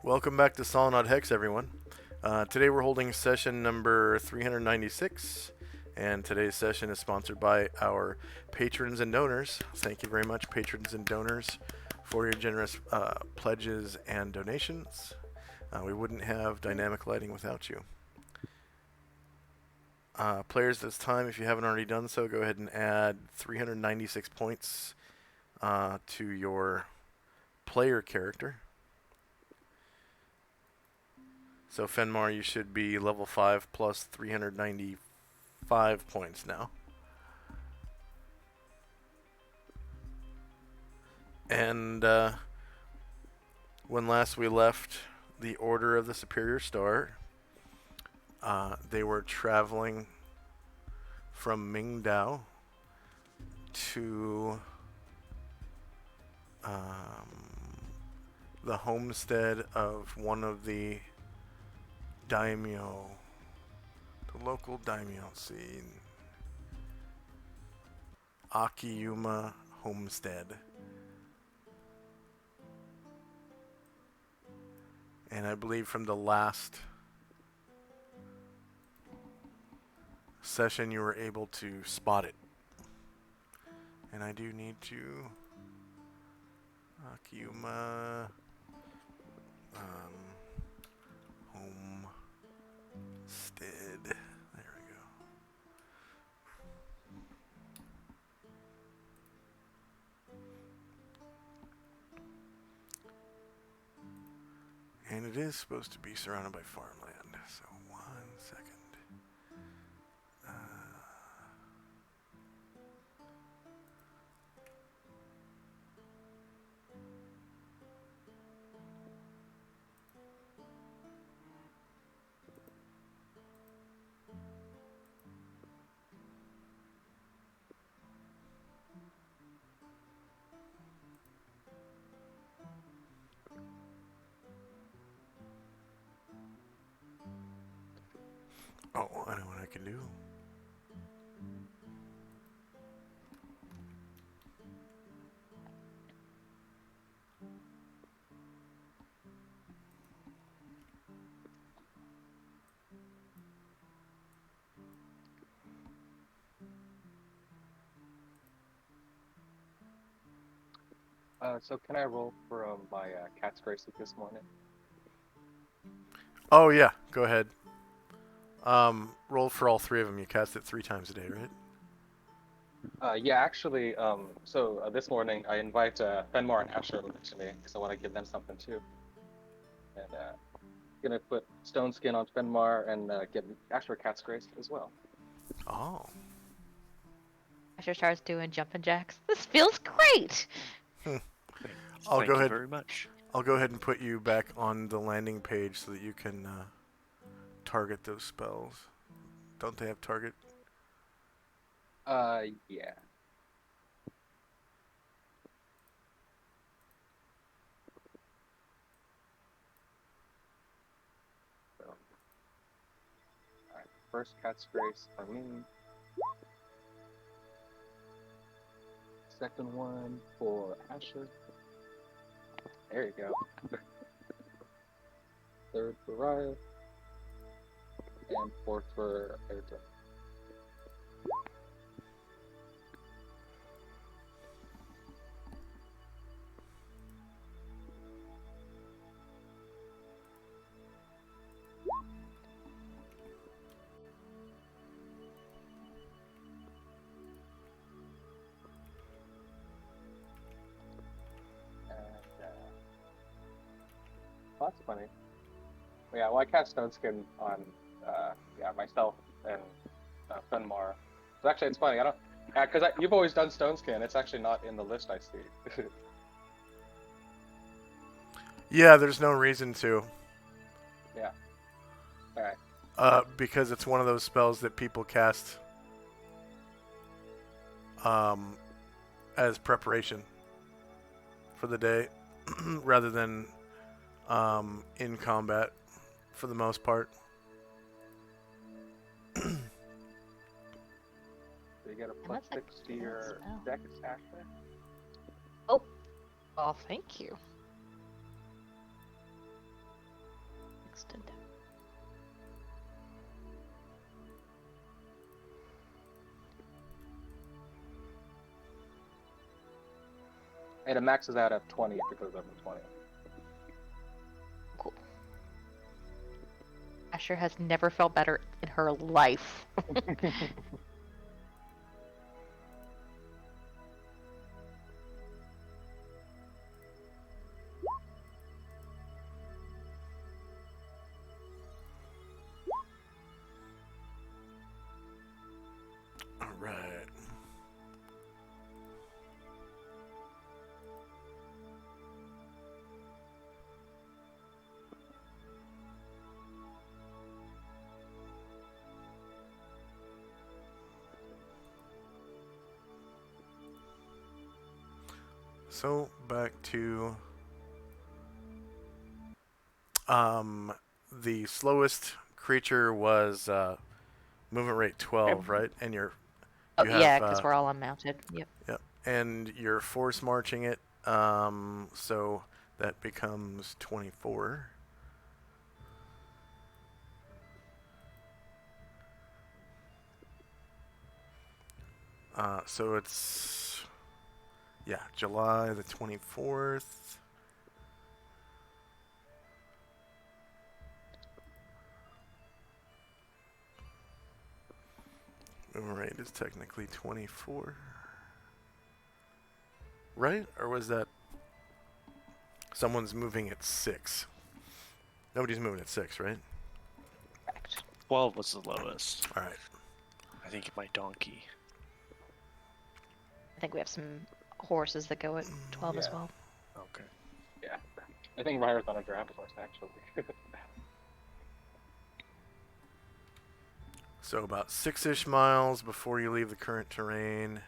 Welcome back to Solynod Hex, everyone. Today we're holding session number 396, and today's session is sponsored by our patrons and donors. Thank you very much, patrons and donors, for your generous pledges and donations. We wouldn't have dynamic lighting without you. Players this time, if you haven't already done so, go ahead and add 396 points to your player character. So Fenmar, you should be level 5 plus 395 points now. And when last we left the Order of the Superior Star, they were traveling from Mingdao to the homestead of one of the daimyo, the local daimyo scene, Akiyuma Homestead. And I believe from the last session you were able to spot it. And I do need to Akiyuma Homestead. There we go. And it is supposed to be surrounded by farmland. So 1 second. Oh, I know what I can do. So can I roll for my cat's grace this morning? Oh yeah, go ahead. Roll for all 3 of them. You cast it 3 times a day, right? Yeah, actually, so this morning I invite Fenmar and Asher over to me because I want to give them something too. And gonna put stone skin on Fenmar and give Asher cat's grace as well. Oh. Asher starts doing jumping jacks. This feels great. I'll Thank go you ahead. very much. I'll go ahead and put you back on the landing page so that you can target those spells. Don't they have target? Yeah. So, alright, first cat's grace for me. Second one for Asher. There you go. Third for Raya. And fourth for Ayrton. Well, that's funny. Yeah, well, I cast Stone Skin on myself and Fenmar. So actually, it's funny. I don't because you've always done Stone Skin. It's actually not in the list I see. Yeah, there's no reason to. Yeah. All right. Because it's one of those spells that people cast as preparation for the day rather than in combat for the most part. So you get a plus that's a 6 to cool your spell. dex, Ashley. Oh, well, thank you. maxed it. And it maxes out at 20 if it goes over 20. Cool. Asher has never felt better in her life. All right. So back to the slowest creature was movement rate 12, right? And you Oh, have yeah, because we're all unmounted. Yep. yep, and you're force marching it, so that becomes 24. So it's July the 24th. Movement rate is technically 24. Right? Or was that someone's moving at 6? Nobody's moving at 6, right? Correct. 12 was the lowest. All right. I think my donkey. I think we have some horses that go at 12 as Yeah. well. Okay. Yeah. I think Ryer's on a draft horse, actually. So about 6-ish miles before you leave the current terrain.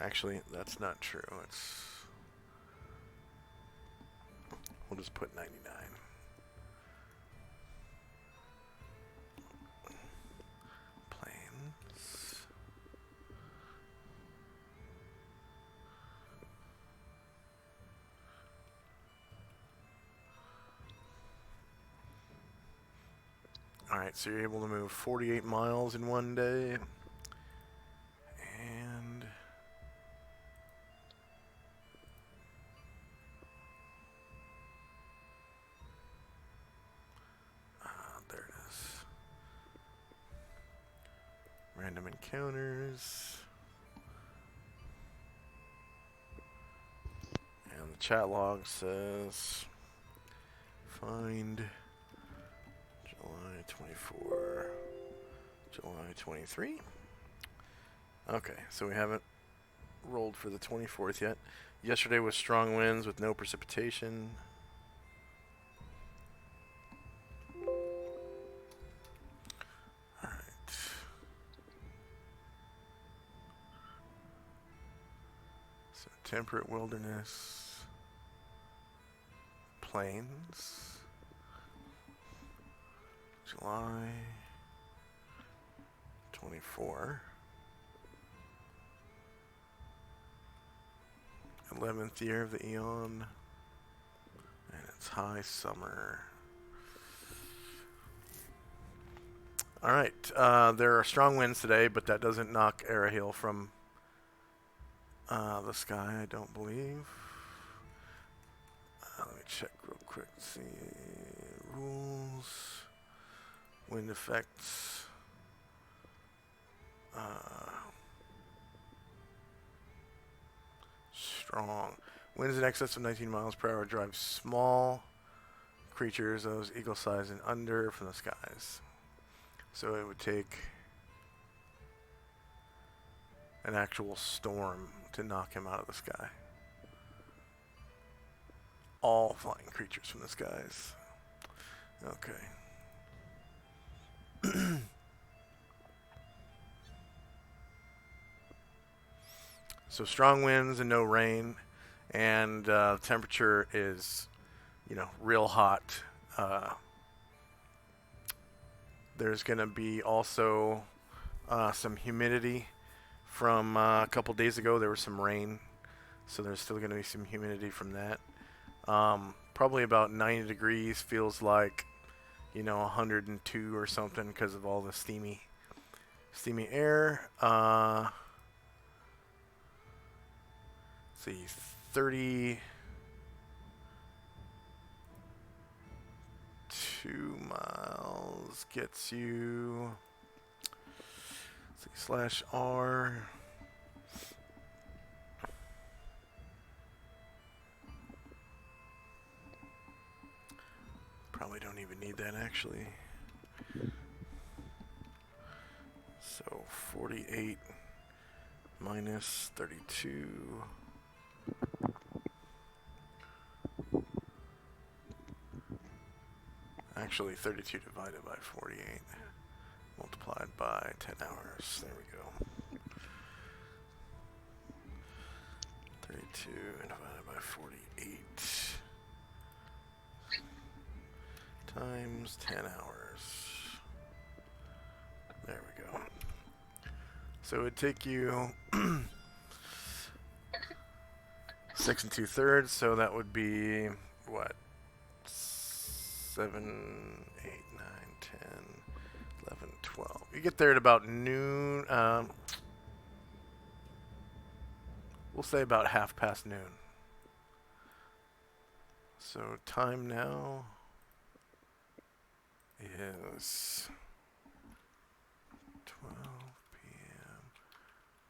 Actually, that's not true. We'll just put 99. Planes. All right, so you're able to move 48 miles in one day. And there it is. Random encounters. And the chat log says find July 24, July 23. Okay, so we haven't rolled for the 24th yet. Yesterday was strong winds with no precipitation. Alright. So temperate wilderness. Plains. July 24. 11th year of the Eon. And it's high summer. Alright, there are strong winds today, but that doesn't knock Arahil from the sky, I don't believe. Let me check real quick. See. Rules. Wind effects. Strong. Winds in excess of 19 miles per hour drive small creatures, those eagle size and under, from the skies. So it would take an actual storm to knock him out of the sky. All flying creatures from the skies. Okay. So strong winds and no rain, and temperature is, real hot. There's going to be also some humidity from a couple days ago. There was some rain, so there's still going to be some humidity from that. Probably about 90 degrees feels like, 102 or something because of all the steamy air. See, 32 miles gets you. See, /R. Probably don't even need that actually. So 48 minus 32. Actually 32 divided by 48 multiplied by 10 hours. There we go. 32 divided by 48 times 10 hours. There we go. So it would take you 6 2/3, so that would be what? 7, 8, 9, 10, 11, 12. You get there at about noon. We'll say about noon. So time now is 12 p.m.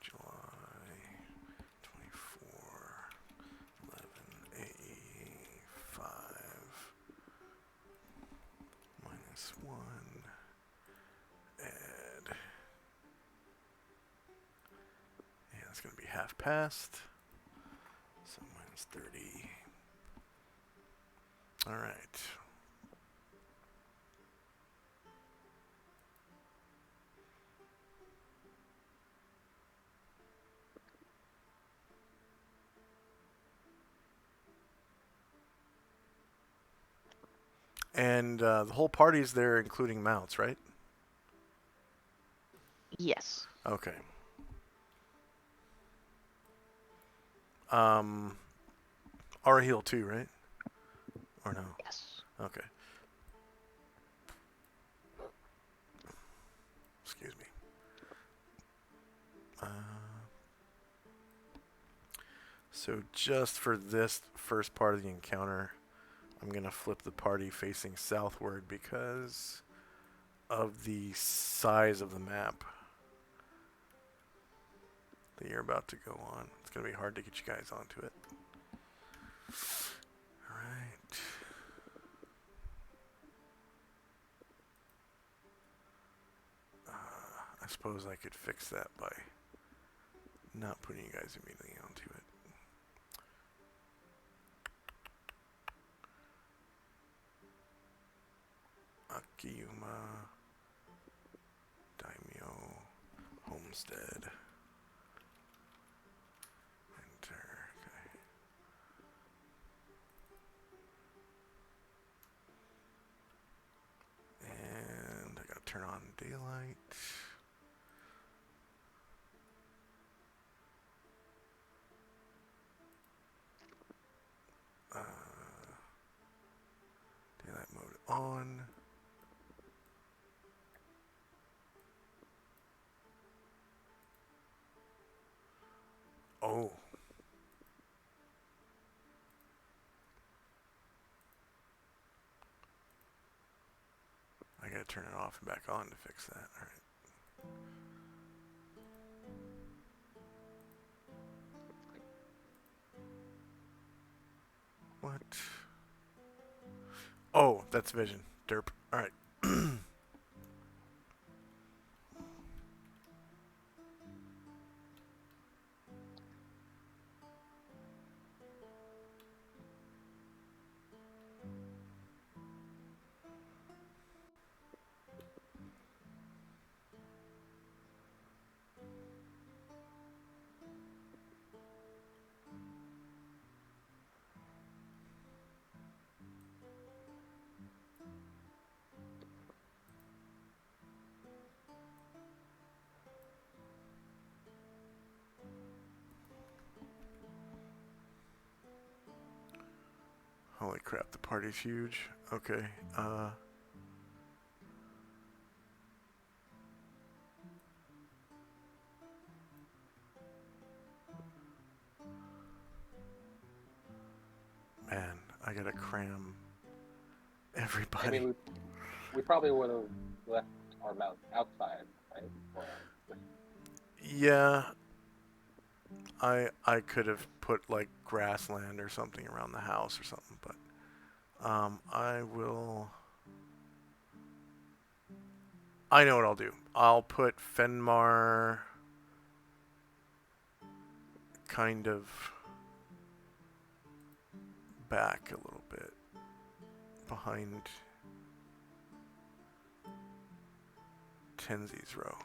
July 24, 11:85 minus 1 add. Yeah, it's going to be half past. So minus 30. All right. And the whole party's there, including mounts, right? Yes. Okay. Our heal too, right? Or no? Yes. Okay. Excuse me. So just for this first part of the encounter, I'm going to flip the party facing southward because of the size of the map that you're about to go on. It's going to be hard to get you guys onto it. All right. I suppose I could fix that by not putting you guys immediately onto it. Akiyuma, Daimyo, Homestead. Enter. Okay. And I gotta turn on daylight. Daylight mode on. Oh. I gotta turn it off and back on to fix that. Alright. What? Oh, that's vision. Derp. Alright. Holy crap, the party's huge. Okay, man, I gotta cram I everybody. mean, we probably would have left our mount outside, right? Or, Yeah, I could have put like grassland or something around the house or something, but I will. I know what I'll do. I'll put Fenmar kind of back a little bit behind Tenzi's row.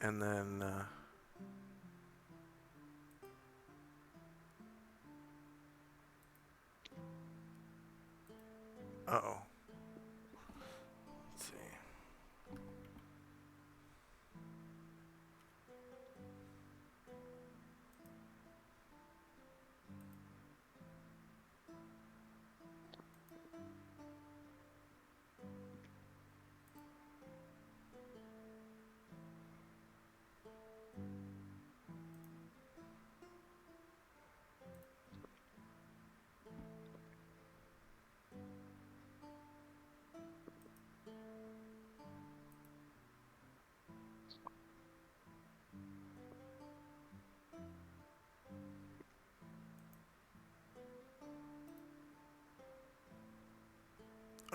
And then uh-oh. Let's see.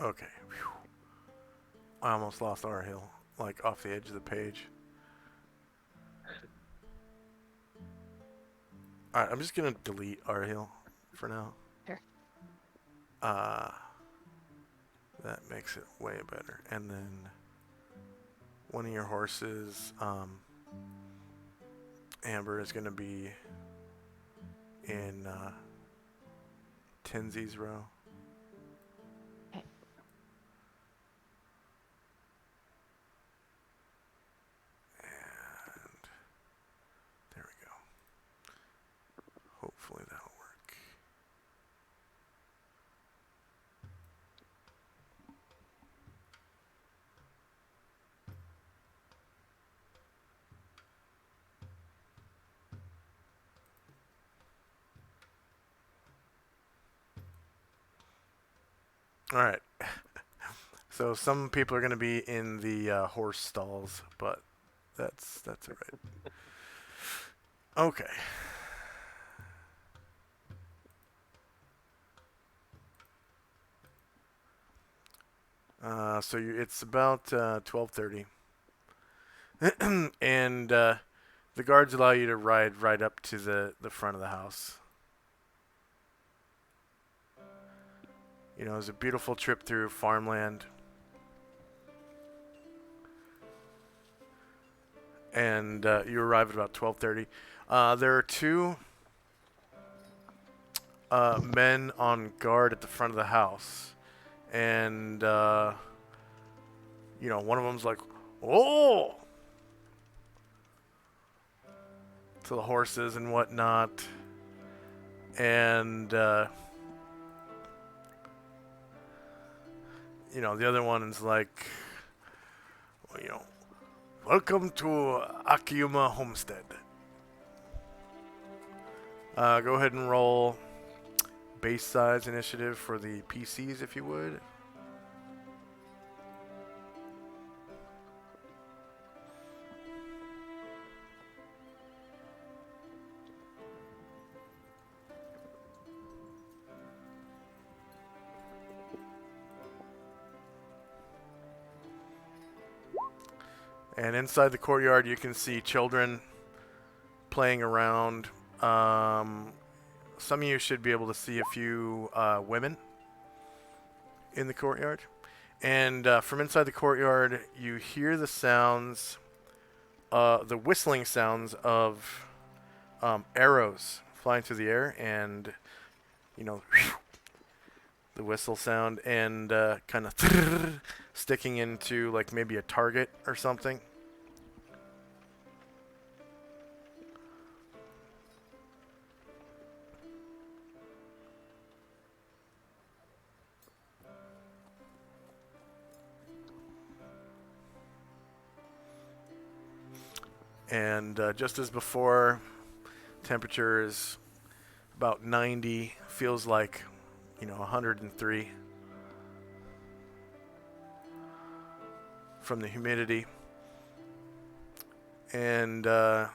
Okay. Whew. I almost lost our hill, like off the edge of the page. Alright, I'm just gonna delete our hill for now. Sure. That makes it way better. And then one of your horses, Amber, is gonna be in Tenzi's row. Okay. And there we go. Hopefully that'll work. All right. So some people are going to be in the horse stalls, but that's all right. Okay. So it's about 12:30, and the guards allow you to ride right up to the front of the house. You know, it's a beautiful trip through farmland. And you arrive at about 12:30. There are two men on guard at the front of the house. And, you know, one of them's like, "Oh!" to the horses and whatnot. And, you know, the other one is like, well, you know, "Welcome to Akiyama Homestead." Go ahead and roll base size initiative for the PCs, if you would. And inside the courtyard, you can see children playing around. Some of you should be able to see a few women in the courtyard. And from inside the courtyard, you hear the sounds, the whistling sounds of arrows flying through the air. And, you know, the whistle sound, and kind of sticking into like maybe a target or something. And just as before, temperature is about 90, feels like, 103 from the humidity. And there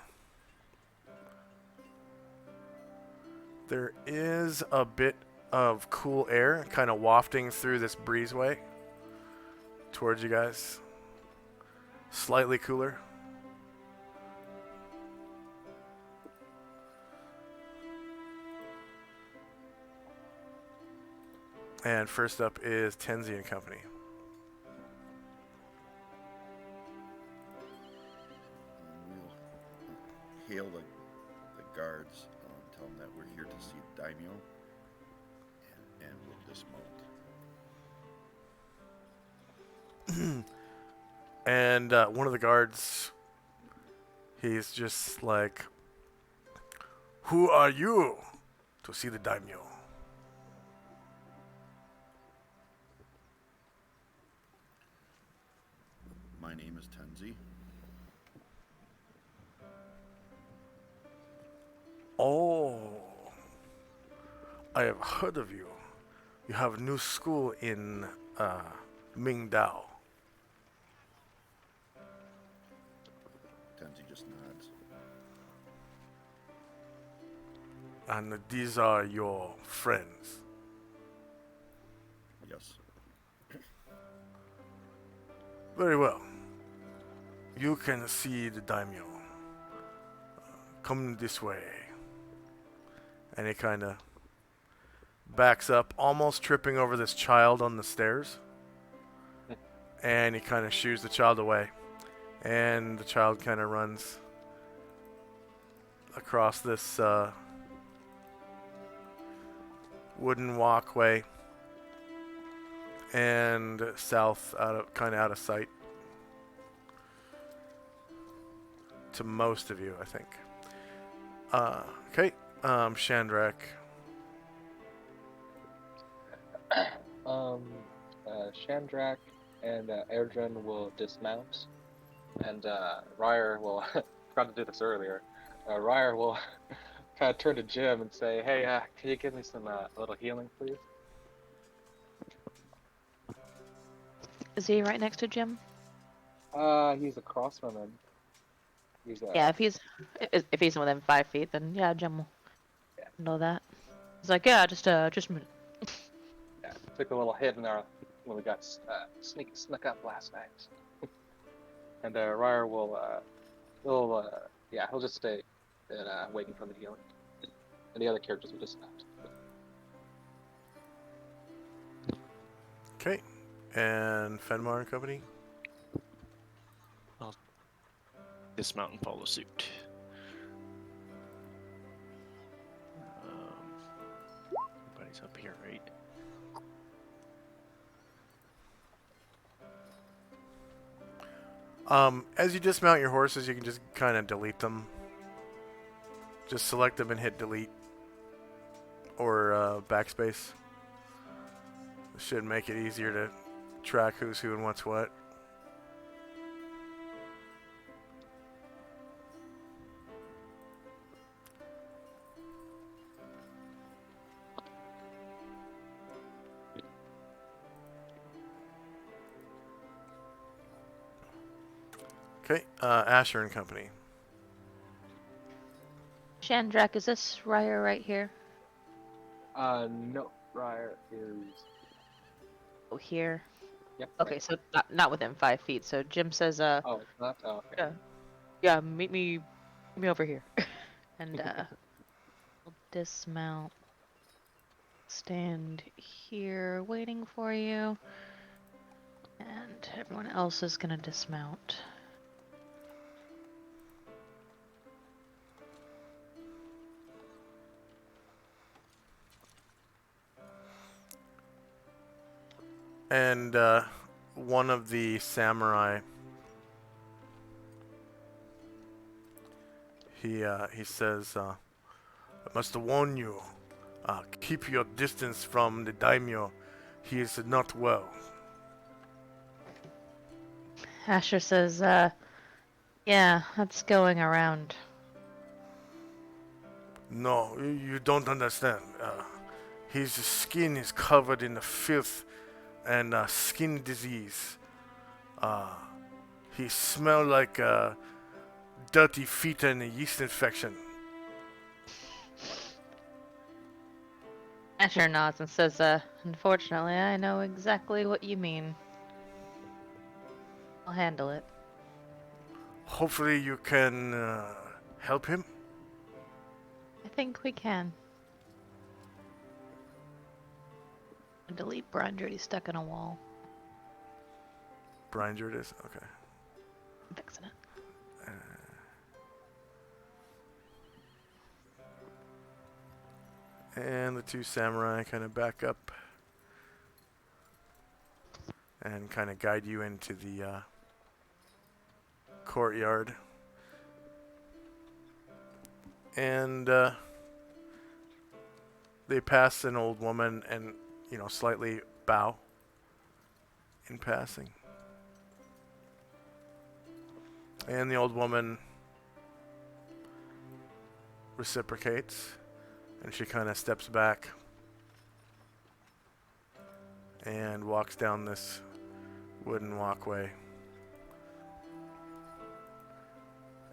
is a bit of cool air kind of wafting through this breezeway towards you guys. Slightly cooler. And first up is Tenzi and Company. We'll hail the guards, tell them that we're here to see the daimyo, and we'll dismount. And one of the guards, he's just like, "Who are you to see the daimyo?" My name is Tenzi. Oh, I have heard of you. You have a new school in Mingdao. Tenzi just nods. And these are your friends. Yes. Very well. You can see the daimyo. Come this way. And he kind of backs up, almost tripping over this child on the stairs. And he kind of shoos the child away. And the child kind of runs across this wooden walkway and south, kind of out of sight to most of you, I think. Okay, Shandrak. Shandrak and Erdrin will dismount, and Ryer will forgot to do this earlier. Ryer will kind of turn to Jim and say, "Hey, can you give me some a little healing, please?" Is he right next to Jim? He's across from him. He's Yeah, if he's within 5 feet, then yeah, Jim will Yeah. know that. He's like, yeah, just a minute. yeah, took a little hit in our when we got snuck up last night. And Ryer will he'll just stay and waiting for the healing, and the other characters will dismount. Okay, and Fenmar and Company. Dismount and follow suit. Everybody's up here, right? As you dismount your horses, you can just kind of delete them. Just select them and hit delete or backspace. This should make it easier to track who's who and what's what. Okay, Asher and Company. Shandrak, is this Ryer right here? No, Ryer is. Oh, here. Yep. Okay, Right. so not within 5 feet. So Jim says, Oh, it's not. Oh, okay. yeah, meet me over here. And we'll dismount. Stand here waiting for you. And everyone else is gonna dismount. And one of the samurai, he says, I must warn you, keep your distance from the daimyo. He is not well. Asher says, yeah, that's going around. No, you don't understand. His skin is covered in filth and skin disease. He smells like dirty feet and a yeast infection. Asher nods and says, unfortunately, I know exactly what you mean. I'll handle it. Hopefully you can help him. I think we can. Delete Brandred, he's stuck in a wall. Brian Jurdis? Okay. I'm fixing it. And the two samurai kind of back up and kind of guide you into the courtyard. And they pass an old woman and, slightly bow in passing. And the old woman reciprocates. And she kind of steps back and walks down this wooden walkway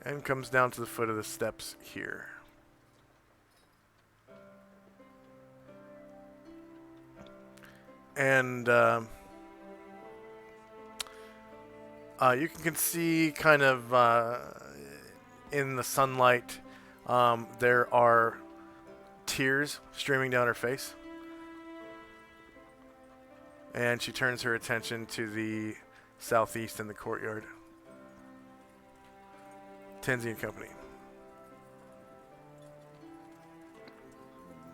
and comes down to the foot of the steps here. And you can see kind of in the sunlight there are tears streaming down her face, and she turns her attention to the southeast in the courtyard. Tenzi and Company.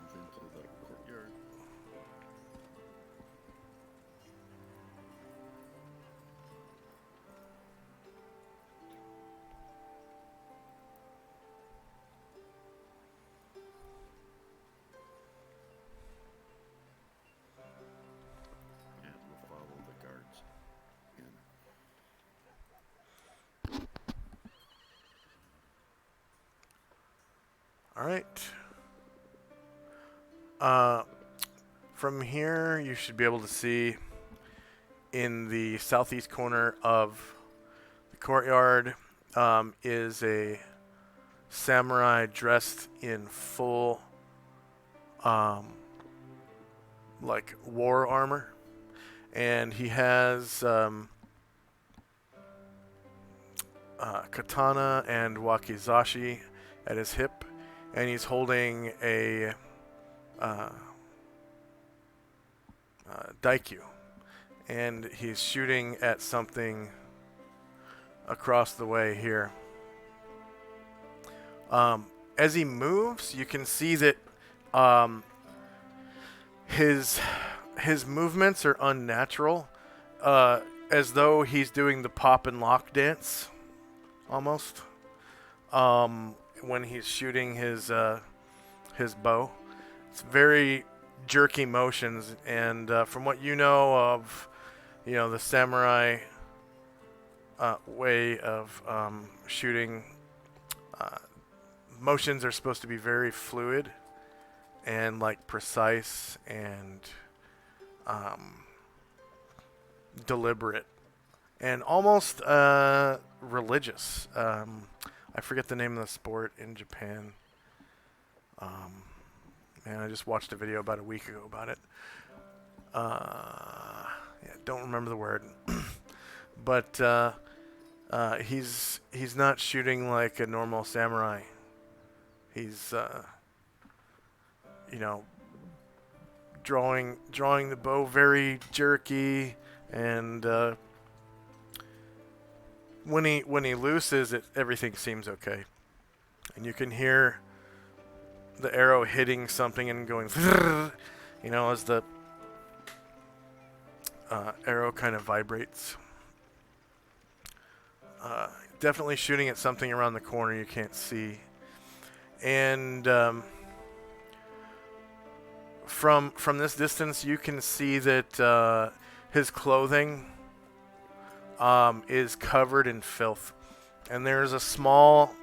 Move into the courtyard. And we'll follow the guards in. All right. From here, you should be able to see in the southeast corner of the courtyard is a samurai dressed in full, like war armor, and he has katana and wakizashi at his hip, and he's holding a daikyu, and he's shooting at something across the way here. As he moves, you can see that his movements are unnatural, as though he's doing the pop and lock dance, almost. When he's shooting his bow, it's very jerky motions, and from what you know of, the samurai way of shooting, motions are supposed to be very fluid and precise and deliberate and almost religious. I forget the name of the sport in Japan. And I just watched a video about a week ago about it. Don't remember the word. But he's not shooting like a normal samurai. He's drawing the bow very jerky, and when he looses it, everything seems okay, and you can hear the arrow hitting something and going, as the arrow kind of vibrates. Definitely shooting at something around the corner you can't see. And from this distance, you can see that his clothing is covered in filth. And there's a small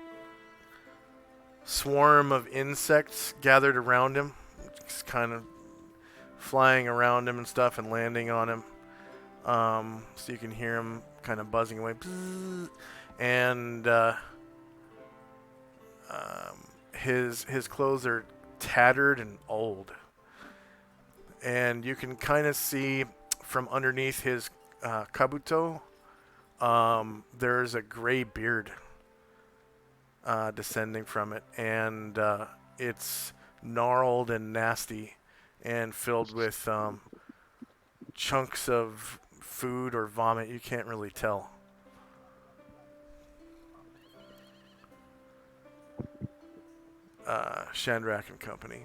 swarm of insects gathered around him, just kind of flying around him and stuff and landing on him. So you can hear him kind of buzzing away. And his clothes are tattered and old. And you can kind of see from underneath his kabuto, there's a gray beard descending from it. And it's gnarled and nasty and filled with chunks of food or vomit. You can't really tell. Shandrak and Company.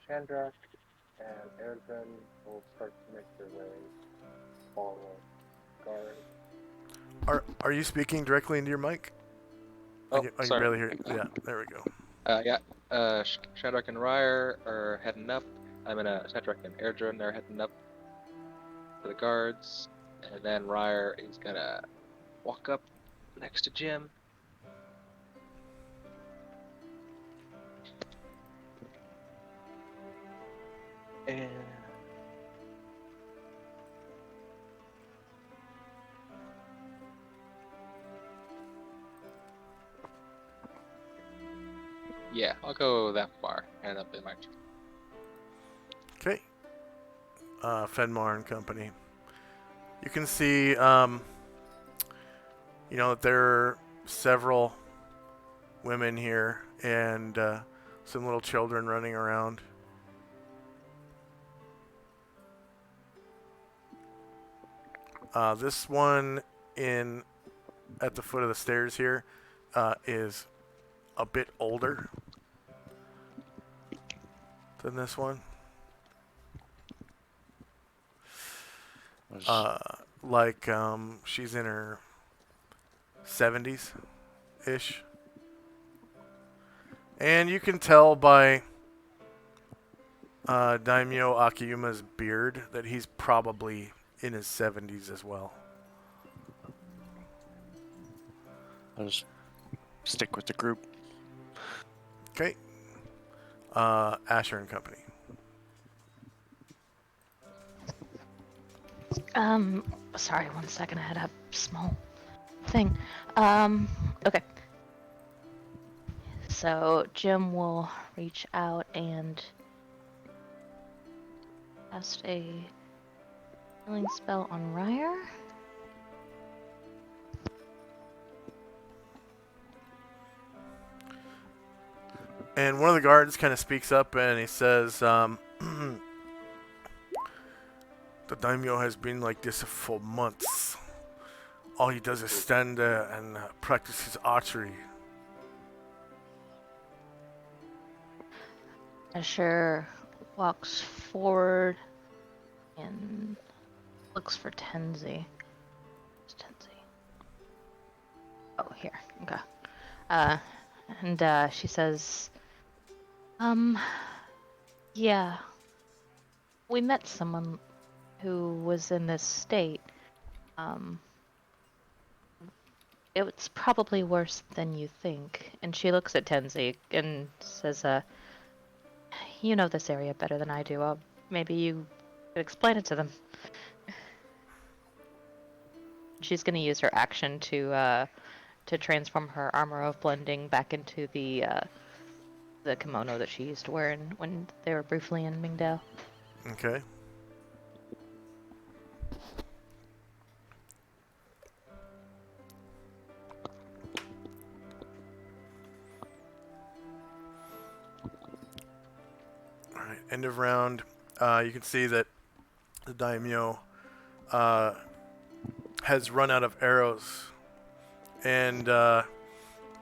Chandrak and Erdvin will start to make their way follow guard. Are you speaking directly into your mic? I can Sorry. barely hear you. Yeah, there we go. Shadrach and Ryer are heading up. Shadrach and Erdvin, they're heading up for the guards. And then Ryer is gonna walk up next to Jim. And yeah, I'll go that far and up in my turn. Okay. Fenmar and Company. You can see, that there are several women here and some little children running around. This one at the foot of the stairs here is a bit older than this one. She's in her 70s ish. And you can tell by Daimyo Akiyuma's beard that he's probably in his 70s as well. I'll just stick with the group. Okay. Asher and Company. Sorry, 1 second, I had a small thing. Okay. So Jim will reach out and cast a healing spell on Ryer. And one of the guards kind of speaks up and he says, the daimyo has been like this for months. All he does is stand there and practice his archery. Asher walks forward and looks for Tenzi. Where's Tenzi? Oh, here. Okay. And she says, yeah, we met someone who was in this state. It's probably worse than you think. And she looks at Tenzi and says, you know this area better than I do. Maybe you could explain it to them. She's going to use her action to transform her armor of blending back into the kimono that she used to wear when they were briefly in Mingdao. Okay. Alright, end of round. You can see that the daimyo has run out of arrows. And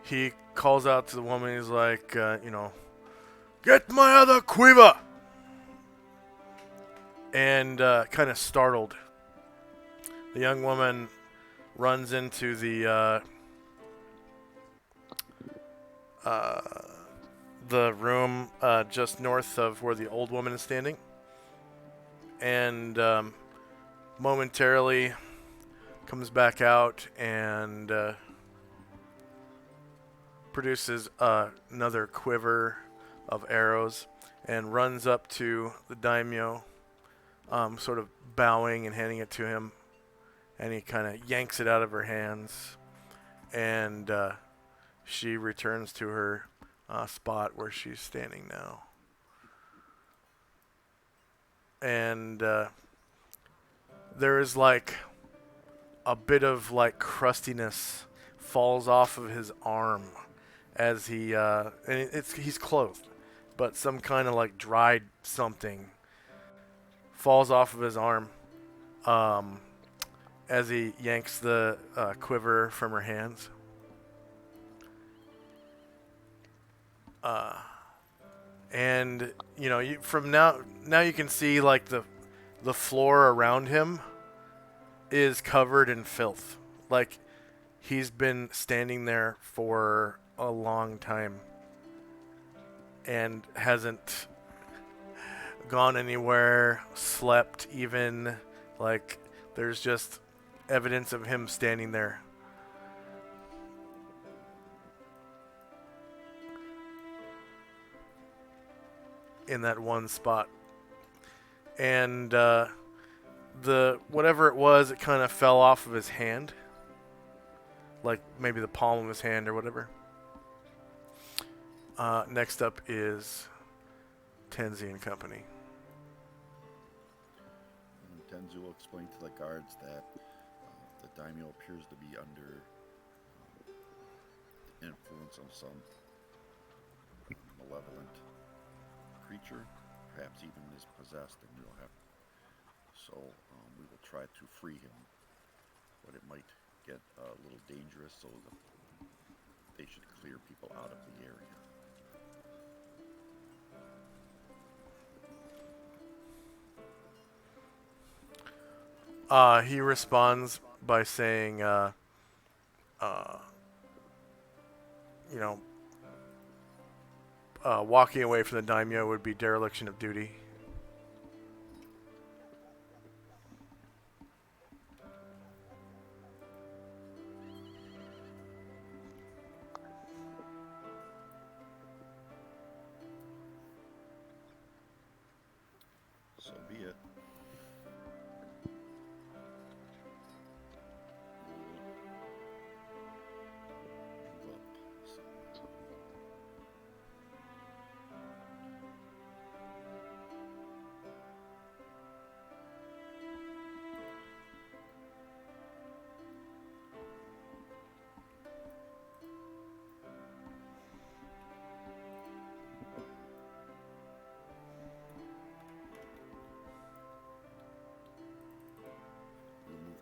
he calls out to the woman. He's like, get my other quiver! and kind of startled. The young woman runs into the room just north of where the old woman is standing, and momentarily comes back out and produces another quiver of arrows and runs up to the daimyo, sort of bowing and handing it to him, and he kind of yanks it out of her hands, and she returns to her spot where she's standing now. And there is like a bit of like crustiness falls off of his arm as he he's clothed, but some kind of like dried something falls off of his arm as he yanks the quiver from her hands. And you know, from now you can see like the floor around him is covered in filth. Like he's been standing there for a long time and hasn't gone anywhere, slept even. Like there's just evidence of him standing there. In that one spot. And the whatever it was, it kind of fell off of his hand. Like maybe the palm of his hand or whatever. Next up is Tenzi and Company. Tenzu will explain to the guards that the daimyo appears to be under the influence of some malevolent creature, perhaps even is possessed, and we'll have we will try to free him, but it might get a little dangerous, so they should clear people out of the area. He responds by saying, you know, walking away from the daimyo would be dereliction of duty. So be it.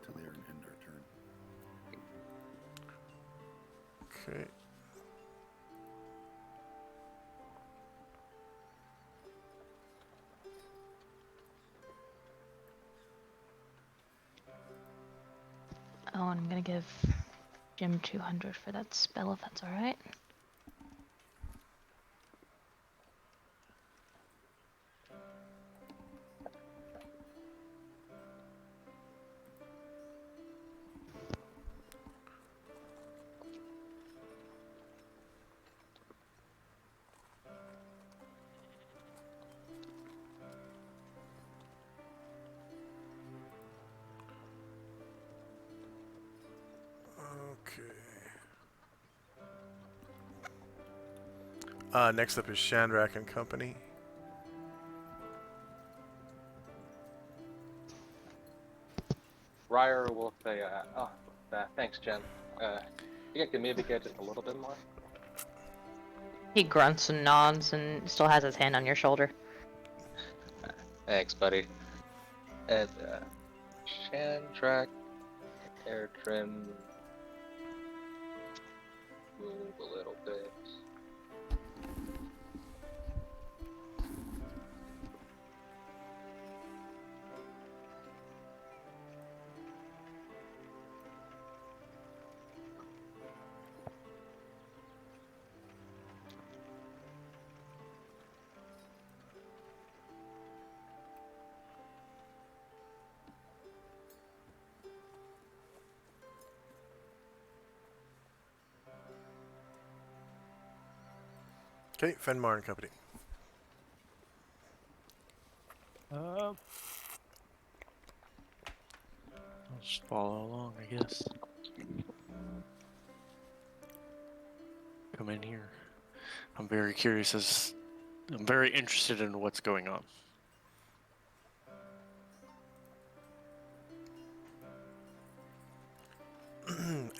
To there and end our turn. Okay. Oh, and I'm gonna give Jim 200 for that spell, if that's alright. Next up is Shandrak and Company. Ryer will say, thanks, Jen. You can maybe get just a little bit more. He grunts and nods and still has his hand on your shoulder. Thanks, buddy. And Shandrak, hair trim, move a little bit. Okay, Fenmar and Company. I'll just follow along, I guess. Come in here. I'm very curious I'm very interested in what's going on.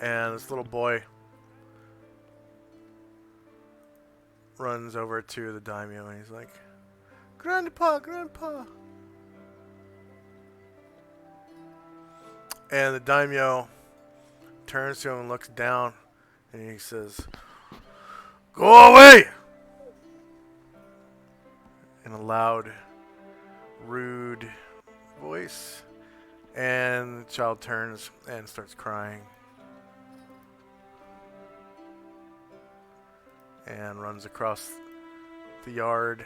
And this little boy runs over to the daimyo and he's like, Grandpa, Grandpa. And the daimyo turns to him and looks down and he says, Go away! In a loud, rude voice. And the child turns and starts crying. And runs across the yard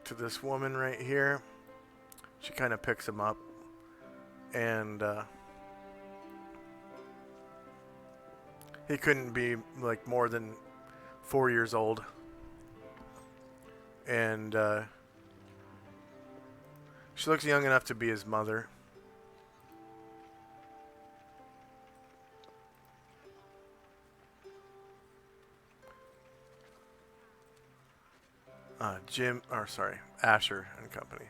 to this woman right here. She kind of picks him up. And he couldn't be like more than 4 years old. And she looks young enough to be his mother. Asher and Company.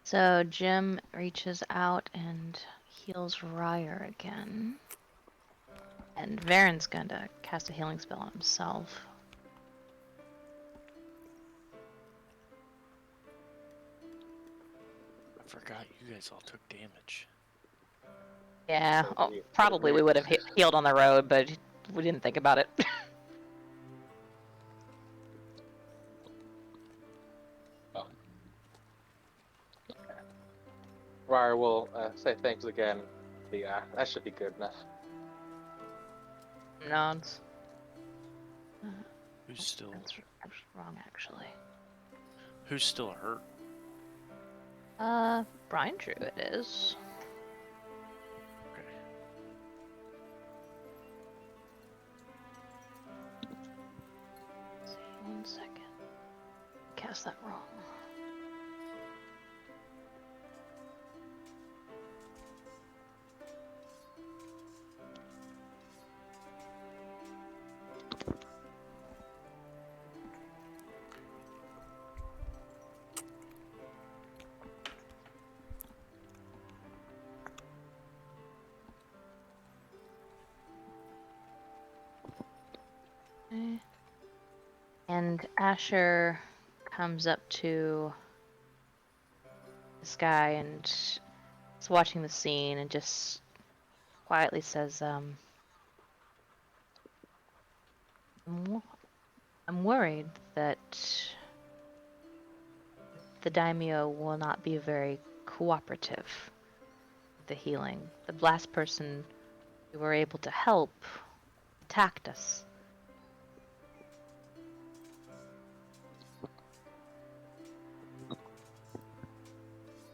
So Jim reaches out and heals Ryer again. And Varen's gonna cast a healing spell on himself. I forgot you guys all took damage. Yeah, probably we would have healed on the road, but we didn't think about it. Ryer will say thanks again. Yeah, that should be good enough. Nods. Who's still That's wrong, actually. Who's still hurt? Brian Drew it is. Okay. Let's see, 1 second. Cast that wrong. Okay. And Asher comes up to this guy and is watching the scene and just quietly says, I'm worried that the daimyo will not be very cooperative with the healing. The last person we were able to help attacked us.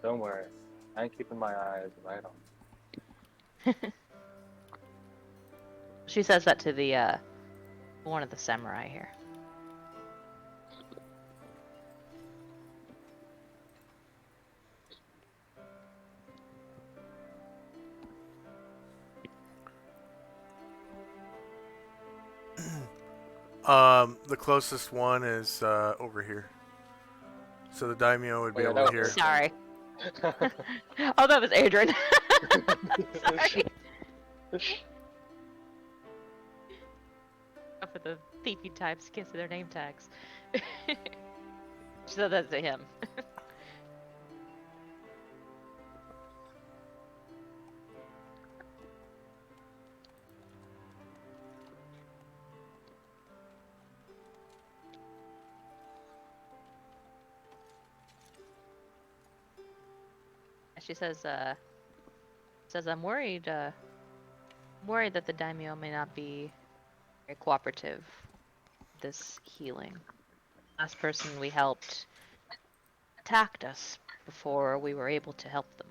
Don't worry, I'm keeping my eyes right on. She says that to the one of the samurai here. The closest one is over here. So the daimyo would be Oh, yeah, over that here. was- Sorry. Oh, that was Adrian. Sorry. For the thiefy types, can't see their name tags. She said that to him. She says, I'm worried, worried that the daimyo may not be very cooperative with this healing. Last person we helped attacked us before we were able to help them.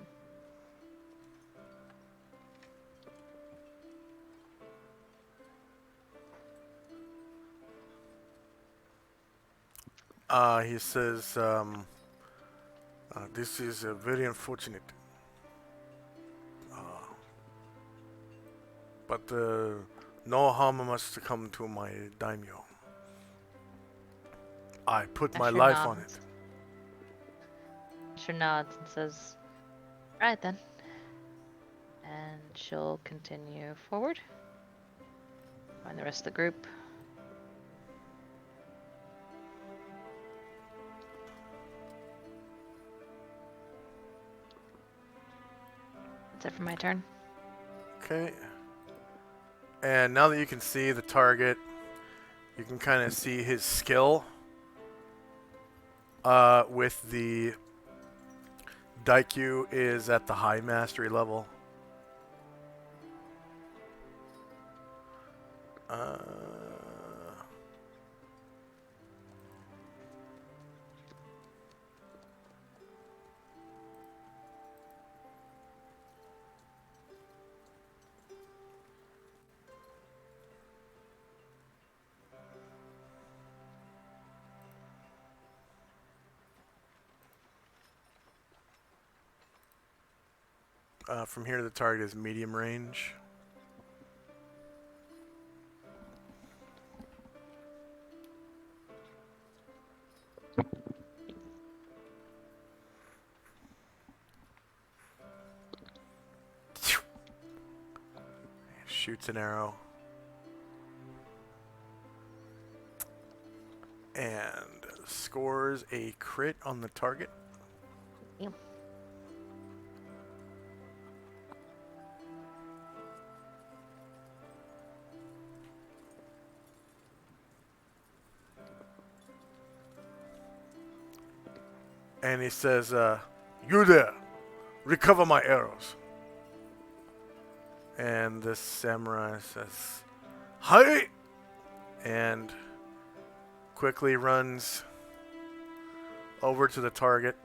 He says, this is very unfortunate. But no harm must come to my daimyo. I put my Asher life on nods. it. Asher nods and says, "Right then." And she'll continue forward. Find the rest of the group. That's it for my turn. Okay. And now that you can see the target, you can kind of see his skill with the Daikyu is at the high mastery level. From here, the target is medium range. Shoots an arrow. And scores a crit on the target. Yep. And he says, you there, recover my arrows. And this samurai says, hi! And quickly runs over to the target.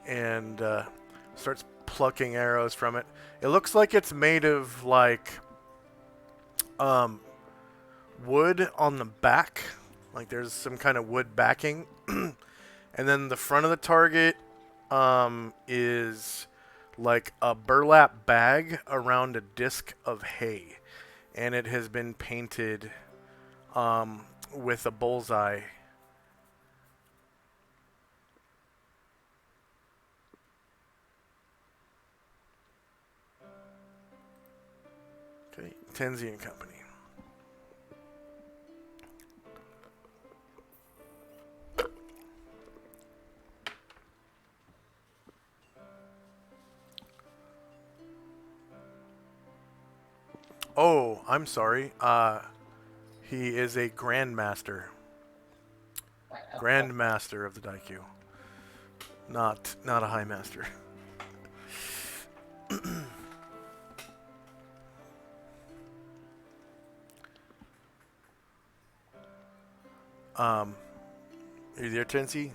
And starts plucking arrows from it. It looks like it's made of like wood on the back. Like there's some kind of wood backing. And then the front of the target is like a burlap bag around a disc of hay. And it has been painted with a bullseye. Okay, Tenzi and Company. Oh, I'm sorry. He is a Grandmaster. Grandmaster of the Daikyu. Not a High Master. Are you there, Tensi?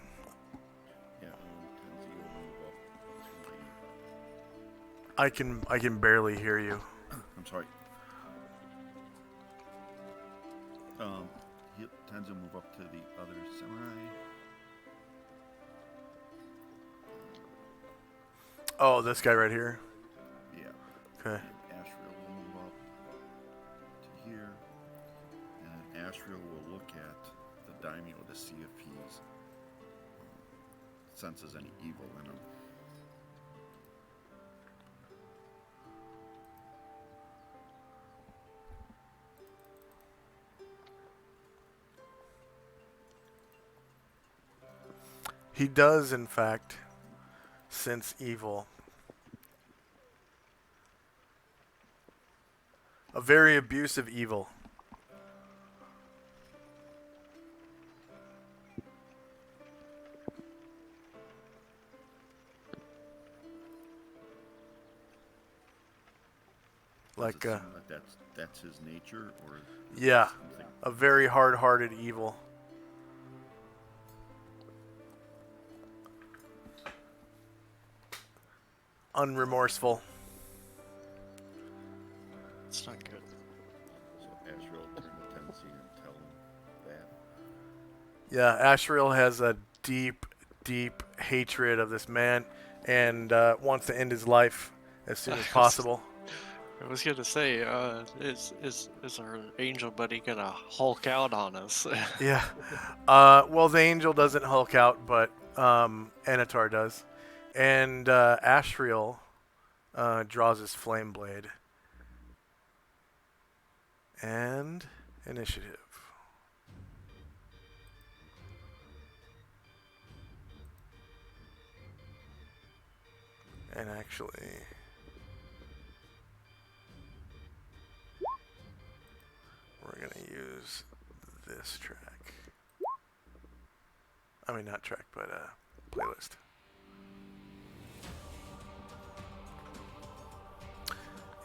Yeah, Tenzi will move up to I can barely hear you. I'm sorry. Tenzi will move up to the other samurai. Oh, this guy right here. Yeah. Okay. And Ashriel will move up to here. And then Ashriel will look at the daimyo to see if he's senses any evil in him. He does, in fact, sense evil. A very abusive evil. Like, Does it seem like that's his nature, or is yeah, it something? a very hard-hearted evil. Unremorseful. It's not good. Ashriel turn to Tensi and tell him that. Yeah, Ashriel has a deep, deep hatred of this man and wants to end his life as soon as possible. I was gonna say, is our angel buddy gonna Hulk out on us? Yeah. Well, the angel doesn't Hulk out, but Anatar does. And Ashriel draws his flame blade. And initiative. And actually, we're going to use this track. I mean, not track, but playlist.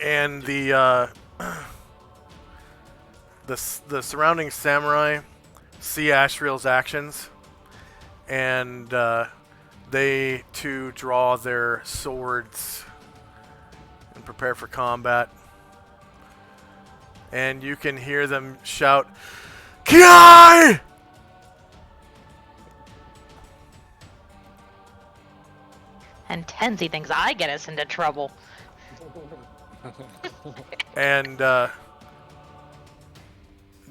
And the surrounding samurai see Ashriel's actions, and they too draw their swords and prepare for combat. And you can hear them shout, "Kiai!" And Tenzi thinks I get us into trouble. And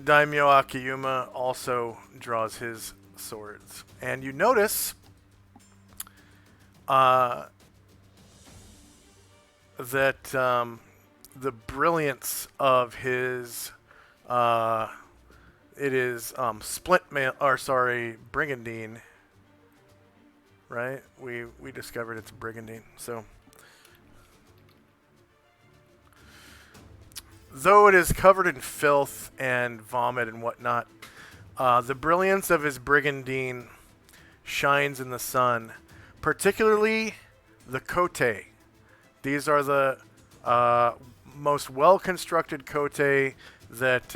Daimyo Akiyuma also draws his swords. And you notice that the brilliance of his it is brigandine, right? We discovered it's brigandine. So though it is covered in filth and vomit and whatnot, the brilliance of his brigandine shines in the sun, particularly the kote. These are the most well-constructed kote that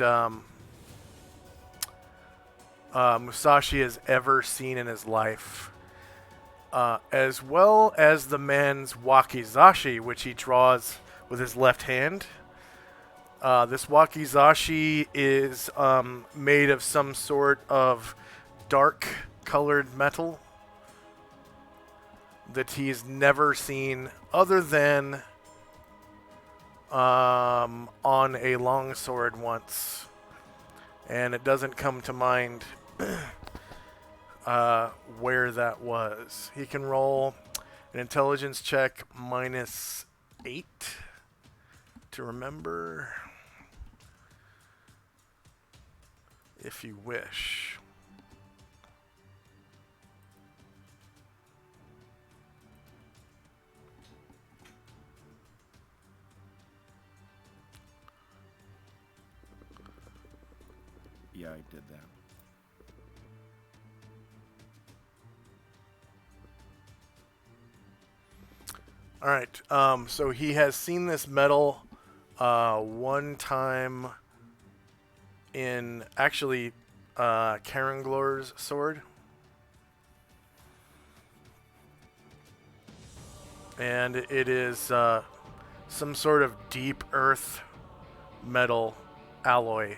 Musashi has ever seen in his life, as well as the man's wakizashi, which he draws with his left hand. This wakizashi is made of some sort of dark-colored metal that he's never seen other than on a longsword once. And it doesn't come to mind where that was. He can roll an intelligence check -8 to remember, if you wish. Yeah, I did that. All right. So he has seen this metal one time in actually Karanglor's sword. And it is some sort of deep earth metal alloy.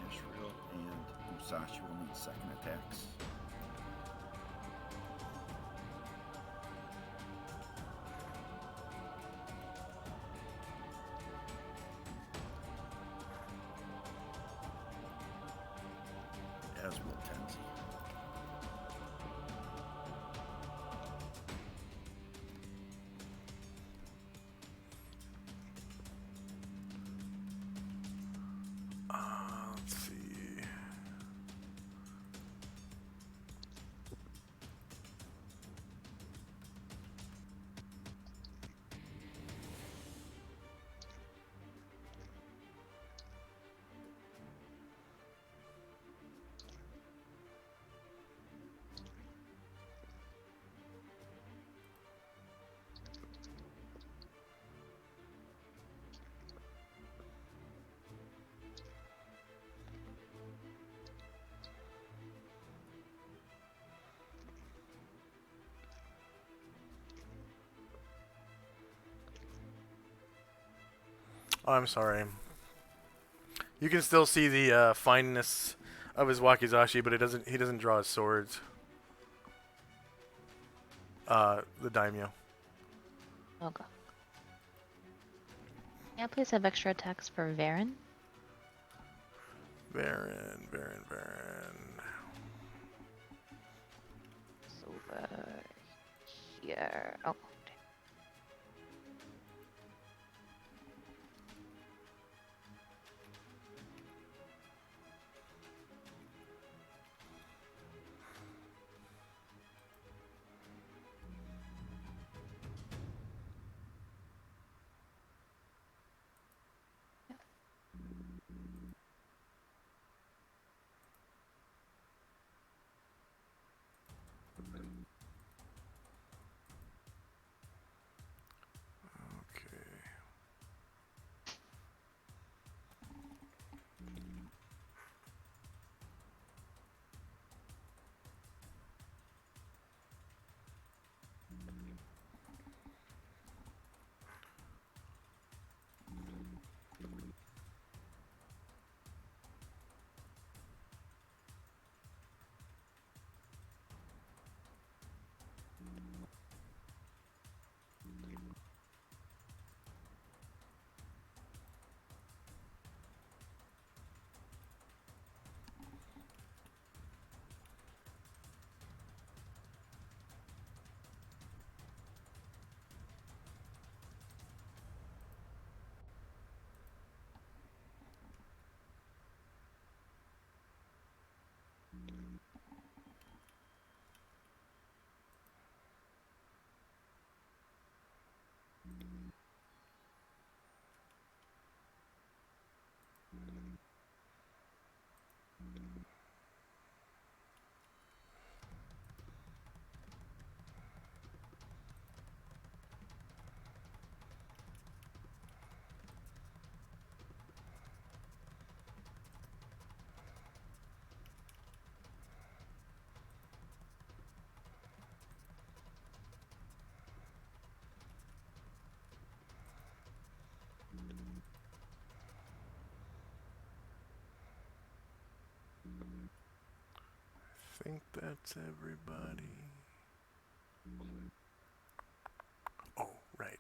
Ashriel and Musashi will need second attacks. As will Tenzi. Let's see. Oh, I'm sorry. You can still see the fineness of his wakizashi, but he doesn't draw his swords. The daimyo. Okay. May I please have extra attacks for Varen? Varen. Over here. Oh. Okay. I think that's everybody. Oh, right.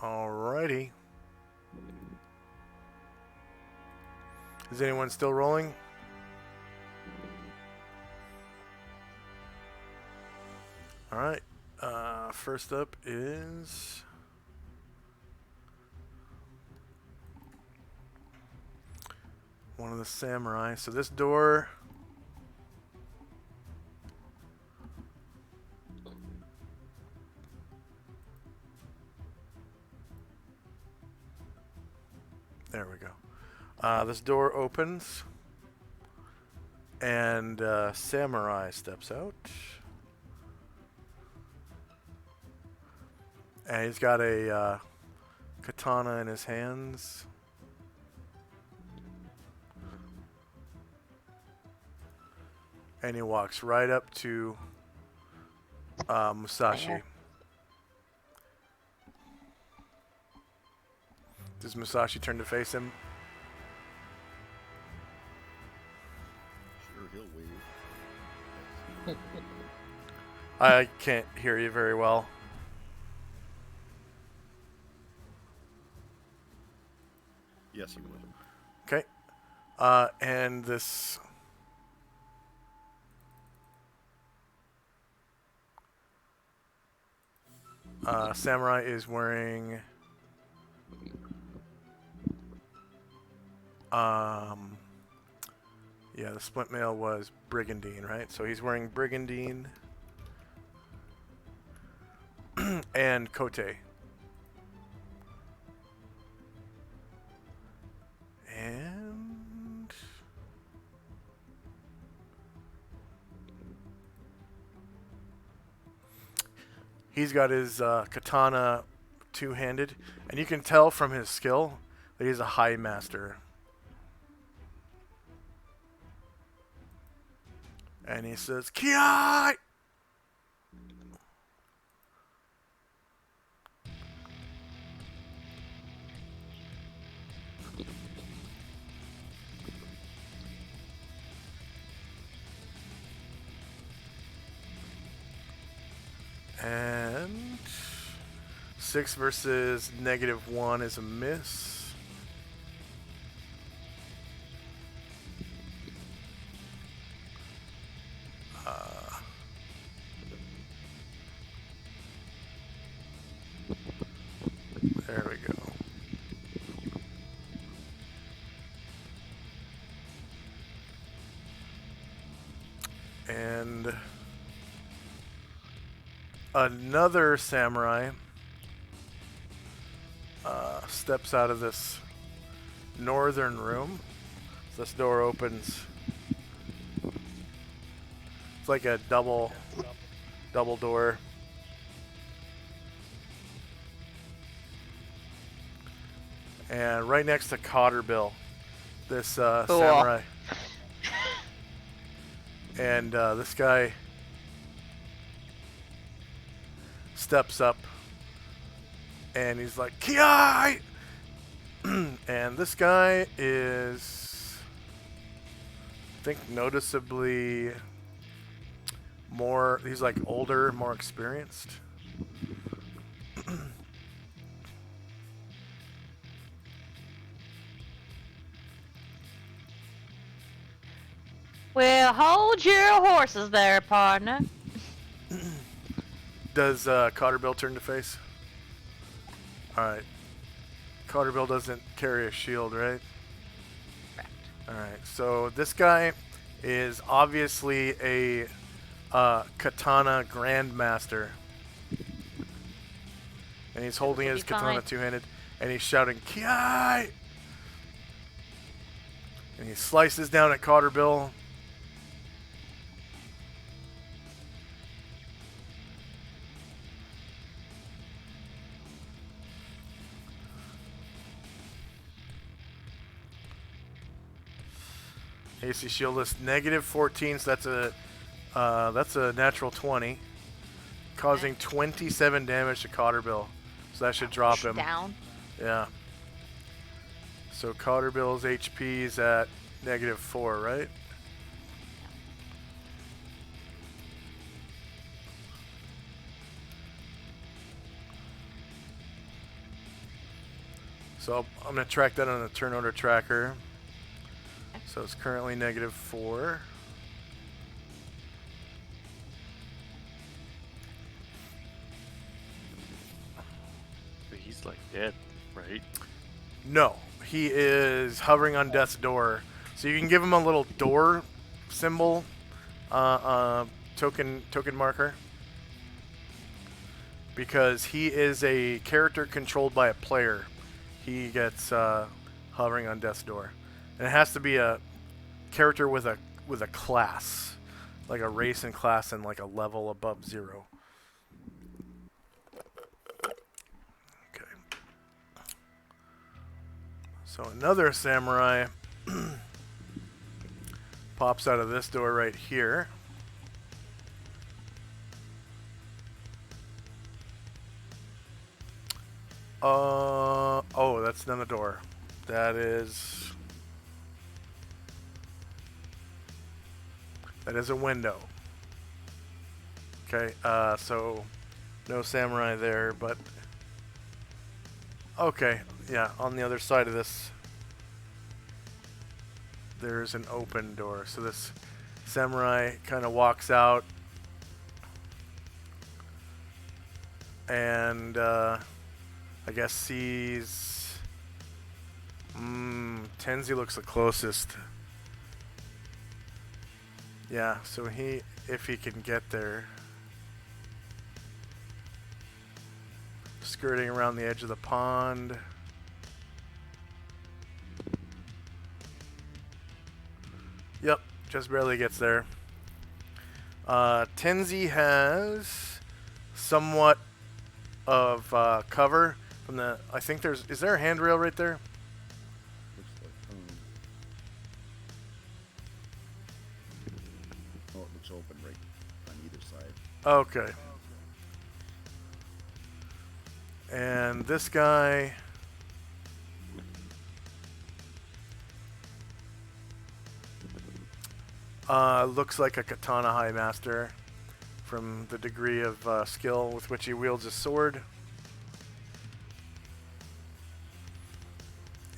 Alrighty. Is anyone still rolling? Alright. First up is one of the samurai. So this door... There we go. This door opens, and samurai steps out. And he's got a katana in his hands. And he walks right up to Musashi. There. Does Musashi turn to face him? Sure, he'll wave. I can't hear you very well. Yes, he would. Okay. And this... Samurai is wearing yeah, the splint mail was brigandine, right? So he's wearing brigandine and cote. And he's got his katana two-handed, and you can tell from his skill that he's a high master. And he says, "Kiai!" And 6 versus -1 is a miss. There we go. And another samurai steps out of this northern room. So this door opens. It's like a double door. And right next to Cotterbill, this samurai. And this guy steps up and he's like, "Kiai!" And this guy is, I think, noticeably more, he's like older, more experienced. Well, hold your horses there, partner. Does Cotterbill turn to face? Alright. Cotterbill doesn't carry a shield, right? Correct. Alright, so this guy is obviously a katana grandmaster. And he's holding will his be katana fine. two-handed, and he's shouting, "Kiai!" And he slices down at Cotterbill. AC shield list -14, so that's a natural 20, causing 27 damage to Cotterbill. So that should drop him. Down. Yeah. So Cotterbill's HP is at -4, right? So I'm going to track that on the turn order tracker. So it's currently -4. He's like dead, right? No, he is hovering on death's door. So you can give him a little door symbol, token marker, because he is a character controlled by a player. He gets hovering on death's door, and it has to be a character with a class, like a race and class, and like a level above 0. Okay. So another samurai pops out of this door right here. Oh, that's not a door. That is a window. Okay, so no samurai there, but okay, yeah, on the other side of this there's an open door. So this samurai kind of walks out and I guess sees. Tenzi looks the closest. Yeah, so if he can get there, skirting around the edge of the pond. Yep, just barely gets there. Tenzi has somewhat of cover from the. I think is there a handrail right there? Looks like. Oh, it looks open right on either side. Okay. And this guy. Looks like a katana high master from the degree of skill with which he wields his sword.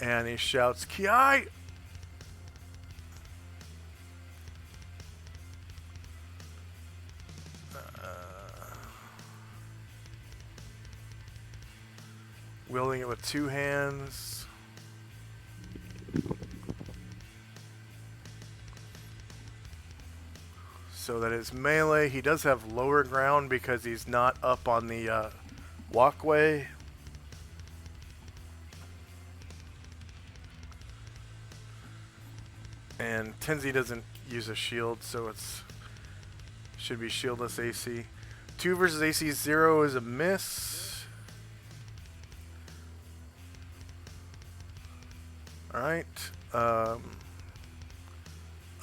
And he shouts, Kiai! Wielding it with 2 hands. So that is melee. He does have lower ground because he's not up on the walkway. And Tenzi doesn't use a shield, so it's should be shieldless AC. 2 versus AC 0 is a miss. Alright.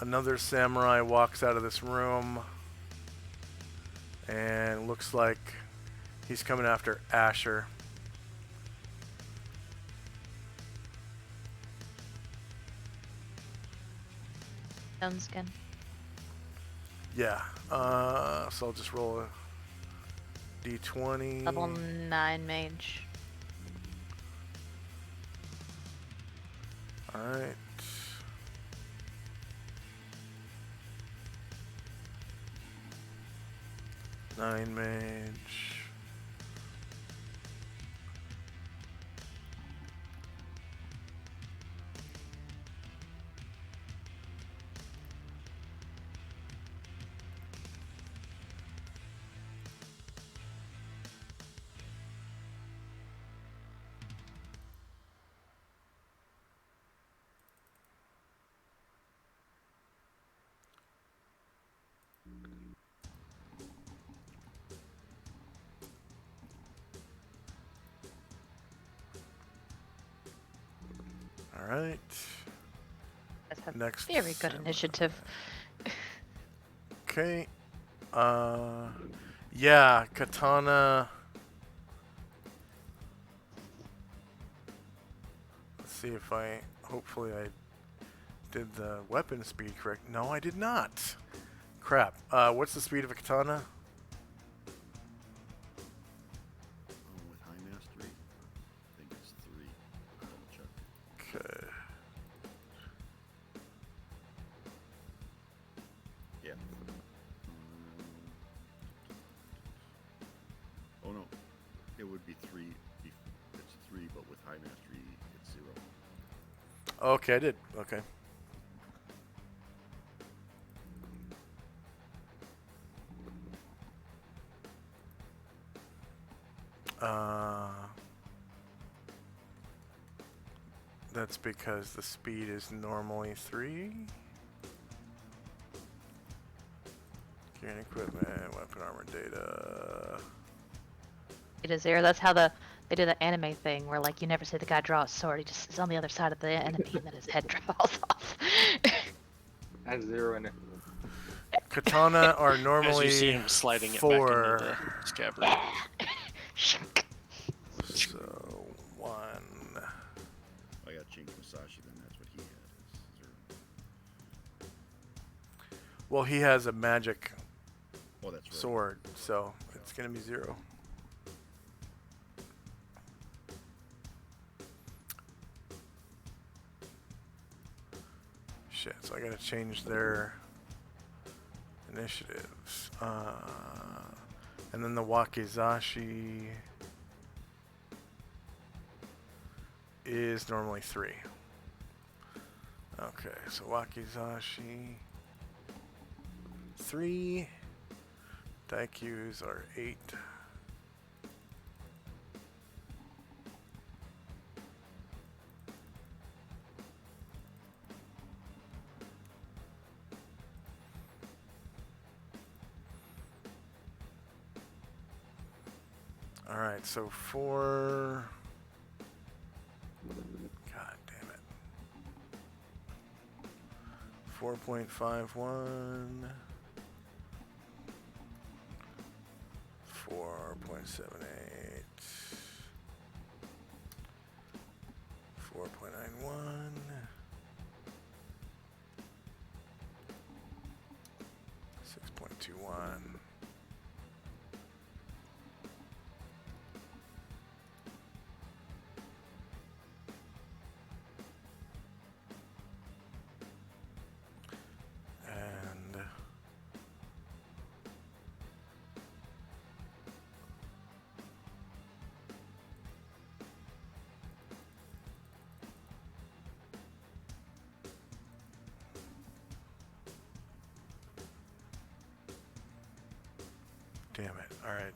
Another samurai walks out of this room and looks like he's coming after Asher. Stone skin. Yeah. So I'll just roll a d20. Level 9 mage. Alright. Nine mage. Alright. That's a Next. very good samurai. initiative. Okay. Yeah, katana. Let's see if hopefully I did the weapon speed correct. No, I did not. Crap. What's the speed of a katana? With high mastery, I think it's 3. Double check. Okay. Yeah. Oh no, it would be 3. It's 3, but with high mastery, it's 0. Okay, I did. Okay. That's because the speed is normally 3. Gear and equipment, weapon armor data. It is 0. That's how they do the anime thing where like you never see the guy draw a sword. He just is on the other side of the enemy and then his head falls off. Has 0 in it. Katana are As normally you see him sliding it back 4. into the scabbard. So 1. I got Chinky Musashi, then that's what he had. Is 0. Well, he has a magic Oh, that's right. sword, so it's gonna be 0. Shit, so I gotta change their initiatives. And then the Wakizashi is normally 3. Okay, so Wakizashi 3. Daikyus are 8. Alright, so for... God damn it. 4.51... 4.78... 4.91... 6.21... and damn it. All right.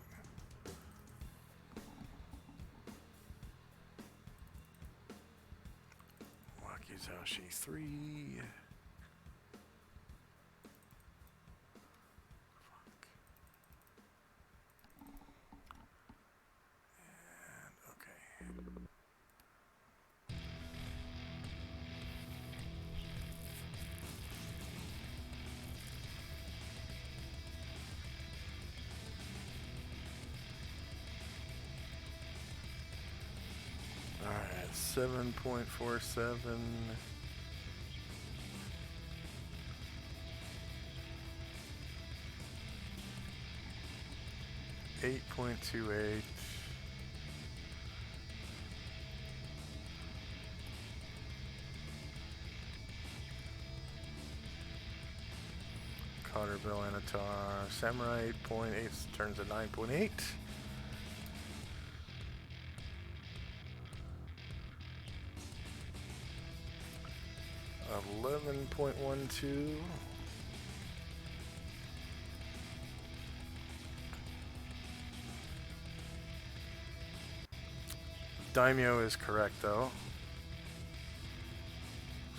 Wakizashi 3. Okay. Alright, 7.47. 8.28. Cotterbill Anatar. Samurai 8.8 turns to 9.8. 11.12. Daimyo is correct though.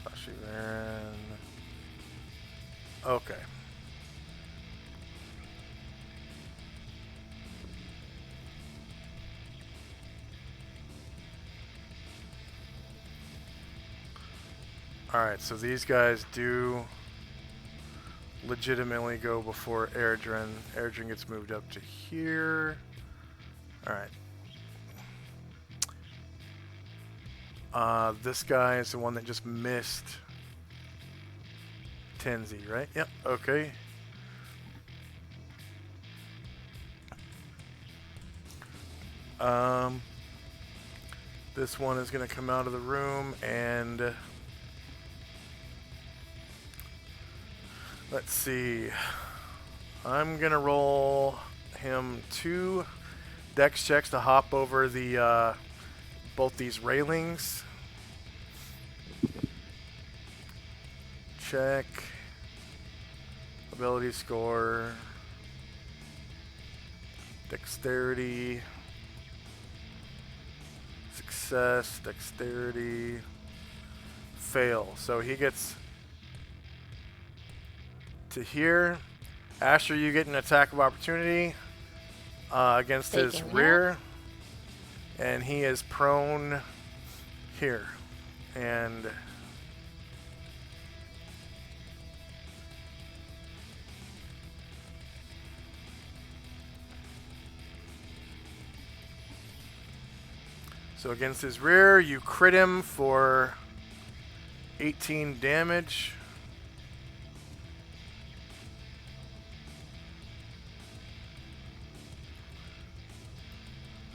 Sashivaran. Okay. Alright, so these guys do legitimately go before Erdrin. Erdrin gets moved up to here. Alright. This guy is the one that just missed Tenzi, right? Yep, okay. This one is going to come out of the room and let's see. I'm going to roll him 2 dex checks to hop over the both these railings. Check. Ability score. Dexterity. Success. Dexterity. Fail. So he gets to here. Asher, you get an attack of opportunity against his Taking rear. And he is prone here. And so against his rear, you crit him for 18 damage.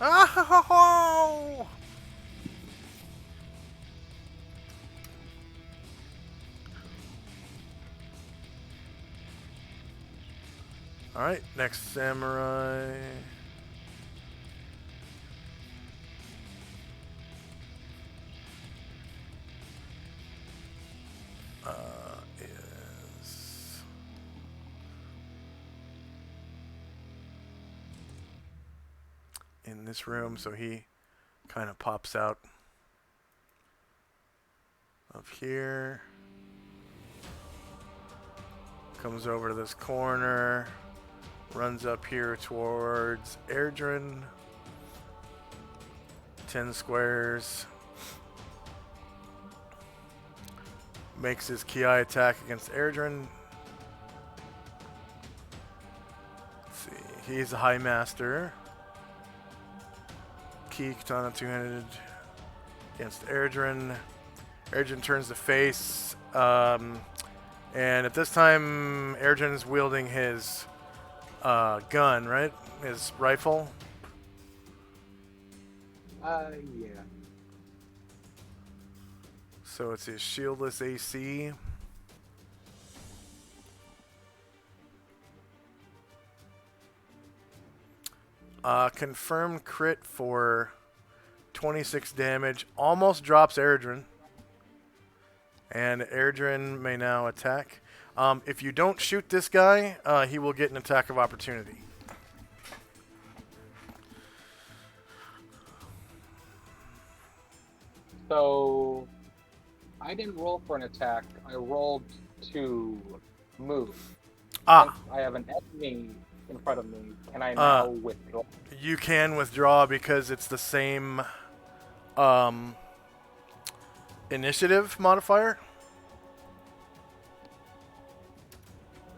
Oh! Alright, next samurai. Is in this room, so he kind of pops out of here. Comes over to this corner. Runs up here towards Erdrin. 10 squares. Makes his Ki attack against Erdrin. Let's see. He's a High Master. Ki Katana 2-handed against Erdrin. Erdrin turns to face. And at this time, Erdrin's wielding his gun, right? His rifle. Yeah. So it's his shieldless AC. Confirmed crit for 26 damage. Almost drops Erdrin. And Erdrin may now attack. If you don't shoot this guy, he will get an attack of opportunity. So I didn't roll for an attack. I rolled to move. Ah, Since I have an enemy in front of me. Can I now withdraw? you can withdraw because it's the same initiative modifier.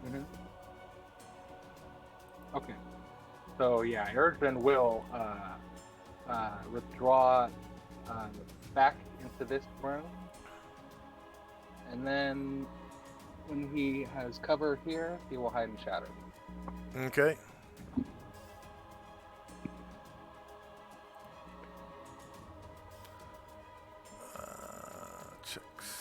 Mm-hmm. Okay. So yeah, Erdrin will withdraw back into this room, and then when he has cover here, he will hide in shadow. Okay. Checks.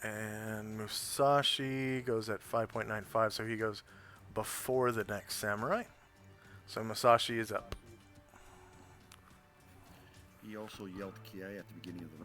And Musashi goes at 5.95, so he goes before the next samurai. So Musashi is up. He also yelled Ki at the beginning of the.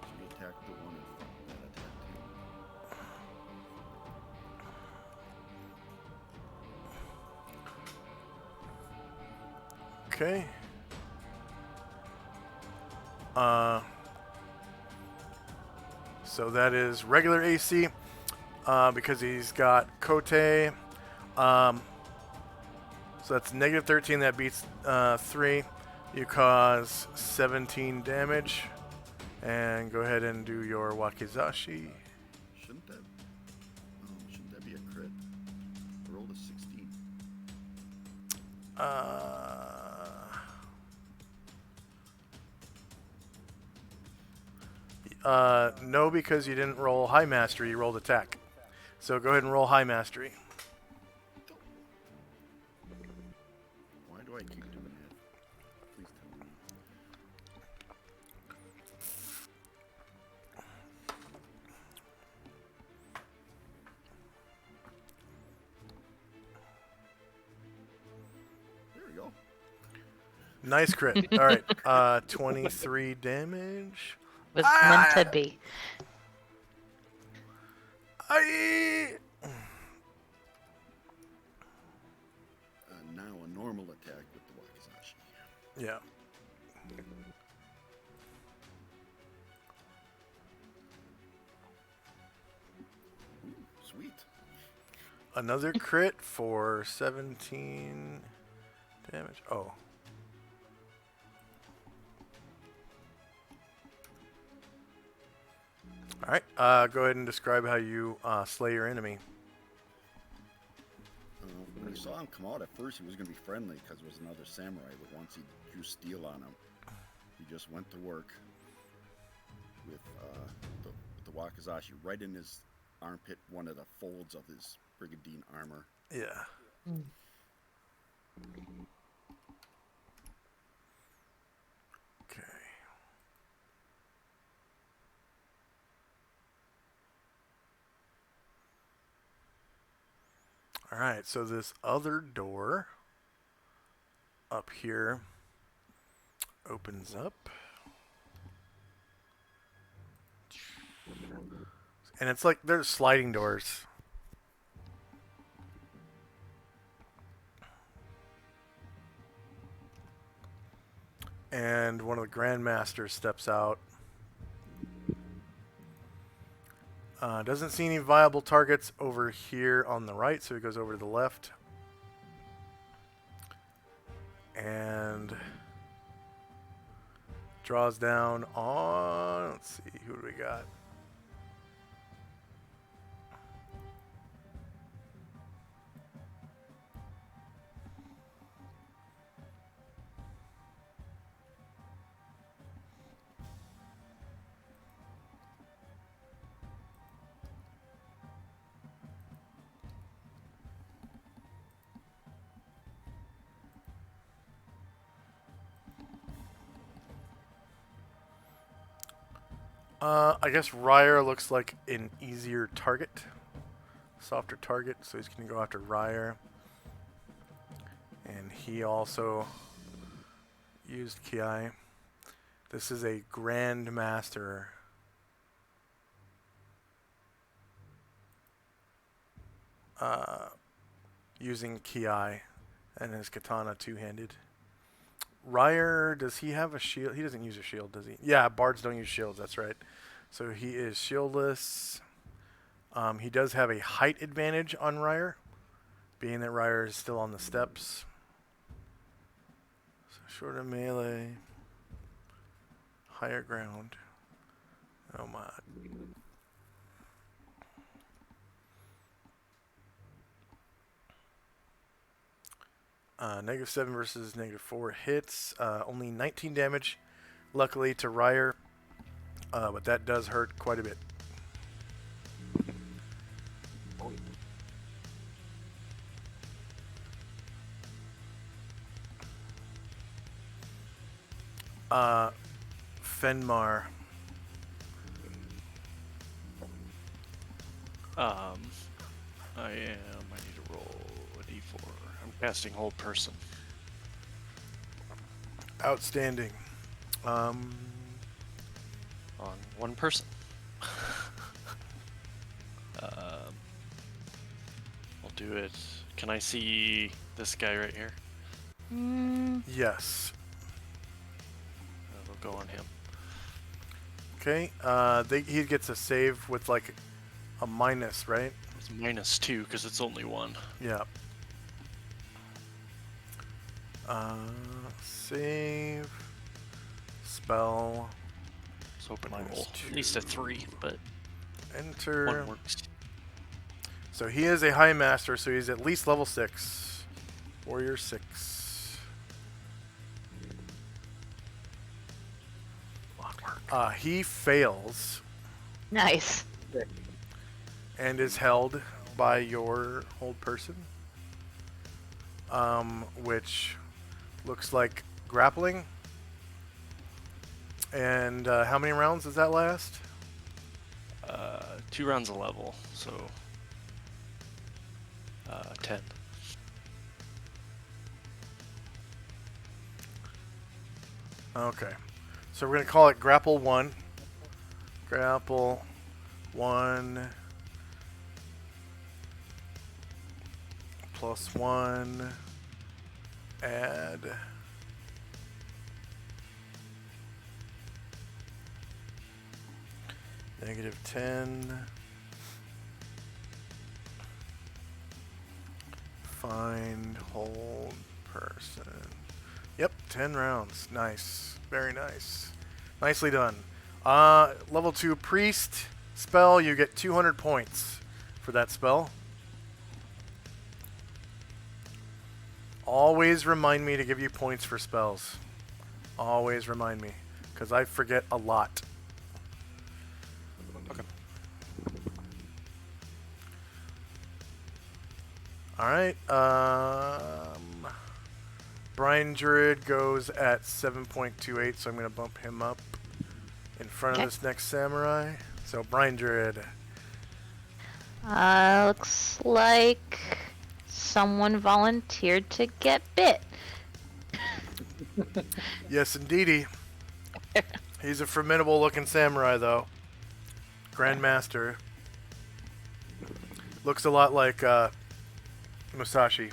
So he attacked the one in front that attacked him. Okay. So that is regular AC because he's got Kote. So that's negative 13. That beats 3. You cause 17 damage. And go ahead and do your Wakizashi. Shouldn't that be a crit? I rolled a 16. No, because you didn't roll High Mastery, you rolled Attack. So go ahead and roll High Mastery. Why do I keep doing that? Please tell me. There we go. Nice crit. All right, 23 damage. Was meant to be. Now a normal attack with the Wakizashi. Yeah. Sweet. Another crit for 17 damage. Oh. All right. Go ahead and describe how you slay your enemy. When I saw him come out, at first he was going to be friendly because it was another samurai, but once he drew steel on him, he just went to work with the wakizashi right in his armpit, one of the folds of his brigandine armor. Yeah. Okay. All right, so this other door up here opens up. And it's like there's sliding doors. And one of the Grandmasters steps out. Doesn't see any viable targets over here on the right, so he goes over to the left. And draws down on, let's see, who do we got? I guess Ryer looks like an easier target. Softer target, so he's going to go after Ryer. And he also used Ki. This is a Grandmaster. Using Ki and his katana two-handed. Ryer, does he have a shield? He doesn't use a shield, does he? Yeah, bards don't use shields, that's right. So he is shieldless. He does have a height advantage on Ryer, being that Ryer is still on the steps. So shorter melee, higher ground. Oh my. -7 versus -4 hits. Only 19 damage, luckily, to Ryer. But that does hurt quite a bit. Fenmar. I need to roll a d4. I'm casting hold person. Outstanding. On one person. I'll do it. Can I see this guy right here? Yes. We'll go on him. Okay. He gets a save with like a minus, right? It's -2 because it's only one. Yeah. Save. Spell. I was hoping to roll -2. at least a 3, but Enter. one works. So he is a high master, so he's at least level 6. Warrior 6. He fails Nice. and is held by your hold person, which looks like grappling. And how many rounds does that last? 2 rounds a level, so 10. Okay. So we're going to call it Grapple 1. Grapple 1 +1. Add. -10. Find hold person. Yep, 10 rounds. Nice. Very nice. Nicely done. Level 2 priest. spell, you get 200 points for that spell. Always remind me to give you points for spells. Always remind me, because I forget a lot. Okay. Alright, Brian Druid goes at 7.28, so I'm going to bump him up in front Okay. of this next samurai. So, Brian Druid. Looks like someone volunteered to get bit. Yes, indeedy. He's a formidable looking samurai, though. Grandmaster. Looks a lot like Musashi.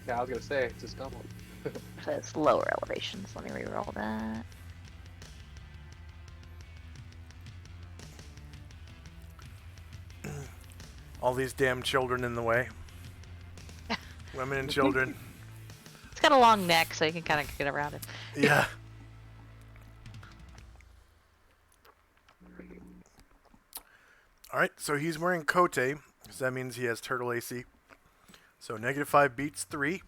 Yeah, I was gonna say it's just double. It's lower elevations. Let me reroll that. All these damn children in the way. Women and children. It's got a long neck, so you can kind of get around it. Yeah. Alright, so he's wearing Kote, so that means he has Turtle AC. So -5 beats 3.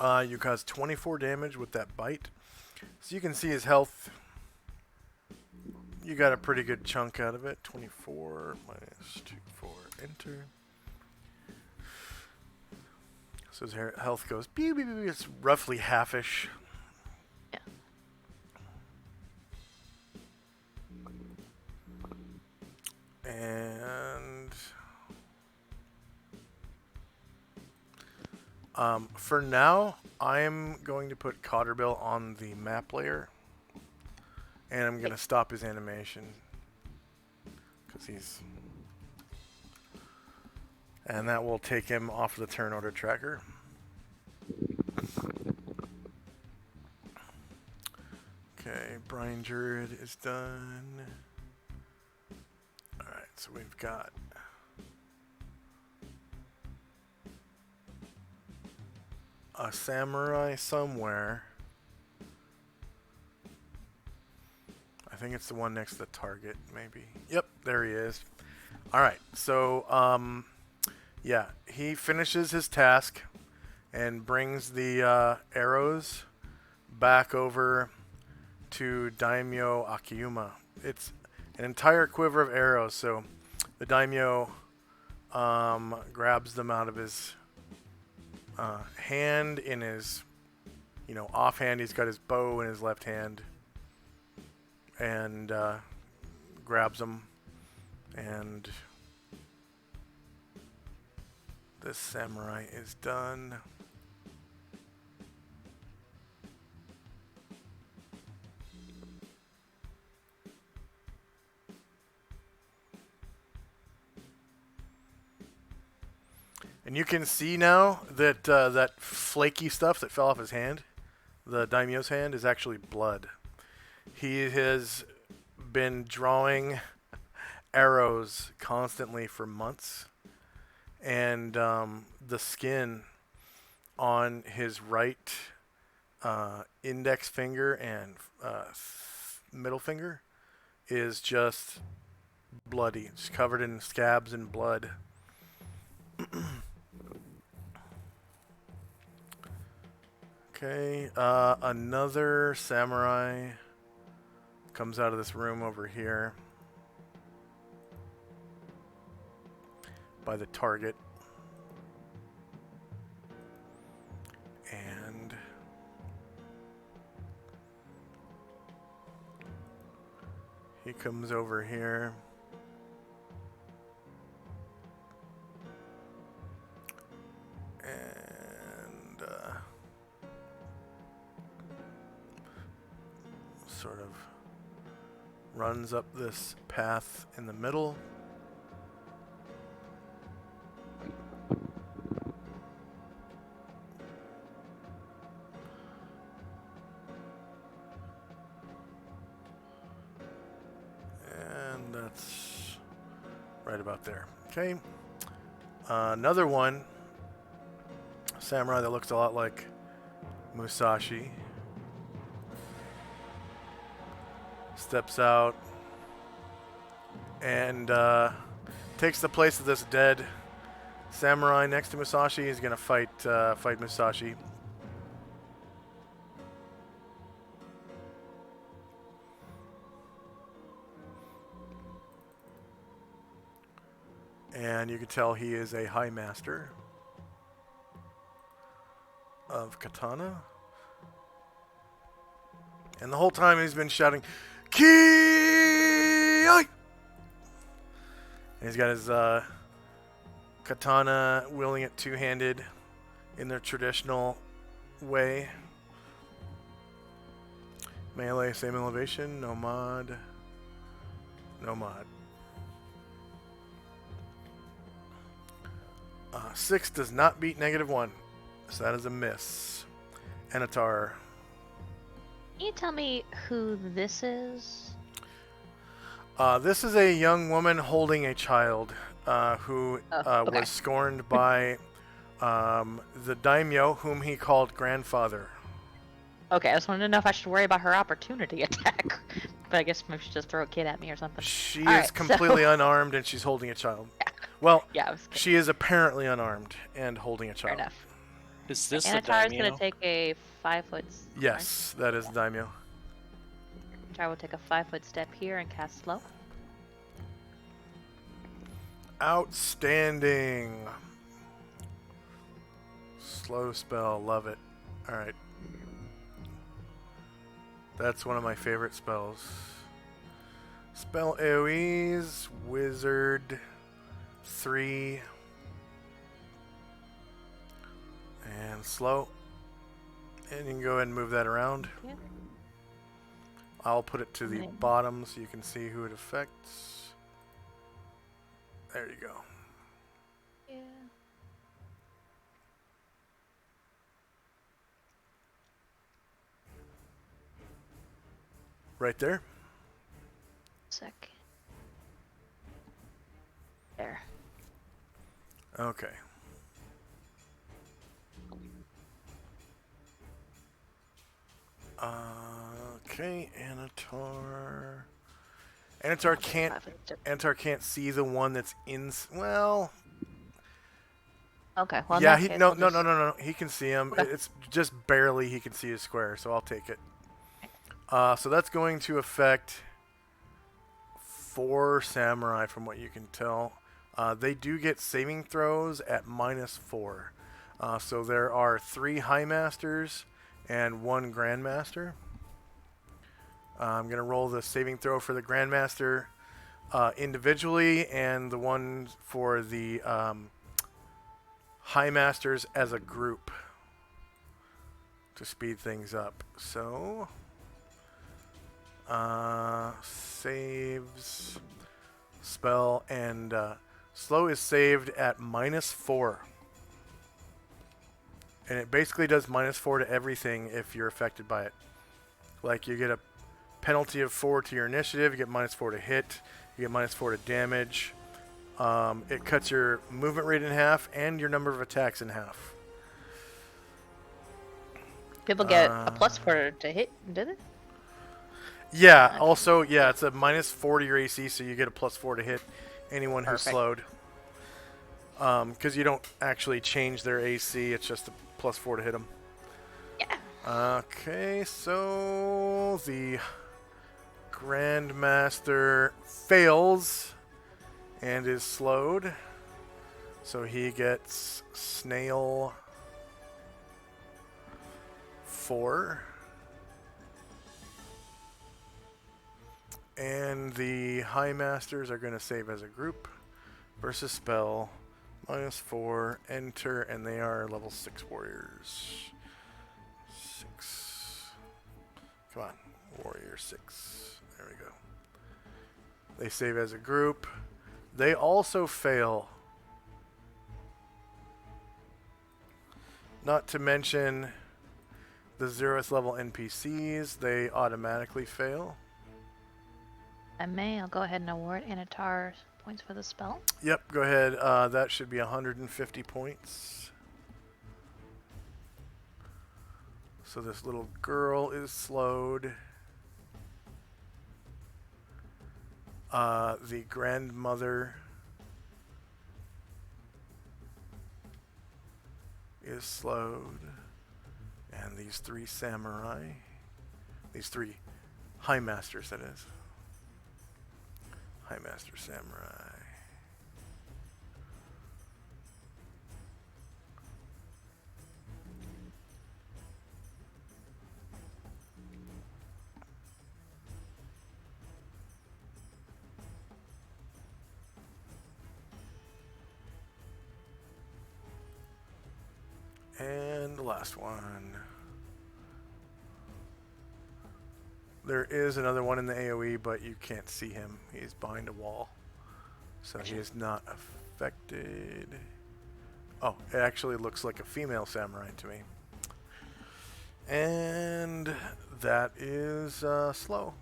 You cause 24 damage with that bite. So you can see his health. You got a pretty good chunk out of it. 24 minus 2, 4, enter. So his health goes, pew, pew, pew, it's roughly half-ish. Yeah. And for now, I'm going to put Cotterbill on the map layer, and I'm going to stop his animation because he's, and that will take him off the turn order tracker. Okay, Brian Druid is done. Alright, so we've got a samurai somewhere. I think it's the one next to the target, maybe. Yep, there he is. Alright, so, yeah, he finishes his task and brings the arrows back over to Daimyo Akiyuma. It's an entire quiver of arrows, so the Daimyo grabs them out of his hand. In his, offhand, he's got his bow in his left hand, and grabs them, and this samurai is done. And you can see now that that flaky stuff that fell off his hand, the daimyo's hand, is actually blood. He has been drawing arrows constantly for months, and the skin on his right index finger and middle finger is just bloody. It's covered in scabs and blood. Okay, another samurai comes out of this room over here by the target, and he comes over here. And sort of runs up this path in the middle. And that's right about there. Okay. Another one, samurai that looks a lot like Musashi, steps out and takes the place of this dead samurai next to Musashi. He's gonna fight Musashi. And you can tell he is a high master of katana. And the whole time he's been shouting, Ki! And he's got his katana, wielding it two-handed in their traditional way. Melee, same elevation, no mod. No mod. 6 does not beat -1, so that is a miss. Anatar. Can you tell me who this is? This is a young woman holding a child who okay. was scorned by the daimyo, whom he called grandfather. Okay, I just wanted to know if I should worry about her opportunity attack. But I guess maybe she just throw a kid at me or something. She All is right, completely so... unarmed and she's holding a child. Well, Yeah, I was kidding. she is apparently unarmed and holding a Fair child. enough. Is this the Anatar is daimyo? going to take a 5-foot... Yes, that is daimyo. Anatar will take a 5-foot step here and cast slow. Outstanding. Slow spell, love it. Alright. That's one of my favorite spells. Spell AoEs, Wizard, 3, and slow. And you can go ahead and move that around. Yeah. I'll put it to the bottom so you can see who it affects. There you go. Yeah. Right there. Sec. There. Okay. Okay, Anatar. Anatar can't see the one that's in. Well. Okay. Well, in Yeah. that He case, no we'll no just... no no no. He can see him. Okay. It's just barely he can see his square, so I'll take it. So that's going to affect 4 samurai, from what you can tell. They do get saving throws at -4. So there are 3 high masters and 1 grandmaster. I'm going to roll the saving throw for the grandmaster individually, and the one for the high masters as a group to speed things up. So saves, spell, and slow is saved at -4. And it basically does -4 to everything if you're affected by it. Like, you get a penalty of 4 to your initiative, you get -4 to hit, you get -4 to damage. It cuts your movement rate in half and your number of attacks in half. People get a +4 to hit, do they? Yeah, also, yeah, it's a -4 to your AC, so you get a +4 to hit anyone who's Perfect. slowed. Because you don't actually change their AC, it's just a +4 to hit them. Yeah. Okay, so the Grandmaster fails and is slowed. So he gets Snail 4. And the High Masters are going to save as a group versus spell. -4, enter, and they are level 6 warriors. 6. Come on, warrior 6. There we go. They save as a group. They also fail. Not to mention the 0th level NPCs, they automatically fail. I'll go ahead and award Anatar points for the spell. Yep, go ahead. That should be 150 points. So this little girl is slowed. The grandmother is slowed, and these 3 samurai, these 3 high masters, that is. High master samurai. And the last one. There is another one in the AoE, but you can't see him. He's behind a wall. So he is not affected. Oh, it actually looks like a female samurai to me. And that is slow.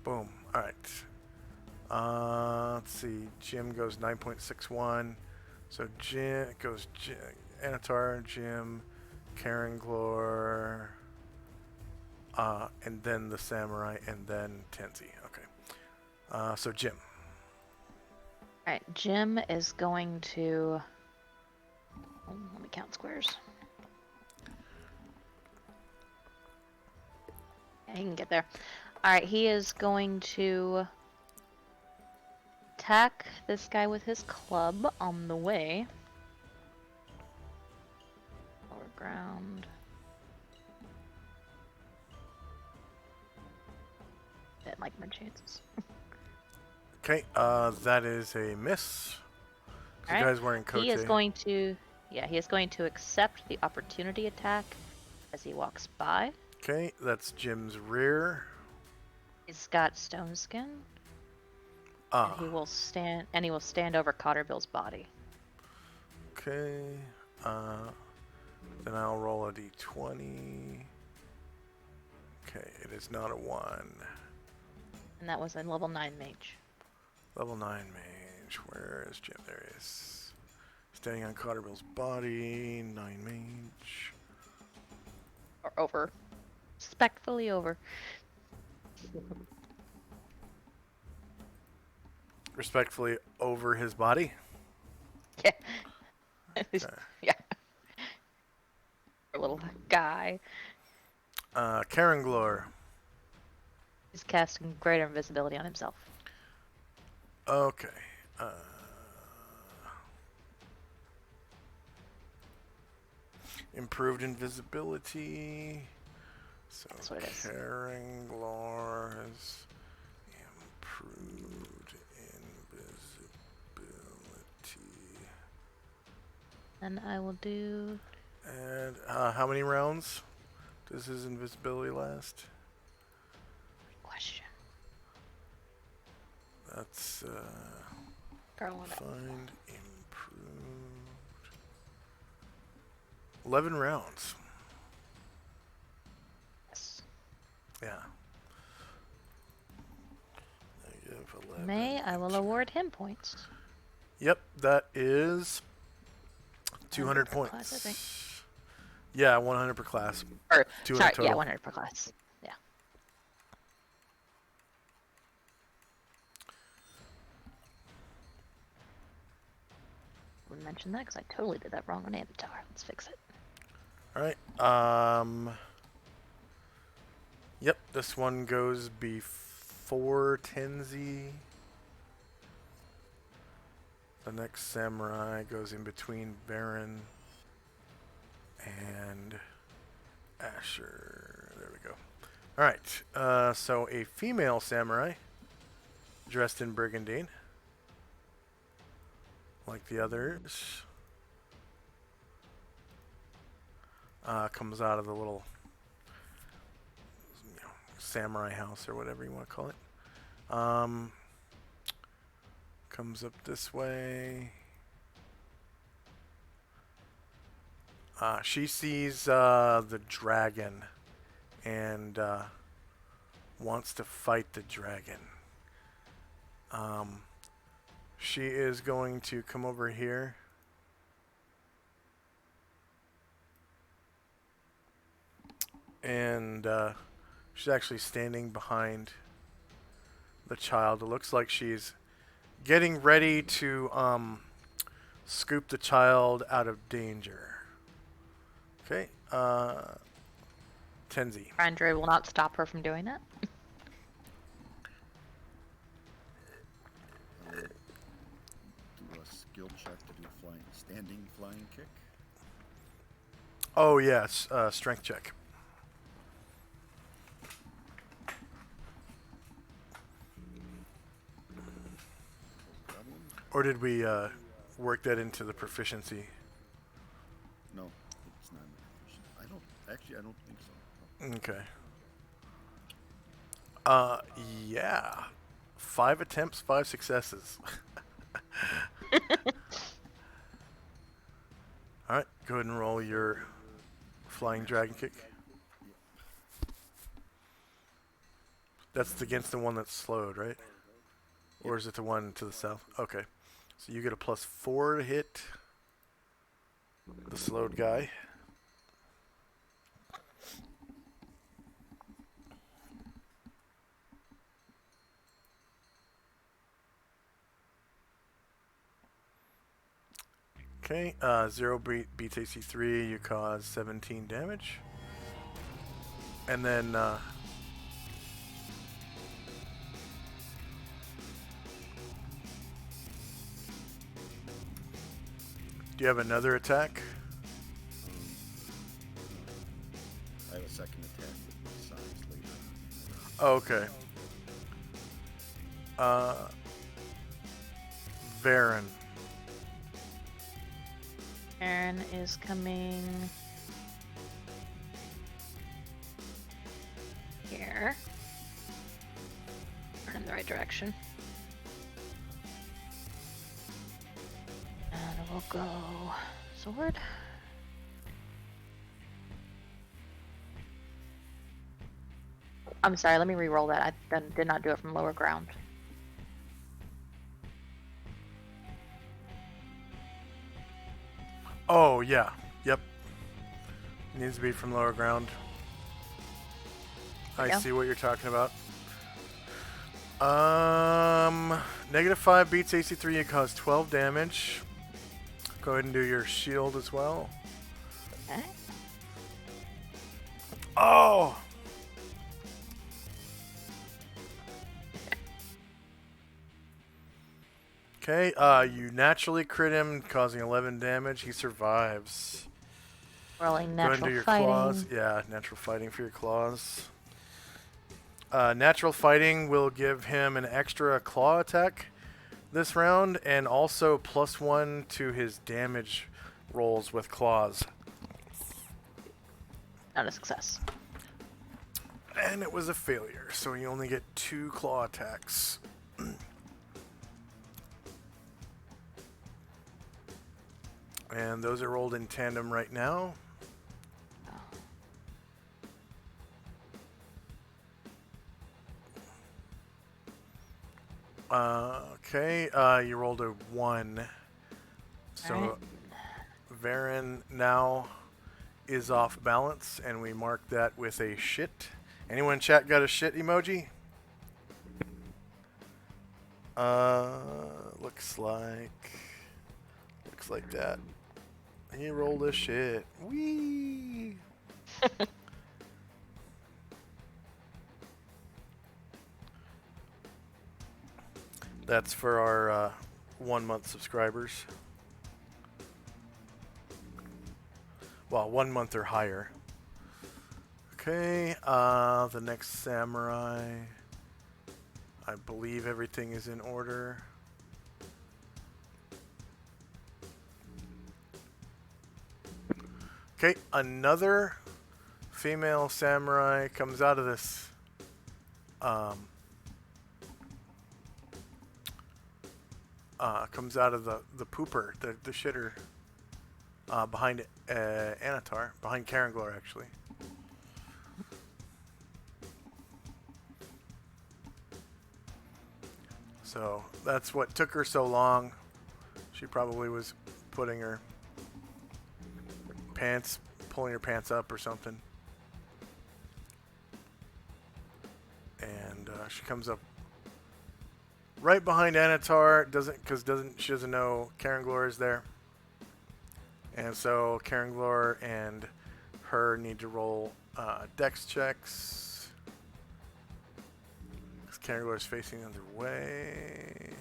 Boom. Alright. Let's see. Jim goes 9.61. So Jim goes Anatar, Jim, Karen Glor, and then the samurai, and then Tenzi. Okay. So Jim. Alright, Jim is going to... let me count squares. Yeah, he can get there. Alright, he is going to attack this guy with his club on the way. Lower ground. Didn't like my chances. Okay, that is a miss. The Alright, guy's wearing coat. he is going to... yeah, he is going to accept the opportunity attack as he walks by. Okay, that's Jim's rear. He's got stone skin. And he will stand over Cotterbill's body. Okay. Then I'll roll a d20. Okay, it is not a 1. And that was a level 9 mage. Level 9 mage. Where is Jim? There he is. Standing on Cotterbill's body. 9 mage. Or over. Respectfully over. Respectfully over his body. Yeah. Okay. Yeah. Poor little guy. Karen Glor. He's casting greater invisibility on himself. Okay. Improved invisibility. So That's what it is. Karen Glor's improved invisibility. And I will do... And how many rounds does his invisibility last? question. That's Girl on it. find improved 11 rounds. Yes. Yeah. Negative 11. May I will award him points. Yep, that is 200 per class, I points. think. Yeah, 100 per class. Or 200 sorry, total. yeah, 100 per class. Yeah. I wouldn't mention that because I totally did that wrong on Avatar. Let's fix it. All right. Yep, this one goes before Tenzi. The next samurai goes in between Baron and Asher. There we go. All right. So a female samurai dressed in brigandine, like the others, comes out of the little samurai house or whatever you want to call it. Comes up this way. She sees the dragon and wants to fight the dragon. She is going to come over here. And she's actually standing behind the child. It looks like she's getting ready to scoop the child out of danger. Okay, Tenzi. Andre will not stop her from doing that. Do a skill check to do standing flying kick. Oh yes, strength check. Problem? Or did we work that into the proficiency? No, it's not. I don't think so. Okay. Yeah. 5 attempts, 5 successes. Alright, go ahead and roll your flying dragon kick. That's against the one that's slowed, right? Or is it the one to the south? Okay. So you get a +4 to hit the slowed guy. Okay, 0 beats AC 3, you cause 17 damage. And then, do you have another attack? I have a second attack with my size later. Oh, okay. Varen. Aaron is coming here. We're in the right direction. And we'll go sword. I'm sorry, let me re-roll that. I did not do it from lower ground. Oh, yeah. Yep. Needs to be from lower ground. I Yeah. see what you're talking about. -5 beats AC 3, you cause 12 damage. Go ahead and do your shield as well. Okay. Oh! Okay, you naturally crit him, causing 11 damage. He survives. Rolling Go ahead and do natural your fighting. claws. Yeah, natural fighting for your claws. Natural fighting will give him an extra claw attack this round, and also +1 to his damage rolls with claws. Not a success. And it was a failure, so you only get 2 claw attacks. And those are rolled in tandem right now. Okay, you rolled a 1. So Alright. Varen now is off balance, and we mark that with a shit. Anyone in chat got a shit emoji? Looks like that. He rolled a shit. Whee! That's for our 1-month subscribers. Well, 1 month or higher. Okay, the next samurai. I believe everything is in order. Okay, another female samurai comes out of this comes out of the pooper, the shitter, behind Anatar, behind Karanglor actually. So that's what took her so long. She probably was putting her pants, pulling her pants up or something. And she comes up right behind Anatar. She doesn't know Karanglor is there, and so Karanglor and her need to roll dex checks. Because Karanglor is facing the other way.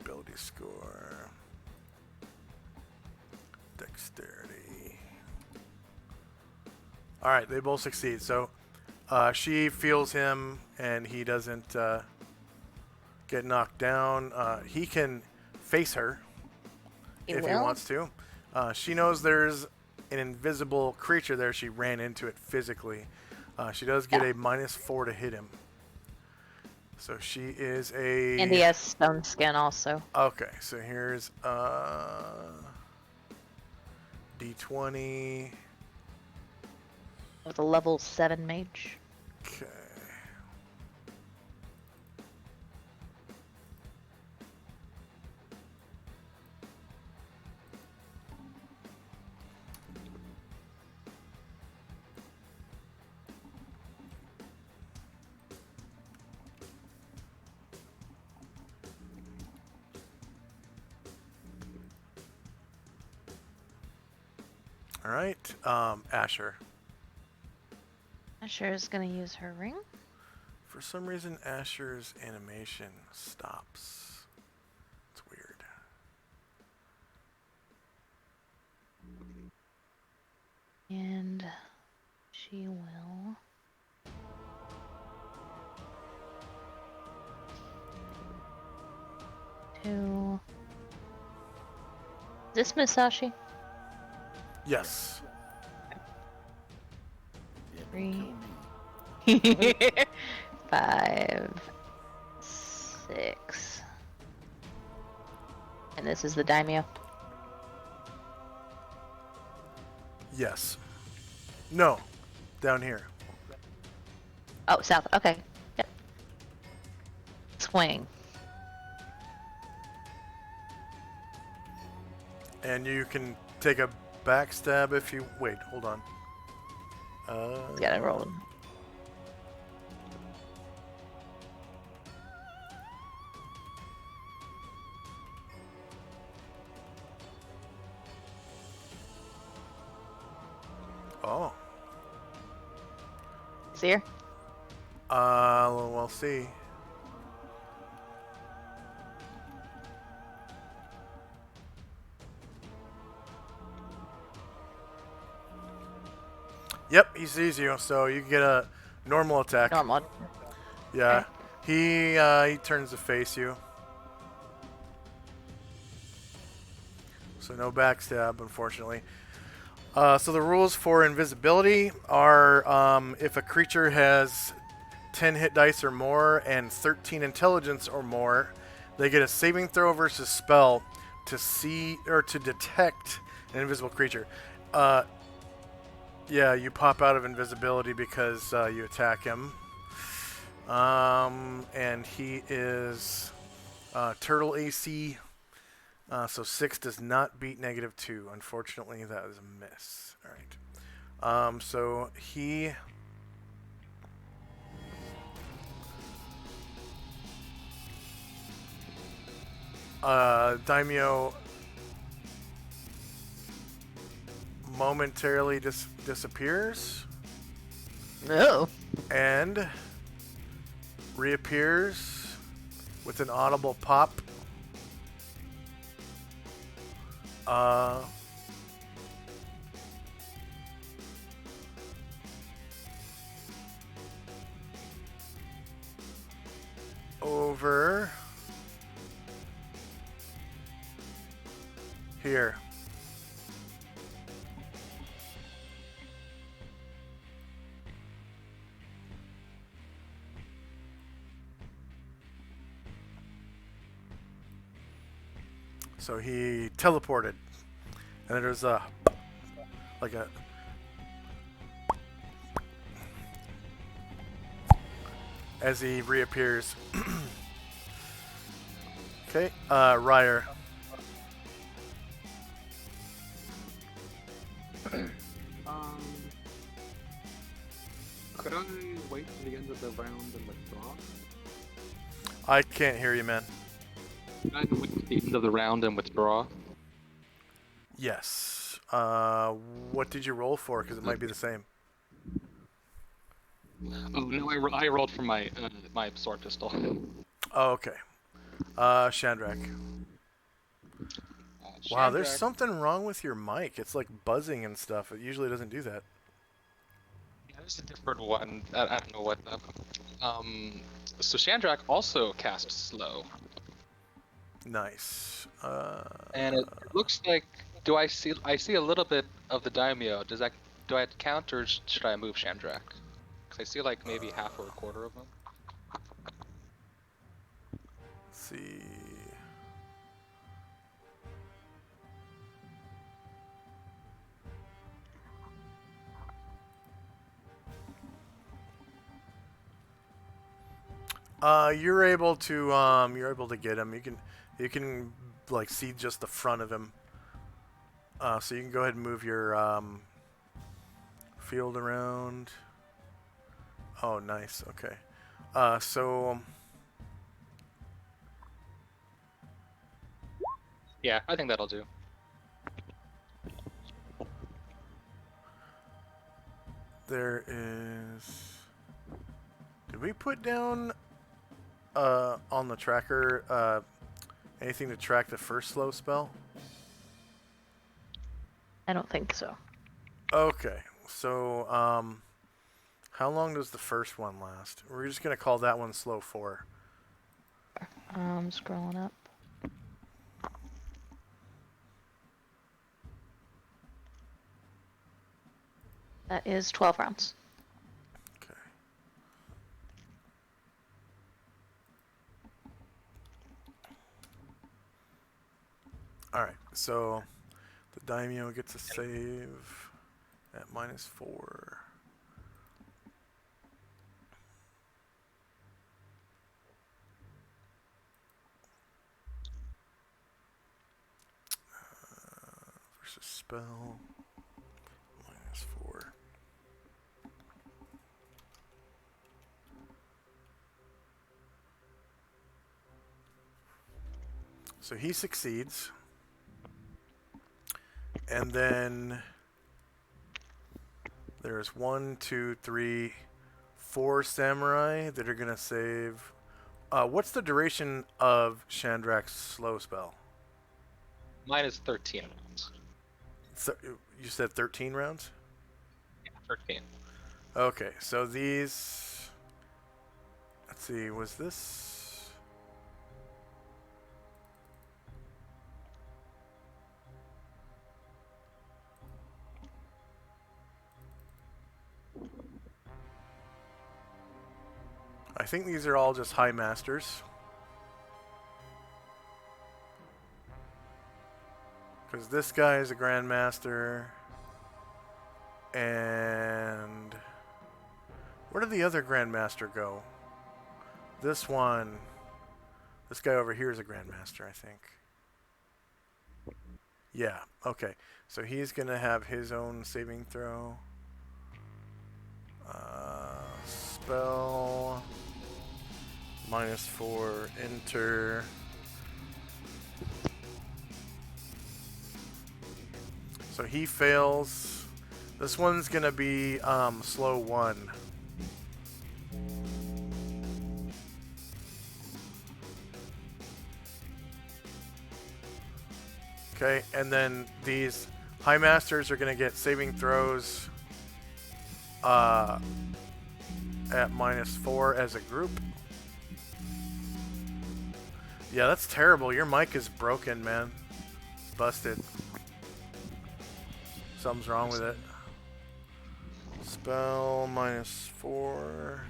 Ability score. Dexterity. Alright, they both succeed. So she feels him and he doesn't get knocked down. He can face her if he wants to. She knows there's an invisible creature there. She ran into it physically. She does get a -4 to hit him. So she is a... And he has stone skin also. Okay, so here's D20. With a level 7 mage. Okay. All right, Asher. Asher is gonna use her ring. For some reason, Asher's animation stops. It's weird. And she will... Is this Musashi? Yes. Yeah, don't 3, kill me. 5, 6. And this is the daimyo. Yes. No. Down here. Oh, south. Okay. Yep. Swing. And you can take a backstab if you... Wait, hold on. Gotta roll. Oh. See her? We'll see. Yep, he sees you, so you can get a normal attack. Normal. Yeah. He turns to face you. So no backstab, unfortunately. So the rules for invisibility are if a creature has 10 hit dice or more and 13 intelligence or more, they get a saving throw versus spell to see or to detect an invisible creature. Yeah, you pop out of invisibility because you attack him. And he is turtle AC. So 6 does not beat -2. Unfortunately, that is a miss. All right. So he... Daimyo momentarily disappears No. and reappears with an audible pop. Over here. So he teleported. And there's a like a as he reappears. Okay, Ryer. Could I wait till the end of the round and withdraw? I can't hear you, man. Can I wait at the end of the round and withdraw? Yes. What did you roll for? Because it might be the same. Oh no, I rolled for my my sword pistol. Oh, okay. Shandrak. Wow, there's Shandrak- something wrong with your mic. It's like buzzing and stuff. It usually doesn't do that. Yeah, there's a different one. I don't know what. So Shandrak also casts slow, Nice. and it looks like. Do I see? I see a little bit of the daimyo. Does that? Do I count, or should I move Shandrak? Because I see like maybe half or a quarter of them. Let's see. You're able to get him. You can like see just the front of him. So you can go ahead and move your field around. Oh, nice. Okay. So Yeah, I think that'll do. there is. Did we put down on the tracker anything to track the first slow spell? I don't think so. Okay. So how long does the first one last? We're just gonna call that one slow 4. Scrolling up. That is 12 rounds. Okay. All right. So the daimyo gets a save at -4. Versus spell -4. So he succeeds. And then there's 1, 2, 3, 4 samurai that are gonna save. What's the duration of Shandrak's slow spell? Mine is 13 rounds. You said 13 rounds? Yeah, 13. Okay, so these. Let's see, was this. I think these are all just high masters. Because this guy is a grandmaster. And where did the other grandmaster go? This one. This guy over here is a grandmaster, I think. Yeah, okay. So he's going to have his own saving throw. Spell. -4, enter. So he fails. This one's gonna be slow 1. Okay, and then these high masters are gonna get saving throws at -4 as a group. Yeah, that's terrible. Your mic is broken, man. It's busted. Something's wrong with it. Spell -4.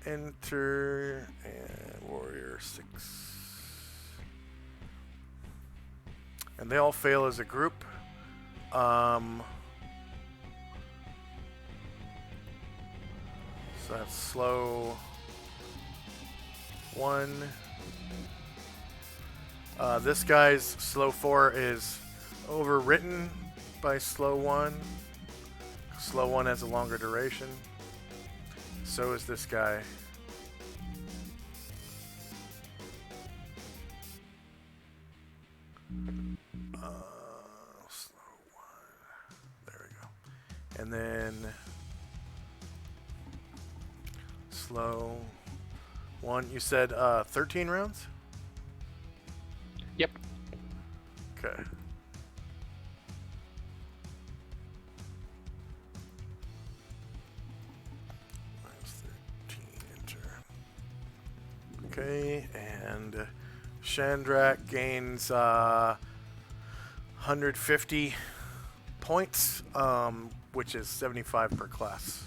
Enter. And warrior 6. And they all fail as a group. So that's slow 1. This guy's slow 4 is overwritten by slow 1. Slow 1 has a longer duration. So is this guy. then slow. One. You said 13 rounds? Yep. Okay. Minus 13, enter. Okay, and Shandrak gains 150 points, which is 75 per class.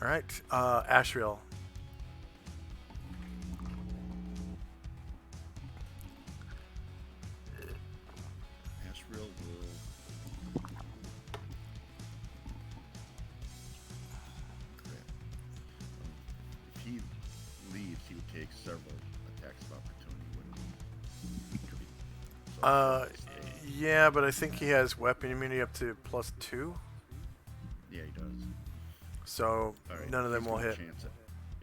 All right, Ashriel. Ashriel will. Crap. If he leaves, he would take several attacks of opportunity, wouldn't he? Could he? So Yeah, but I think he has weapon immunity up to +2, yeah, he does. so All right, none of them he's will gonna hit. Chance it.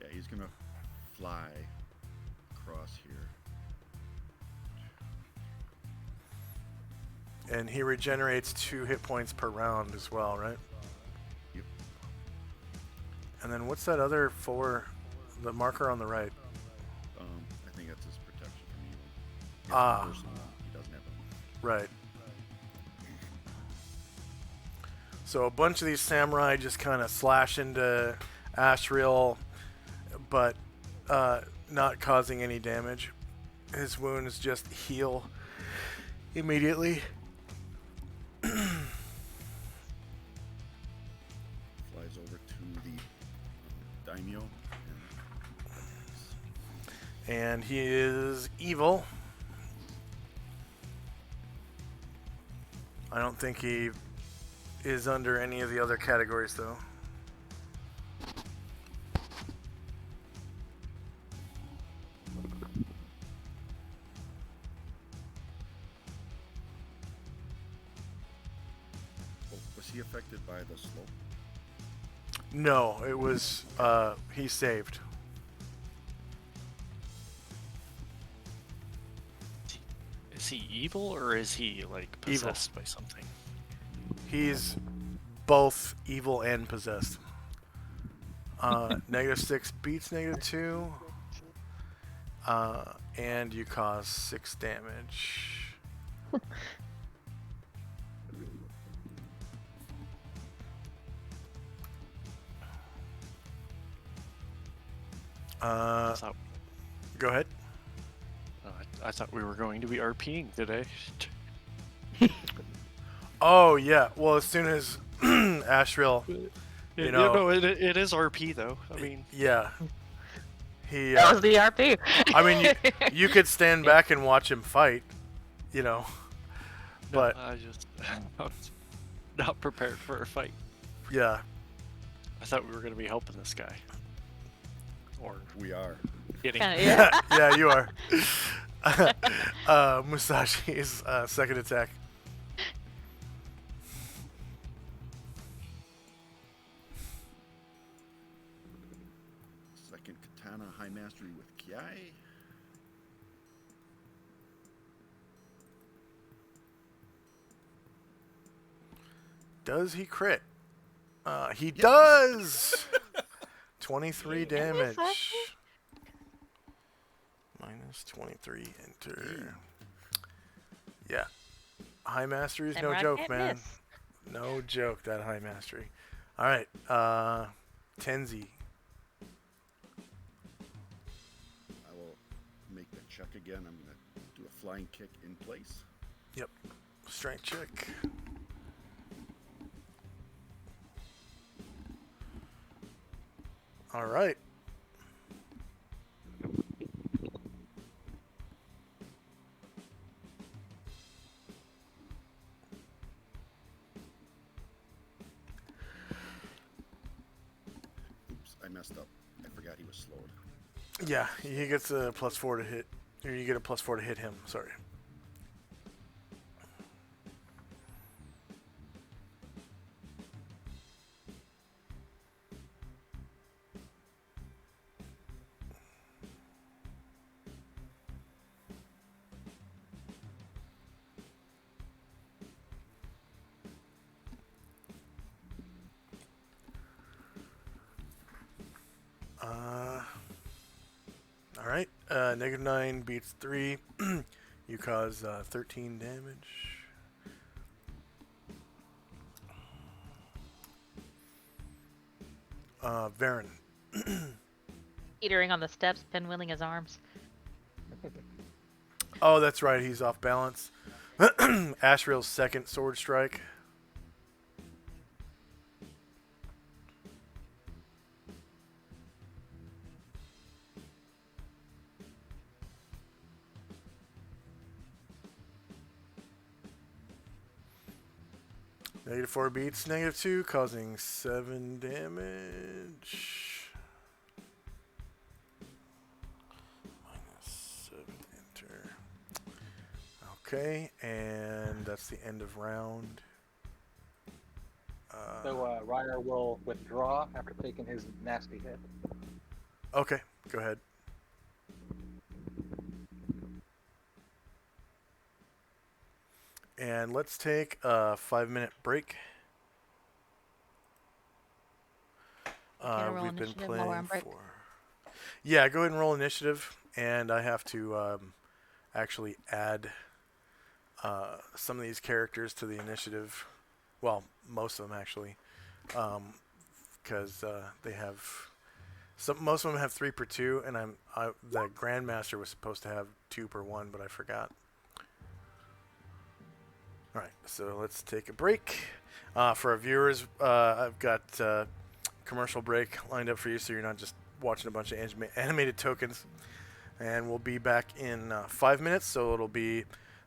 Yeah, he's gonna fly across here. And he regenerates 2 hit points per round as well, right? Yep. And then what's that other 4, the marker on the right? I think that's his protection from evil. He has Ah. a personal one. He doesn't have a. Right. So a bunch of these samurai just kind of slash into Ashriel, but not causing any damage. His wounds just heal immediately. Flies over to the daimyo And he is evil. I don't think he is under any of the other categories, though. Was he affected by the slope? No, it was, he saved. Is he evil or is he like Evil. possessed by something? He's both evil and possessed. -6 beats -2. And you cause 6 damage. I thought, Go ahead. I thought we were going to be RPing today. Oh, yeah. Well, as soon as Ashriel, you know, no, it is RP though. I mean, yeah. He, That was the RP. I mean, you could stand back and watch him fight, you know. no, But, I just I was not prepared for a fight. yeah. I thought we were going to be helping this guy, or We are. getting. Kinda, yeah. Yeah, you are. Musashi's second attack. Second katana high mastery with Kiai. Does he crit? He does! 23 damage. Minus 23, enter. Yeah. High mastery is no Samurai joke, can't man. miss. No joke, that high mastery. Alright, Tenzi. I will make the check again. I'm going to do a flying kick in place. Yep. Strength check. Alright. Oops, I messed up. I forgot he was slowed. Yeah, he gets a +4 to hit. Or you get a +4 to hit him, sorry. -9 beats 3. You cause 13 damage. Varen. Teetering on the steps, pinwheeling his arms. Oh, that's right. He's off balance. Ashriel's second sword strike. -4 beats -2, causing 7 damage. -7, enter. Okay, and that's the end of round. So Ryer will withdraw after taking his nasty hit. Okay, go ahead. And let's take a 5-minute break. Can I roll We've been initiative while we're on playing break? for. Yeah, go ahead and roll initiative, and I have to actually add some of these characters to the initiative. Well, most of them actually, because they have. Most of them have 3 per 2, and the Grandmaster was supposed to have 2 per 1, but I forgot. All right, so let's take a break. For our viewers, I've got commercial break lined up for you, so you're not just watching a bunch of animated tokens. And we'll be back in 5 minutes, so it'll be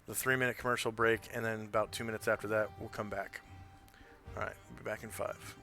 the 3-minute commercial break, and then about 2 minutes after that, we'll come back. All right, we'll be back in 5.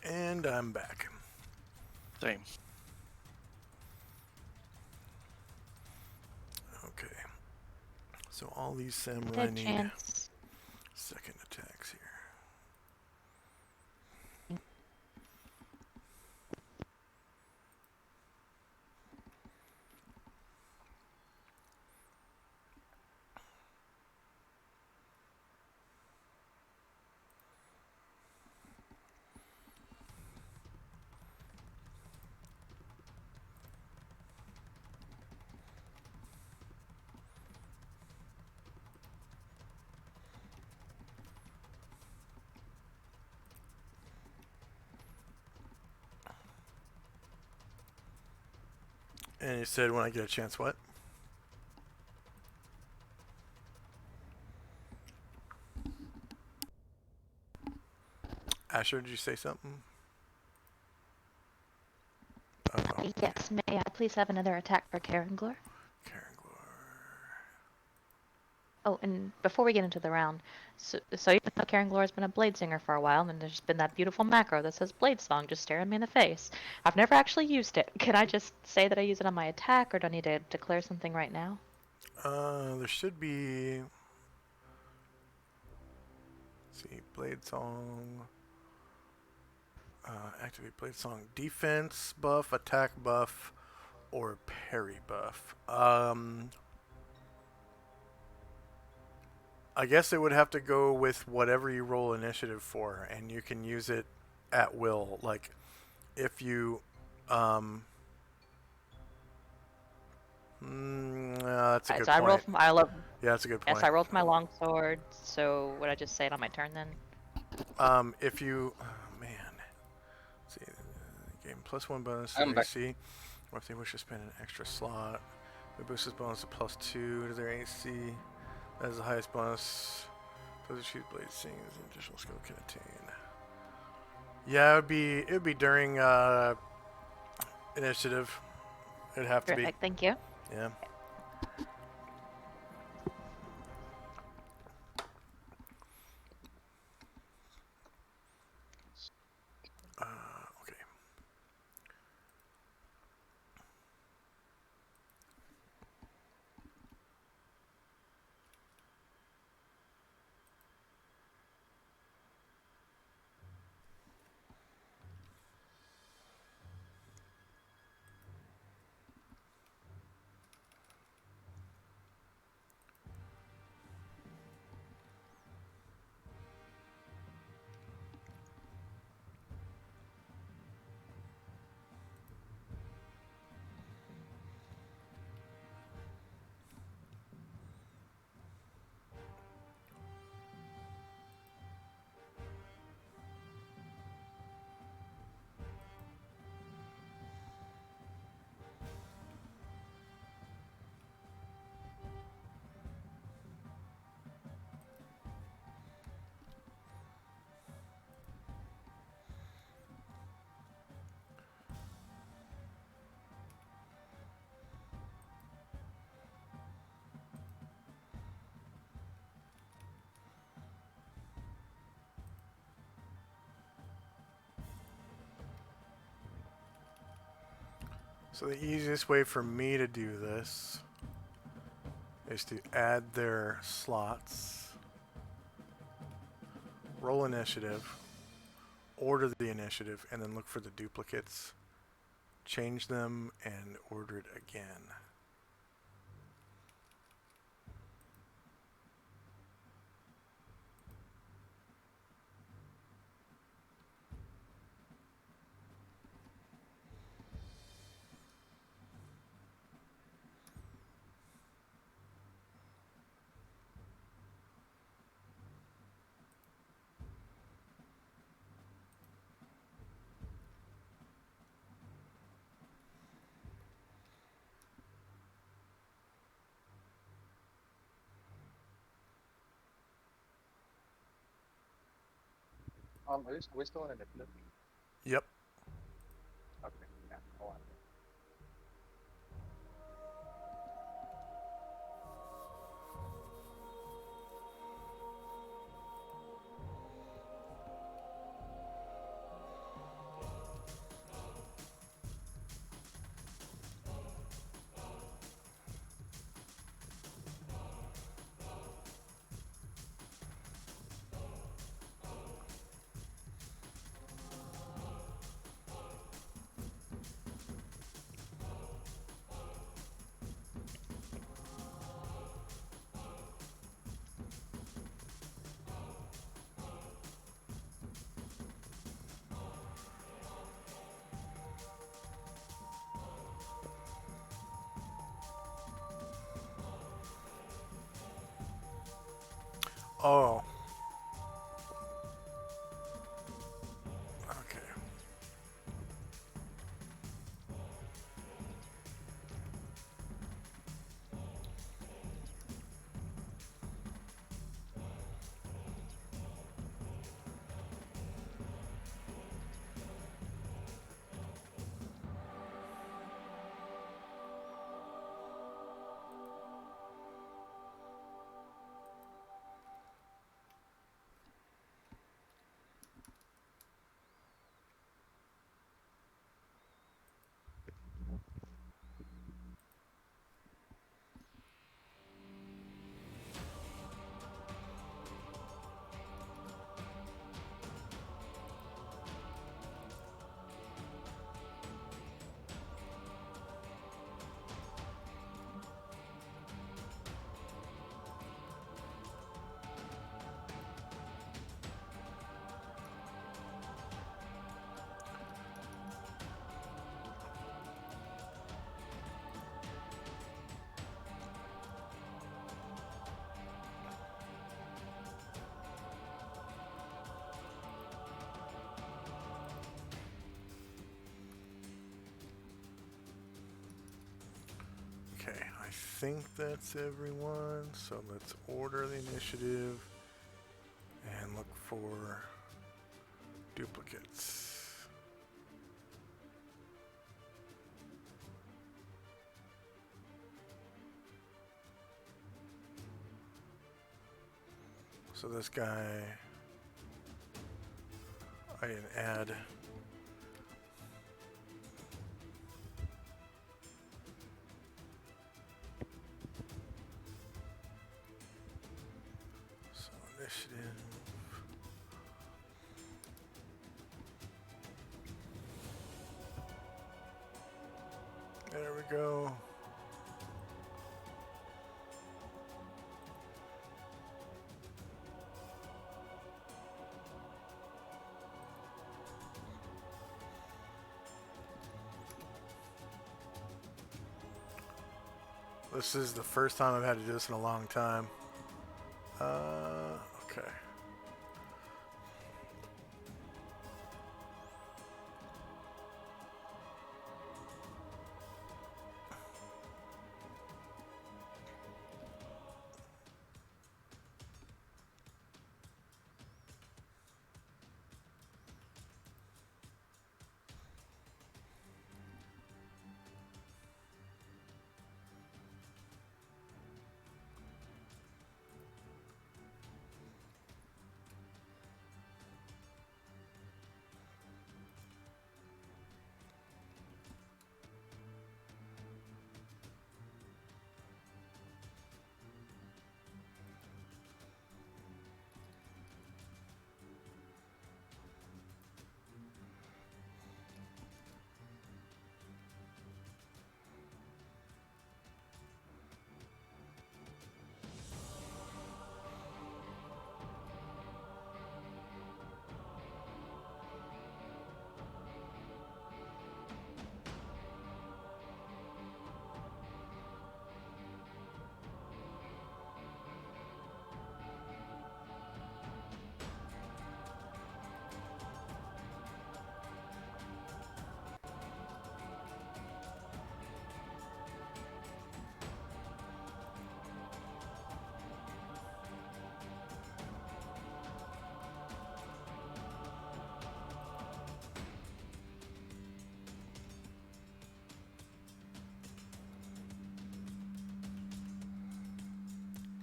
And I'm back. Same. Okay. So all these samurai Dead need chance. second attacks here. And you said when I get a chance, what? Asher, did you say something? Oh, no. Yes, may I please have another attack for Karenglor? Karen Glor. Oh, and before we get into the round, so even though Karenglor has been a blade singer for a while, and there's been that beautiful macro that says blade song just staring me in the face, I've never actually used it. Can I just say that I use it on my attack, or do I need to declare something right now? There should be. Let's see, blade song. Activate blade song. Defense buff, attack buff, or parry buff. I guess it would have to go with whatever you roll initiative for, and you can use it at will. Like, if you, that's a Alright, good so I roll point. from I love. Yeah, that's a good Yes, point. I rolled my longsword. So would I just say it on my turn then? If you, oh, man, let's see, game +1 bonus to I'm their back. AC, or if they wish to spend an extra slot, we boost this bonus to +2 to their AC. That is the highest bonus. Those who choose blade sings an additional skill can attain. Yeah, it would be during initiative. It'd have to be. Terrific, thank you. Yeah. Okay. So the easiest way for me to do this is to add their slots, roll initiative, order the initiative, and then look for the duplicates, change them, and order it again. Are we still in initiative? Yep. Okay. Yeah. Hold on. Oh. Okay. Okay, I think that's everyone. So let's order the initiative and look for duplicates. So this guy, I didn't add. So initiative. There we go. This is the first time I've had to do this in a long time. Okay.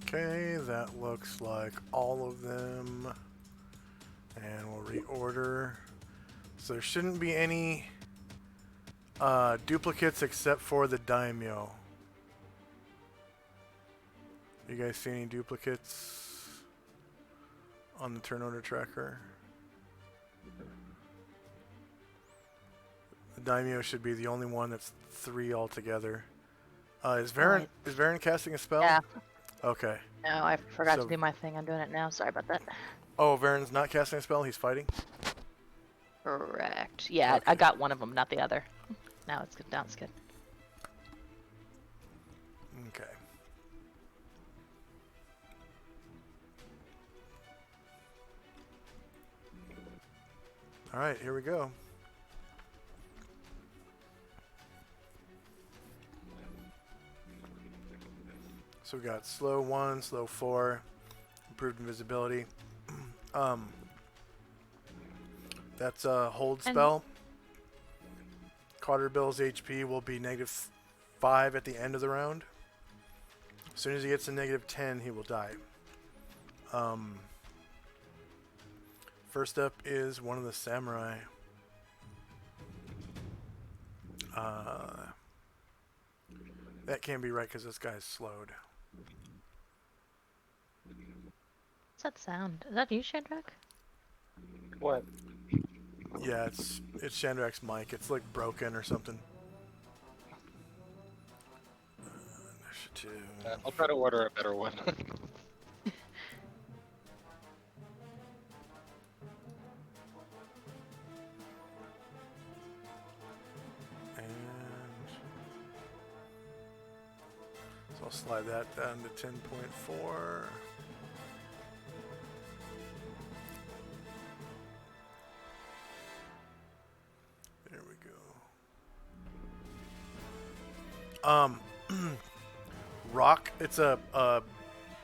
Okay, that looks like all of them. And we'll reorder. So there shouldn't be any duplicates except for the daimyo. You guys see any duplicates on the turn order tracker? The daimyo should be the only one that's 3 altogether. Is Varen casting a spell? Yeah. Okay. No, I forgot So- to do my thing. I'm doing it now. Sorry about that. Oh, Varen's not casting a spell. He's fighting. Correct. Yeah, Okay. I got one of them, not the other. Now it's good. Now it's good. Okay. All right, here we go. So we got slow 1, slow 4, improved invisibility. That's a hold And- spell. Carter Bill's HP will be -5 at the end of the round. As soon as he gets to -10, he will die. First up is one of the samurai. That can't be right because this guy's slowed. What's that sound? Is that you, Shadrach? What? Yeah, it's Chandrach's mic. It's like broken or something. Initiative. I'll try to order a better one. And so I'll slide that down to 10.4. There we go. Rock. It's a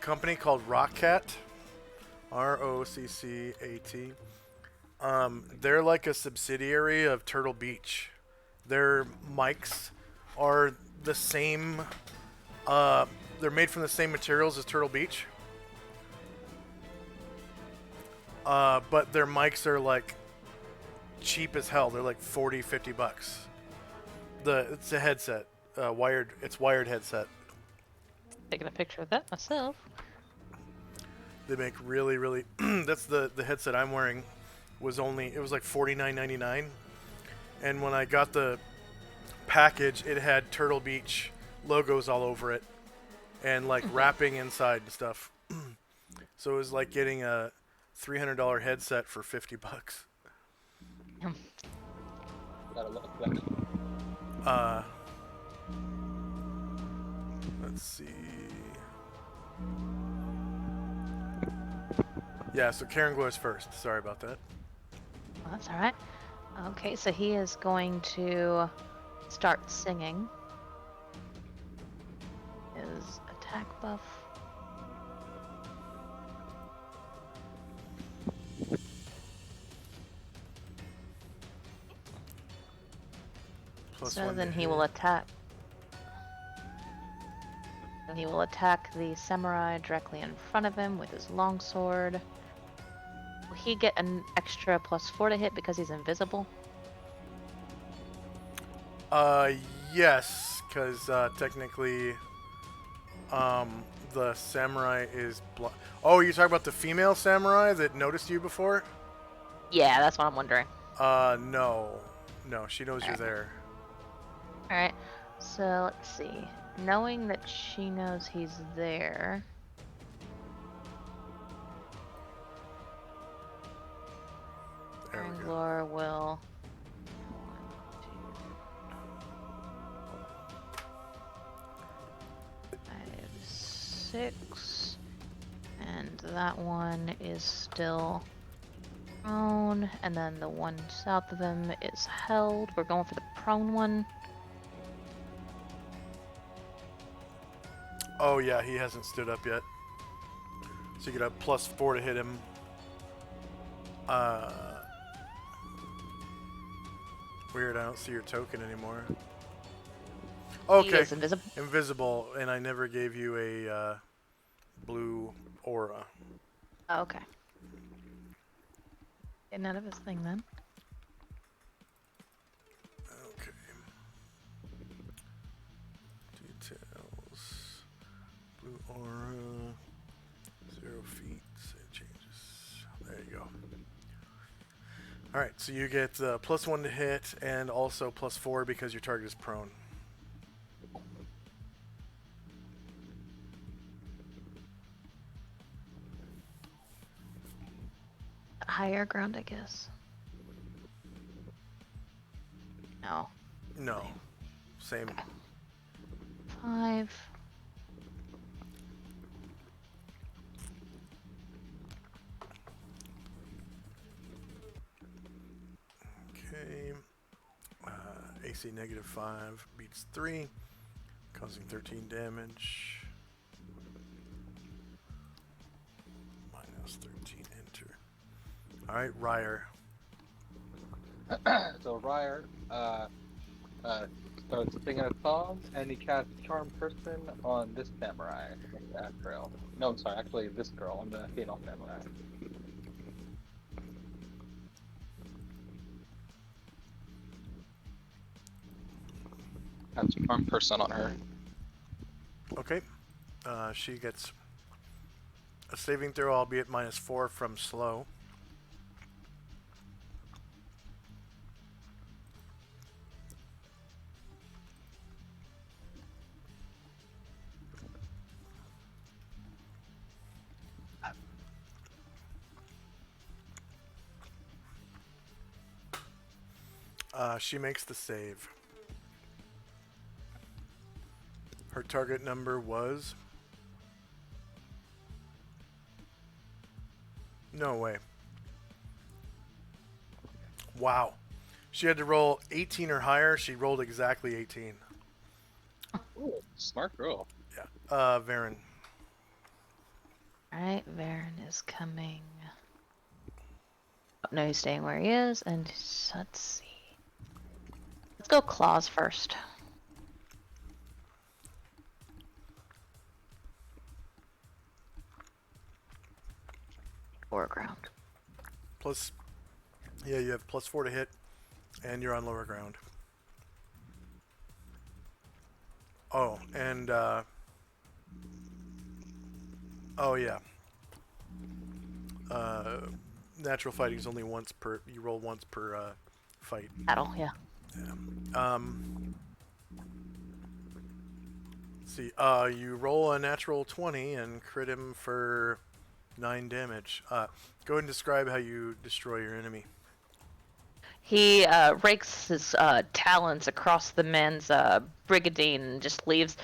company called Rockcat. ROCCAT. They're like a subsidiary of Turtle Beach. Their mics are the same. They're made from the same materials as Turtle Beach. But their mics are like cheap as hell. They're like $40-50. It's a headset. Wired headset. Taking a picture of that myself. They make really that's the headset I'm wearing it was like $49.99, and when I got the package it had Turtle Beach logos all over it and like wrapping inside and stuff. So it was like getting a $300 headset for $50. Gotta look that. Let's see. Yeah, so Karen goes first. Sorry about that. Well, that's all right. Okay, so he is going to start singing. His attack buff. Plus So one then to he hit. will attack. And he will attack the samurai directly in front of him with his longsword. Will he get an extra +4 to hit because he's invisible? Yes, because technically, the samurai is Oh, you talking about the female samurai that noticed you before? Yeah, that's what I'm wondering. No, she knows you're there. Alright, so let's see. Knowing that she knows he's there. There we go. Anglor will. 1, 2, 5, 6. And that one is still prone. And then the one south of him is held. We're going for the prone one. Oh yeah, he hasn't stood up yet. So you get a +4 to hit him. Weird, I don't see your token anymore. He Okay, is invisible. invisible, and I never gave you a blue aura. Oh, okay. Getting out of his thing then. Okay. Details. Blue aura. 0 feet. Save changes. There you go. Alright, so you get +1 to hit and also +4 because your target is prone. Higher ground, I guess. No. No. Same. 5. Okay. AC -5 beats 3, causing 13 damage. -13, enter. Alright, Ryer. So Ryer starts singing a song, and he casts Charm Person on this samurai. That girl. No, I'm sorry. Actually, this girl on the female samurai. Casts Charm Person on her. Okay. She gets a saving throw, albeit -4 from slow. She makes the save. Her target number was... No way. Wow. She had to roll 18 or higher. She rolled exactly 18. Ooh, smart girl. Yeah. Varen. Alright, Varen is coming. Oh, no, he's staying where he is, and let's see. Let's go claws first. Foreground. Plus... Yeah, you have +4 to hit, and you're on lower ground. Oh, and, oh, yeah. Natural fighting is only once per... You roll once per, fight. Battle, yeah. Yeah. Let's see. You roll a natural 20 and crit him for 9 damage. Go ahead and describe how you destroy your enemy. He rakes his talons across the man's brigandine and just leaves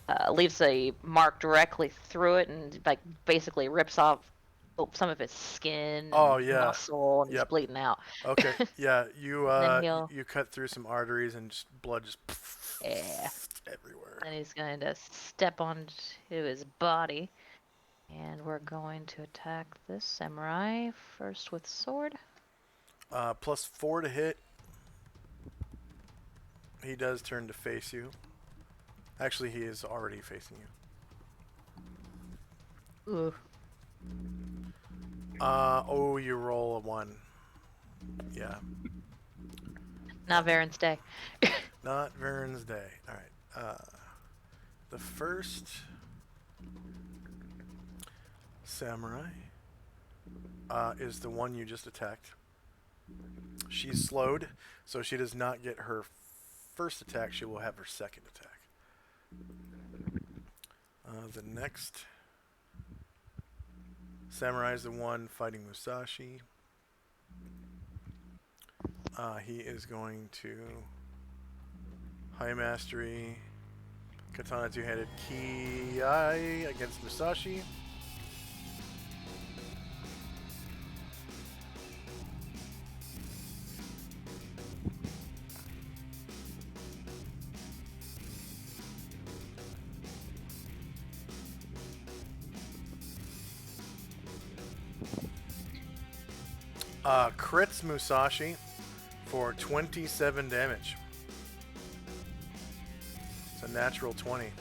a mark directly through it, and like basically rips off some of his skin Oh, and yeah. muscle, and he's Yep. bleeding out. Okay. Yeah. You Then he'll- you cut through some arteries and just blood just Yeah. everywhere. And he's going to step onto his body, and we're going to attack this samurai first with sword. +4 to hit. He does turn to face you. Actually, he is already facing you. Ooh. Oh, you roll a 1. Yeah. Not Varen's day. Not Varen's day. Alright. The first samurai is the one you just attacked. She's slowed, so she does not get her first attack. She will have her second attack. The next samurai is the one fighting Musashi. He is going to high mastery katana two-handed ki against Musashi. Crits Musashi for 27 damage. It's a natural 20.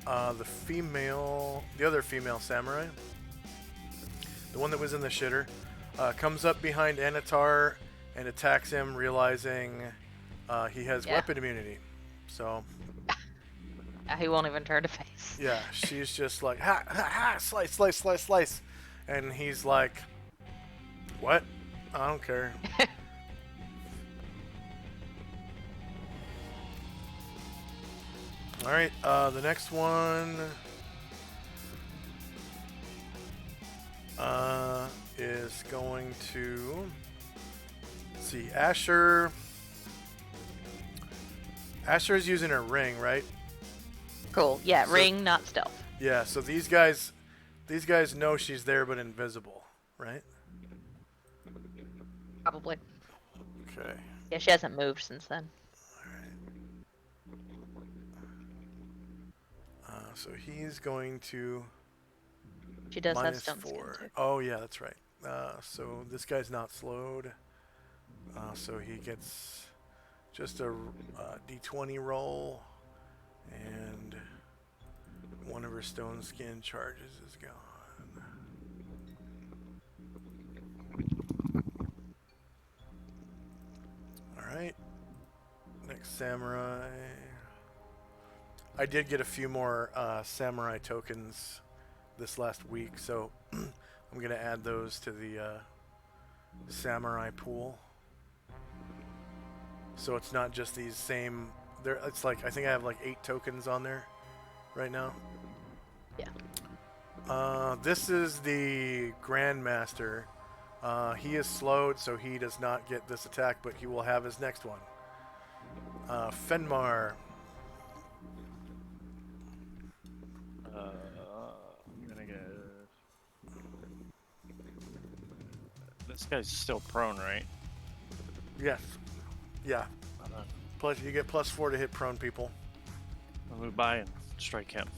The other female samurai, the one that was in the shitter, comes up behind Anatar and attacks him, realizing he has weapon immunity. So He won't even turn to face. yeah, she's just like, ha, ha, ha, slice, slice, slice, slice. And he's like, what? I don't care. Alright, the next one is going to, let's see, Asher. Asher is using her ring, right? Cool. Yeah, So- ring, not stealth. Yeah, so these guys know she's there but invisible. right? Probably. Okay. Yeah, she hasn't moved since then. So he's going to She does have minus stone skin 4. too. Oh yeah, that's right. So this guy's not slowed. So he gets just a d20 roll, and one of her stone skin charges is gone. Alright. Next samurai. I did get a few more samurai tokens this last week, so I'm going to add those to the samurai pool. So it's not just these same... It's like, I think I have like 8 tokens on there right now. Yeah. This is the Grandmaster. He is slowed, so he does not get this attack, but he will have his next one. Fenmar. I'm gonna get. This guy's still prone, right? Yes. Yeah. Uh, Plus, you get +4 to hit prone people. I'll move by and strike him.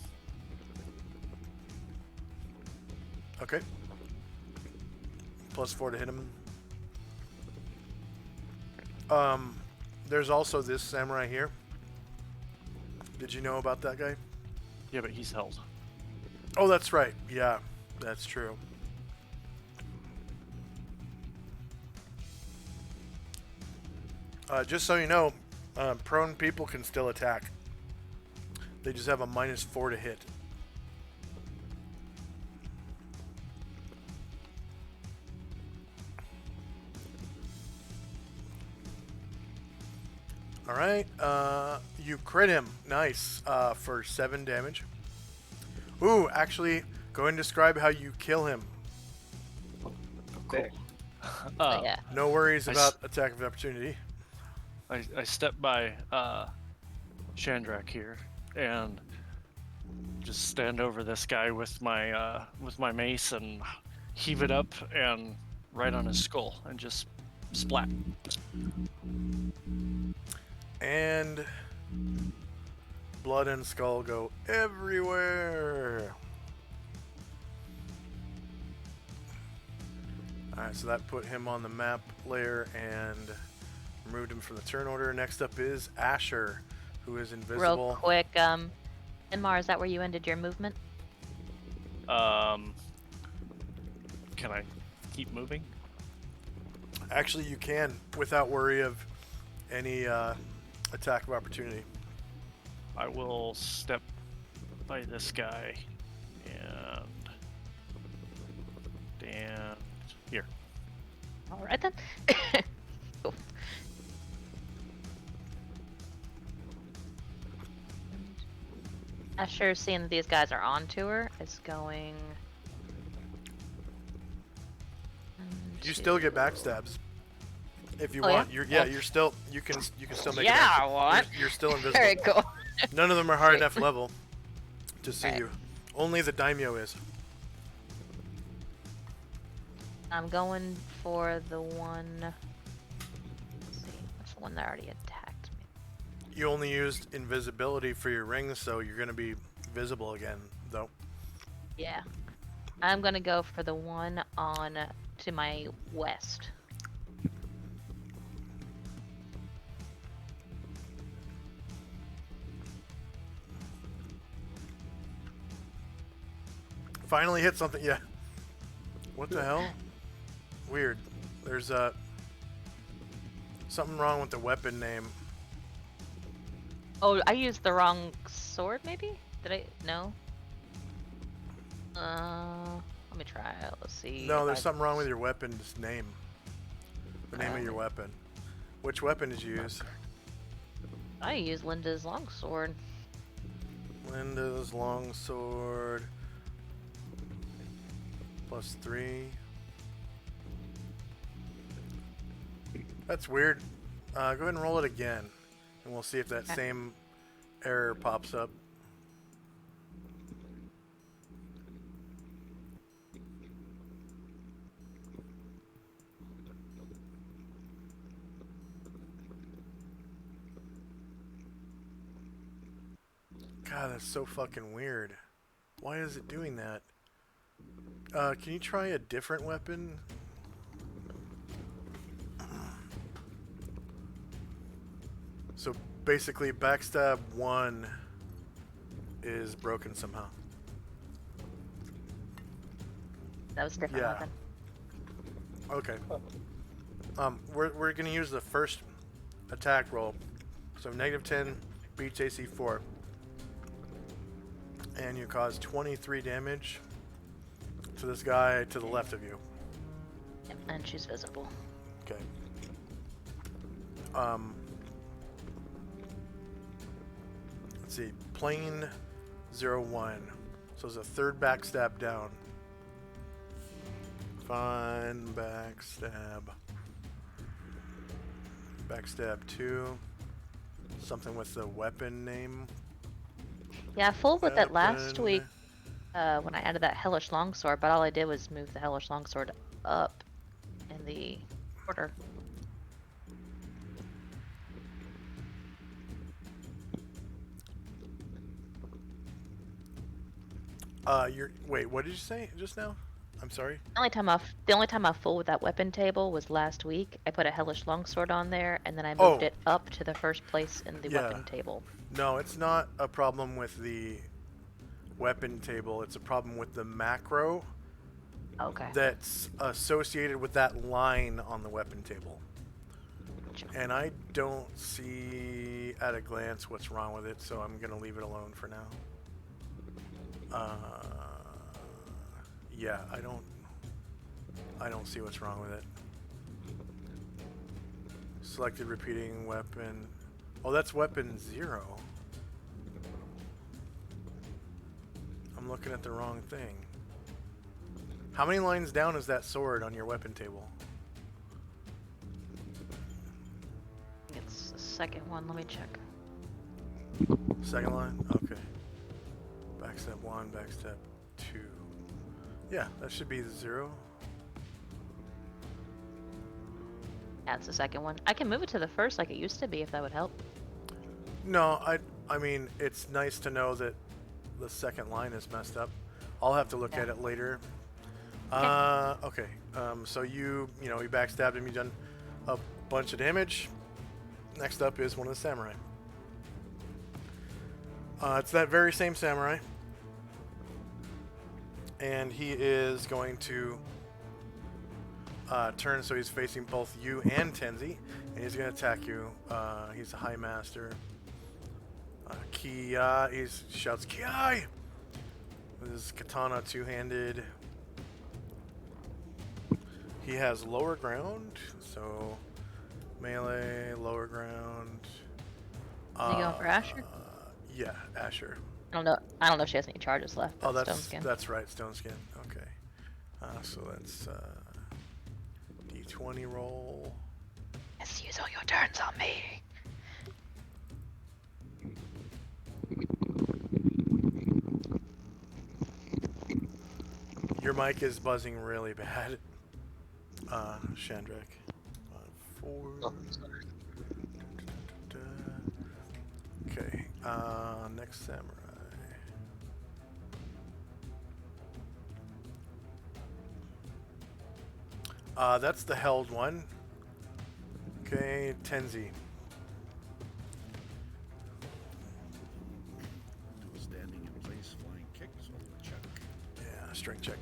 Okay. +4 to hit him. There's also this samurai here. Did you know about that guy? Yeah, but he's held. Oh, that's right. Yeah, that's true. Just so you know, prone people can still attack. They just have a -4 to hit. Alright, you crit him. Nice. For 7 damage. Ooh, actually, go and describe how you kill him. Sick. But yeah. No worries I about attack of opportunity. I step by Chandrak here and just stand over this guy with my mace and heave it up and right on his skull and just splat. And blood and skull go everywhere. Alright, so that put him on the map layer and removed him from the turn order. Next up is Asher, who is invisible. Real quick, Inmar, is that where you ended your movement? Can I keep moving? Actually, you can without worry of any attack of opportunity. I will step by this guy and here. All right then. Cool. Asher, seeing that these guys are on to her, is going. You still get backstabs if you Oh, yeah? want. You're still you can still make. Yeah, an I want. You're still invisible. Very cool. None of them are high Sweet. enough level to see Right. you. Only the daimyo is. I'm going for the one. Let's see, what's the one that already attacked me? You only used invisibility for your rings, so you're going to be visible again, though. Yeah. I'm gonna go for the one on to my west. Finally hit something. Yeah. What the hell? Weird. There's something wrong with the weapon name. Oh, I used the wrong sword, maybe? Did I? No. Let me try it. Let's see. No, if there's I- something wrong with your weapon's name. The name of your weapon. Which weapon did you use? I used Linda's longsword. Linda's longsword. +3. That's weird. Go ahead and roll it again, and we'll see if that Okay. same error pops up. God, that's so fucking weird. Why is it doing that? Can you try a different weapon? So basically, backstab 1 is broken somehow. That was a different Yeah. weapon. Okay. We're gonna use the first attack roll. So -10 beats AC 4. And you cause 23 damage to this guy to the left of you. Yep, and she's visible. Okay. Let's see. Plane 01. So it's a third backstab down. Fine. Backstab. Backstab 2. Something with the weapon name. Yeah, I fooled with that last Weapon. week when I added that hellish longsword, but all I did was move the hellish longsword up in the order. Wait, what did you say just now? I'm sorry. The only time I fooled with that weapon table was last week. I put a hellish longsword on there, and then I Oh. moved it up to the first place in the Yeah. weapon table. No, it's not a problem with the weapon table. It's a problem with the macro Okay. that's associated with that line on the weapon table. Gotcha. And I don't see at a glance what's wrong with it, so I'm gonna leave it alone for now. Yeah, I don't see what's wrong with it. Selected repeating weapon. Oh, that's weapon 0. I'm looking at the wrong thing. How many lines down is that sword on your weapon table? It's the second one. Let me check. Second line? Okay. Backstab 1, backstab 2. Yeah, that should be the 0. Yeah, it's the second one. I can move it to the first like it used to be if that would help. No, I mean, it's nice to know that the second line is messed up. I'll have to look at it later. Okay. So you backstabbed him. You done a bunch of damage. Next up is one of the samurai. It's that very same samurai. And he is going to turn so he's facing both you and Tenzi. And he's going to attack you. He's a high master. Kia. He shouts, Kiai! With his katana two-handed. He has lower ground. So melee, lower ground. Is he going for Asher? Yeah, Asher. I don't know if she has any charges left. Oh, But Stone Skin. that's right, Stone Skin. Okay. So that's D20 roll. Yes, use all your turns on me. Your mic is buzzing really bad. Shandrak. 4. Oh, sorry. Okay. Next samurai. That's the held one. Okay, Tenzi. Do a standing in place flying kick, so check. Yeah, strength check.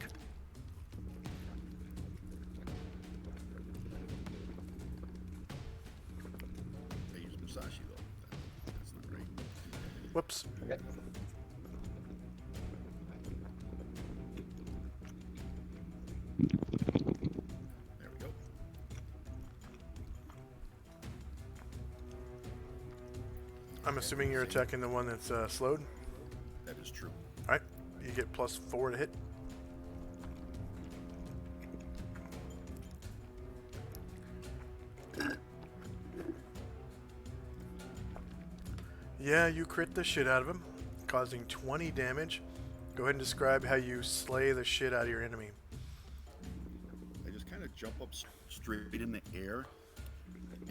I use Musashi though. That's not great. Whoops. Okay. There we go. I'm assuming you're attacking the one that's slowed. That is true. Alright, you get +4 to hit. Yeah, you crit the shit out of him, causing 20 damage. Go ahead and describe how you slay the shit out of your enemy. I just kind of jump up straight in the air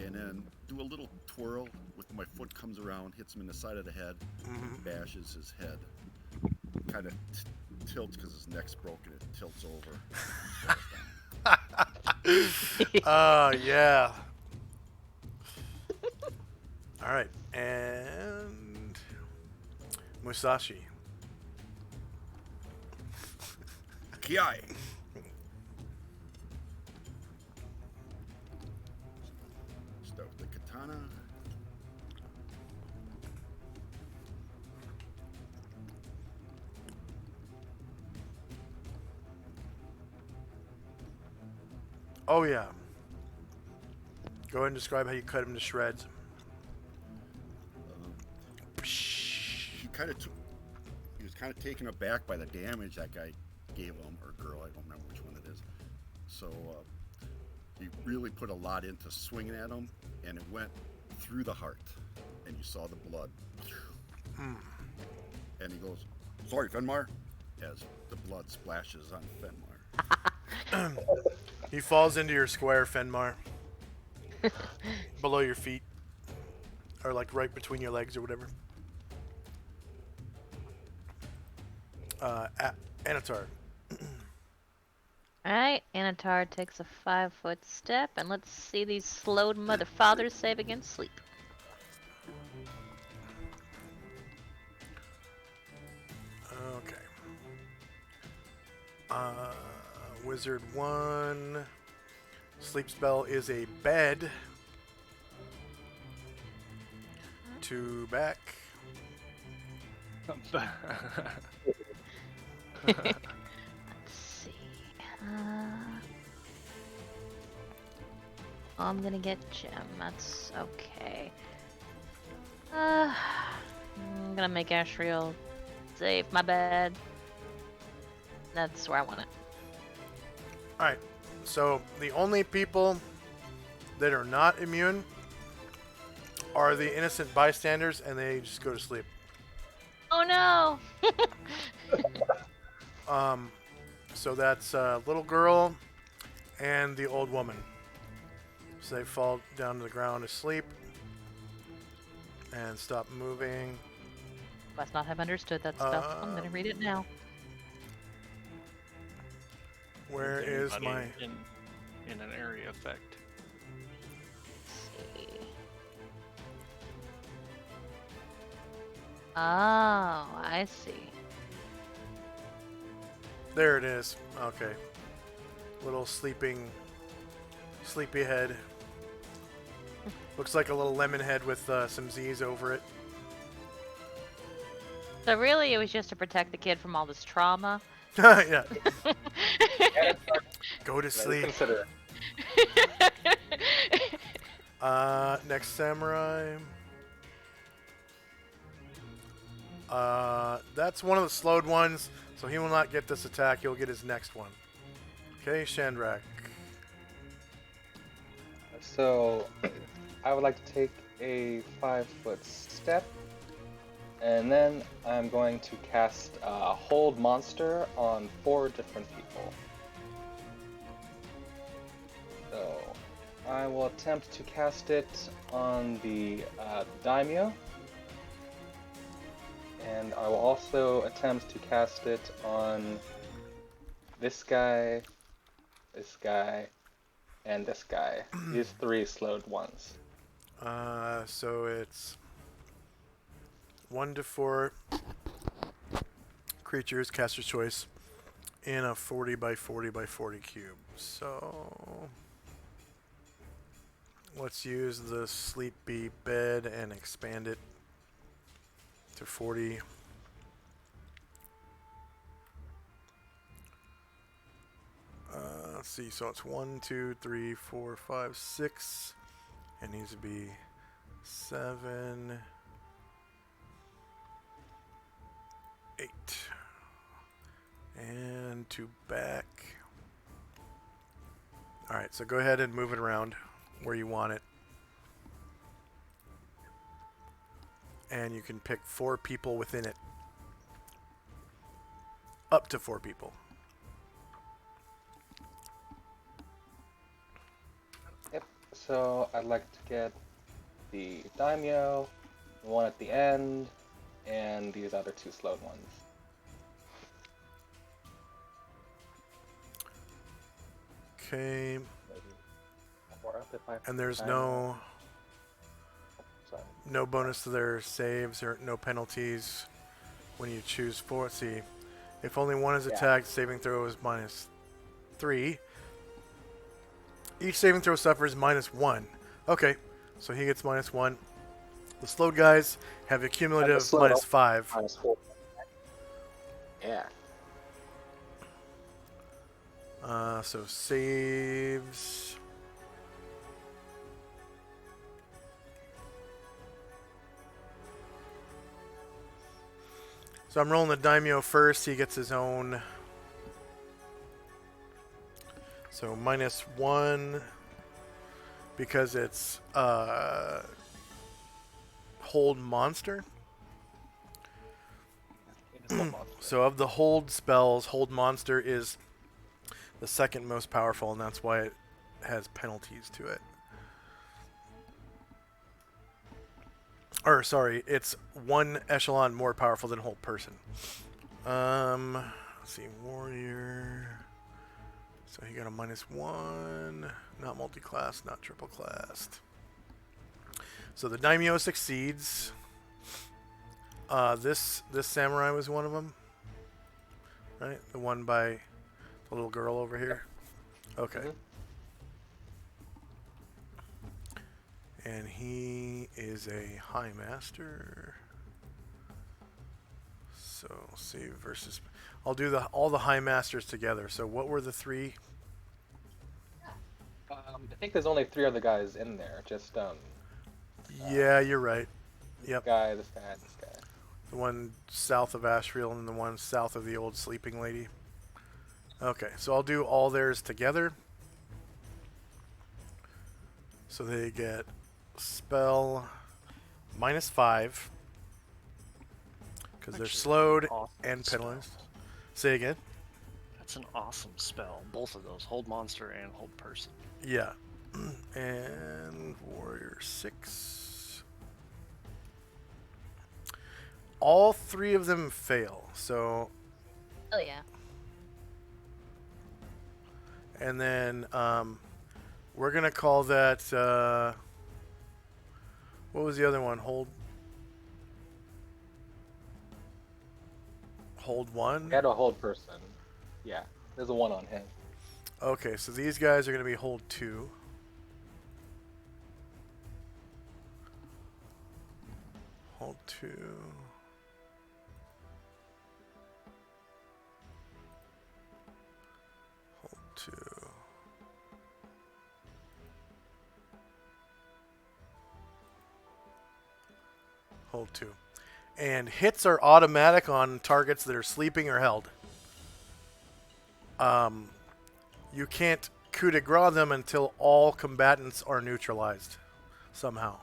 and then do a little twirl with my foot comes around, hits him in the side of the head, Mhm. bashes his head. Kind of tilts because his neck's broken. It tilts over. Yeah. All right, and Musashi. Kiai. Start with the katana. Oh yeah. Go ahead and describe how you cut him to shreds. He kind of took. He was kind of taken aback by the damage that guy gave him, or girl. I don't remember which one it is. So he really put a lot into swinging at him, and it went through the heart, and you saw the blood. And he goes, "Sorry, Fenmar," as the blood splashes on Fenmar. He falls into your square, Fenmar. Below your feet. Or like right between your legs or whatever. Anatar. Alright, Anatar takes a 5-foot step, and let's see these slowed mother fathers save against sleep. Okay. Wizard 1. Sleep spell is a bed. 2 back. Let's see. I'm gonna get Gem. That's okay. I'm gonna make Ashriel save my bed. That's where I want it. Alright. So the only people that are not immune are the innocent bystanders, and they just go to sleep. Oh no! So that's little girl and the old woman. So they fall down to the ground asleep and stop moving. Must not have understood that spell. I'm gonna read it now. Where is my... in an area effect? Let's see. Oh, I see. There it is. Okay. Little sleepy head. Looks like a little lemon head with some Z's over it. So really, it was just to protect the kid from all this trauma. Yeah. Go to Yeah, sleep. consider Next samurai. That's one of the slowed ones, so he will not get this attack. He'll get his next one. Okay, Shandrak. So, I would like to take a 5-foot step, and then I'm going to cast Hold Monster on 4 different people. So, I will attempt to cast it on the Daimyo, and I will also attempt to cast it on this guy, and this guy. These 3 slowed ones. So it's 1 to 4 creatures, caster's choice, in a 40 by 40 by 40 cube. So let's use the sleepy bed and expand it to 40. Let's see, so it's 1, 2, 3, 4, 5, 6. It needs to be 7, 8. And 2 back. Alright, so go ahead and move it around where you want it. And you can pick 4 people within it. Up to 4 people. Yep. So I'd like to get the daimyo, one at the end, and these other two slowed ones. Okay. Maybe 4 up if I And there's daimyo. Sorry. no bonus to their saves or no penalties when you choose 4. Let's see. If only one is Yeah. attacked, saving throw is -3. Each saving throw suffers -1. Okay, so he gets -1. The slowed guys have a cumulative slowed -5. -4. Yeah. So saves. So I'm rolling the daimyo first. He gets his own. So -1 because it's hold monster. So of the hold spells, hold monster is the second most powerful, and that's why it has penalties to it. Or sorry, it's one echelon more powerful than hold person. Let's see, warrior. So he got a -1, not multi-class, not triple classed. So the daimyo succeeds. This samurai was one of them, right? The one by the little girl over here. Okay. Mhm. And he is a high master. So save versus. I'll do all the high masters together. So what were the 3? I think there's only 3 other guys in there. Just Yeah, you're right. this Yep. guy, this guy, this guy. The one south of Ashfield and the one south of the old sleeping lady. Okay, so I'll do all theirs together. So they get spell -5 because they're Actually, slowed awesome and spell. penalized. Say again. That's an awesome spell. Both of those, hold monster and hold person. Yeah. And warrior 6. All 3 of them fail. So, Oh yeah. and then we're gonna call that. What was the other one? Hold 1. We had a hold person. Yeah, there's a 1 on him. Okay, so these guys are gonna be hold 2. Hold 2. Hold 2. Hold 2. And hits are automatic on targets that are sleeping or held. You can't coup de grace them until all combatants are neutralized somehow.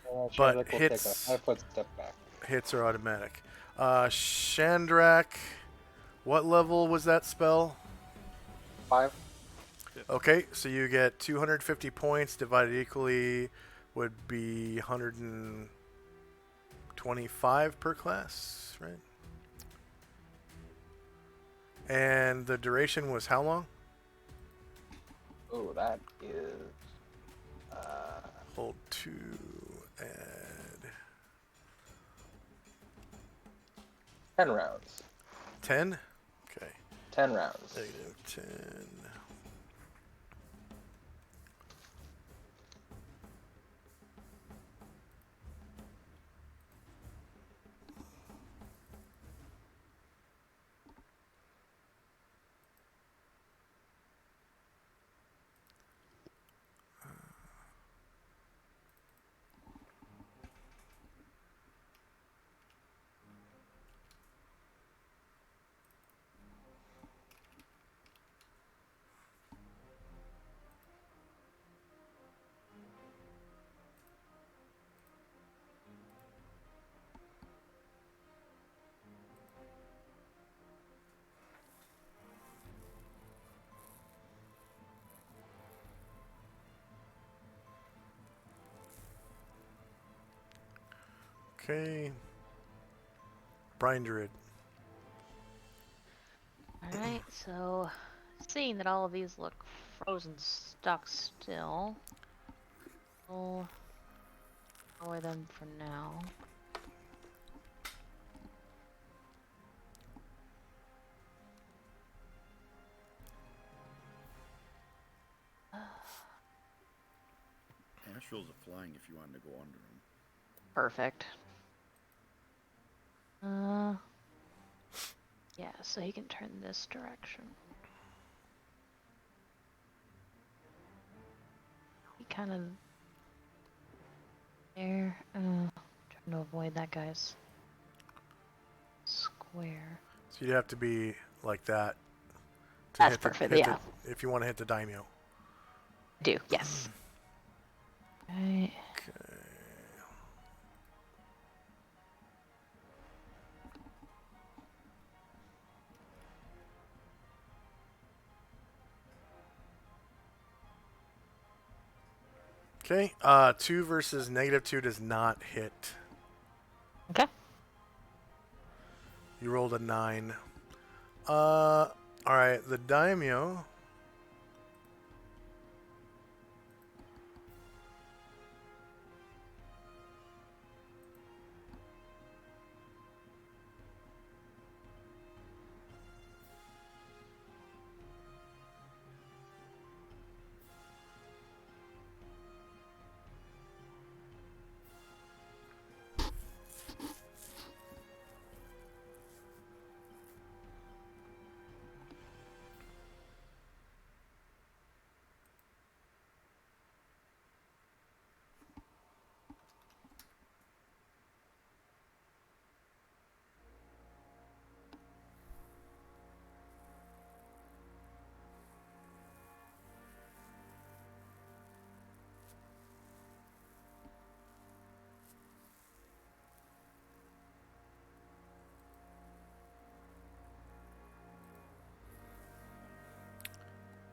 But Chandler will hits- take a 5-foot step back. Hits are automatic. Chandrak, what level was that spell? 5. Okay, so you get 250 points divided equally would be 125 per class, right? And the duration was how long? Oh, that is Hold 2, add 10 rounds. 10? Okay, 10 rounds. -10. Okay. Brian Druid. Alright, so seeing that all of these look frozen stuck still, we'll lower them for now. Astrals are flying if you wanted to go under them. Perfect. Yeah, so he can turn this direction. He kind of there. Trying to avoid that guy's square. So you'd have to be like that to That's hit perfect, hit yeah. if you want to hit the daimyo. Do, yes. Right. Okay. Okay. 2 versus -2 does not hit. Okay. You rolled a 9. All right. The daimyo.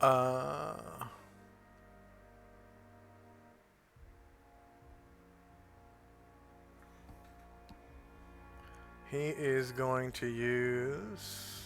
Uh, he is going to use.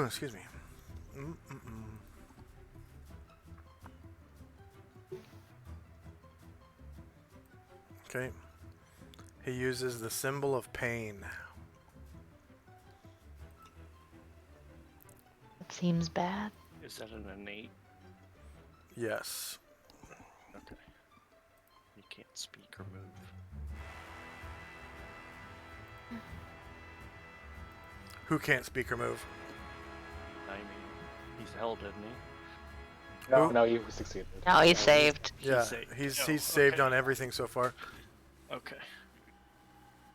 Excuse me. Okay. He uses the symbol of pain. That seems bad. Is that an innate? Yes. Okay. You can't speak or move. Who can't speak or move? I mean, he's held, isn't he? No, Who? no, you succeeded. No, he's saved. Yeah, saved. he's Oh, saved okay. on everything so far. Okay.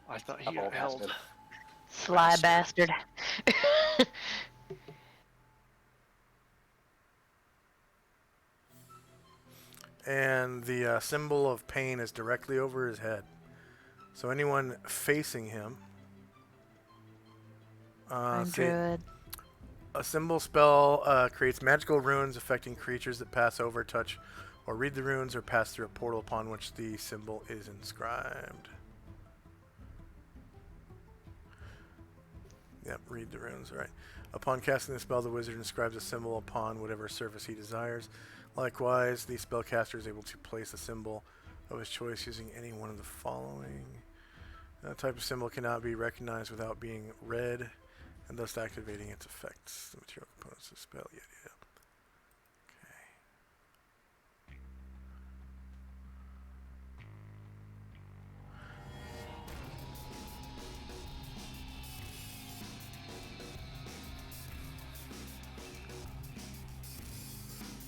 I thought he Double got held. bastard. Sly bastard. And the symbol of pain is directly over his head. So anyone facing him. I'm See, druid. a symbol spell creates magical runes affecting creatures that pass over, touch, or read the runes or pass through a portal upon which the symbol is inscribed. Yep, read the runes, right. Upon casting the spell, the wizard inscribes a symbol upon whatever surface he desires. Likewise, the spellcaster is able to place a symbol of his choice using any one of the following. That type of symbol cannot be recognized without being read, and thus activating its effects. The material components of the spell, yeah. Okay.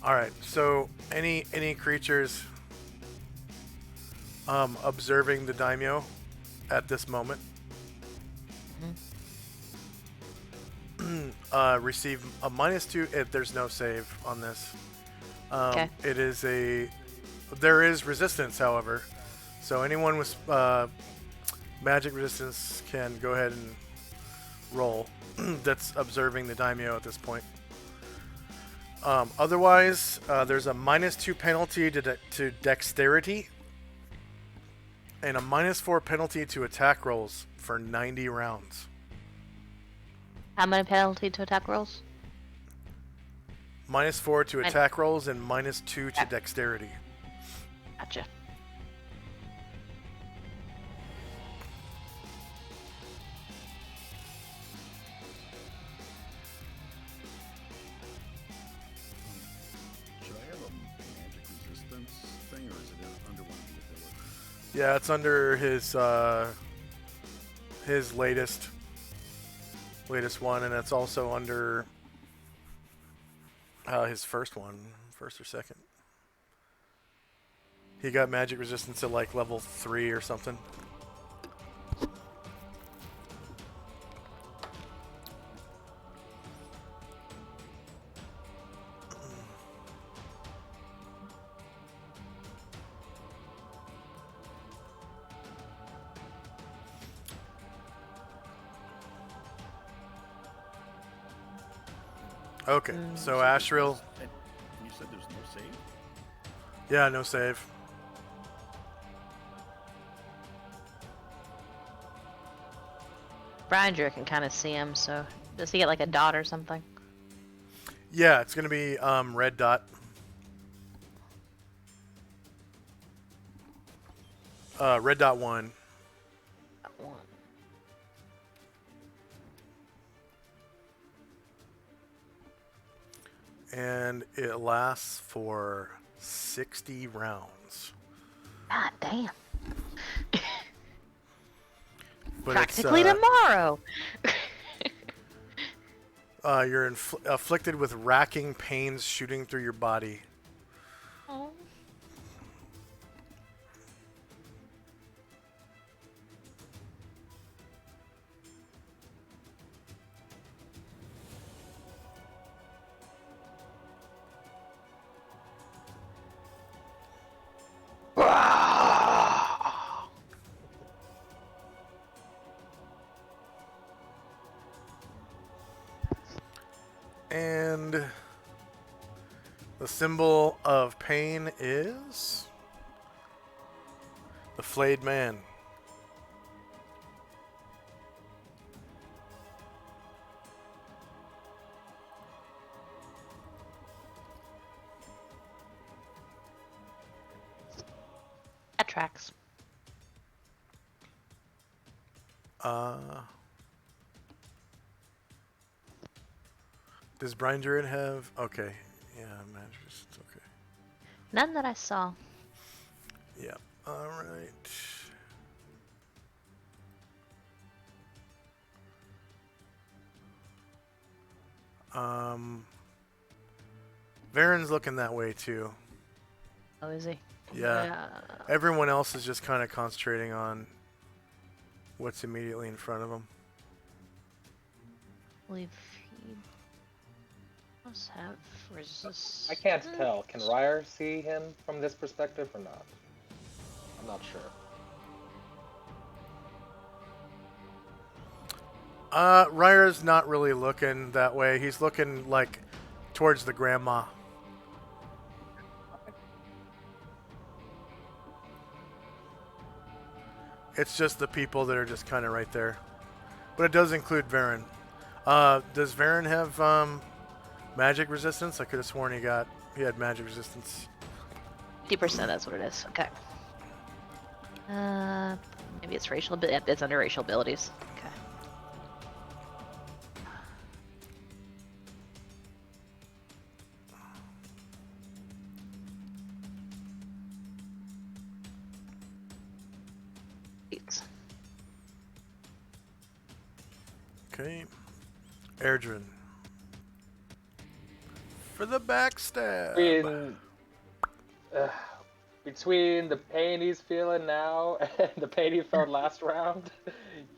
All right. So any creatures observing the daimyo at this moment receive a -2 if there's no save on this. Okay. It is there is resistance, however. So anyone with magic resistance can go ahead and roll. That's observing the daimyo at this point. Otherwise, there's a -2 penalty to dexterity and a -4 penalty to attack rolls for 90 rounds. How many penalty to attack rolls? -4 to And- attack rolls and -2 to Yeah. dexterity. Gotcha. Should I have a magic resistance thing, or is it under one of the abilities? Yeah, it's under his latest one, and it's also under his first or second. He got magic resistance at like level 3 or something. Okay, so Ashril, And you said there's no save? yeah, no save. Brinder can kind of see him, so does he get like a dot or something? Yeah, it's gonna be red dot. Red dot 1. And it lasts for 60 rounds. God damn. But Practically it's, tomorrow. you're afflicted with racking pains shooting through your body. Oh. And the symbol of pain is the flayed man. That tracks. Does Brian Druid have? Okay, yeah, magic. Okay, None that I saw. yeah. All right. Varen's looking that way too. Oh, is he? Yeah. Everyone else is just kind of concentrating on what's immediately in front of them. Believe he must have resist. I can't tell. Can Ryer see him from this perspective or not? I'm not sure. Ryer's not really looking that way. He's looking like towards the grandma. It's just the people that are just kind of right there. But it does include Varen. Does Varen have magic resistance? I could have sworn he had magic resistance. 50%, that's what it is. Okay. Maybe it's racial, but it's under racial abilities. Okay. Thanks. Okay. Erdrin. For the backstab. uh, between the pain he's feeling now and the pain he felt last round,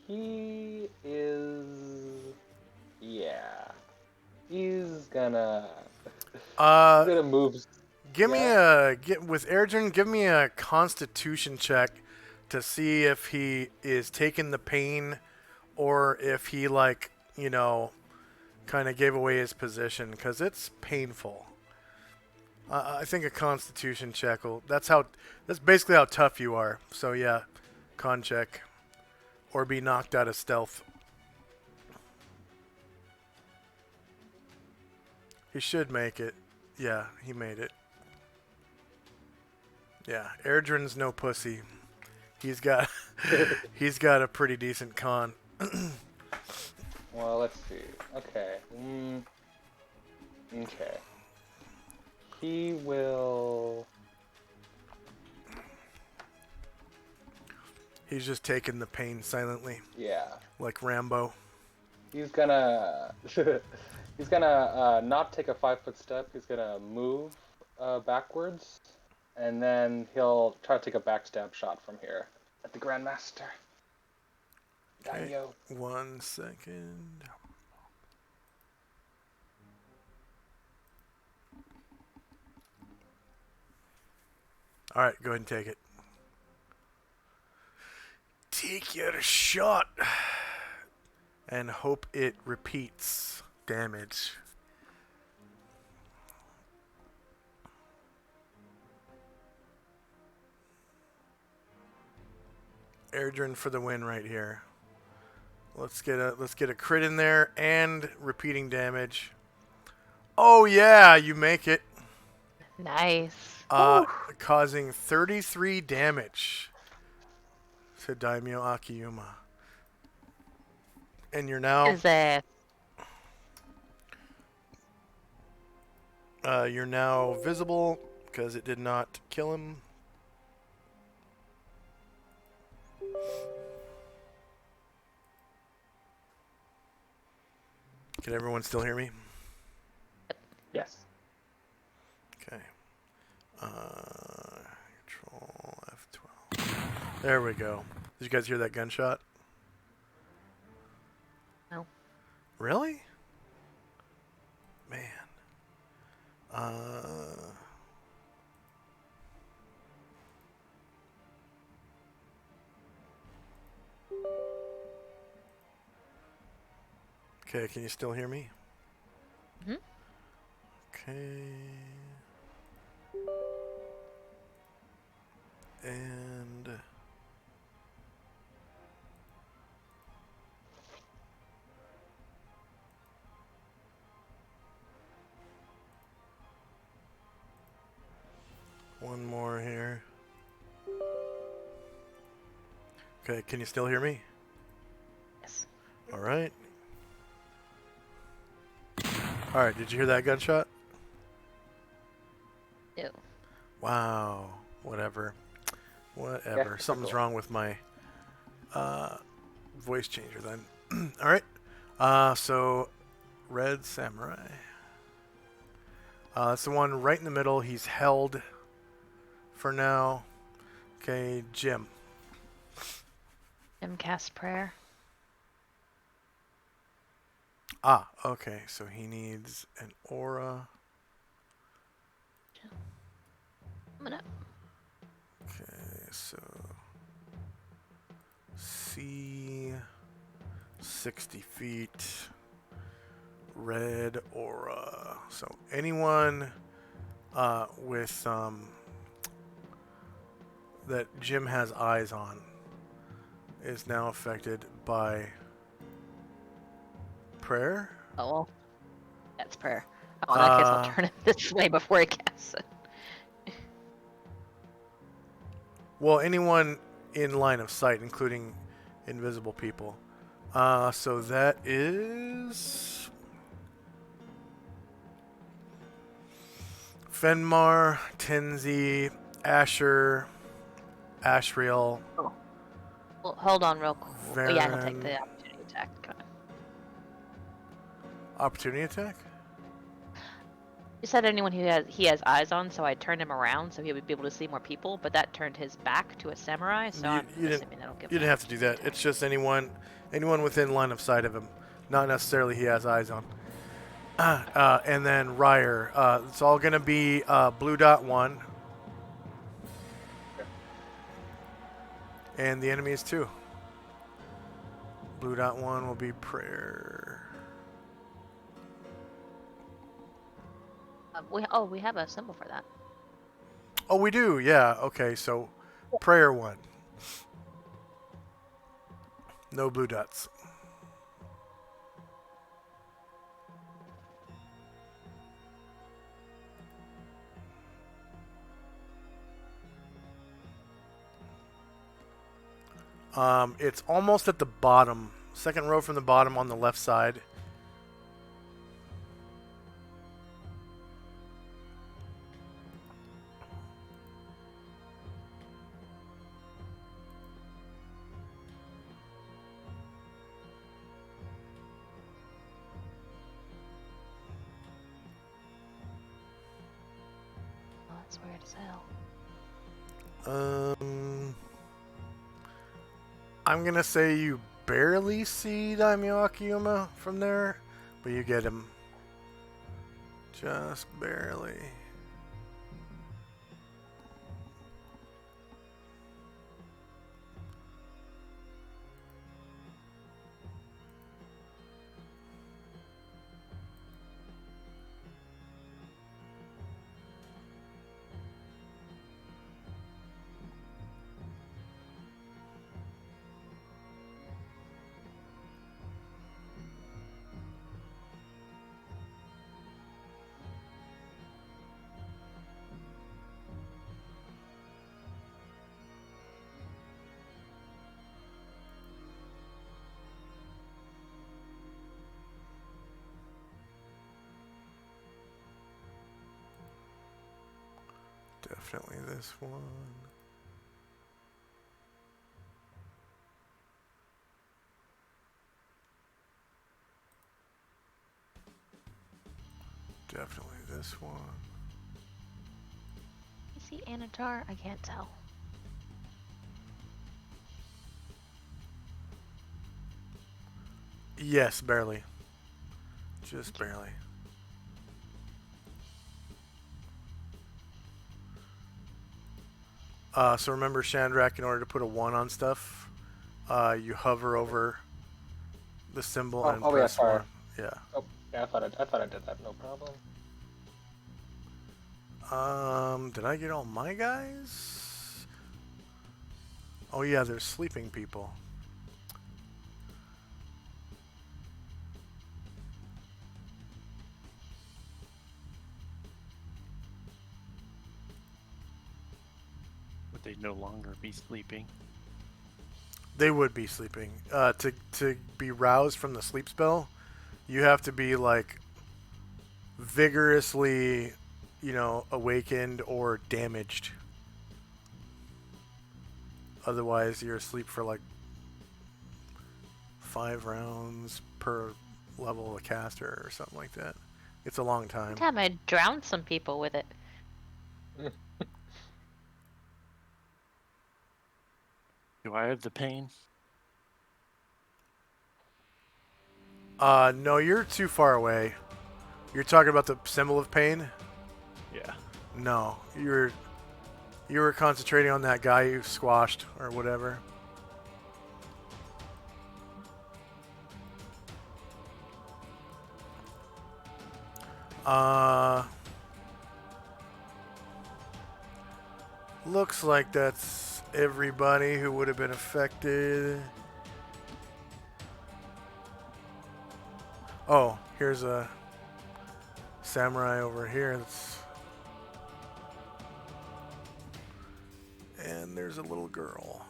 he is, yeah, he's gonna move. Give me Yeah. with Erdrin, give me a Constitution check to see if he is taking the pain or if he kind of gave away his position, because it's painful. I think a Constitution check will. That's basically how tough you are. So yeah, con check, or be knocked out of stealth. He should make it. Yeah, he made it. Yeah, Erdrin's no pussy. He's got a pretty decent con. Well, let's see. Okay. Okay. He will. He's just taking the pain silently, Yeah. like Rambo. He's gonna. He's gonna not take a 5-foot step. He's gonna move backwards, and then he'll try to take a backstab shot from here at the Grandmaster. Okay. Daimyo. 1 second. All right, go ahead and take it. Take your shot and hope it repeats damage. Erdrin for the win right here. Let's get a crit in there and repeating damage. Oh yeah, you make it. Nice. Causing 33 damage to Daimyo Akiyuma. And you're now Is that you're now visible because it did not kill him. Can everyone still hear me? Yes. Okay. Control F12. There we go. Did you guys hear that gunshot? No. Really? Man. Okay, can you still hear me? Mhm. Okay. And one more here. Okay, can you still hear me? yes? All right. All right, did you hear that gunshot? No. Wow. Whatever. Yeah, Something's cool. wrong with my voice changer then. All right. So Red Samurai. That's the one right in the middle. He's held for now. Okay, Jim. Jim cast prayer. Ah, okay. So he needs an aura. Coming up. Okay, so C 60 feet. Red aura. So anyone with that Jim has eyes on is now affected by prayer. Oh well. That's prayer. Oh, in that case, I'll Uh, turn it this way before I cast it. Well, anyone in line of sight, including invisible people. So that is Fenmar, Tenzi, Asher, Ashriel, Well, hold on real quick. Oh, yeah, he'll take Varen. the opportunity attack. Come on. Opportunity attack? You said anyone he has eyes on, so I turned him around so he would be able to see more people, but that turned his back to a samurai, so I'm assuming that'll give You him didn't have to do that. attack. It's just anyone within line of sight of him, not necessarily he has eyes on. And then Ryer, it's all gonna be blue dot 1, Okay. and the enemy is 2. Blue dot 1 will be prayer. We have a symbol for that. Oh, we do. Yeah. Okay. So, prayer 1. No blue dots. It's almost at the bottom. Second row from the bottom on the left side. Oh, that's weird as hell. I'm gonna say you barely see Daimyo Akiyama from there, but you get him just barely. Definitely this one. Definitely this one. Is he Anatar? I can't tell. Yes, barely. Just barely. So remember, Shandrak, in order to put a 1 on stuff, you hover over the symbol and Yeah, press sorry. 1. Yeah. Oh, yeah, I thought I did that. No problem. Did I get all my guys? Oh yeah, there's sleeping people. Would they no longer be sleeping? They would be sleeping. To be roused from the sleep spell, you have to be like vigorously, awakened or damaged. Otherwise, you're asleep for like 5 rounds per level of a caster or something like that. It's a long time. One time I drowned some people with it. Do I have the pain? No, you're too far away. You're talking about the symbol of pain? Yeah. No, you were concentrating on that guy you squashed or whatever. Looks like that's everybody who would have been affected. Oh, here's a samurai over here. And there's a little girl.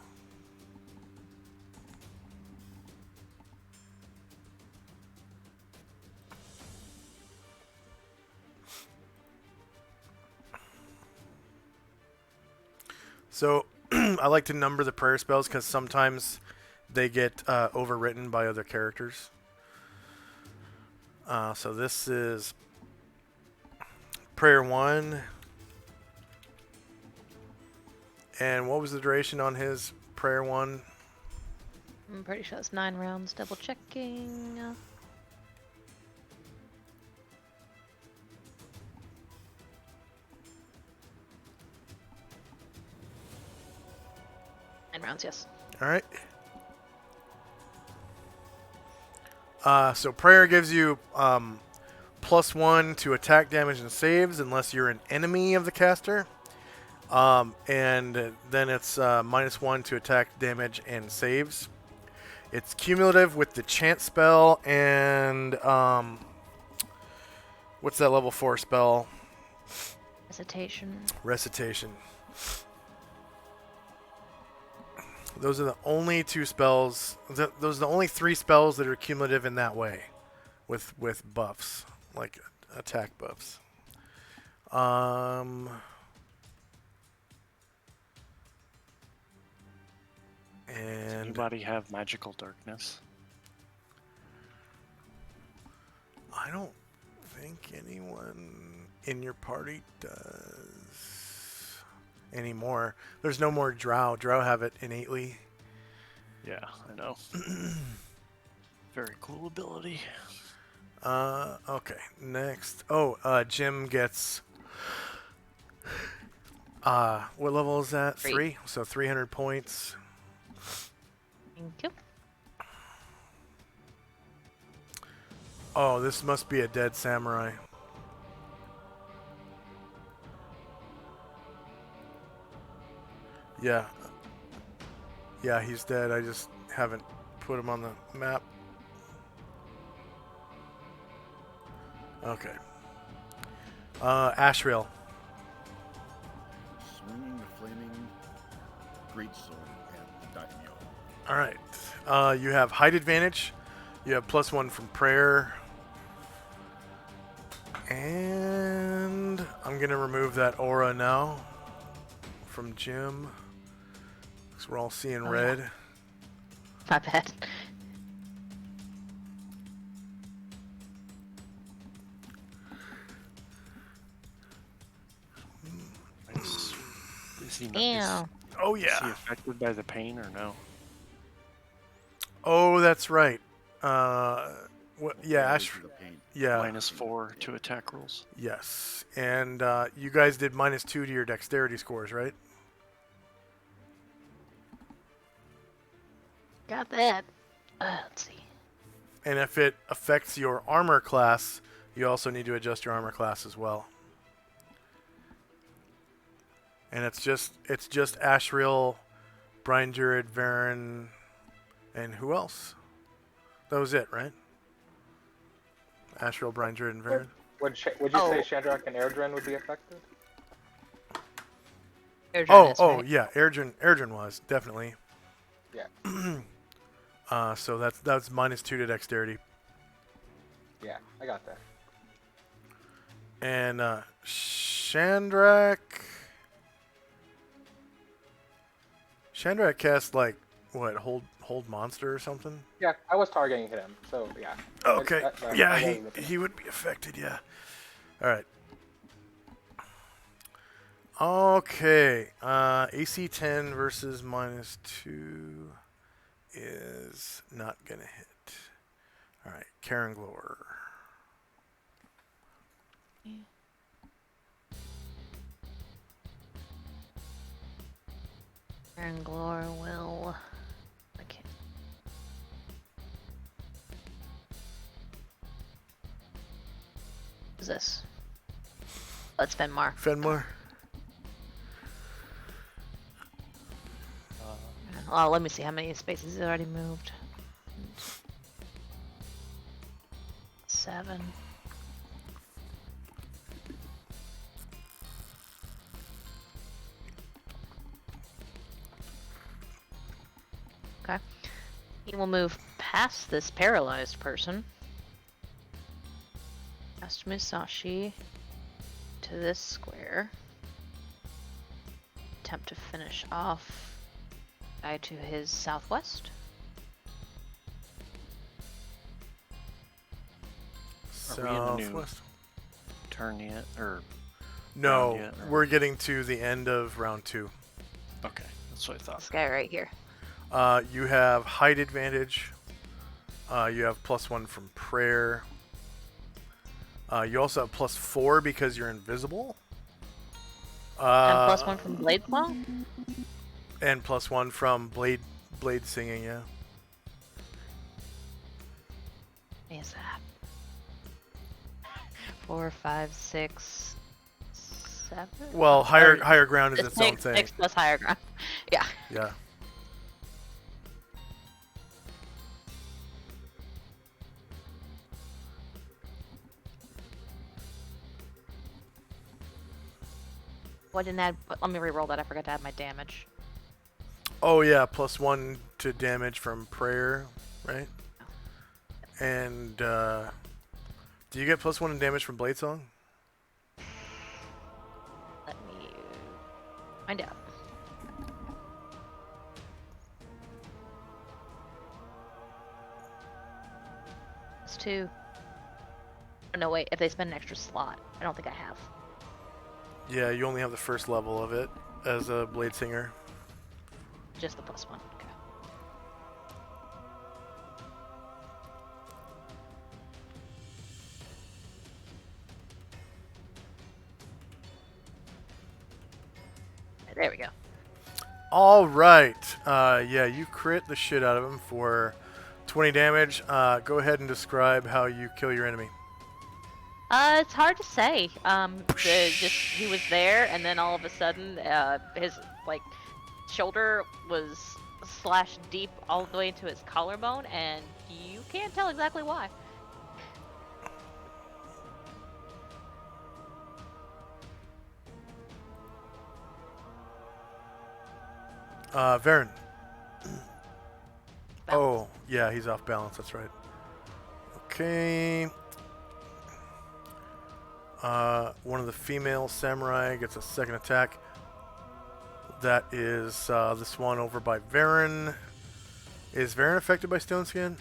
So I like to number the prayer spells because sometimes they get overwritten by other characters. So this is prayer 1. And what was the duration on his prayer 1? I'm pretty sure it's 9 rounds. Double checking. 9 rounds, yes. All right. So prayer gives you +1 to attack damage and saves unless you're an enemy of the caster. And then it's -1 to attack damage and saves. It's cumulative with the chant spell and what's that level 4 spell? Recitation. Recitation. Those are the only 2 spells. Those are the only 3 spells that are cumulative in that way, with buffs, like attack buffs. And Anybody have magical darkness? I don't think anyone in your party does anymore. There's no more Drow. Drow have it innately. Yeah, I know. Very cool ability. Okay. Next. Oh, Jim gets. What level is that? 3. So 300 points. Thank you. Oh, this must be a dead samurai. Yeah. Yeah, he's dead. I just haven't put him on the map. Okay. Ashriel. Swinging the flaming greatsword at the daimyo. All right. You have height advantage. You have +1 from prayer. And I'm going to remove that aura now from Jim. Because we're all seeing red. Yeah. My bad. Is he, Ew. Oh, is he yeah. affected by the pain or no? Oh, that's right. What? Yeah, Damage Ash. to the paint. Yeah. -4 to attack rolls. Yes. And you guys did -2 to your dexterity scores, right? Got that. Let's see. And if it affects your armor class, you also need to adjust your armor class as well. And it's just Ashriel, Brian Druid, Varen, and who else? That was it, right? Ashriel, Brian Druid, and Varen. Would you Oh. say Shandrak and Airdren would be affected? Airdron is right. Yeah, Airdren was definitely. Yeah. So that's -2 to dexterity. Yeah, I got that. And Shandrak cast like what? Hold monster or something? Yeah, I was targeting him, so yeah. Okay. That Yeah, wasn't he would be affected, yeah. Alright. Okay. AC 10 versus -2 is not gonna hit. Alright, Karen Glower. Aaron Glore will. Okay. Who's this? Let's Fenmar. Fenmore. Oh, let me see how many spaces he's already moved. 7. Okay. He will move past this paralyzed person. Past Musashi to this square. Attempt to finish off guy to his southwest. Are we in the new Southwest. turn yet? Or No, yet, or- we're getting to the end of round 2. Okay, that's what I thought. This guy right here. You have height advantage. You have +1 from prayer. You also have +4 because you're invisible. And +1 from Blade Song? And +1 from blade singing. Yeah. Is that 4, 5, 6, 7? Well, Oh, higher or higher ground is it's its own 6, thing. 6 plus higher ground. Yeah. Yeah. Well, I didn't add. Let me re-roll that. I forgot to add my damage. Oh yeah, +1 to damage from prayer, right? And do you get +1 in damage from blade song? Let me find out. It's 2. Oh, no, wait. If they spend an extra slot, I don't think I have. Yeah, you only have the first level of it as a blade singer. Just the +1. Okay. There we go. All right. Yeah, you crit the shit out of him for 20 damage. Go ahead and describe how you kill your enemy. It's hard to say. He was there, and then all of a sudden, his shoulder was slashed deep all the way into his collarbone, and you can't tell exactly why. Varen. Balance. Oh, yeah, he's off balance. That's right. Okay. One of the female samurai gets a second attack. That is this one over by Varen. Is Varen affected by stone skin?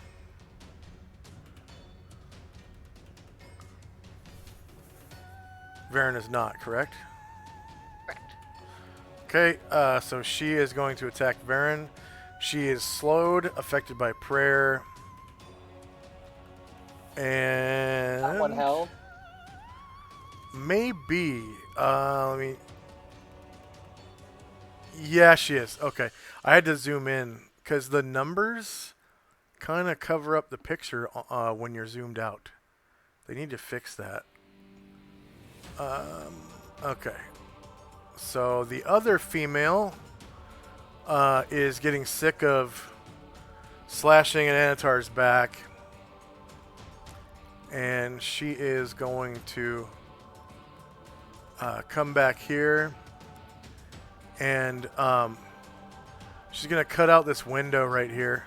Varen is not, correct? Correct. Okay, so she is going to attack Varen. She is slowed, affected by prayer. And That one held. maybe. Let me. Yeah, she is. Okay. I had to zoom in because the numbers kind of cover up the picture when you're zoomed out. They need to fix that. Okay. So the other female is getting sick of slashing at Anatar's back. And she is going to come back here. And she's going to cut out this window right here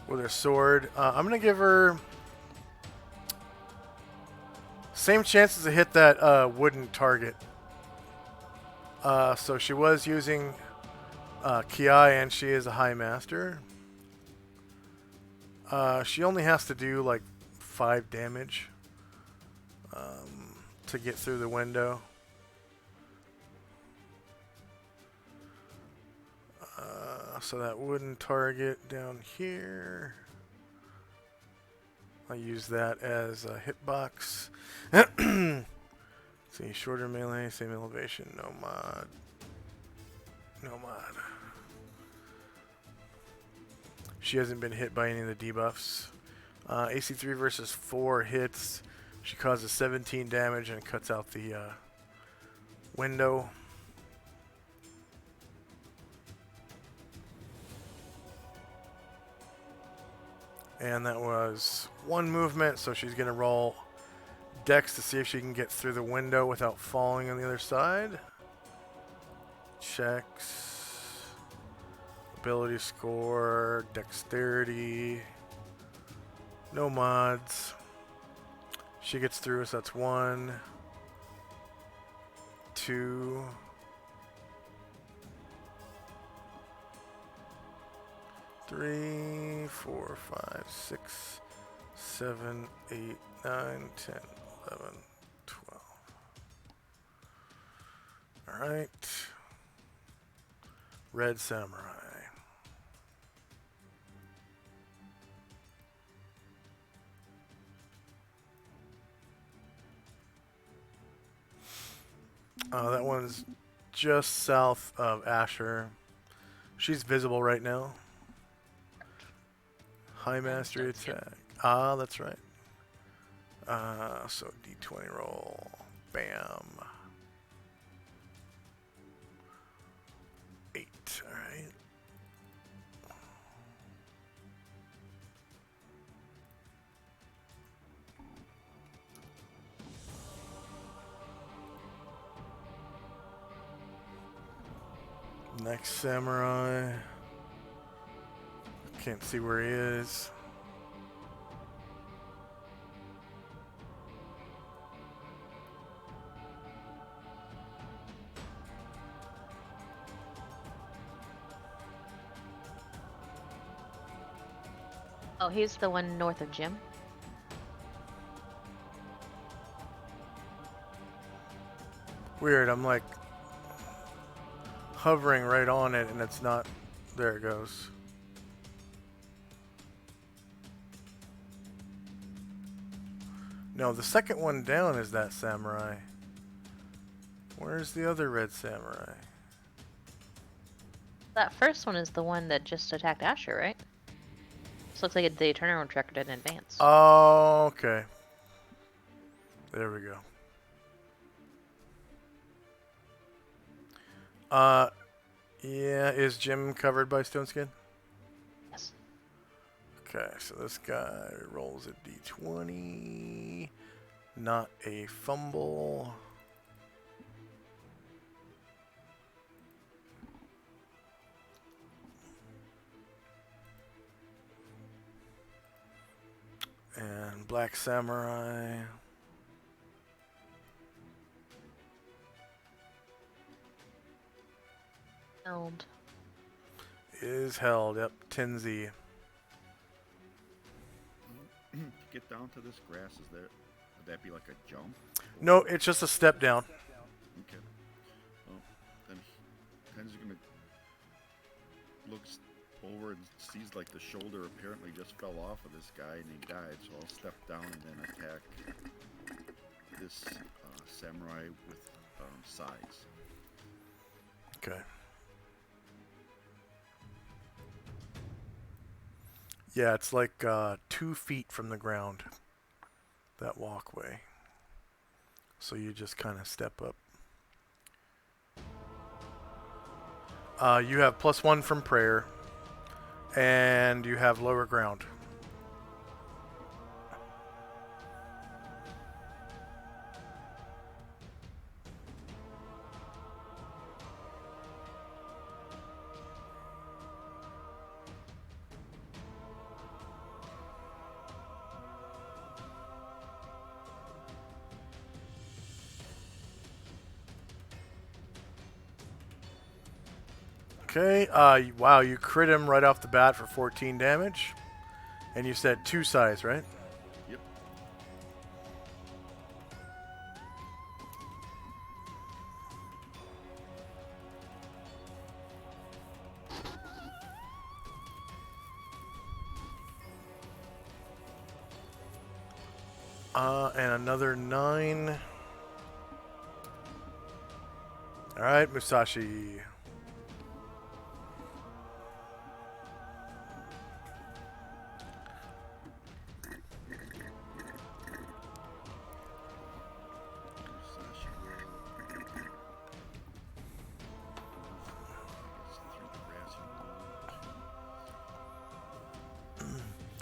with her sword. I'm going to give her same chances to hit that wooden target. So she was using Kiai, and she is a High Master. She only has to do like 5 damage to get through the window. So that wooden target down here, I'll use that as a hitbox. See, shorter melee, same elevation, no mod. No mod. She hasn't been hit by any of the debuffs. AC 3 versus 4 hits. She causes 17 damage and cuts out the window. And that was 1 movement, so she's going to roll Dex to see if she can get through the window without falling on the other side. Checks. Ability score, dexterity. No mods. She gets through, so that's 1, 2, 3, 4, 5, 6, 7, 8, 9, 10, 11, 12. Alright. Red Samurai. That one's just south of Asher. She's visible right now. High mastery Sounds good. attack. Ah, that's right. So D20 roll. Bam. 8. Alright. Next samurai. Can't see where he is. Oh, he's the one north of Jim. Weird, I'm like hovering right on it and it's not. There it goes. No, the second one down is that samurai. Where's the other red samurai? That first one is the one that just attacked Asher, right? This looks like the turnaround tracker did in advance. Oh, okay. There we go. Yeah, is Jim covered by stone skin? Yes. Okay, so this guy rolls a d20. Not a fumble. And Black Samurai. Held. Is held. Yep, Tenzi. Get down to this grass, would that be like a jump? No, it's just a step down. Okay. Well, then Ken's gonna look over and sees like the shoulder apparently just fell off of this guy and he died. So I'll step down and then attack this samurai with size. Okay. Yeah, it's like 2 feet from the ground, that walkway. So you just kind of step up. You have +1 from prayer, and you have lower ground. Okay, wow, you crit him right off the bat for 14 damage. And you said 2 size, right? Yep. And another 9. Alright, Musashi.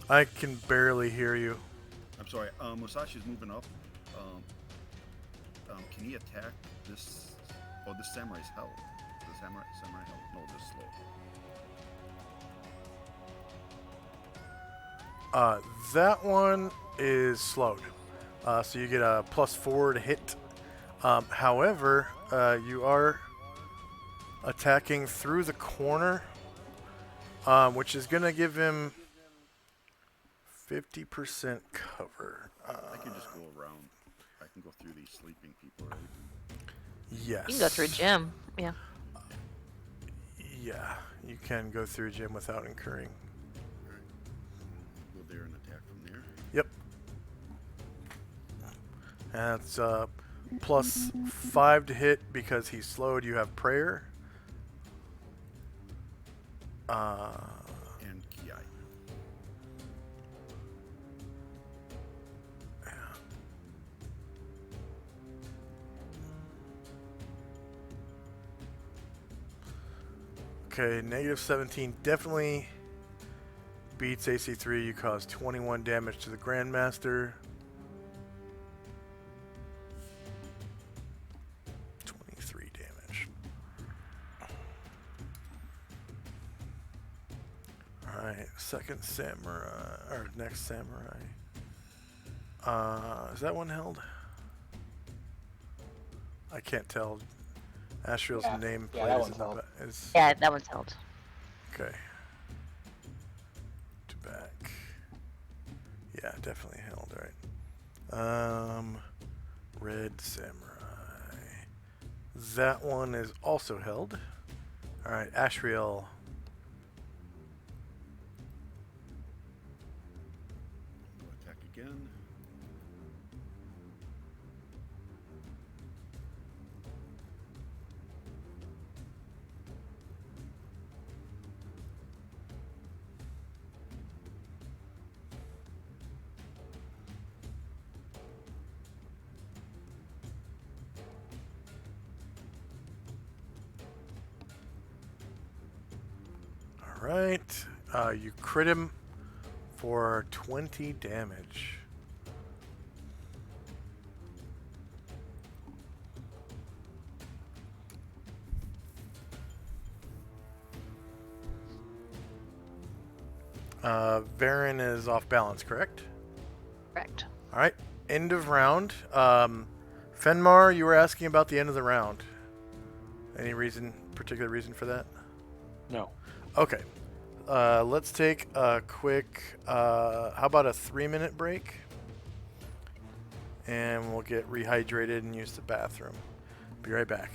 I can barely hear you. I'm sorry. Musashi's moving up. Can he attack this? Oh, this samurai's held. The samurai held. No, this slow. That one is slowed. So you get a +4 to hit. However, you are attacking through the corner, which is going to give him 50% cover. I can just go around. I can go through these sleeping people, right? Yes. You can go through gym. Yeah. Yeah, you can go through gym without incurring. Alright. Go there and attack from there. Yep. That's plus 5 to hit because he's slowed. You have prayer. And Ki. Okay, negative 17 definitely beats AC3. You cause 21 damage to the Grandmaster. 23 damage. Alright, second samurai, or next samurai. Is that one held? I can't tell. Ashriel's Yeah, name yeah, that plays one's in the held. is Yeah, that one's held. okay. To back. Yeah, definitely held, right. Red samurai. That one is also held. Alright, Ashriel. Go attack again. Alright. You crit him for 20 damage. Varen is off balance, correct? Correct. Alright. End of round. Fenmar, you were asking about the end of the round. Any particular reason for that? No. Okay. Let's take a quick, how about a 3-minute break? And we'll get rehydrated and use the bathroom. Be right back.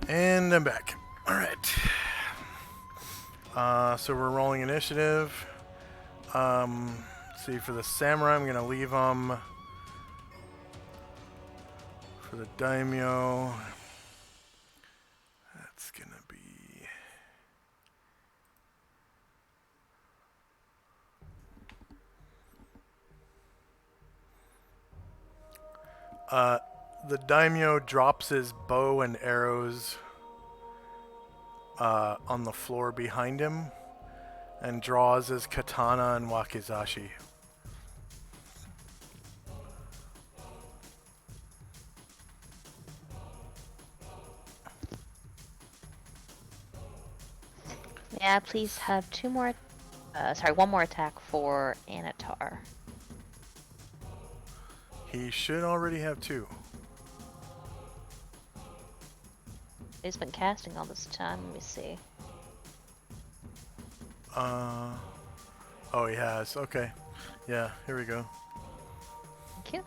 And I'm back. All right. So we're rolling initiative. Let's see, for the samurai, I'm gonna leave them. For the daimyo, that's gonna be. The daimyo drops his bow and arrows on the floor behind him and draws his katana and wakizashi. Yeah, please have one more attack for Anatar. He should already have 2. He's been casting all this time. Let me see. Oh, he has. Okay. Yeah, here we go. Thank you.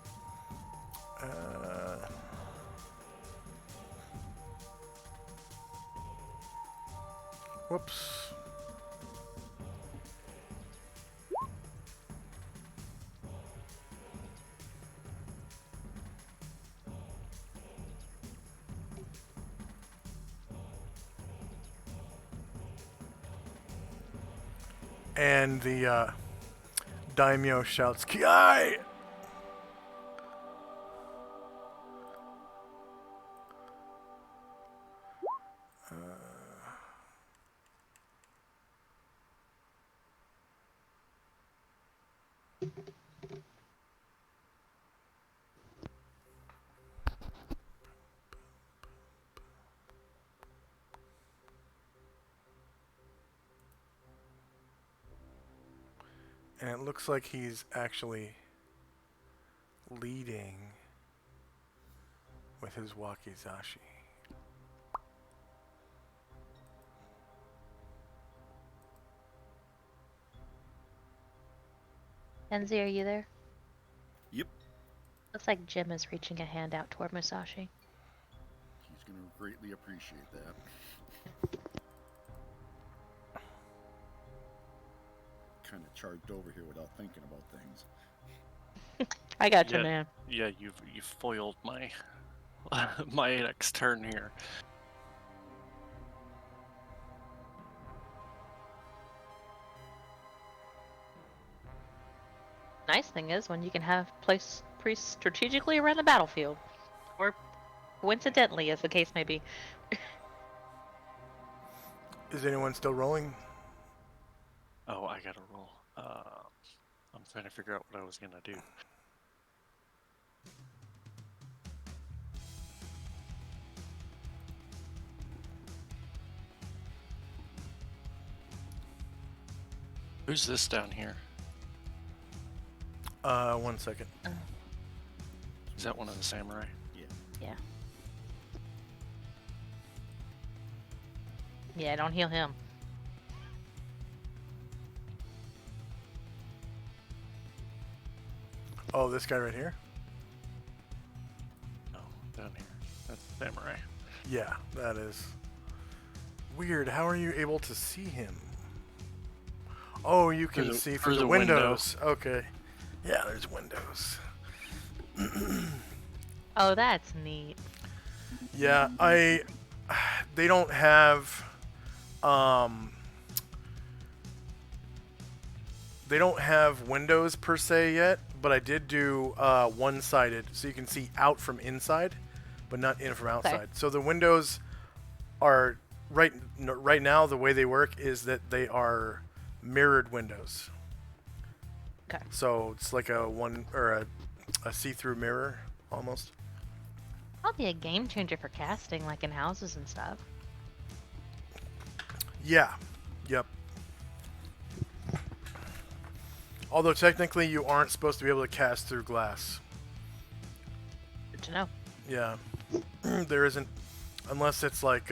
Whoops. And the daimyo shouts, "Kiai!" And it looks like he's actually leading with his wakizashi. Enzi, are you there? Yep. Looks like Jim is reaching a hand out toward Musashi. He's going to greatly appreciate that. Kind of charged over here without thinking about things. I got you, Yeah. man. Yeah, you've foiled my my next turn here. Nice thing is when you can have place priests strategically around the battlefield, or coincidentally, as the case may be. Is anyone still rolling? Oh, I gotta roll. I'm trying to figure out what I was gonna do. Who's this down here? 1 second. Is that one of the samurai? Yeah. Yeah, don't heal him. Oh, this guy right here? No, down here. That's the samurai. Yeah, that is weird. How are you able to see him? Oh, you can Through the- see through through the the window. windows. Okay. Yeah, there's windows. Oh, that's neat. Yeah, they don't have they don't have windows per se yet, but I did do one-sided, so you can see out from inside, but not in from outside. So the windows are right now. The way they work is that they are mirrored windows. Okay. So it's like a see-through mirror almost. Probably a game changer for casting, like in houses and stuff. Yeah. Yep. Although technically you aren't supposed to be able to cast through glass. Good to know. Yeah. There isn't, unless it's like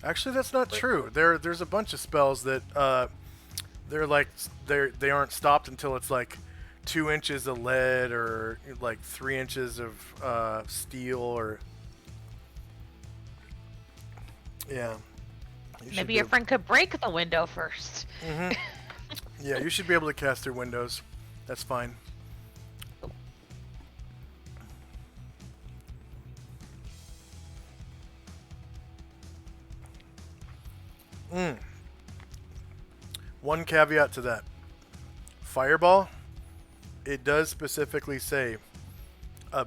actually that's not true. There's a bunch of spells that they aren't stopped until it's like 2 inches of lead or like 3 inches of steel or Yeah. You should Maybe be your friend could break the window first. Mm-hmm. Yeah, you should be able to cast through windows. That's fine. One caveat to that. Fireball, it does specifically say a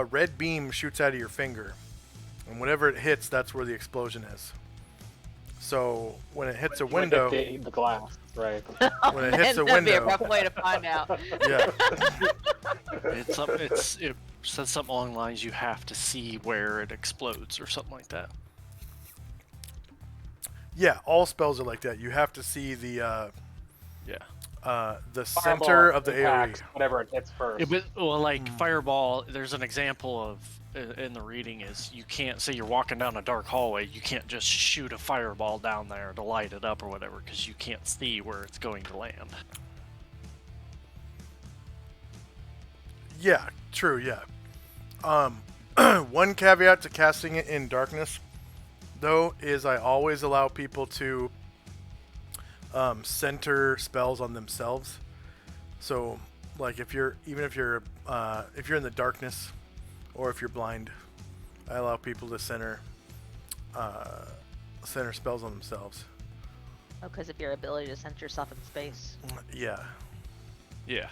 red beam shoots out of your finger. And whenever it hits, that's where the explosion is. So when it hits a You would window, hit the glass, right? when it hits a That'd be a window, rough way to find out. yeah, It says something along the lines you have to see where it explodes or something like that. yeah, all spells are like that. You have to see the Yeah. center of the AoE. impacts whatever it hits first. Like fireball, there's an example of in the reading is you can't say you're walking down a dark hallway. You can't just shoot a fireball down there to light it up or whatever because you can't see where it's going to land. Yeah, true, yeah. One caveat to casting it in darkness, though, is I always allow people to center spells on themselves. So, like, if you're in the darkness, or if you're blind, I allow people to center spells on themselves. Oh, because of your ability to center yourself in space. Yeah. Yeah.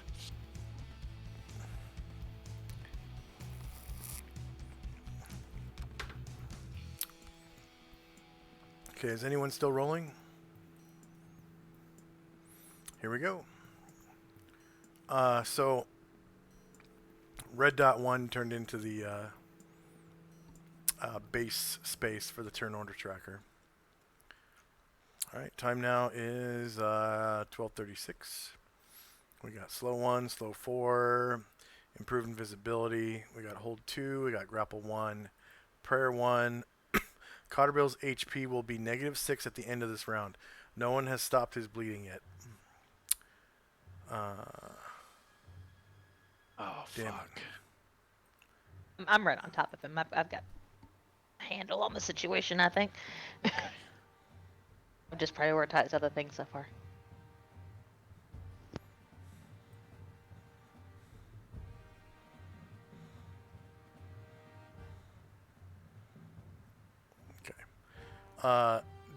Okay, is anyone still rolling? Here we go. So red dot 1 turned into the base space for the turn order tracker. All right, time now is 12:36. We got slow 1, slow 4, improved invisibility. We got hold 2. We got grapple 1, prayer 1. Cotterbill's HP will be -6 at the end of this round. No one has stopped his bleeding yet. Oh, Damn. fuck. I'm right on top of him. I've got a handle on the situation, I think. I've just prioritized other things so far.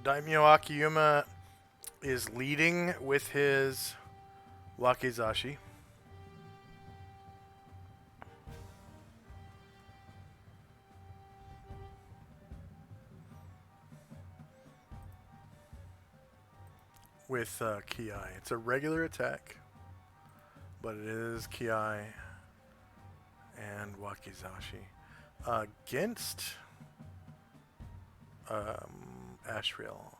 Daimyo Akiyuma is leading with his Wakizashi. With Ki. It's a regular attack, but it is Ki and Wakizashi. Against Ashriel.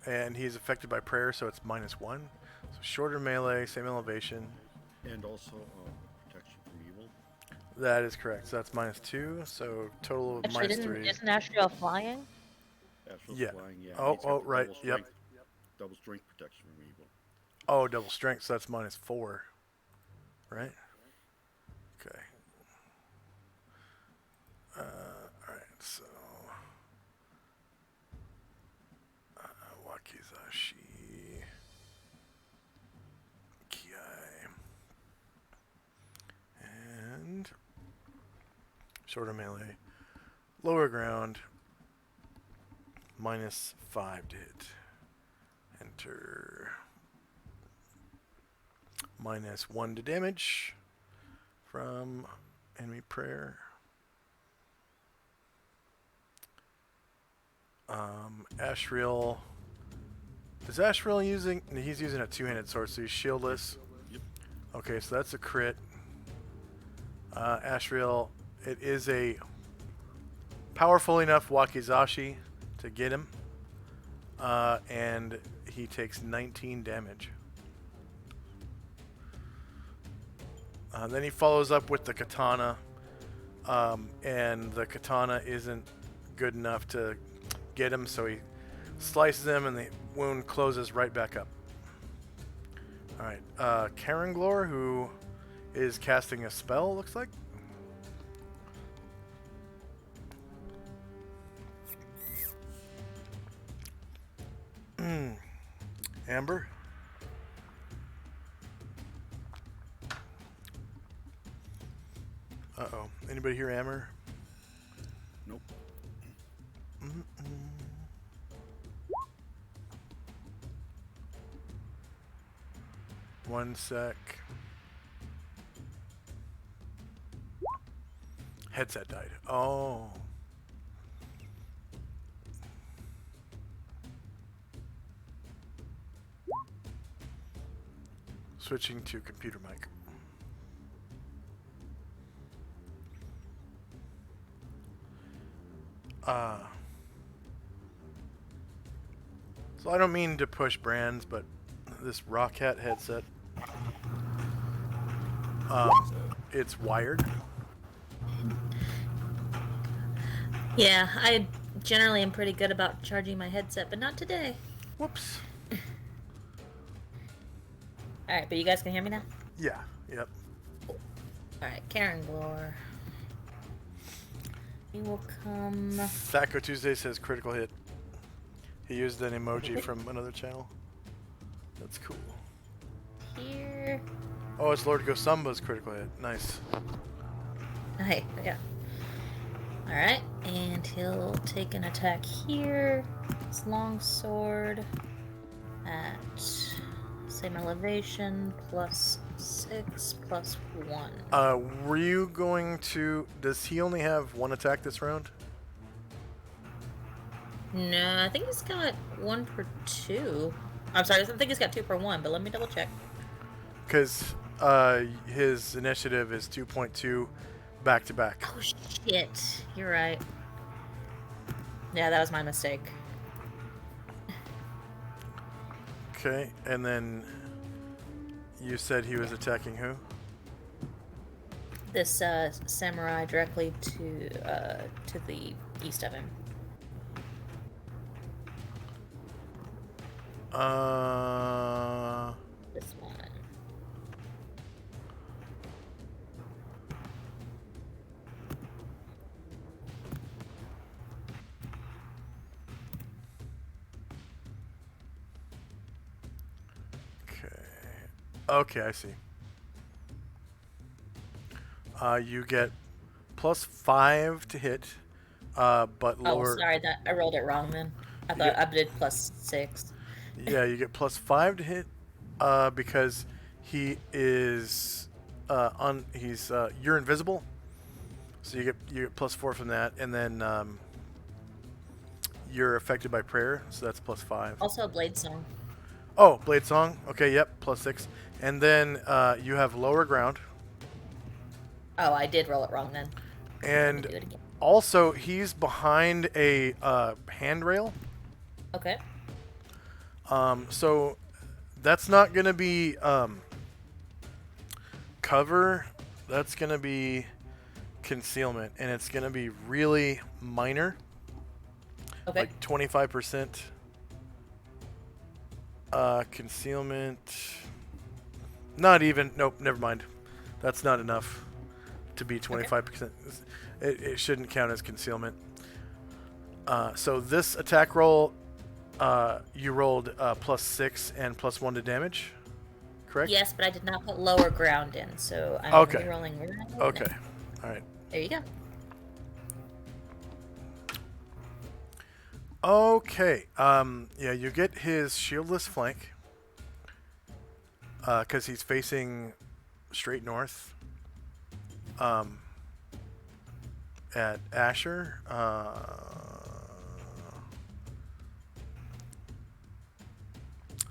And he's affected by prayer, so it's -1. So shorter melee, same elevation. And also protection from evil. That is correct. So that's -2. So total of Actually, -3. isn't Ashriel flying? Astral's Yeah. flying, yeah. Oh, He's got oh, the right, double yep. strength- Double strength protection from evil. Oh, double strength, so that's -4. Right? Okay. Alright, so Wakizashi Kiai and shorter melee, lower ground, -5 to hit. Enter. -1 to damage from enemy prayer. Ashriel. Is Ashriel using? He's using a two-handed sword, so he's shieldless. Yep. Okay, so that's a crit. Ashriel, it is a powerful enough Wakizashi to get him, and he takes 19 damage. Then he follows up with the katana, and the katana isn't good enough to get him, so he slices him and the wound closes right back up. Alright, Karenglor, who is casting a spell, looks like. Amber? Uh-oh. Anybody hear Amber? Nope. One sec. Headset died. Oh. Switching to computer mic. So I don't mean to push brands, but this Rock Hat headset, it's wired. Yeah, I generally am pretty good about charging my headset, but not today. Whoops. Alright, but you guys can hear me now? Yeah. Yep. Alright, Karen Glore. You will come... Thaco Tuesday says critical hit. He used an emoji from another channel. That's cool. here. Oh, it's Lord Gosamba's critical hit. Nice. Hey, yeah. Alright, and he'll take an attack here. His long sword at same elevation, +6, +1. Were you going to... Does he only have one attack this round? No, I think he's got 1 per 2. I'm sorry, I think he's got 2 per 1, but let me double check. Because his initiative is 2.2 back-to-back. Oh shit, you're right. Yeah, that was my mistake. Okay, and then you said he was attacking who? This samurai directly to the east of him. This one. Okay, I see. You get +5 to hit, but lower... Oh, sorry, that I rolled it wrong then. I thought I did +6. Yeah, you get +5 to hit, because he is you're invisible, so you get +4 from that, and then you're affected by prayer, so that's +5. Also, Blade Song. Oh, Blade Song. Okay, yep, +6, and then you have lower ground, Oh, I did roll it wrong then. Let me do and it again. also he's behind a handrail. Okay. So that's not gonna be cover. That's gonna be concealment, and it's gonna be really minor, Okay. like 25%. Concealment. Not even. Nope. Never mind. That's not enough to be 25%. It shouldn't count as concealment. So this attack roll. You rolled +6 and +1 to damage, correct? Yes, but I did not put lower ground in, so I'm Okay. rolling ground. Okay. All right. There you go. Okay. Yeah, you get his shieldless flank, because he's facing straight north. At Asher.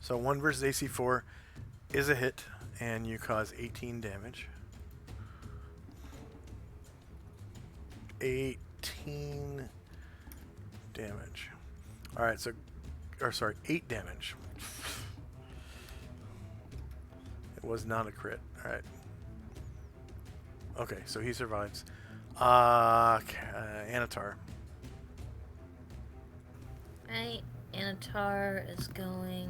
So 1 versus AC4 is a hit, and you cause 18 damage. 18 damage. Alright, so... Or, sorry, 8 damage. It was not a crit. Alright. Okay, so he survives. Anatar. Right. Anatar is going.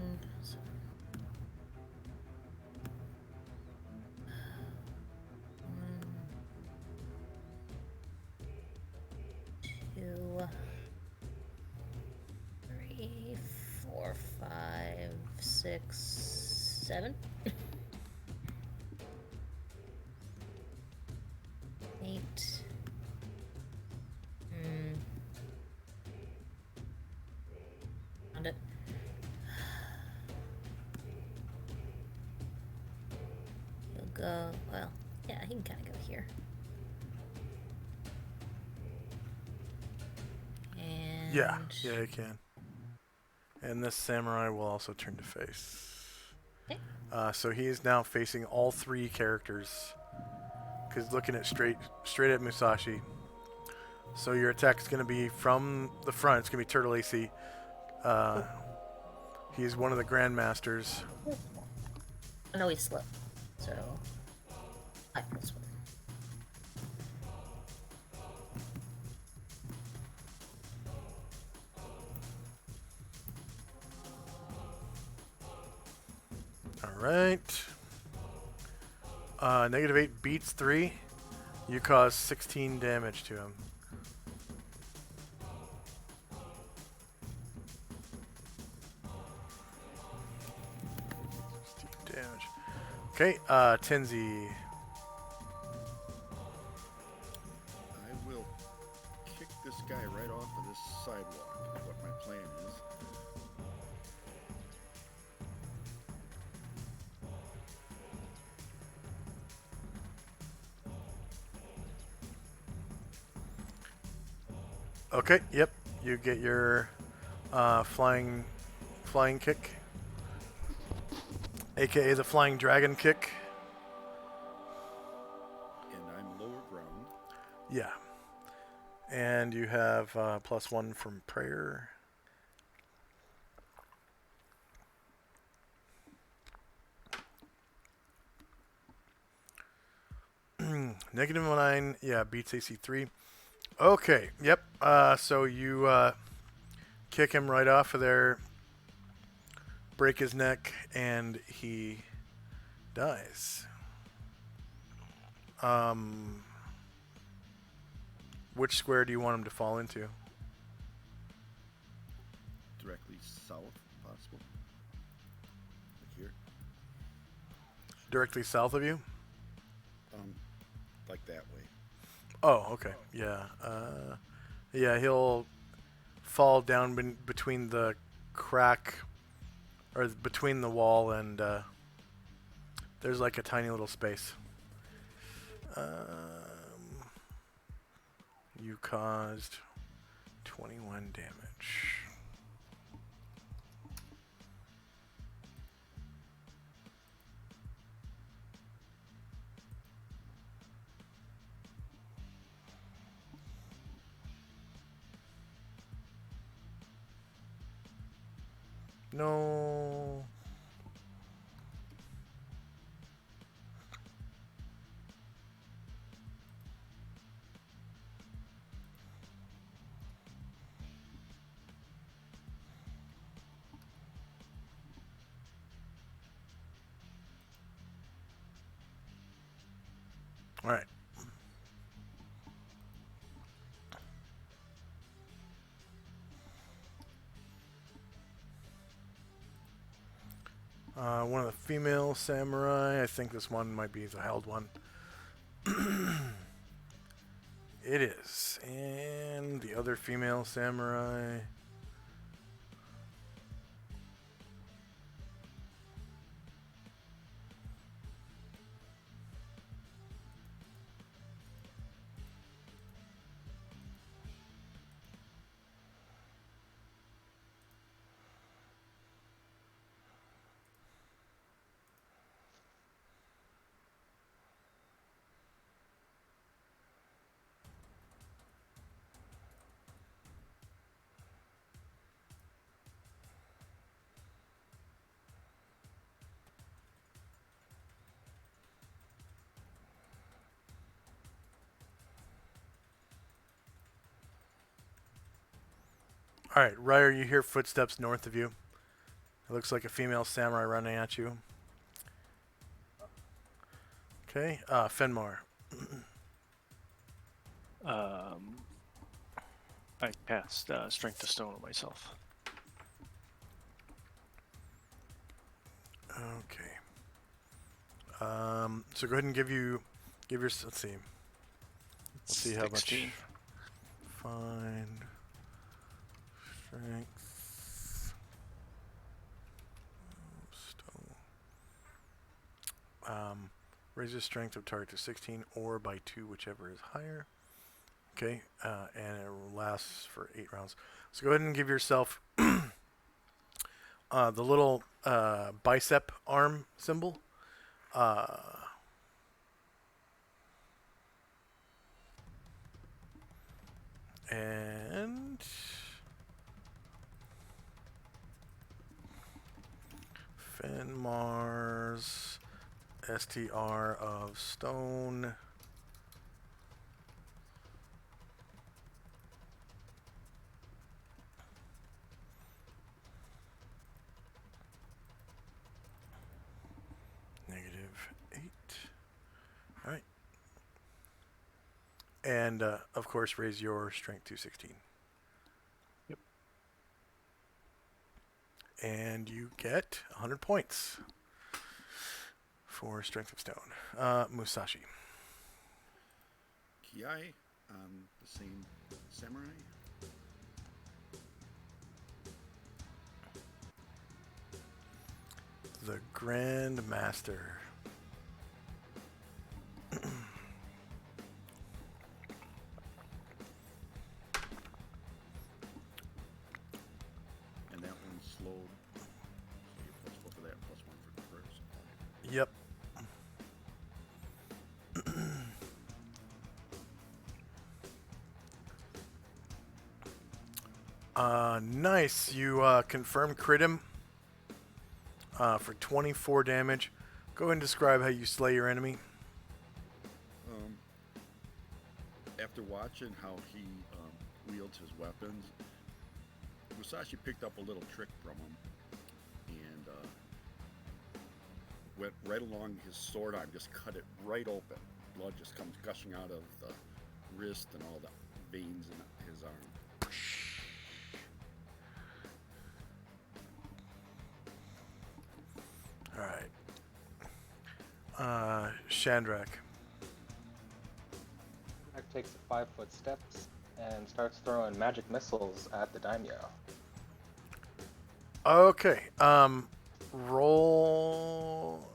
Two, 3, 4, 5, 6, 7. 8. Found it. He'll go. Well, yeah, he can kind of go here. And Yeah, you can. And this samurai will also turn to face. Okay. So he is now facing all 3 characters. Because looking at straight at Musashi. So your attack is going to be from the front. It's going to be Turtle AC. He's one of the Grandmasters. I know he slipped, so I can swim. Alright. -8 beats 3. You cause 16 damage to him. Damage. Okay, Tenzi. I will kick this guy right off of this sidewalk, is what my plan is. Okay, yep. You get your flying kick. AKA the flying dragon kick. And I'm lower ground. Yeah. And you have +1 from prayer. -9, yeah, beats AC 3. Okay, yep. So you kick him right off of there, break his neck, and he dies. Which square do you want him to fall into? Directly south, if possible. Like here. Directly south of you? Like that way. Oh, okay. Yeah. Yeah, he'll fall down between the crack, or between the wall and there's like a tiny little space. You caused 21 damage. No. All right. One of the female samurai. I think this one might be the held one. It is. And the other female samurai. All right, Ryer, you hear footsteps north of you. It looks like a female samurai running at you. Okay, Fenmar. I cast Strength to Stone on myself. Okay. So go ahead and give your. Let's see. Let's see how much. 16. Find strength. Stone. Raises strength of target to 16 or by 2, whichever is higher. Okay, and it lasts for 8 rounds. So go ahead and give yourself the little bicep arm symbol. And Fenmar's STR of stone. -8. All right. And of course, raise your strength to 16. Yep. And you get 100 points for strength of stone. Musashi. Kiai on the same samurai. The Grand Master. And that one's slowed. So you +4 for that, +1 for the first. Yep. Nice. You confirm crit him for 24 damage. Go ahead and describe how you slay your enemy. After watching how he wields his weapons, Musashi picked up a little trick from him and went right along his sword arm, just cut it right open. Blood just comes gushing out of the wrist and all the veins in his arm. All right. Shandrak. Jack takes 5-foot steps and starts throwing magic missiles at the daimyo. Okay. Roll.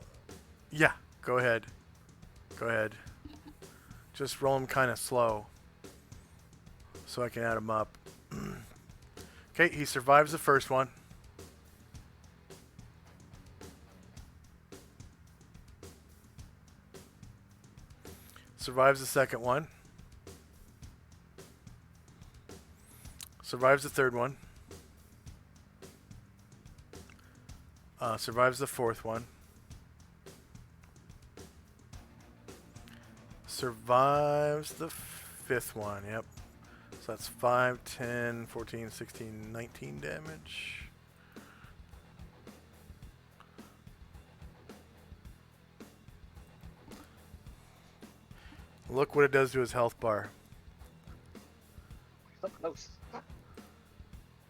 Yeah. Go ahead. Go ahead. Just roll them kind of slow, so I can add them up. Okay. He survives the first one. Survives the second one. Survives the third one. Survives the fourth one. Survives the fifth one, yep. So that's 5, 10, 14, 16, 19 damage. Look what it does to his health bar. So close.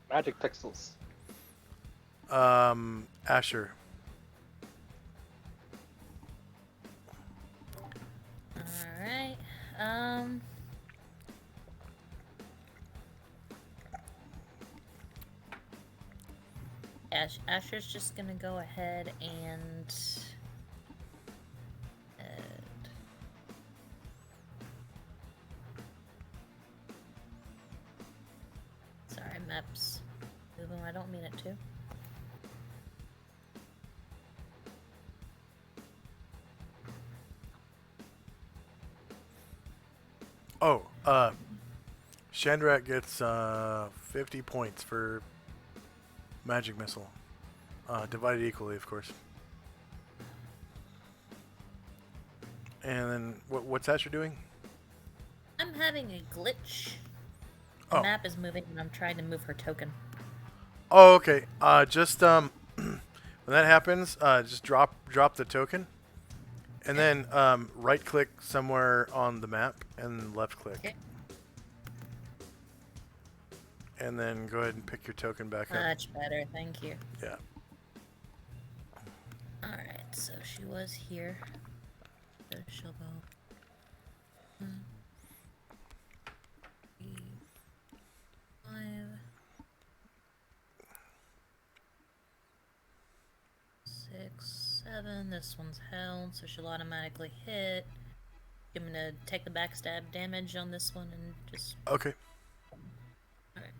Magic pixels. Asher. Alright. Asher's just gonna go ahead and sorry, map's moving when I don't mean it to. Oh, Shandrak gets 50 points for magic missile. Divided equally, of course. And then, what's Asher doing? I'm having a glitch. The Oh. map is moving and I'm trying to move her token. Oh, okay. Just when that happens, just drop the token, and then right click somewhere on the map and left click, Okay. and then go ahead and pick your token back up. Much better, thank you. Yeah. Alright, so she was here. So she'll go. 1, 3, 5. 6, 7. This one's held, so she'll automatically hit. I'm gonna take the backstab damage on this one and just. Okay. Alright.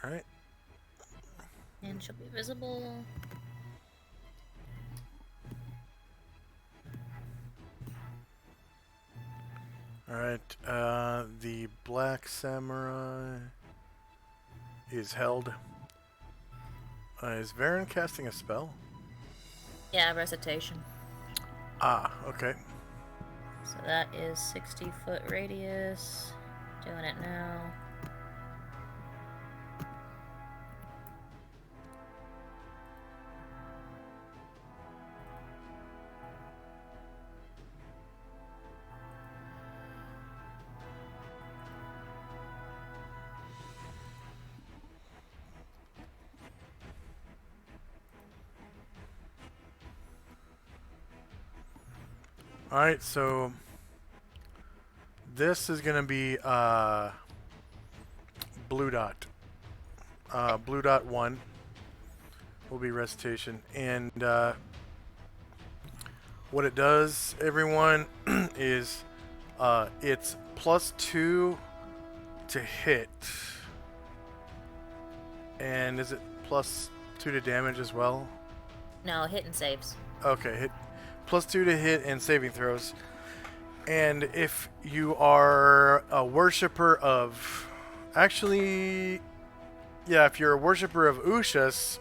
All right. And she'll be visible. All right. The Black Samurai is held. Is Varen casting a spell? Yeah, recitation. Ah, okay. So that is 60-foot radius. Doing it now. All right, so this is gonna be blue dot. Blue dot 1 will be recitation, and what it does, everyone, is it's +2 to hit, and is it +2 to damage as well? No, hit and saves. Okay, hit +2 to hit and saving throws. And if you are a worshiper of, actually, yeah, if you're a worshiper of Ushas,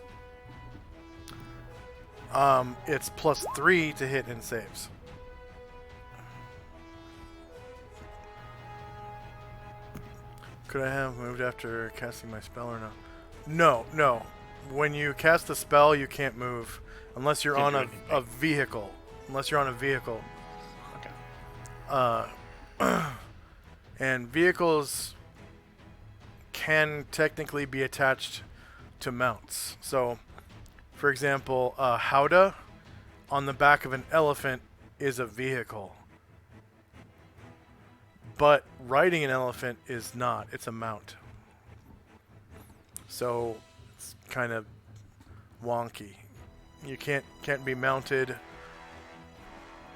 it's +3 to hit and saves. Could I have moved after casting my spell or no? No, no. When you cast a spell, you can't move unless you're Can't on do a vehicle. Unless you're on a vehicle. Okay. And vehicles can technically be attached to mounts. So, for example, Howdah on the back of an elephant is a vehicle. But riding an elephant is not. It's a mount. So, it's kind of wonky. You can't be mounted,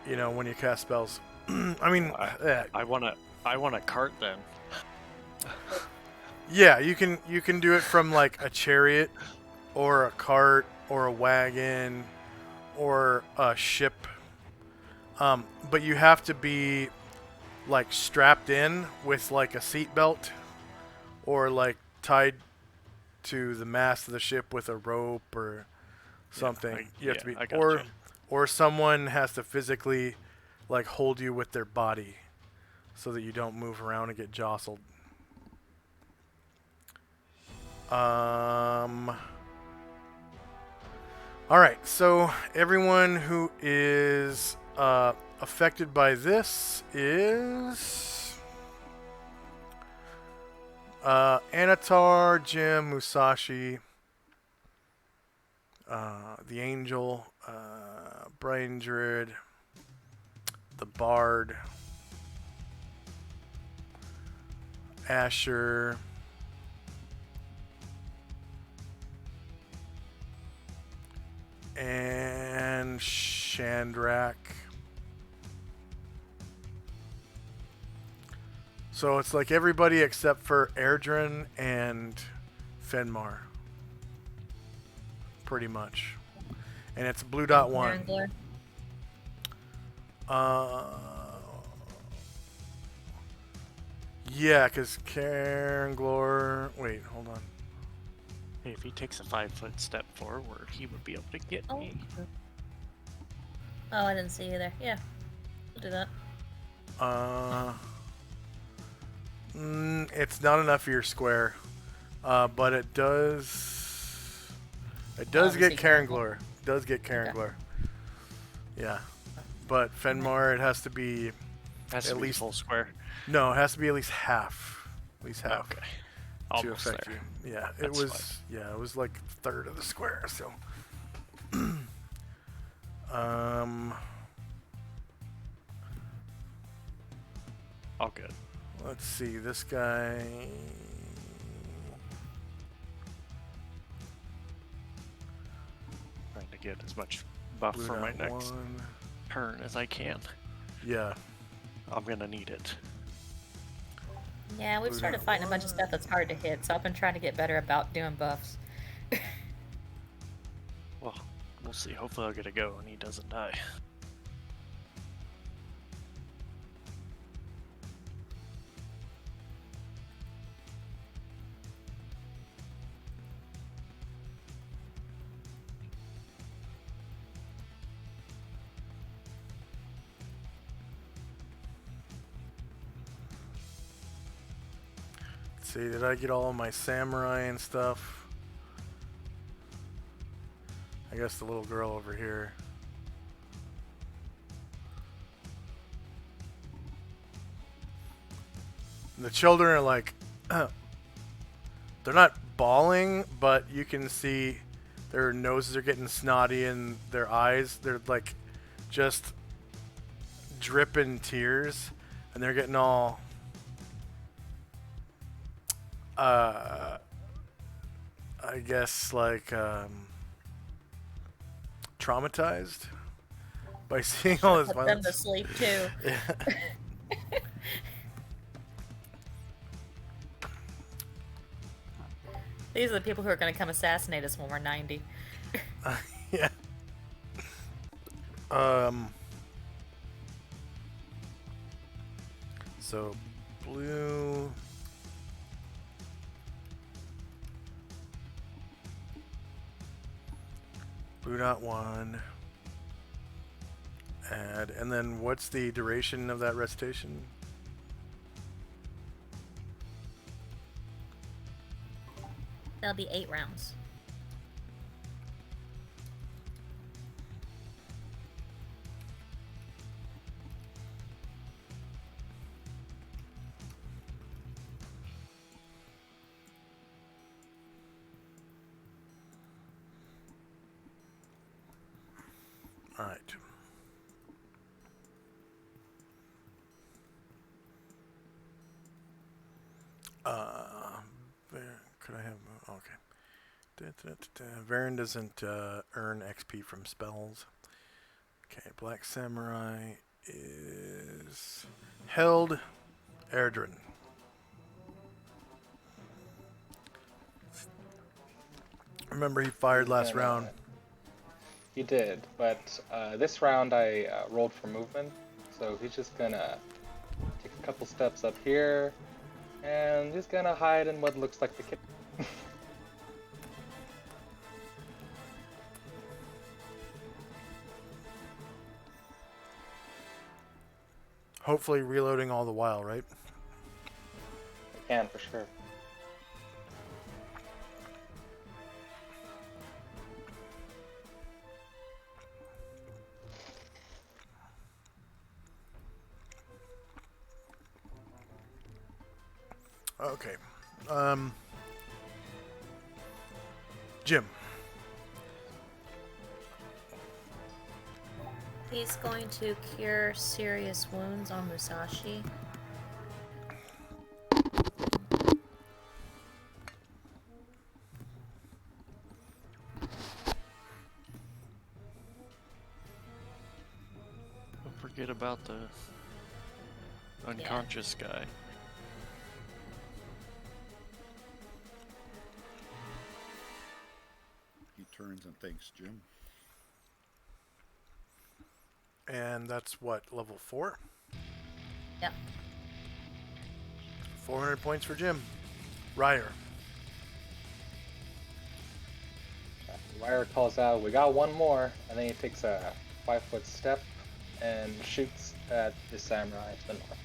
you know, when you cast spells. I mean, I want a cart then. yeah, you can do it from like a chariot or a cart or a wagon or a ship. But you have to be like strapped in with like a seat belt or like tied to the mast of the ship with a rope or something. You have to be, I gotcha. or someone has to physically like hold you with their body so that you don't move around and get jostled. All right, so everyone who is affected by this is Anatar, Jim, Musashi, the Angel, Brain Druid, the Bard, Asher, and Chandrak. So it's like everybody except for Erdrin and Fenmar. Pretty much. And it's blue dot 1. Glare. Yeah, because Caranglor... Wait, hold on. Hey, if he takes a 5-foot step forward, he would be able to get me. Oh, I didn't see you there. Yeah, we'll do that. It's not enough for your square. But it does... It does get Obviously, Caranglor. does get Karen Okay. Glare. Yeah, but Fenmar, it has to be Has to at be least full square. no, it has to be at least half. At least half. Okay. To Almost affect there. you. Yeah, it That's was. fine. Yeah, it was like a third of the square. So, All good. let's see. This guy. Trying to get as much buff Blue for my dot next one. turn as I can. Yeah. I'm gonna need it. Yeah, we've Blue started dot fighting a bunch of stuff that's hard to hit, so I've been trying to get better about doing buffs. Well, we'll see. Hopefully I'll get a go and he doesn't die. Let's see, did I get all of my samurai and stuff? I guess the little girl over here. The children are like, they're not bawling, but you can see their noses are getting snotty and their eyes, they're like just dripping tears, and they're getting all I guess like traumatized by seeing all this Put them to violence. sleep too. Yeah. These are the people who are going to come assassinate us when we're 90. Yeah. So blue. Blue dot one. Add, and then what's the duration of that recitation? That'll be 8 rounds. All right. Could I have? Okay. Varen doesn't earn XP from spells. Okay, Black Samurai is held. Erdrin. Remember, he fired last round. He did, but this round I rolled for movement, so he's just gonna take a couple steps up here, and he's gonna hide in what looks like the kitchen. Hopefully, reloading all the while, right? I can for sure. Okay. Jim. He's going to cure serious wounds on Musashi. Don't forget about the unconscious guy. He turns and thanks Jim. And that's what, level 4? Yep. 400 points for Jim. Ryer. Ryder calls out, "We got one more," and then he takes a 5-foot step and shoots at the samurai to the north.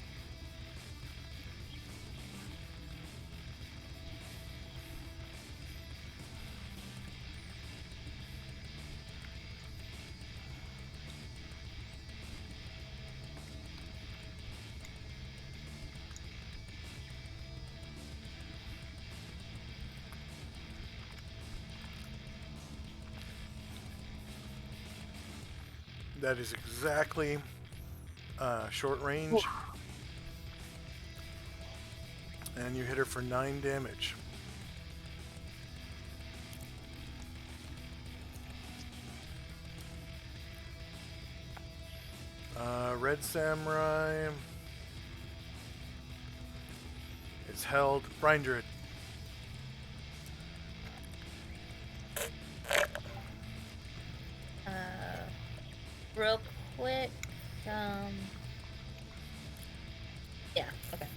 That is exactly short range. And you hit her for 9 damage. Red Samurai is held. Brine Druid. Real quick. Yeah. Okay.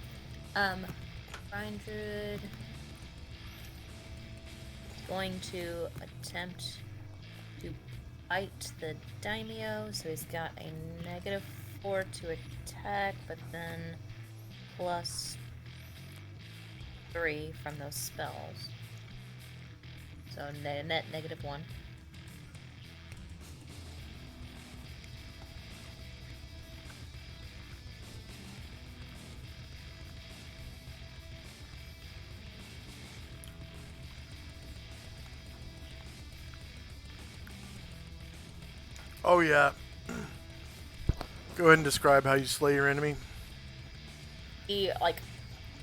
Brian Druid is going to attempt to bite the daimyo, so he's got a -4 to attack, but then +3 from those spells. So net -1. Oh, yeah. Go ahead and describe how you slay your enemy. He like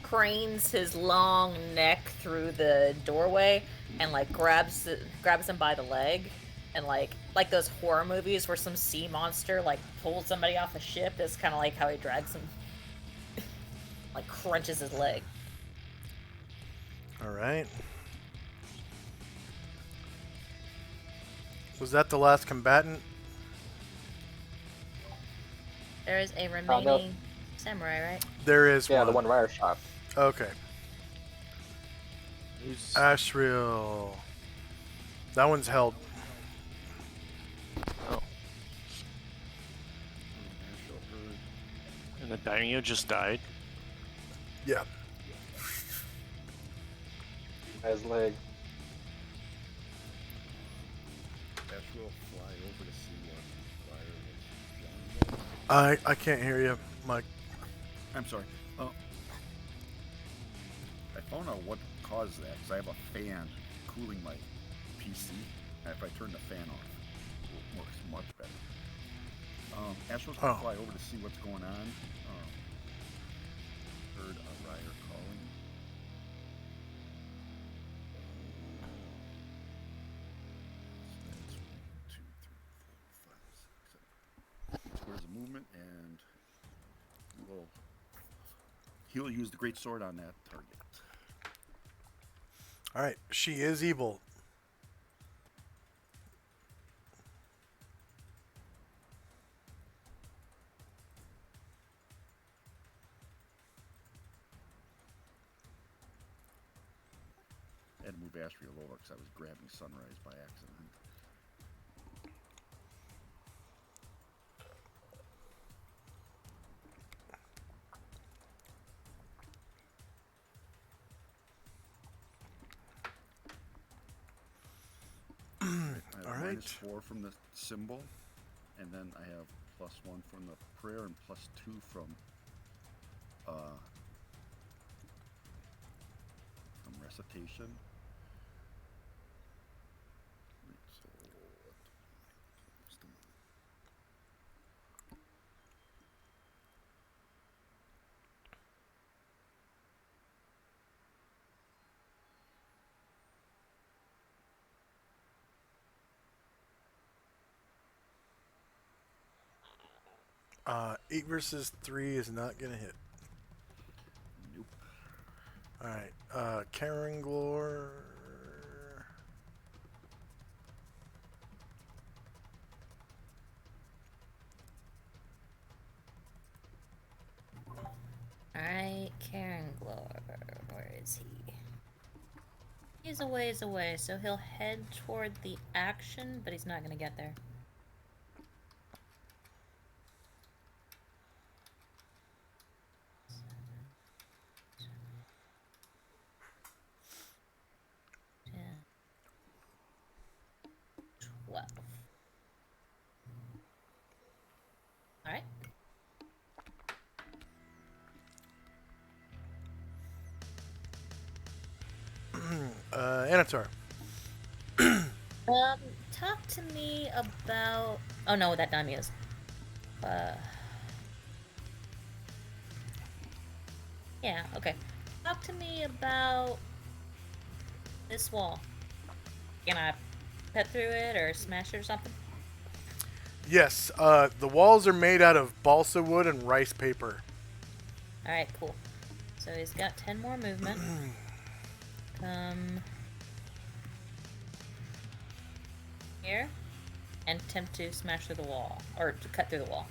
cranes his long neck through the doorway and like grabs him by the leg, and like those horror movies where some sea monster like pulls somebody off a ship. Is kind of like how he drags him, like crunches his leg. All right. Was that the last combatant? There is a remaining samurai, right? There is Yeah, one. the one Ryer shot. Okay. Who's Ashriel. That one's held. oh, and the daimyo just died. Yeah. His leg. Ash will fly over to see what fire was. I can't hear you, Mike. I'm sorry. I found out what caused that because I have a fan cooling my PC. And if I turn the fan off, it works much better. Astro's gonna fly over to see what's going on. Heard a rider calling. So that's 1, 2, 3, 4, 5, 6, 7. Squares of movement, and he'll use the great sword on that target. All right. She is evil. I had to move Astria over because I was grabbing Sunrise by accident. I have All right. -4 from the symbol, and then I have +1 from the prayer and +2 from recitation. Right, so Uh, 8 versus 3 is not gonna hit. nope. All right. Karen Glor. Alright, Karen Glor. Where is he? He's a ways away, so he'll head toward the action, but he's not gonna get there. Yeah. 12. Alright. Anatar. Talk to me about Oh no, that dummy is. Yeah, okay. Talk to me about this wall. Can I cut through it or smash it or something? Yes, the walls are made out of balsa wood and rice paper. Alright, cool. So he's got 10 more movement. Come here and attempt to smash through the wall. Or to cut through the wall.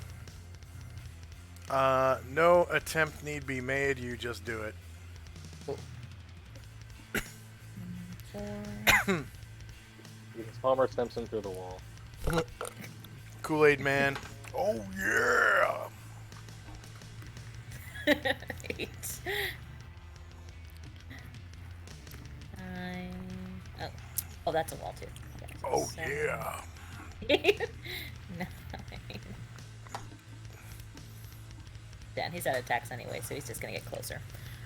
No attempt need be made. You just do it. Four. You can Palmer Simpson through the wall. Kool-Aid Man. Oh yeah. 8. 9. Oh. Oh, that's a wall too. Okay, so Oh 7, yeah. 9. 10. He's out of attacks anyway, so he's just gonna get closer.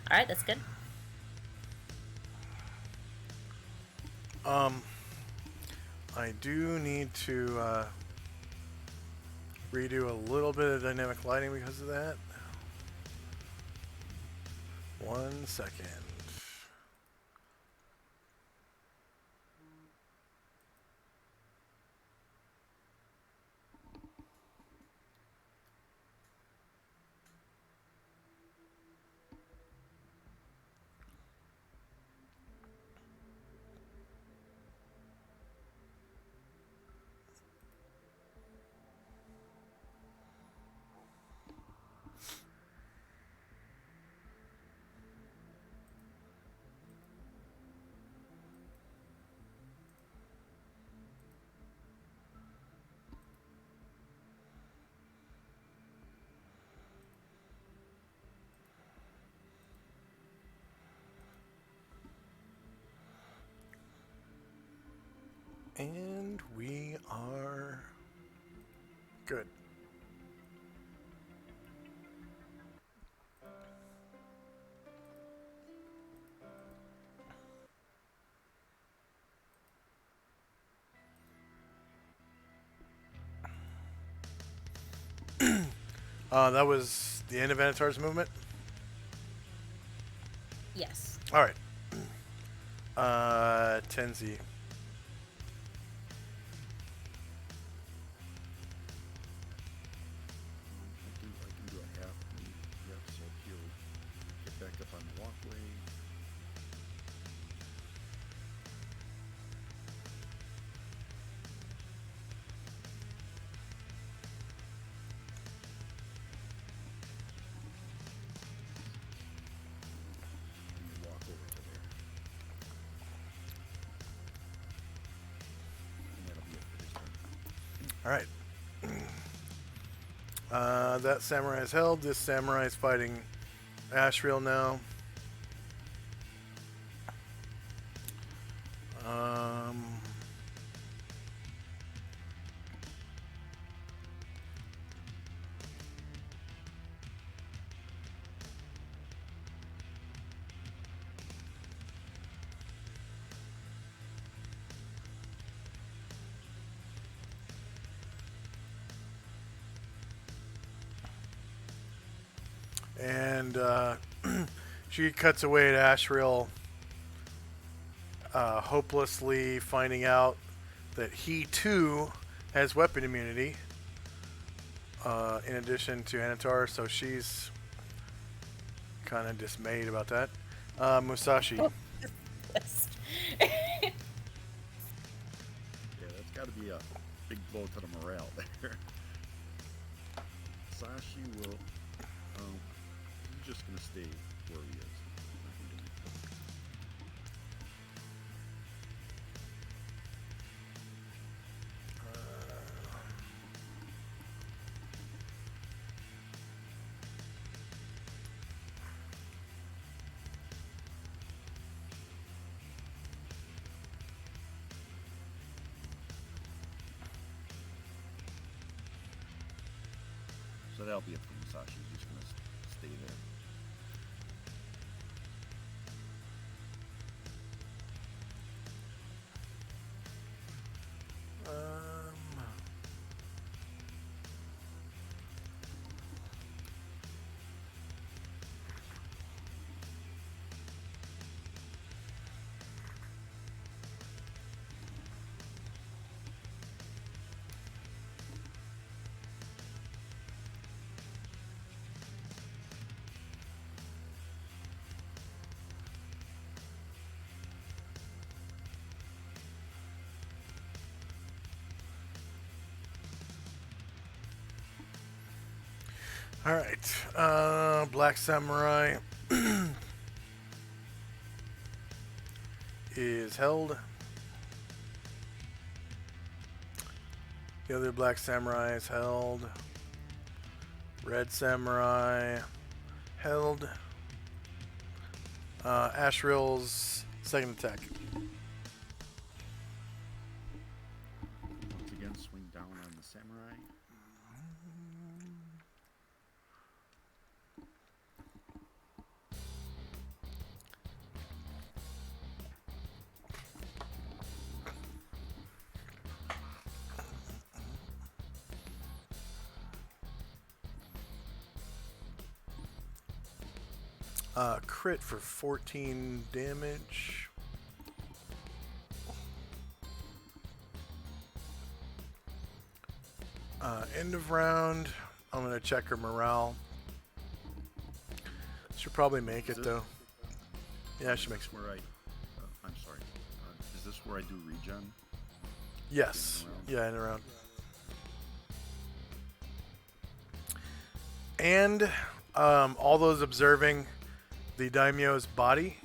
Alright, that's good. I do need to redo a little bit of dynamic lighting because of that. 1 second. And we are good. That was the end of Anatar's movement. Yes. All right. Tenzi. I can do a half move. Yep, so he'll get back up on the walkway. And walk over to there. And that'll be it for this turn. All right. That samurai is held. This samurai is fighting Ashriel now. And she cuts away at Ashriel, hopelessly finding out that he too has weapon immunity, in addition to Anatar, so she's kind of dismayed about that. Musashi. Yes. Yeah, that's got to be a big blow to the morale there. Sashi will, he's just gonna stay where he is. Not gonna do anything. So that'll be it for Musashi. He's just gonna stay there. All right. Black Samurai is held. The other Black Samurai is held. Red Samurai held. Ashril's second attack. Once again, swing down on the samurai. Crit for 14 damage. End of round. I'm gonna check her morale. She'll probably make it though. Yeah, she makes. Where I, I'm sorry. Is this where I do regen? Yes. Yeah, in a round. And all those observing the daimyo's body,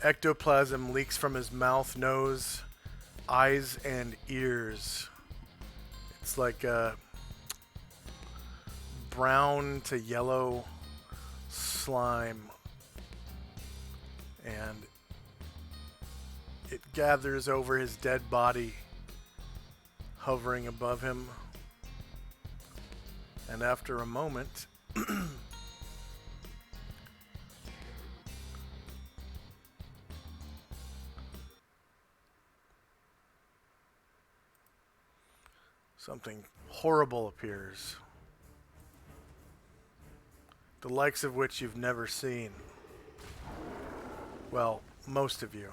ectoplasm leaks from his mouth, nose, eyes, and ears. It's like a brown to yellow slime, and it gathers over his dead body, hovering above him. And after a moment, something horrible appears, the likes of which you've never seen. Well, most of you.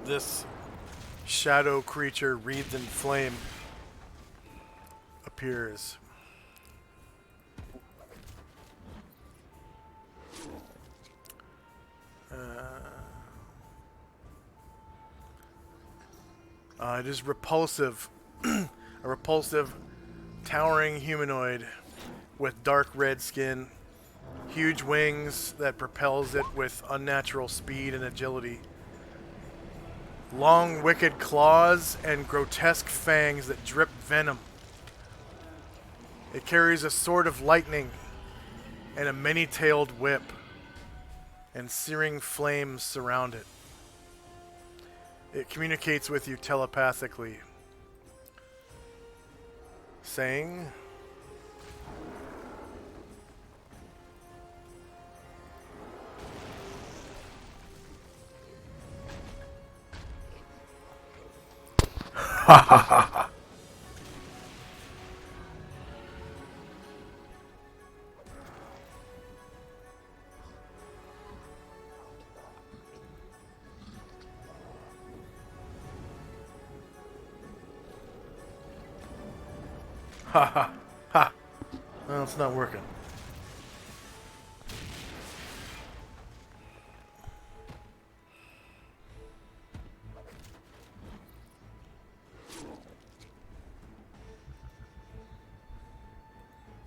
This shadow creature wreathed in flame appears. It is repulsive. A repulsive, towering humanoid with dark red skin, huge wings that propels it with unnatural speed and agility. Long, wicked claws and grotesque fangs that drip venom. It carries a sword of lightning and a many-tailed whip, and searing flames surround it. It communicates with you telepathically, saying, ha ha ha ha. Ha ha ha. Well, it's not working.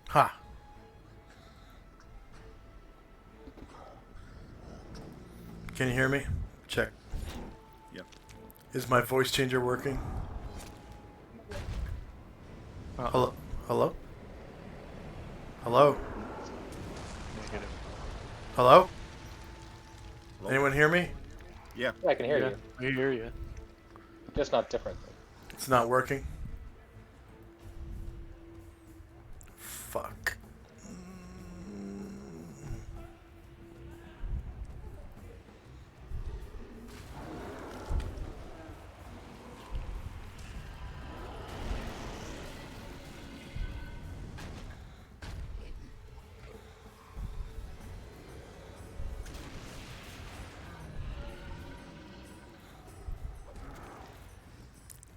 Ha. Can you hear me? Check. Yep. Is my voice changer working? Hello? Hello? Hello? Negative. Hello? Hello? Anyone hear me? Yeah. Yeah, I can hear Yeah, you. I hear you. Just not different. It's not working. Fuck.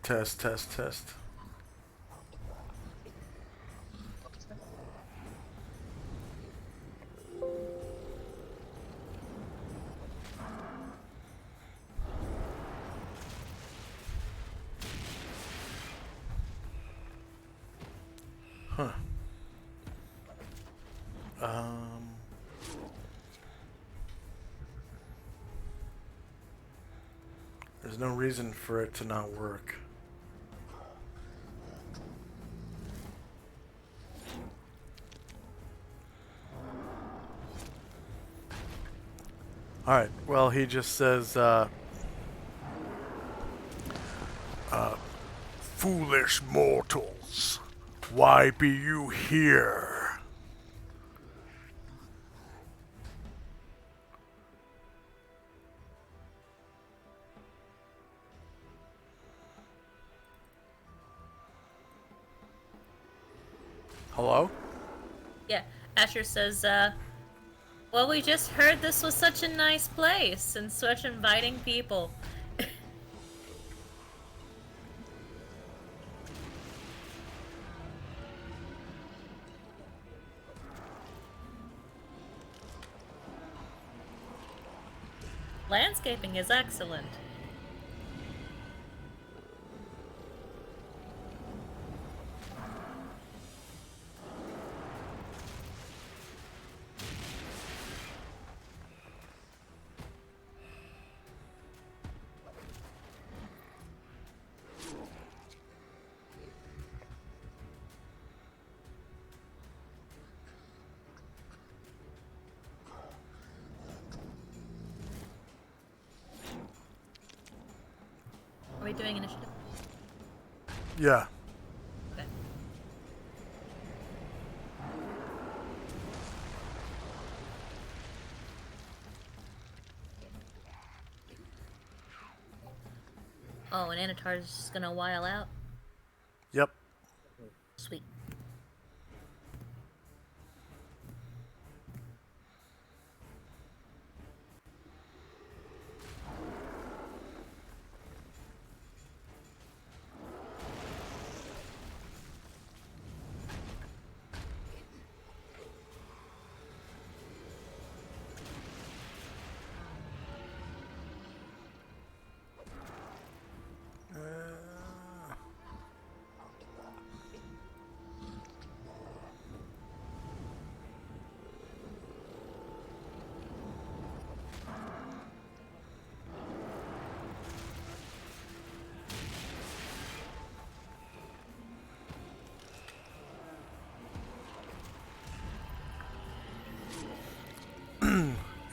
Test, test, test. Huh. There's no reason for it to not work. Alright, well, he just says, foolish mortals, why be you here? Hello? Yeah, Asher says, well, we just heard this was such a nice place and such inviting people. Landscaping is excellent. Are we doing initiative? Yeah. Okay. Oh, and Anatar's gonna while out? Yep. Sweet.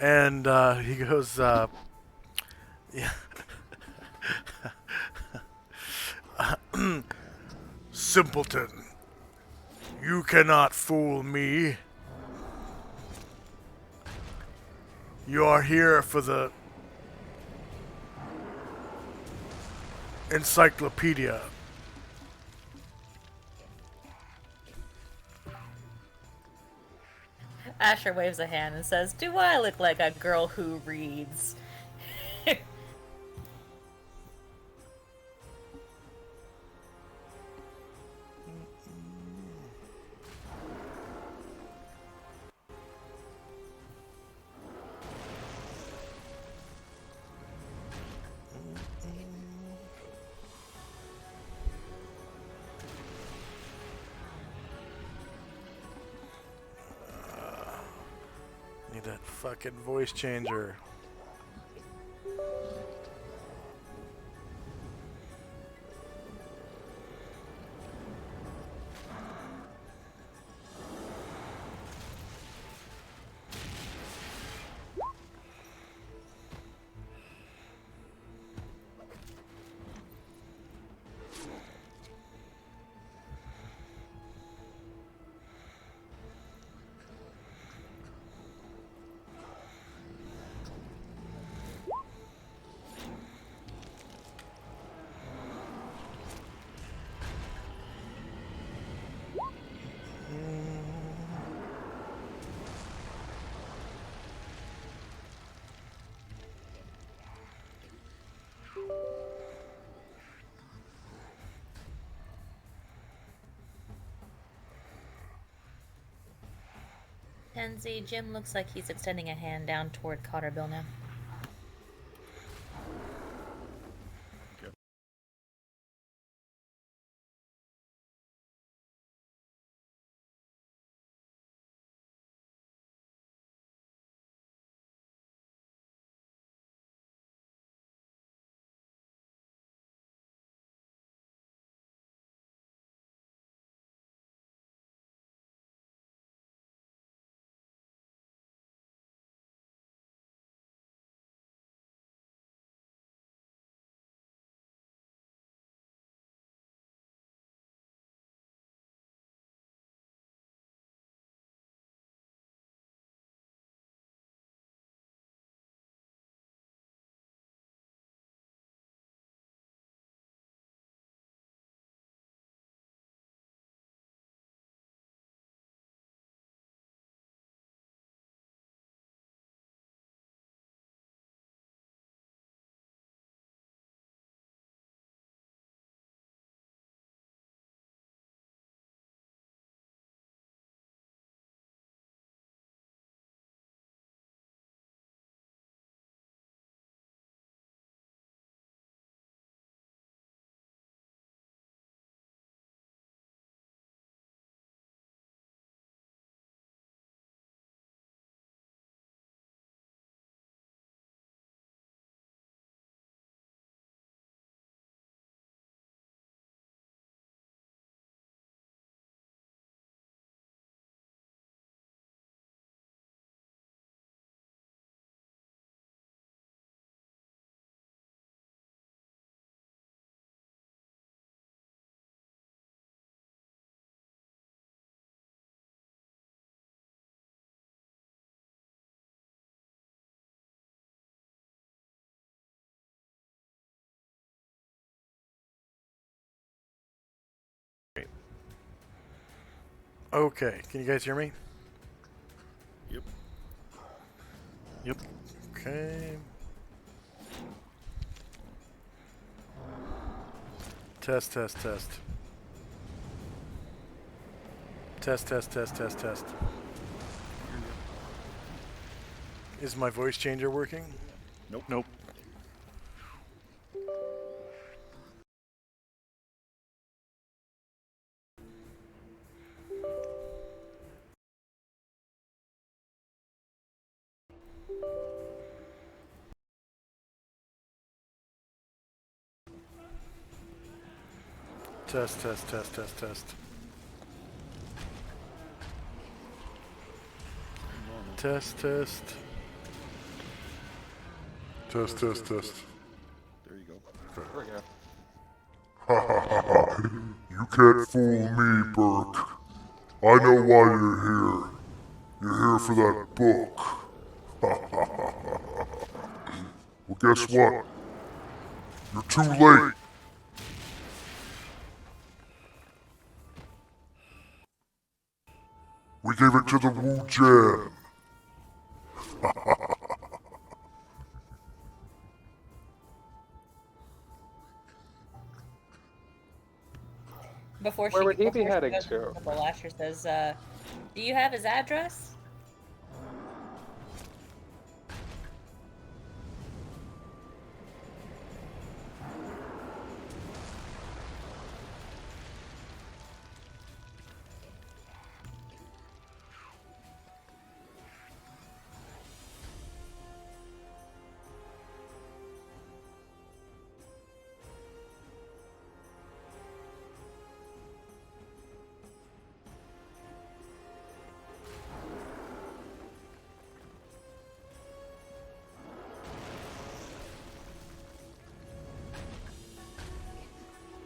And he goes, yeah. Simpleton, you cannot fool me. You are here for the encyclopedia. Asher waves a hand and says, "Do I look like a girl who reads?" Need that fucking voice changer. Tenzi, Jim looks like he's extending a hand down toward Cotterbill now. Okay, can you guys hear me? Yep. Yep. Okay. Test, test, test. Test, test, test, test, test. Is my voice changer working? Nope. Nope. Test, test, test, test, test. Test, test. Test, test, test. There you go. There we go. Ha ha ha ha. You can't fool me, Burke. I know why you're here. You're here for that book. Ha ha ha ha. Well, guess what? You're too late. We gave it to the Wu Jan. Before Where would he be before she heading goes, to? The Lasher says, "Do you have his address?"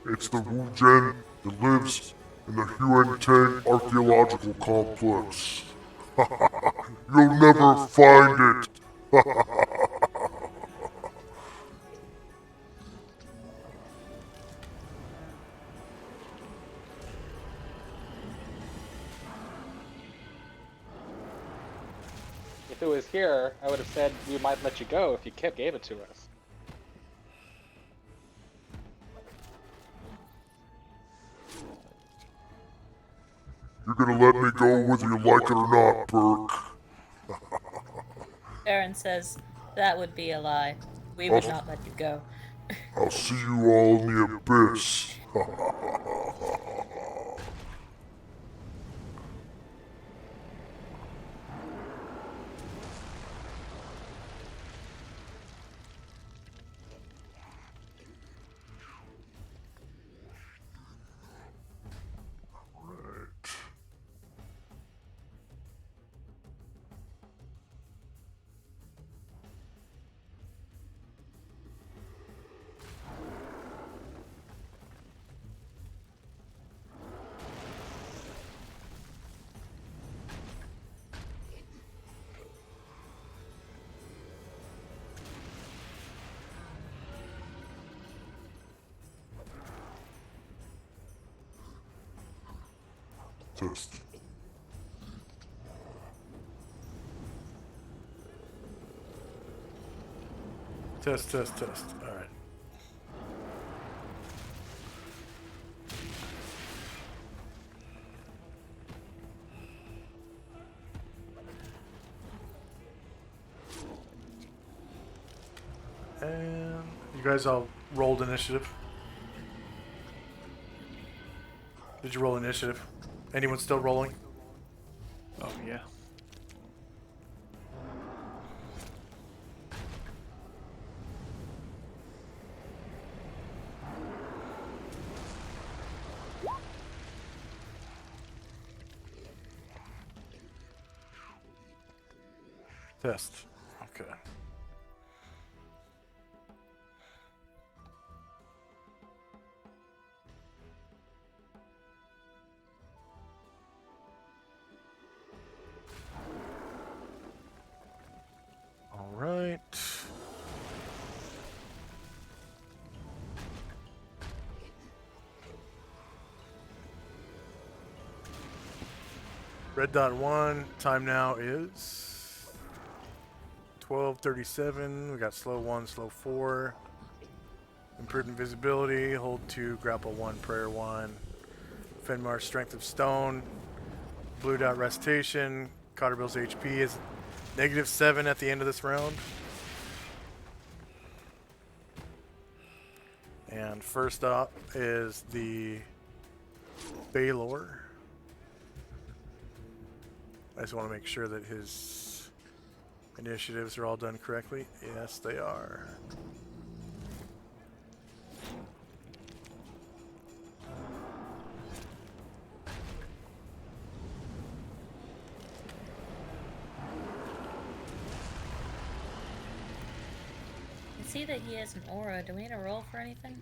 It's the Wu Jen that lives in the Huan Tang Archaeological Complex. You'll never find it. If it was here, I would have said we might let you go if you gave it to us. You're gonna let me go whether you like it or not, Burke. Baron says, "That would be a lie. We would not let you go." I'll see you all in the abyss. Test. Test. All right. And you guys all rolled initiative. Did you roll initiative? Anyone still rolling? Oh yeah. Test. Okay. All right. Red dot 1. Time now is 12:37. We got slow 1, slow 4. Improved invisibility. Hold 2. Grapple 1. Prayer 1. Fenmar's Strength of Stone. Blue dot recitation. Cotterbill's HP is -7 at the end of this round. And first up is the Baylor. I just want to make sure that his initiatives are all done correctly. Yes, they are. I see that he has an aura. Do we need to roll for anything?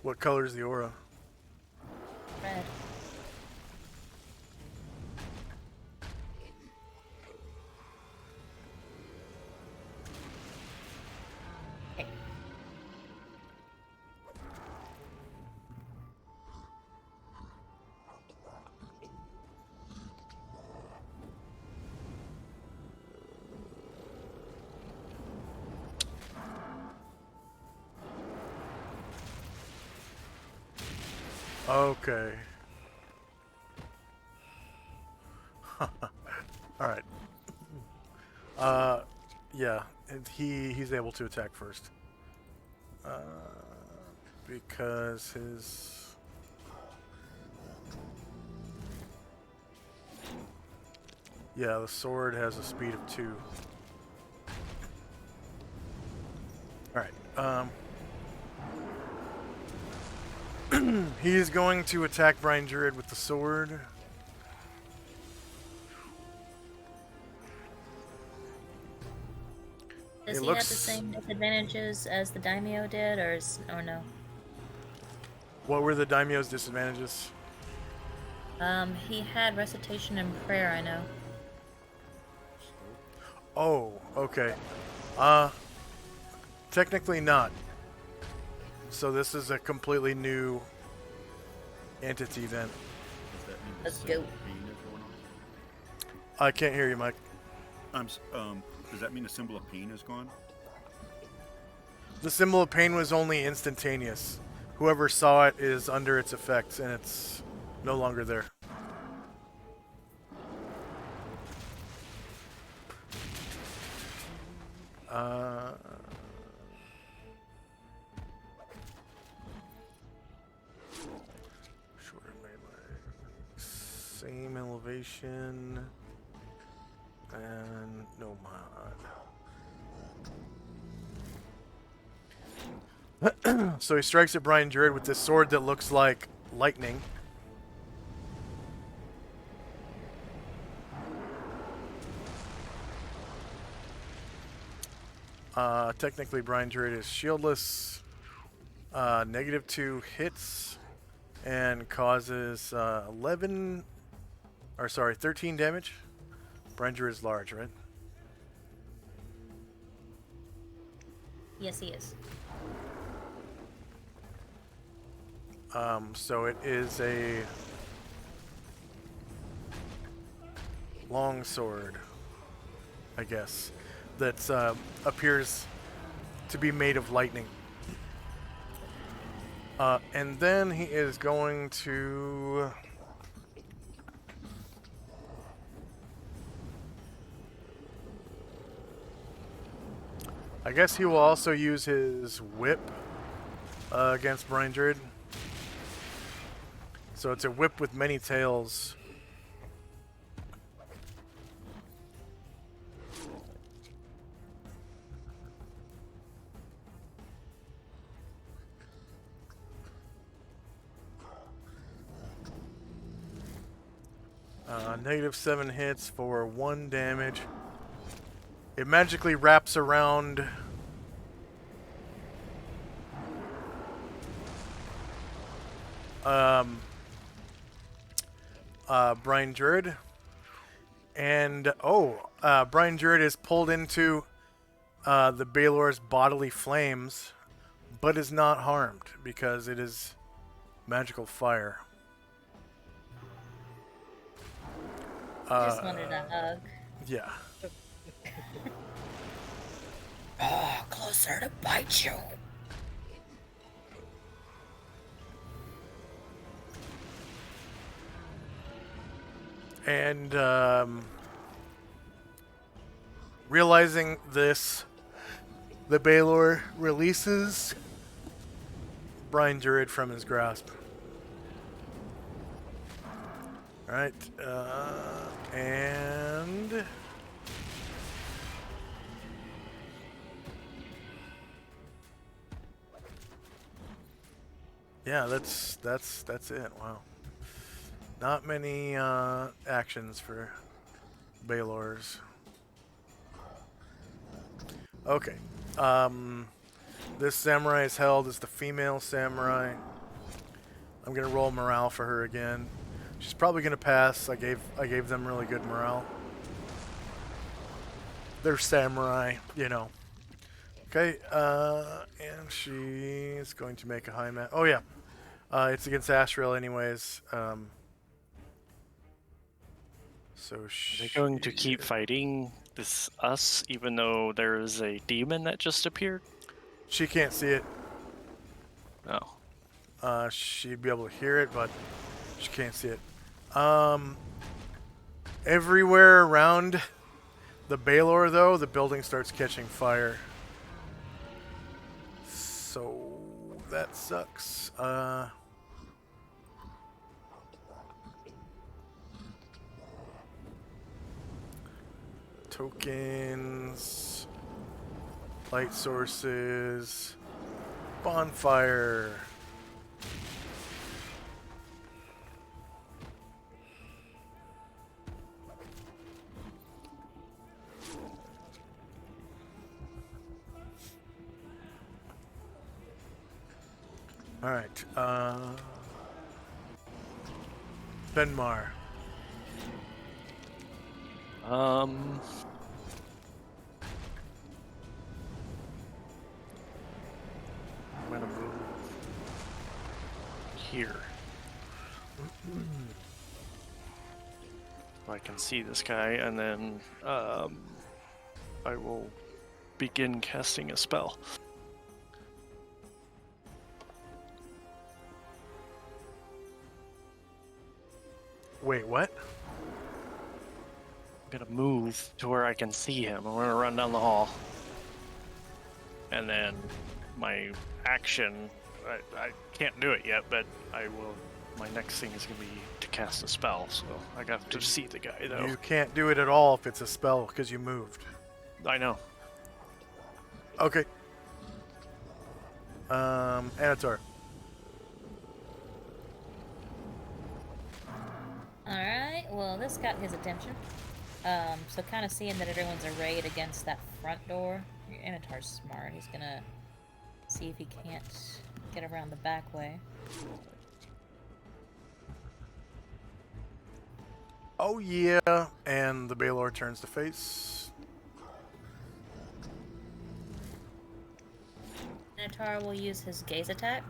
What color is the aura? Red. Okay. Okay. All right. Yeah, and he's able to attack first. Because his the sword has a speed of 2. All right. He is going to attack Brian Druid with the sword. Does It he looks- have the same disadvantages as the daimyo did, or no? What were the daimyo's disadvantages? He had recitation and prayer, I know. Oh, okay. Technically not. So this is a completely new entity then. Does that mean the Let's symbol go. pain is going on? I can't hear you, Mike. Does that mean the symbol of pain is gone? The symbol of pain was only instantaneous. Whoever saw it is under its effects, and it's no longer there. Shorter melee. Same elevation. And no mod. So he strikes at Brian Druid with this sword that looks like lightning. Technically, Brian Druid is shieldless. -2 hits and causes 13 damage. Brian Druid is large, right? Yes, he is. So it is a long sword, I guess, that appears to be made of lightning. And then he is going to... I guess he will also use his whip against Brian Druid. So it's a whip with many tails. -7 hits for 1 damage. It magically wraps around Brian Druid. And, Brian Druid is pulled into the Baelor's bodily flames, but is not harmed because it is magical fire. Just wanted a hug. Yeah. Closer to bite you. And realizing this, the Baelor releases Brian Druid from his grasp. Alright, and... yeah, that's it. Wow. Not many actions for Baelors. Okay. This samurai is held as the female samurai. I'm gonna roll morale for her again. She's probably gonna pass. I gave them really good morale. They're samurai, you know. Okay, and she's going to make a high mat. Oh yeah, it's against Astral anyways. So Are they going to keep fighting us, even though there is a demon that just appeared? She can't see it. Oh. She'd be able to hear it, but she can't see it. Everywhere around the Baelor, though, the building starts catching fire. So that sucks. Tokens, light sources, bonfire. All right, Benmar. I'm gonna move here. I can see this guy, and then I will begin casting a spell. Wait, what? I'm gonna move to where I can see him. I'm gonna run down the hall. And then my action, I can't do it yet, but I will. My next thing is gonna be to cast a spell, so I got to see the guy though. You can't do it at all if it's a spell because you moved. I know. Okay. Anatar. Alright, well, this got his attention. So kind of seeing that everyone's arrayed against that front door. Anatar's smart. He's gonna see if he can't get around the back way. Oh yeah, and the Baylor turns to face. Anatar will use his gaze attack.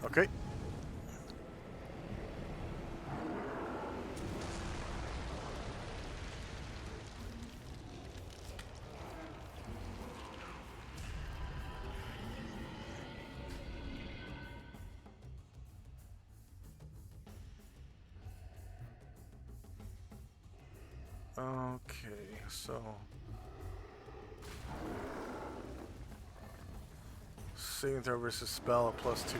Okay. Okay, so saving throw versus spell at +2.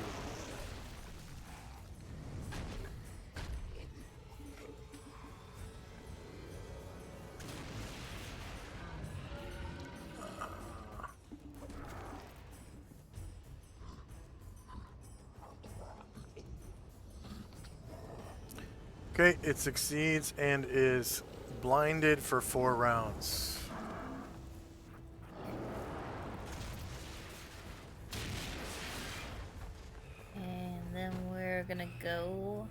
Okay, it succeeds and is blinded for 4 rounds. And then we're gonna go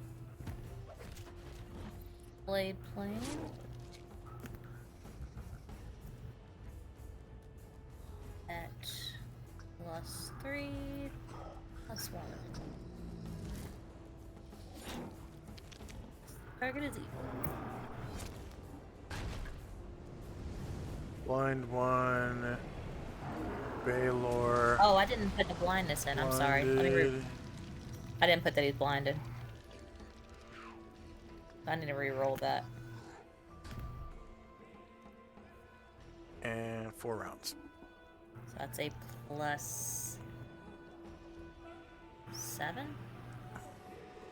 Blade Plane. At +3, +1. Target is equal. Blind 1. Baylor. Oh, I didn't put the blindness in. I'm sorry. Let me blinded. I didn't put that he's blinded. I need to re-roll that. And 4 rounds. So that's a +7.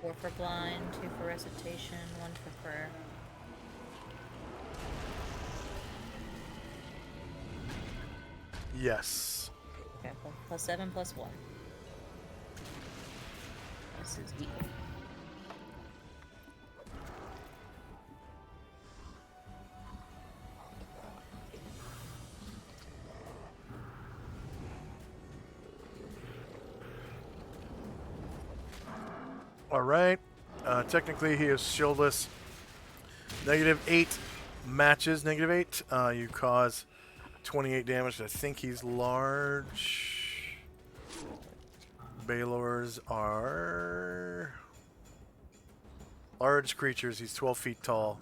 4 for blind, 2 for recitation, 1 for prayer. Yes. Okay, +7 +1. This is equal. All right. Technically, he is shieldless. -8 matches. -8. You cause 28 damage. I think he's large. Baylors are large creatures. He's 12 feet tall.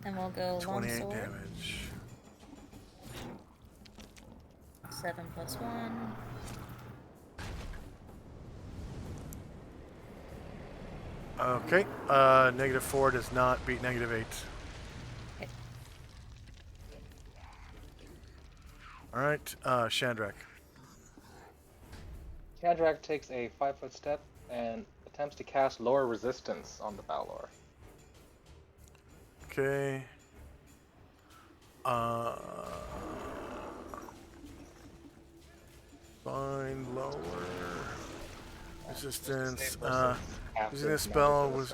And we'll go 28 longsword. damage. 7 +1. Okay. -4 does not beat -8. Okay. All right. Shandrak. Shadrach takes a 5-foot step and attempts to cast Lower Resistance on the Balor. Okay. Find lower resistance. Using this spell was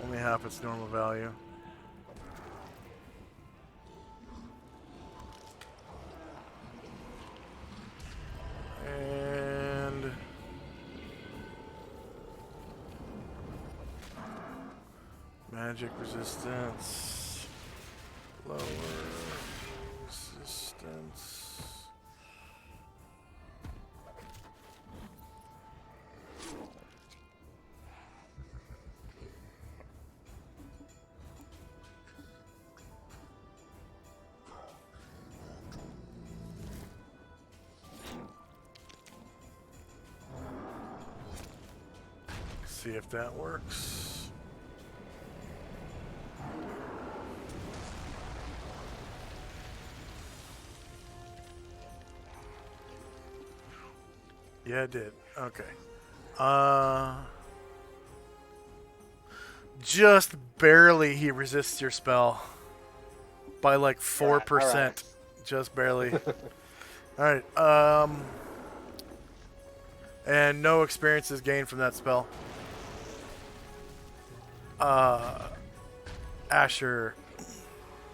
only half its normal value. And magic resistance. Lower resistance. see if that works. Yeah, it did. Okay. Just barely he resists your spell. By like 4%. Alright. Just barely. Alright, and no experience is gained from that spell. Asher.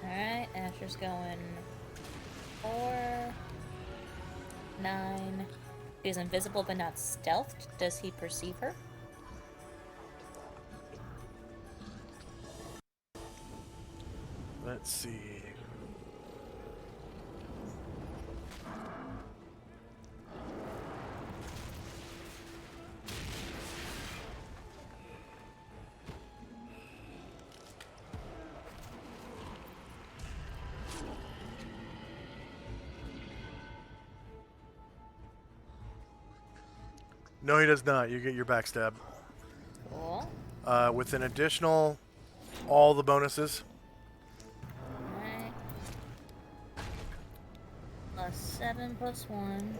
Alright, Asher's going 4, 9. She's invisible but not stealthed. Does he perceive her? Let's see. No, he does not. You get your backstab. Cool. With an additional, all the bonuses. Alright. +7 +1.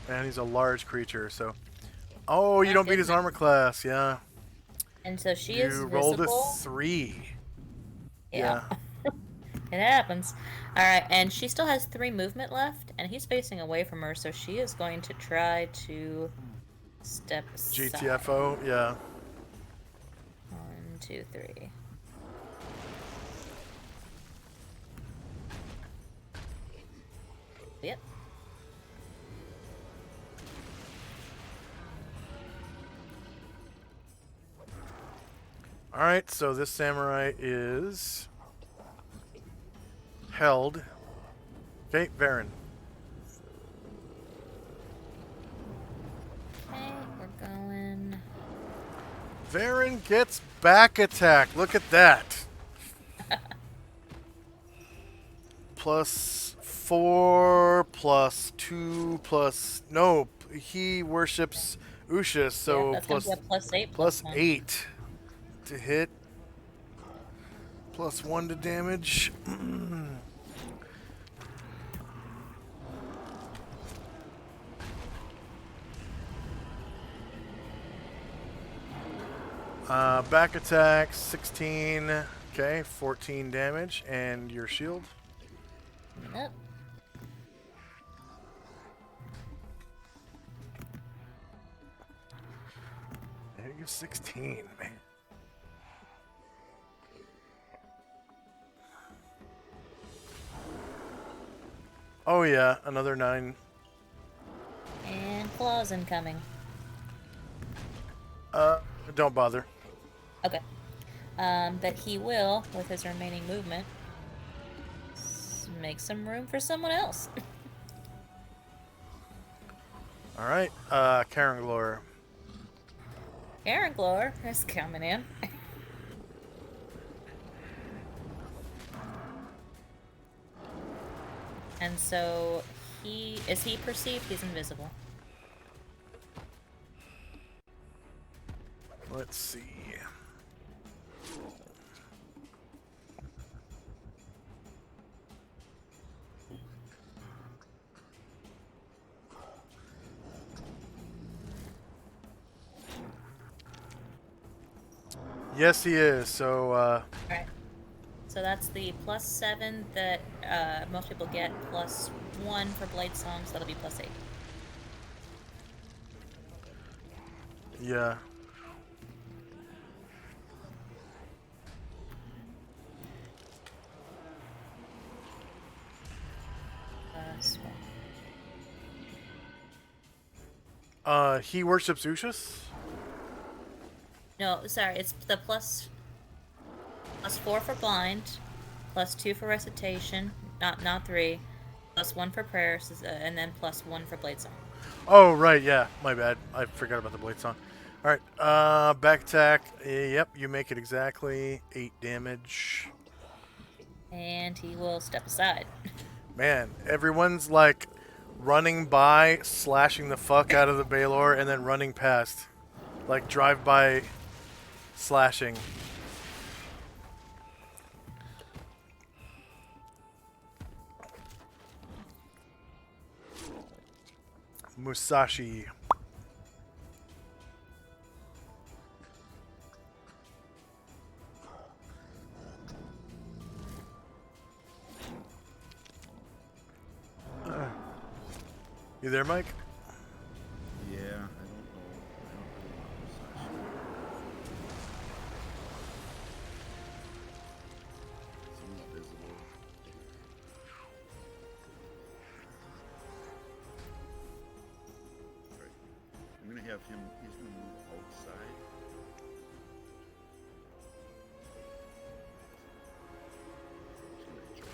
And he's a large creature, so. Oh, you don't beat his armor class, yeah. And so she is You rolled a visible. 3. Yeah. It happens. Alright, and she still has 3 movement left, and he's facing away from her, so she is going to try to step aside. GTFO, yeah. 1, 2, 3. Yep. Alright, so this samurai is held. Okay, Varen. Okay, we're going. Varen gets back attack. Look at that. +4, +2, plus. No, he worships Usha, so Yeah, that's gonna be a +8 +1. +8 to hit. +1 to damage. Back attack, 16. Okay, 14 damage. And your shield? Yep. Negative 16, man. Oh yeah, another 9. And claws incoming. Don't bother. Okay. But he will, with his remaining movement, make some room for someone else. Alright, Karen Glor. Aaron Glor is coming in. And so is he perceived? He's invisible. Let's see. Yes, he is. So, Alright. So that's the +7 that most people get, +1 for Blade Song, so that'll be +8. yeah. He worships Ushas? No, sorry, it's the +4 for blind, +2 for recitation, not 3, +1 for prayers, and then +1 for Blade Song. Oh, right, yeah. My bad. I forgot about the blade song. Alright, back attack. Yep, you make it exactly 8 damage. And he will step aside. Man, everyone's like running by, slashing the fuck out of the Baylor, and then running past. Like drive-by slashing. Musashi. You there, Mike? Yeah, I don't know. I don't really want Musashi. Seems visible. Alright. I'm gonna have him, he's gonna move outside. He's gonna jog.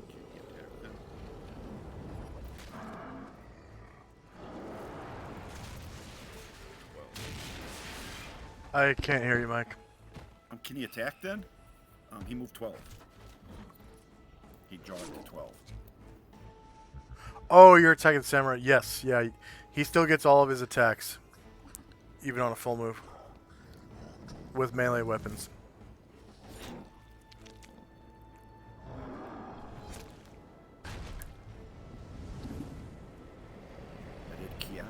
Can't get attacked then. I can't hear you, Mike. Can he attack then? He moved 12. He jogged to 12. Oh, you're attacking Samurai. Yes, yeah. He still gets all of his attacks, even on a full move, with melee weapons. I did key eyes.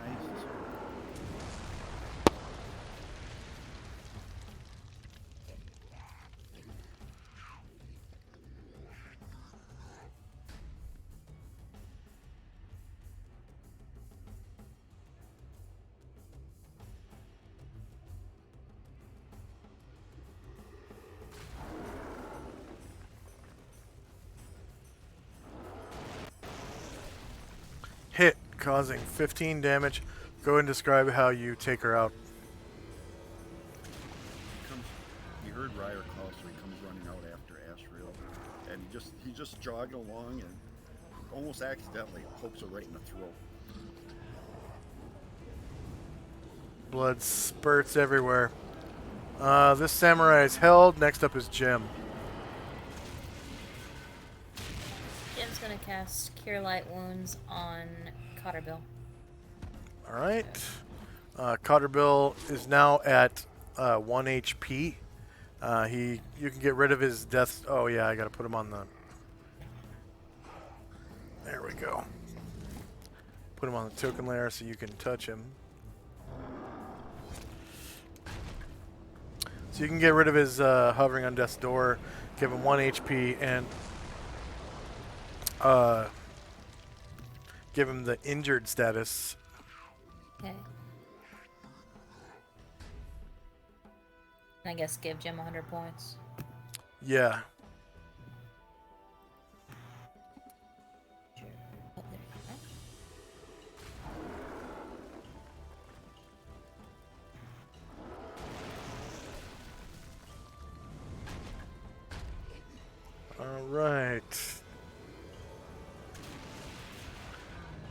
Hit, causing 15 damage. Go and describe how you take her out. He heard Ryer call, so he comes running out after Ashriel, and he just jogging along and almost accidentally pokes her right in the throat. Blood spurts everywhere. This samurai is held. Next up is Jim. Jim's gonna cast Cure Light Wounds on Cotterbill. All right. Cotterbill is now at 1 HP. You can get rid of his death. Oh yeah, I gotta put him on the. There we go. Put him on the token layer so you can touch him. So you can get rid of his hovering on death's door, give him 1 HP, and give him the injured status. Okay. And I guess give Jim 100 points. Yeah. Sure. Oh, there you go. All right.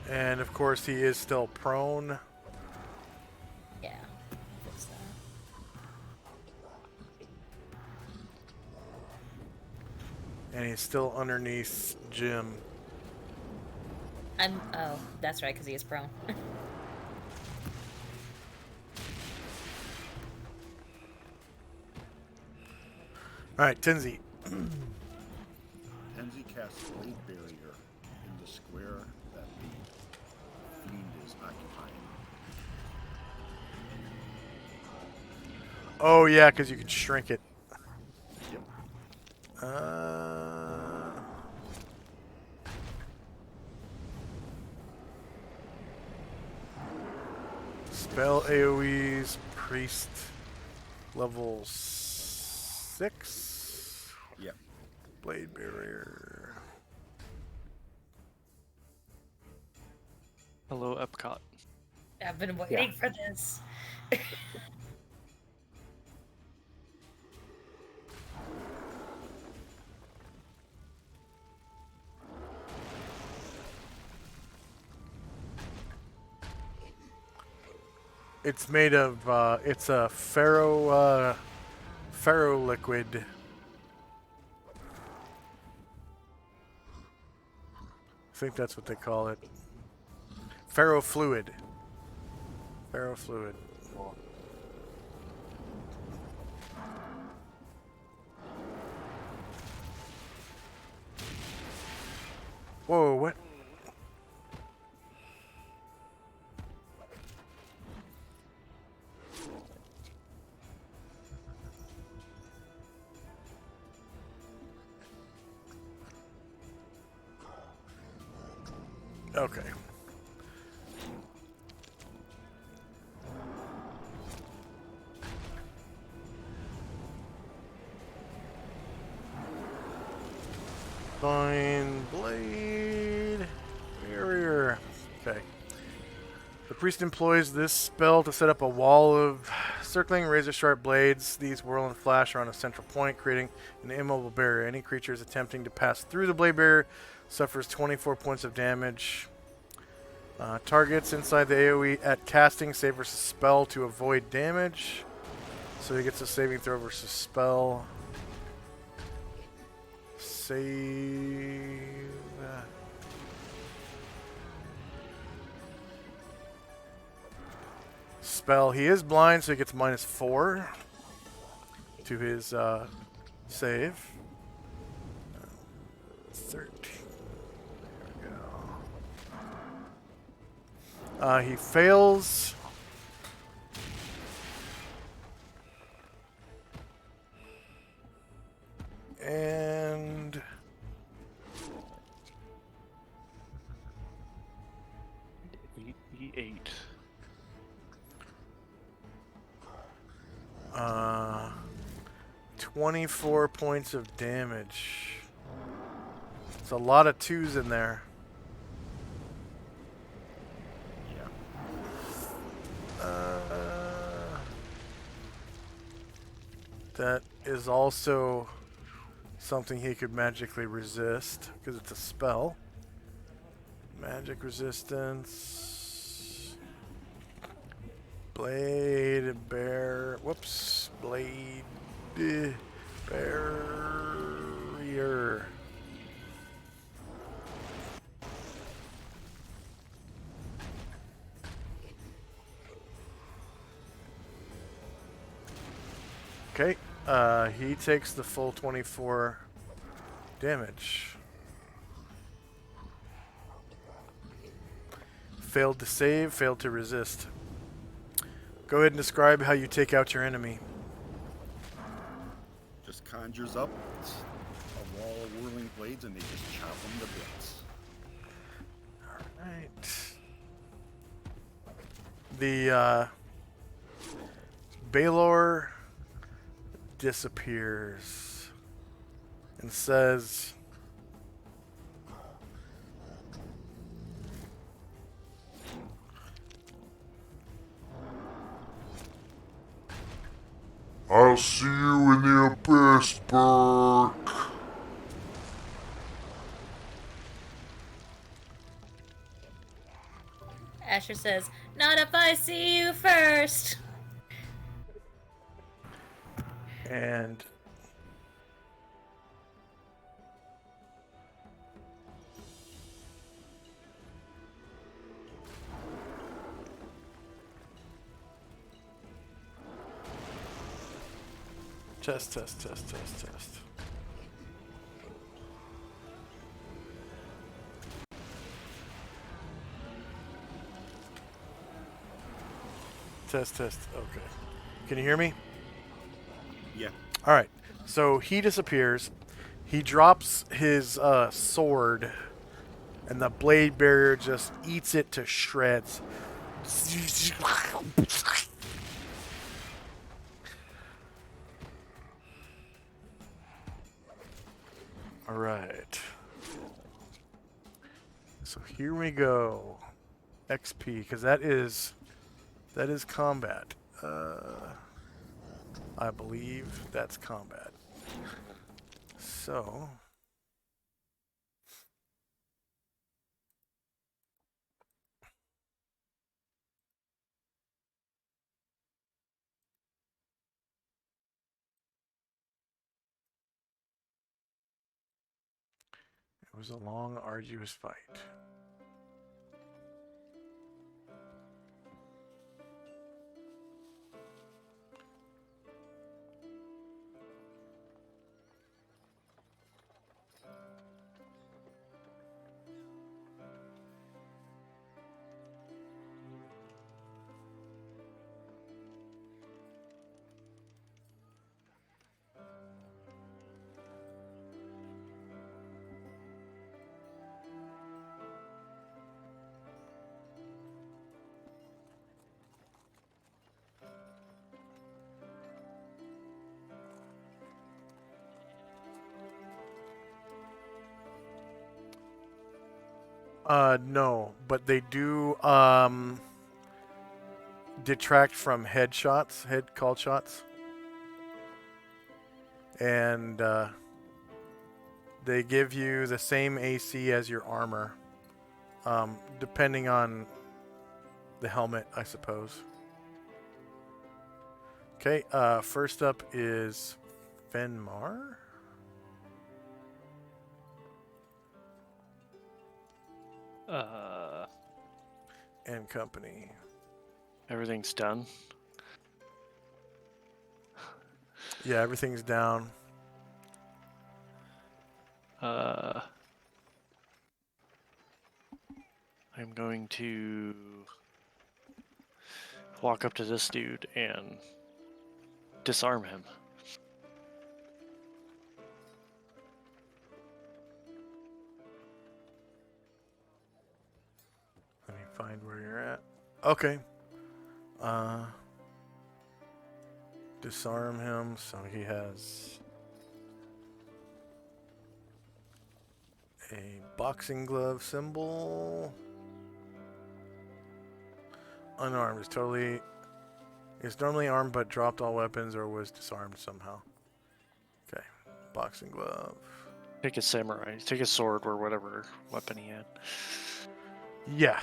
And of course, he is still prone. Yeah. Fix that. And he's still underneath Jim. Oh, that's right, because he is prone. All right, Tenzi. Tenzi casts Blade Barrier in the square that the fiend is occupying. Oh yeah, because you can shrink it. Yep. Spell AoEs, priest, level 6. Yep. Blade barrier. Hello, Epcot. I've been waiting for this. It's made of, it's a ferro liquid. I think that's what they call it. Ferrofluid. Ferrofluid. Cool. Whoa, what? Okay. Fine blade barrier. Okay. The priest employs this spell to set up a wall of circling razor-sharp blades. These whirl and flash around a central point, creating an immobile barrier. Any creatures attempting to pass through the blade barrier suffers 24 points of damage. Targets inside the AoE at casting save versus spell to avoid damage. So he gets a saving throw versus spell. Save. Spell. He is blind, so he gets -4 to his save. 13. There we go. He fails. And E8. 24 points of damage. It's a lot of 2s in there. That is also something he could magically resist because it's a spell. Magic resistance. Blade bear. Whoops. Blade barrier. Okay. He takes the full 24 damage. Failed to save, failed to resist. Go ahead and describe how you take out your enemy. Just conjures up a wall of whirling blades and they just chop them to bits. Alright. The Baylor disappears and says, I'll see you in the abyss, Burke. Asher says, "Not if I see you first." and test. Test. Okay. Can you hear me? Yeah. All right. So he disappears. He drops his sword, and the blade barrier just eats it to shreds. All right. So here we go. XP, because that is combat. I believe that's combat. So It was a long, arduous fight. No, but they do detract from headshots, head call shots, and they give you the same AC as your armor, depending on the helmet, I suppose. Okay, first up is Fenmar. And company. Everything's done. Yeah, everything's down. I'm going to walk up to this dude and disarm him. Let me find where you're at. Okay. Disarm him, so he has a boxing glove symbol. Unarmed is totally. Is normally armed but dropped all weapons or was disarmed somehow. Okay. Boxing glove. Take a samurai. Take a sword or whatever weapon he had. Yeah.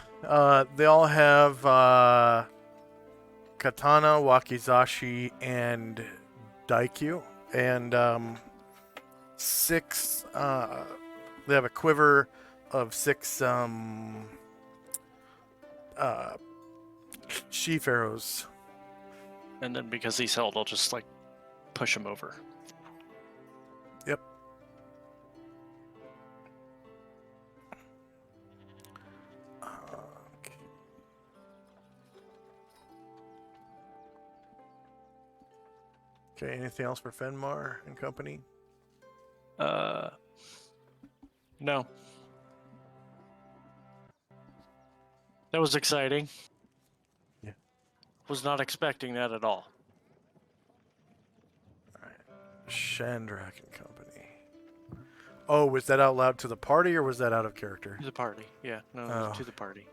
They all have katana, wakizashi, and daikyu. And 6. They have a quiver of 6 sheaf arrows. And then because he's held, I'll just like push him over. Yep. Okay, anything else for Fenmar and company? No. That was exciting. Yeah. Was not expecting that at all. Shandrak and company. Oh, was that out loud to the party or was that out of character? To the party. Yeah, no, Oh. to the party.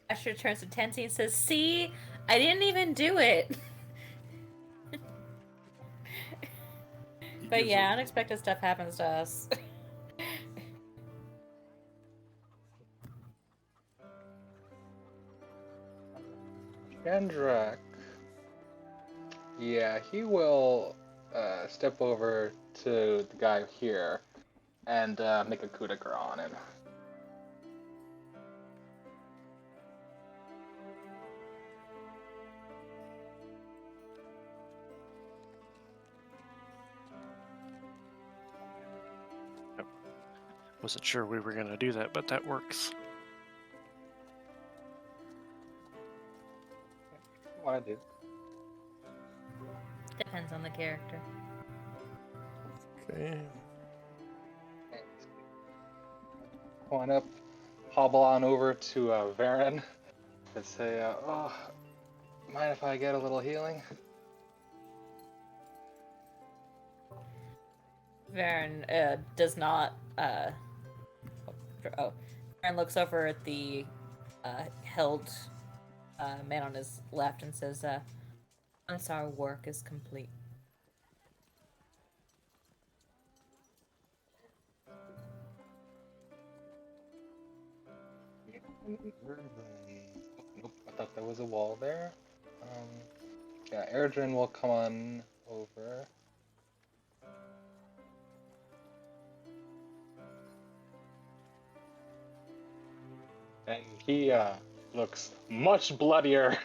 Asher turns to Tensi and says, "See? I didn't even do it." He But gives yeah, a- unexpected stuff happens to us. Shandrak. Yeah, he will step over to the guy here and make a coup de grace on him. Wasn't sure we were gonna do that, but that works. What I do? Depends on the character. Okay. Come on up, hobble on over to Varen and say, "Oh, mind if I get a little healing?" Varen does not. Oh, Varen looks over at the held man on his left and says, "Once our work is complete." Nope, I thought there was a wall there. Yeah, Erdrin will come on over. and he looks much bloodier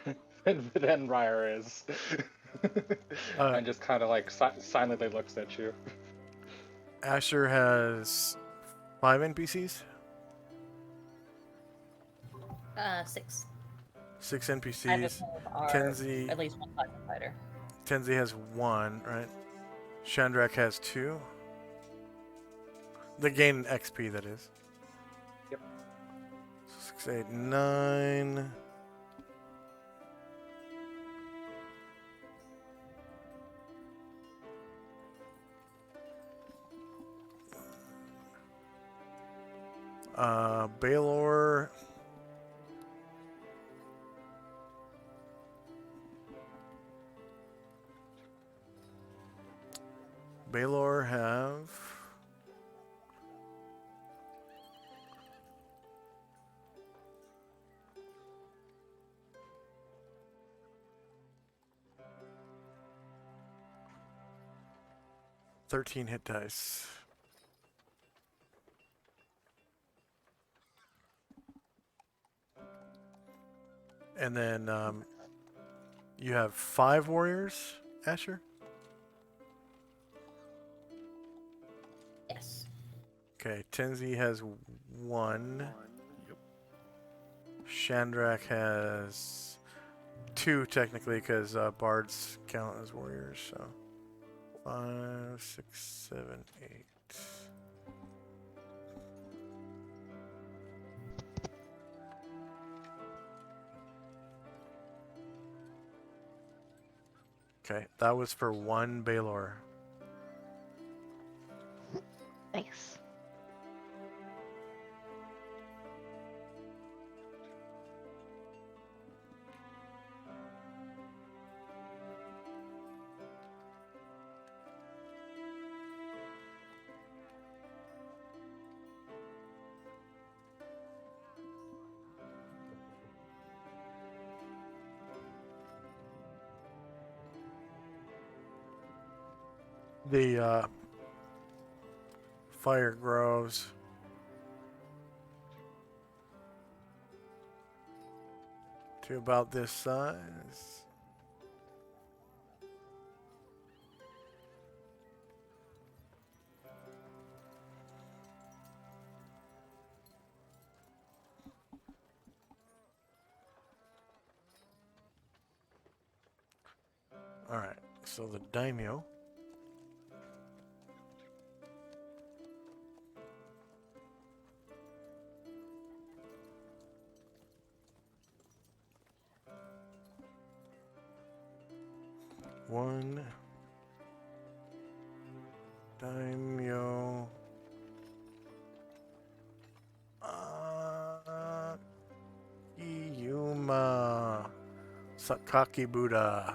than Ryer is, and just kind of like silently looks at you. Asher has 5 NPCs, 6. 6 I just NPCs. have our Tenzi at least one fighter. Tenzi has 1, right? Chandrak has 2. They gain XP, that is. Yep. 6, 8, 9. Baylor. Baylor have 13 hit dice. And then you have 5 warriors, Asher? Yes. Okay, Tenzi has 1. Yep. Chandrak has 2 technically because bards count as warriors. So 5, 6, 7, 8. Okay, that was for 1 Baylor. Nice. The fire grows. To about this size. Alright, so the daimyo. One daimyo. Iyuma Sakaki Buddha.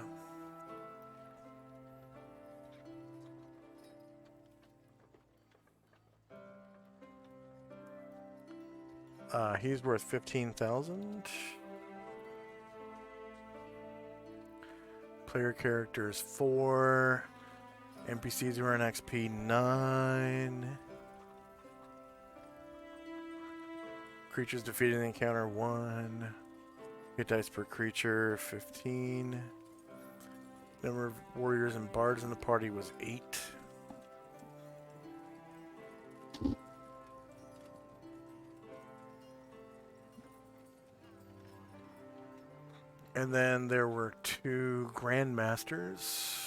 He's worth 15,000. Player characters 4. NPCs who earn XP 9. Creatures defeated in the encounter 1. Hit dice per creature 15. Number of warriors and bards in the party was 8. And then there were 2 grandmasters.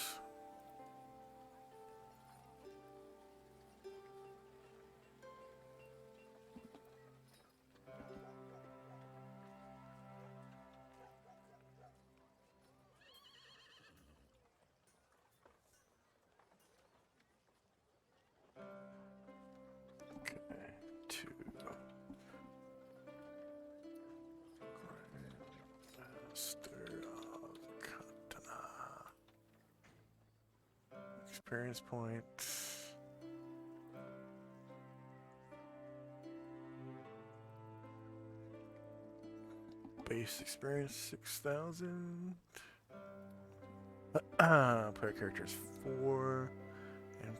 Okay, 2. Grandmaster of Katana. Experience points. Base experience 6,000. Player characters 4.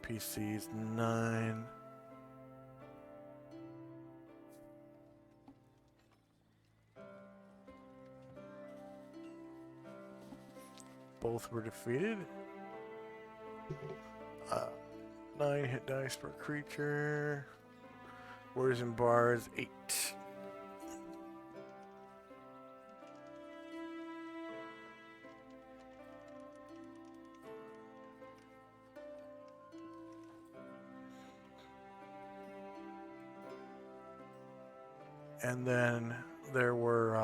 NPCs 9. Both were defeated. 9 hit dice per creature. Warriors and Bards, 8. And then there were,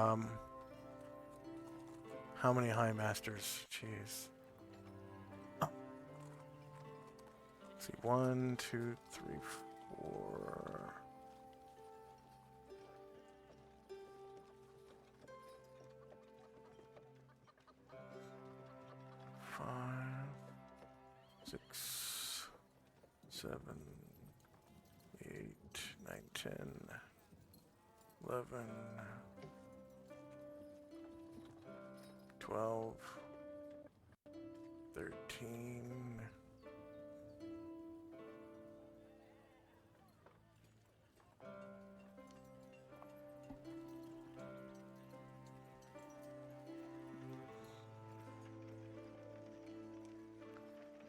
how many High Masters? Jeez. Oh. Let's see, 1, 2, 3, 4. 5, 6, 7, 8, 9, 10, 11, 12, 13.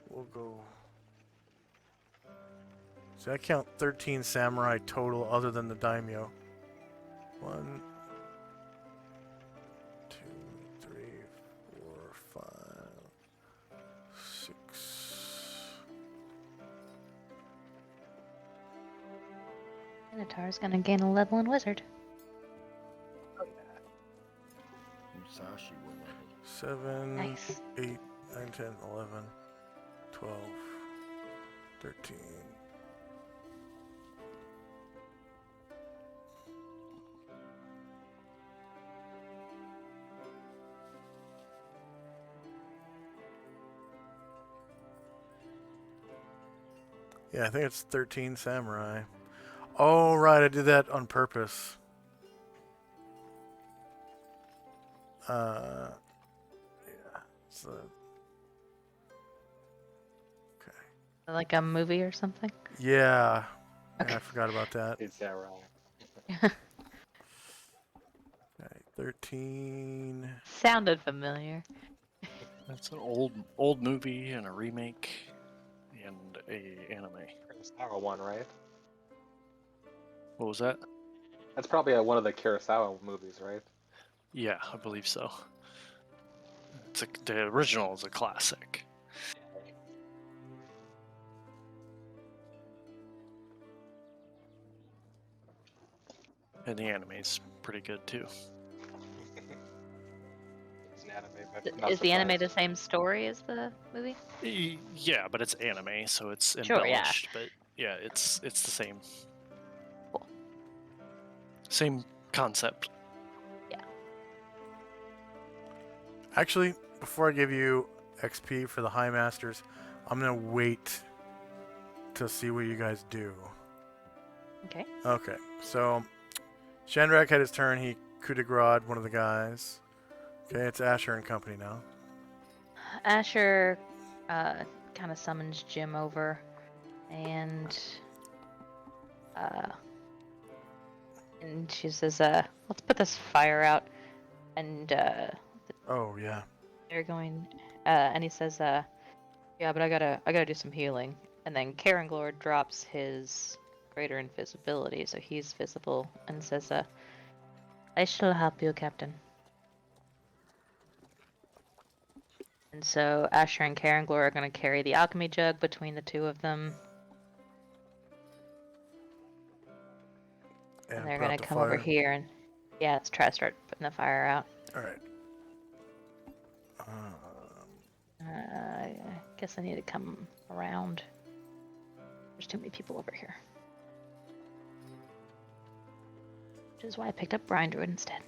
We'll go. So I count 13 samurai total other than the daimyo. 1, 2, 3, 4, 5, 6. Minotaur's gonna gain a level in Wizard. Musashi will level. 7, Nice. 8, 9, 10, 11, 12, 13. Yeah, I think it's 13 samurai. Oh, right, I did that on purpose. Yeah. So. Okay. Like a movie or something? Yeah. Okay. Yeah, I forgot about that. It's that wrong. Okay, 13. Sounded familiar. That's an old movie and a remake and a anime. Kurosawa one, right? What was that? That's probably one of the Kurosawa movies, right? Yeah, I believe so. The original is a classic. And the anime's pretty good too. It's an anime, but not Is the anime surprised. the same story as the movie? Yeah, but it's anime, so it's Sure, yeah. embellished. But yeah, it's the same. Cool. Same concept. Actually, before I give you XP for the High Masters, I'm going to wait to see what you guys do. Okay. Okay, so Shandrak had his turn. He coup de grace one of the guys. Okay, it's Asher and company now. Asher kind of summons Jim over, and she says, let's put this fire out. And Oh, yeah. they're going, and he says, yeah, but I gotta do some healing. And then Karenglor drops his greater invisibility, so he's visible, and says, I shall help you, Captain. And so Asher and Karenglor are going to carry the alchemy jug between the two of them. And they're put out going the to come over fire. here and, yeah, let's try to start putting the fire out. Alright. I guess I need to come around. There's too many people over here. Which is why I picked up Brian Druid instead.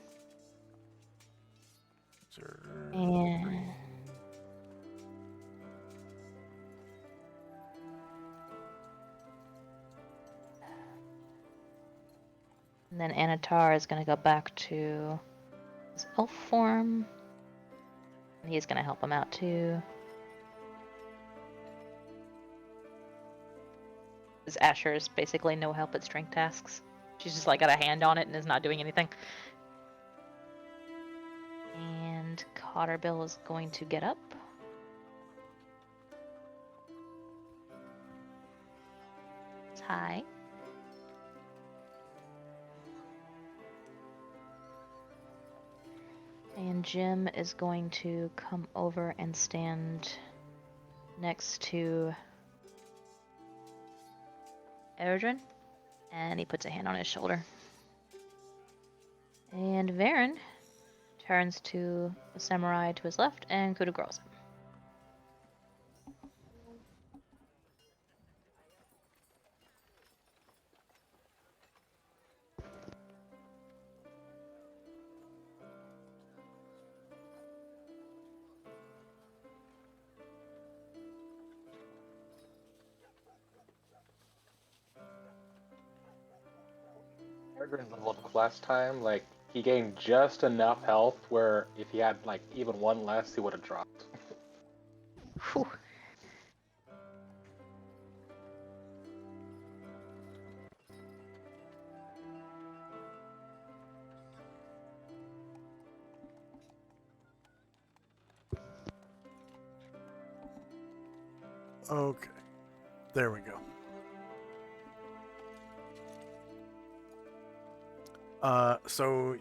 And then Anatar is going to go back to his elf form. And he's going to help him out too. Because Asher is basically no help at strength tasks. She's just like got a hand on it and is not doing anything. And Cotterbill is going to get up. Hi. And Jim is going to come over and stand next to Erdrin, and he puts a hand on his shoulder. And Varen turns to the samurai to his left and coup de grace him. Peregrine leveled up last time, like, he gained just enough health where if he had, like, even one less, he would have dropped. Whew. Okay. There we go. So,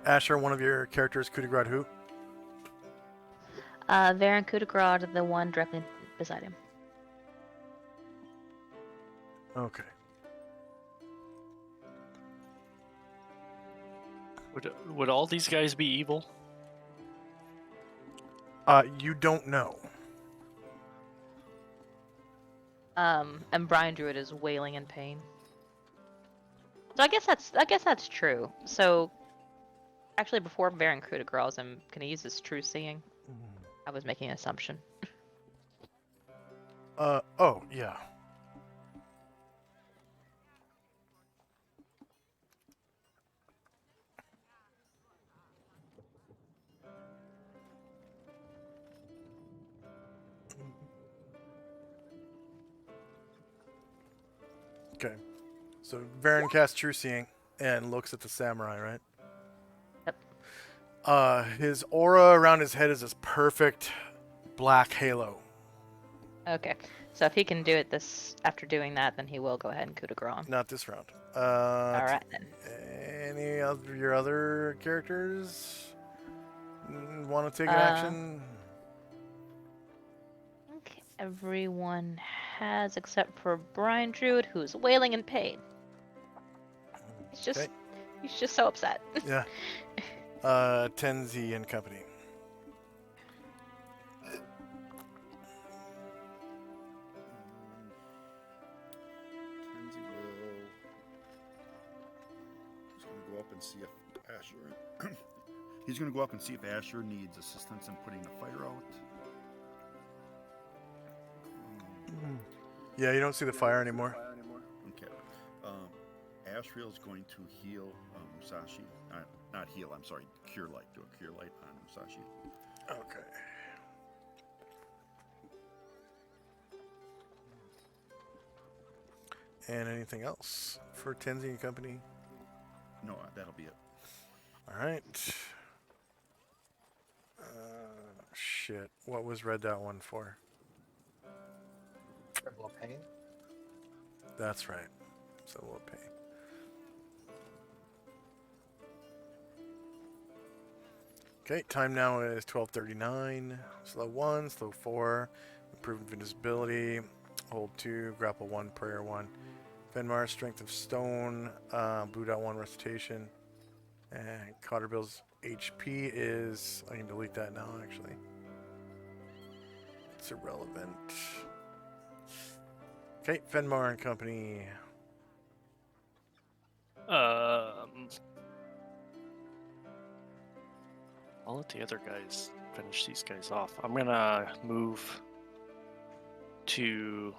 Asher, one of your characters, coup de grace who? Varen coup de grace the one directly beside him. Okay. Would all these guys be evil? You don't know. And Brian Druid is wailing in pain. So I guess that's true. So actually, before Varen coup de grace him, can he use his true seeing? I was making an assumption. Oh, yeah. Okay. So Varen casts True Seeing and looks at the samurai, right? Yep. His aura around his head is this perfect black halo. Okay. So if he can do it after doing that, then he will go ahead and coup de grace him. Not this round. All right then. Any of your other characters want to take an action? I think everyone has except for Brian Druid, who's wailing in pain. He's just so upset. Yeah. Tenzi and company. Kenzie will. He's going to go up and see if Asher. He's going to go up and see if Asher needs assistance in putting the fire out. Yeah, you don't see the fire anymore. Okay. Ashriel is going to heal Musashi. Not heal, I'm sorry, cure light. Do a cure light on Musashi. Okay. And anything else for Tenzi and company? No, that'll be it. All right. Shit. What was red dot one for? Level of pain. That's right. So we'll pay. Okay, time now is 12:39. Slow 1, slow 4, improved invisibility, hold 2, grapple 1, prayer 1. Fenmar, strength of stone, blue dot 1 recitation. And Cotterbill's HP is, I can delete that now actually. It's irrelevant. Okay, Fenmar and company. I'll let the other guys finish these guys off. I'm gonna move to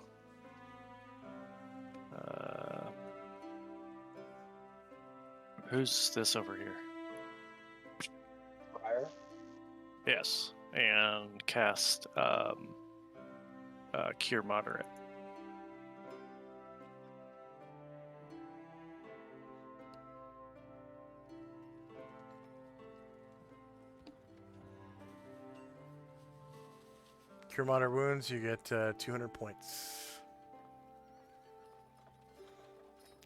who's this over here? Fire. Yes, and cast Cure Moderate. Cure moderate wounds, you get 200 points.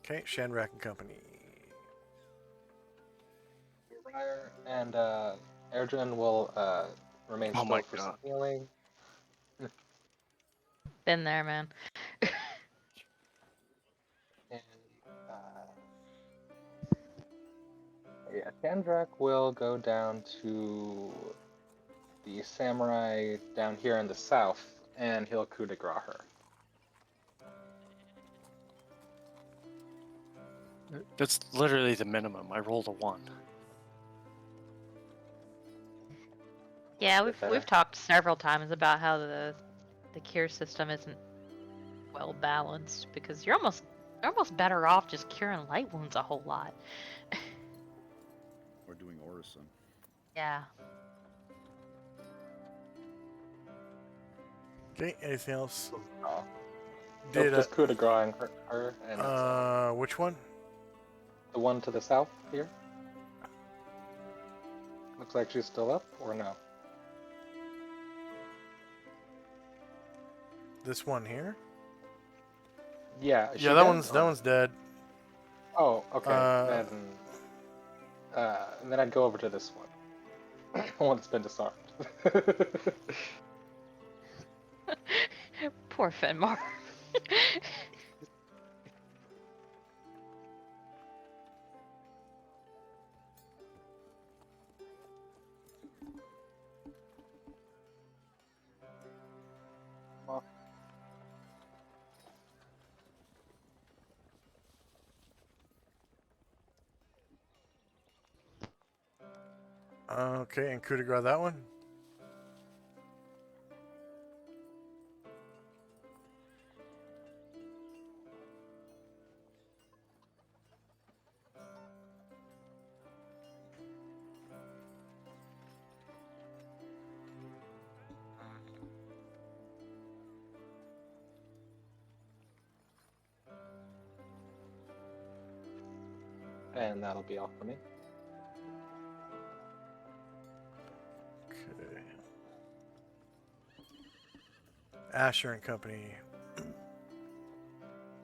Okay, Shandrak and Company. Briar and Erdrin will remain Oh still my for god. some healing. Been there, man. And yeah, Chandrak will go down to the samurai down here in the south, and he'll coup de grace her. That's literally the minimum. I rolled a 1. Yeah, Bit better. we've talked several times about how the cure system isn't well balanced because you're almost better off just curing light wounds a whole lot. We're doing Orison. Yeah. Okay, anything else? He'll Did just coup de grace her, and which one? the one to the south here. Looks like she's still up, or no? This one here? Yeah. Is Yeah, she that dead, or- one's dead. Oh, okay. Uh, And then I'd go over to this one. The one that's been disarmed. Poor Fenmar. Okay, and coup de grace that one? And that'll be all for me. Okay. Asher and Company.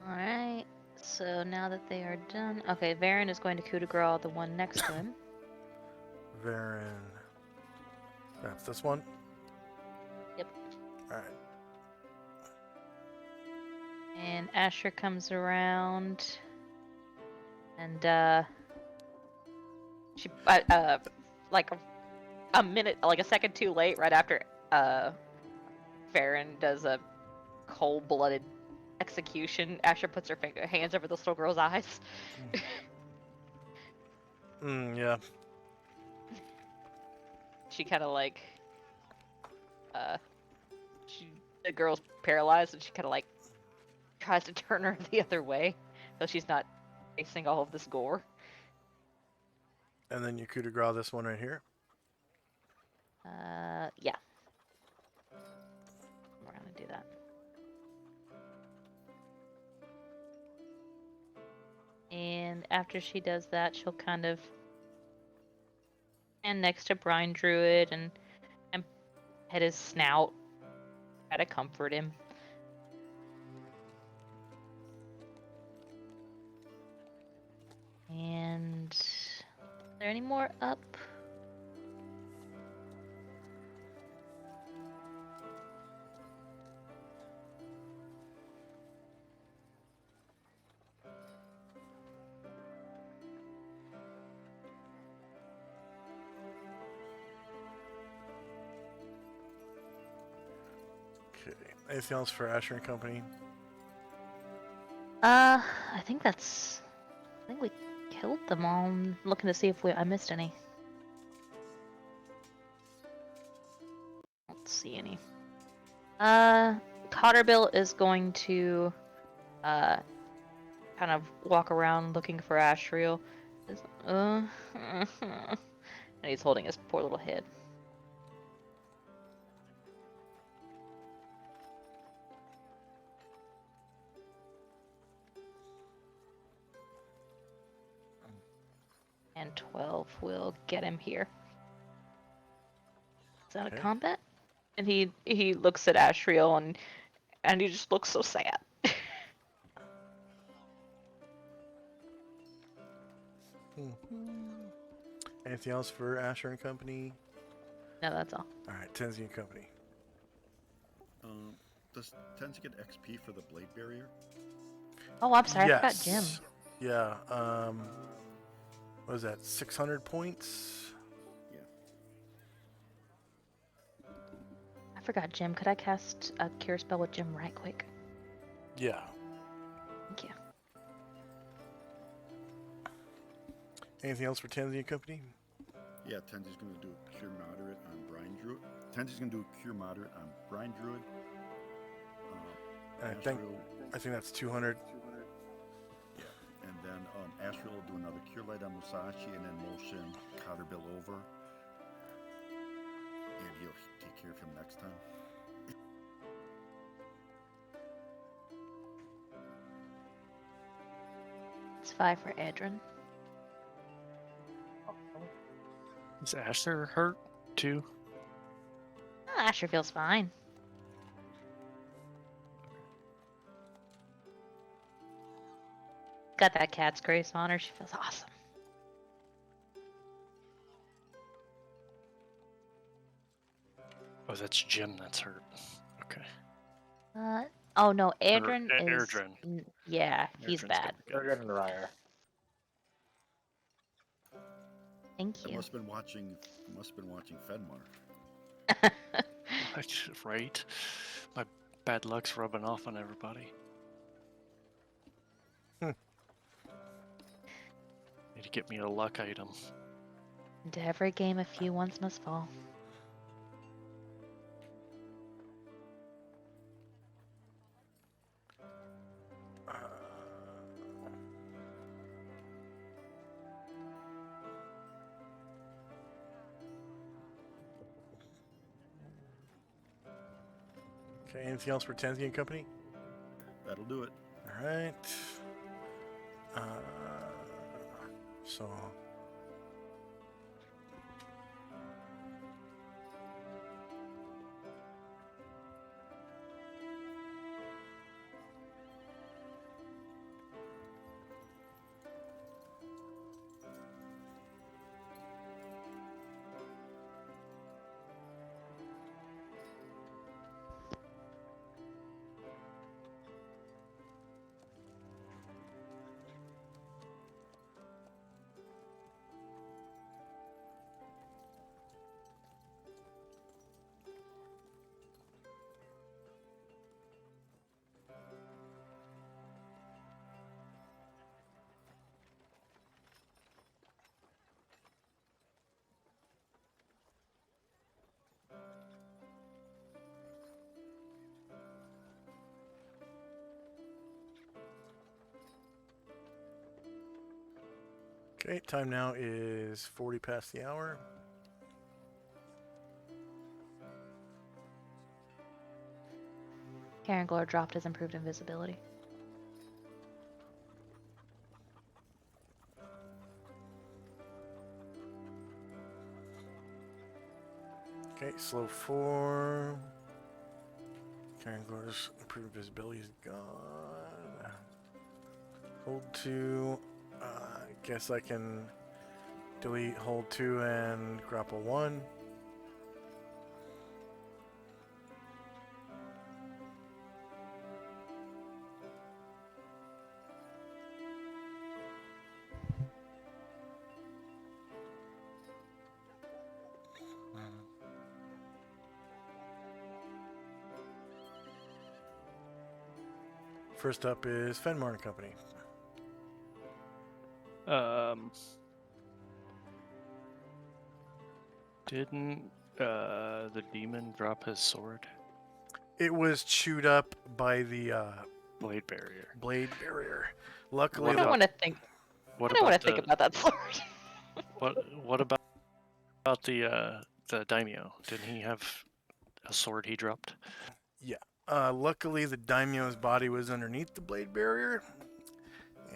Alright, so now that they are done. Okay, Varen is going to coup de grace the one next to him. Varen. That's this one? Yep. Alright. And Asher comes around. And, she, like a minute, like a second too late, right after, Varen does a cold-blooded execution, Asher puts her hands over the little girl's eyes. Yeah. She kind of like, the girl's paralyzed, and she kind of like tries to turn her the other way, so she's not facing all of this gore. And then you coup de grace this one right here. Yeah. We're gonna do that. And after she does that, she'll kind of stand next to Brine Druid and pet his snout, try to comfort him. And is there any more up? Okay. Anything else for Asher and Company? I think we killed them all. I'm looking to see if I missed any. Don't see any. Cotterbill is going to kind of walk around looking for Ashriel. And he's holding his poor little head. And 12 will get him here. Is that Okay. a combat? And he looks at Ashriel and he just looks so sad. Anything else for Asher and Company? No, that's all. All right, Tenzi and Company. Does Tenzi get XP for the blade barrier? Oh, I'm sorry. I forgot Yes. Jim. Yeah. What was that? 600 points. Yeah. I forgot Jim. Could I cast a cure spell with Jim right quick? Yeah. Thank you. Anything else for Tenzi and Company? Yeah, Tenzi's going to do a Cure Moderate on Brine Druid. Tenzi's going to do a Cure Moderate on Brine Druid. And I think that's 200. Yeah, and then Asriel will do another Cure Light on Musashi and then motion Cotterbill over. And he'll take care of him next time. It's 5 for Adrian. Is Asher hurt too? Oh, Asher feels fine. Got that cat's grace on her. She feels awesome. Oh, that's Jim that's hurt. Okay. Oh no, Adrian is. Erdrin. Yeah, he's Erdrin's bad. good. They're getting Ryer. Thank I you. must have been watching Fenmar. Right? My bad luck's rubbing off on everybody. Need to get me a luck item. Into every game, a few ones must fall. Okay, anything else for Tenzi and Company? That'll do it. All right. So. Okay, time now is 40 past the hour. Karen Glore dropped his improved invisibility. Okay, slow 4. Karen Glore's improved visibility is gone. Hold 2. I guess I can delete hold 2 and grapple 1. First up is Fenmar and Company. Didn't the demon drop his sword? It was chewed up by the Blade barrier. blade barrier. Luckily, I don't want to think. What I don't want about to think about that sword. what about the daimyo? Didn't he have a sword he dropped? luckily the daimyo's body was underneath the blade barrier,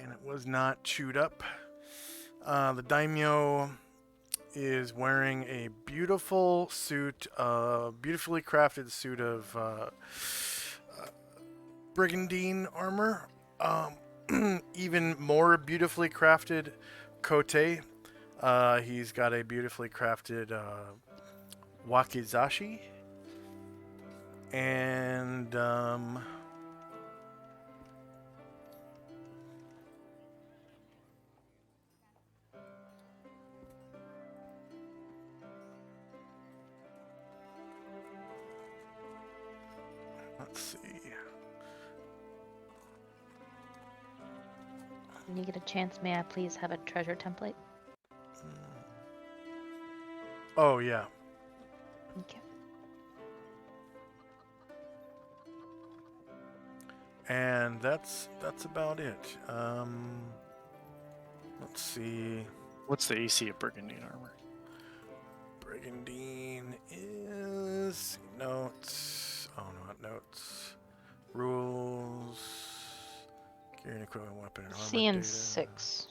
and it was not chewed up. The daimyo is wearing a beautiful suit, beautifully crafted suit of brigandine armor. Even more beautifully crafted Kote. He's got a beautifully crafted wakizashi. And let's see. When you get a chance, may I please have a treasure template? Oh yeah. Okay. And that's about it. Let's see. What's the AC of Brigandine armor? Brigandine is notes. Oh, not notes. Rules. Gear and equipment, weapon, and armor C and data. 6.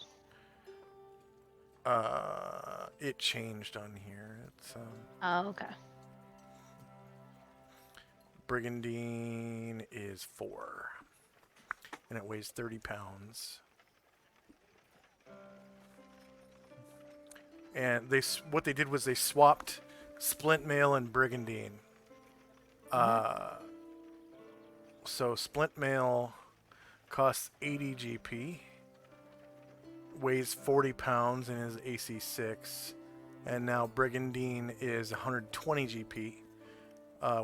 It changed on here. It's Oh, okay. Brigandine is 4, and it weighs 30 pounds. And what they did was they swapped Splint Mail and Brigandine. So Splint Mail costs 80 GP, weighs 40 pounds, and is AC 6. And now Brigandine is 120 GP,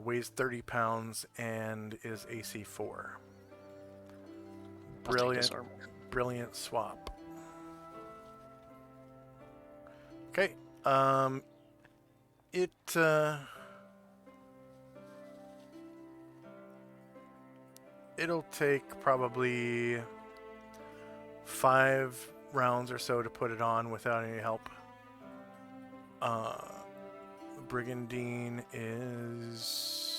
weighs 30 pounds, and is AC 4. I'll take his armor. Brilliant swap. Okay. It'll take probably 5 rounds or so to put it on without any help. Brigandine is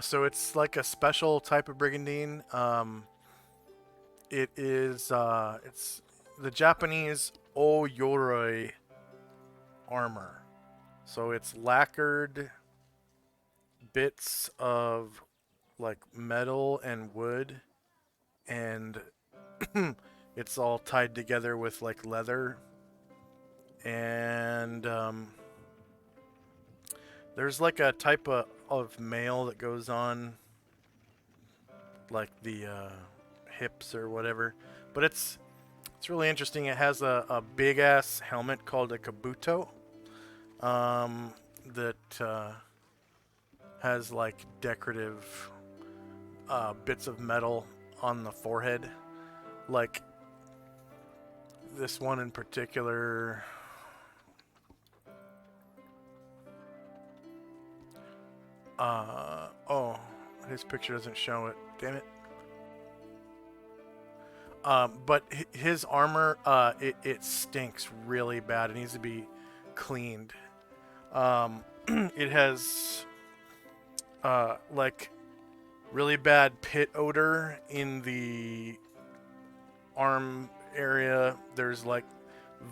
so it's like a special type of Brigandine. It is it's the Japanese Oyoroi armor. So it's lacquered bits of like metal and wood, and it's all tied together with like leather. And there's like a type of mail that goes on like the hips or whatever, but it's really interesting. It has a big ass helmet called a kabuto that has like decorative bits of metal on the forehead, like this one in particular. Oh, his picture doesn't show it. Damn it. But his armor, it stinks really bad. It needs to be cleaned. It has like really bad pit odor in the arm area. There's like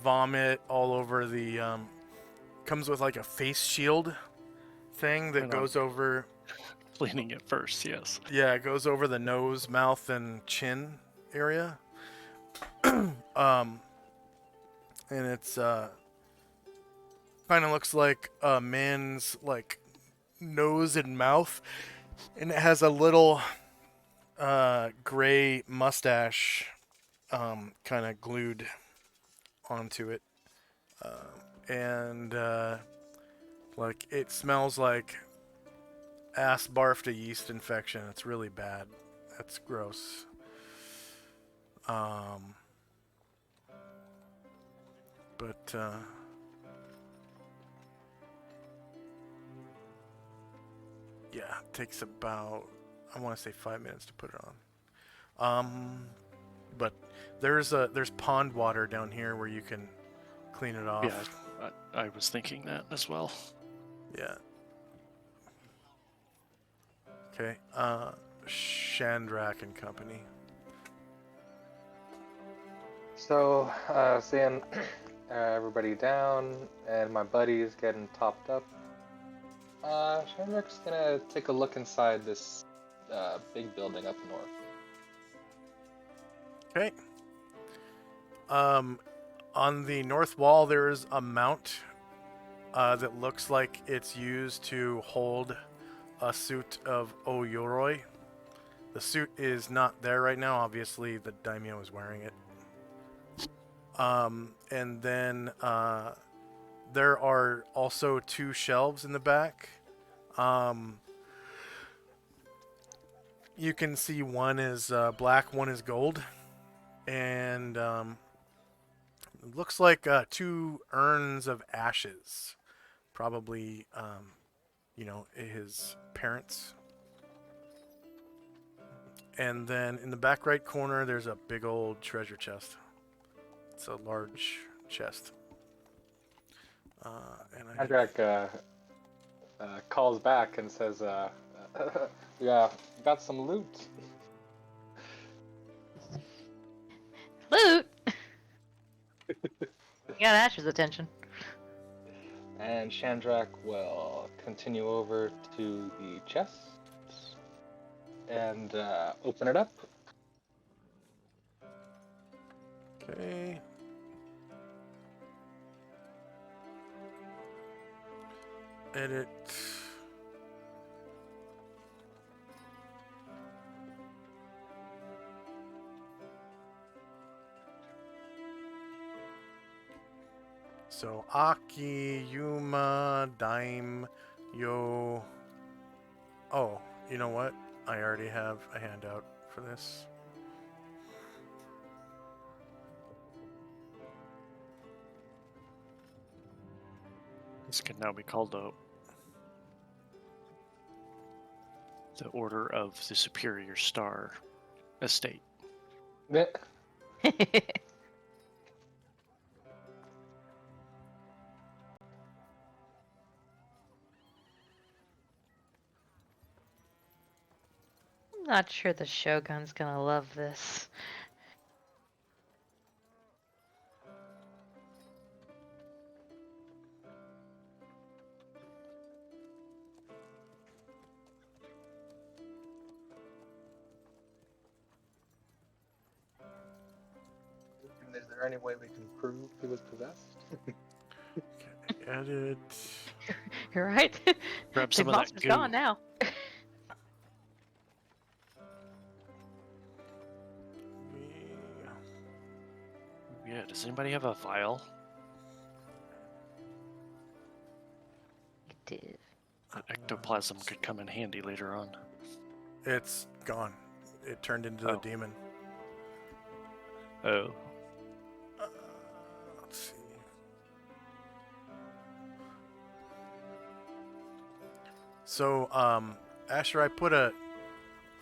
vomit all over the. Comes with like a face shield thing that goes over. Cleaning it first, yes. Yeah, it goes over the nose, mouth, and chin area. And it's kind of looks like a man's like nose and mouth, and it has a little gray mustache kind of glued onto it, and like it smells like ass barfed a yeast infection. It's really bad. That's gross. But yeah, it takes about, I want to say 5 minutes to put it on. But there's pond water down here where you can clean it off. Yeah, I was thinking that as well. Yeah. Okay. Shandrak and Company. So, seeing everybody down and my buddies getting topped up, Shandrak's gonna take a look inside this big building up north. Okay. On the north wall, there is a mount that looks like it's used to hold a suit of Oyoroi. The suit is not there right now. Obviously, the daimyo is wearing it. And then there are also 2 shelves in the back. You can see one is black, one is gold. And it looks like 2 urns of ashes. Probably, his parents. And then in the back right corner, there's a big old treasure chest. It's a large chest. Shandrak calls back and says, "Yeah, got some loot." Loot! You got Ash's attention. And Shandrak will continue over to the chest and open it up. Okay. Edit. So Aki, Yuma, Daim, Yo. Oh, you know what? I already have a handout for this. This can now be called the Order of the Superior Star Estate. Meh. I'm not sure the Shogun's gonna love this. Is there any way we can prove he was possessed? Okay, edit. You're right. Grab The some of that monster's goo. gone now. Yeah, does anybody have a vial? Dude. That ectoplasm could come in handy later on. It's gone. It turned into the Oh. demon. Oh. Let's see. So, Asher, I put a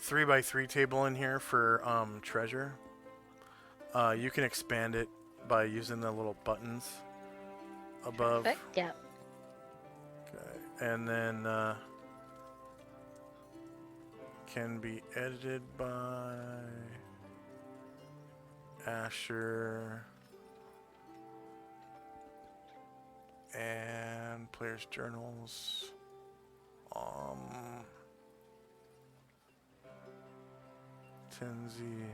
3x3 table in here for treasure. You can expand it by using the little buttons above. Perfect. Yeah. Okay, and then can be edited by Asher and players' journals. Tenzi,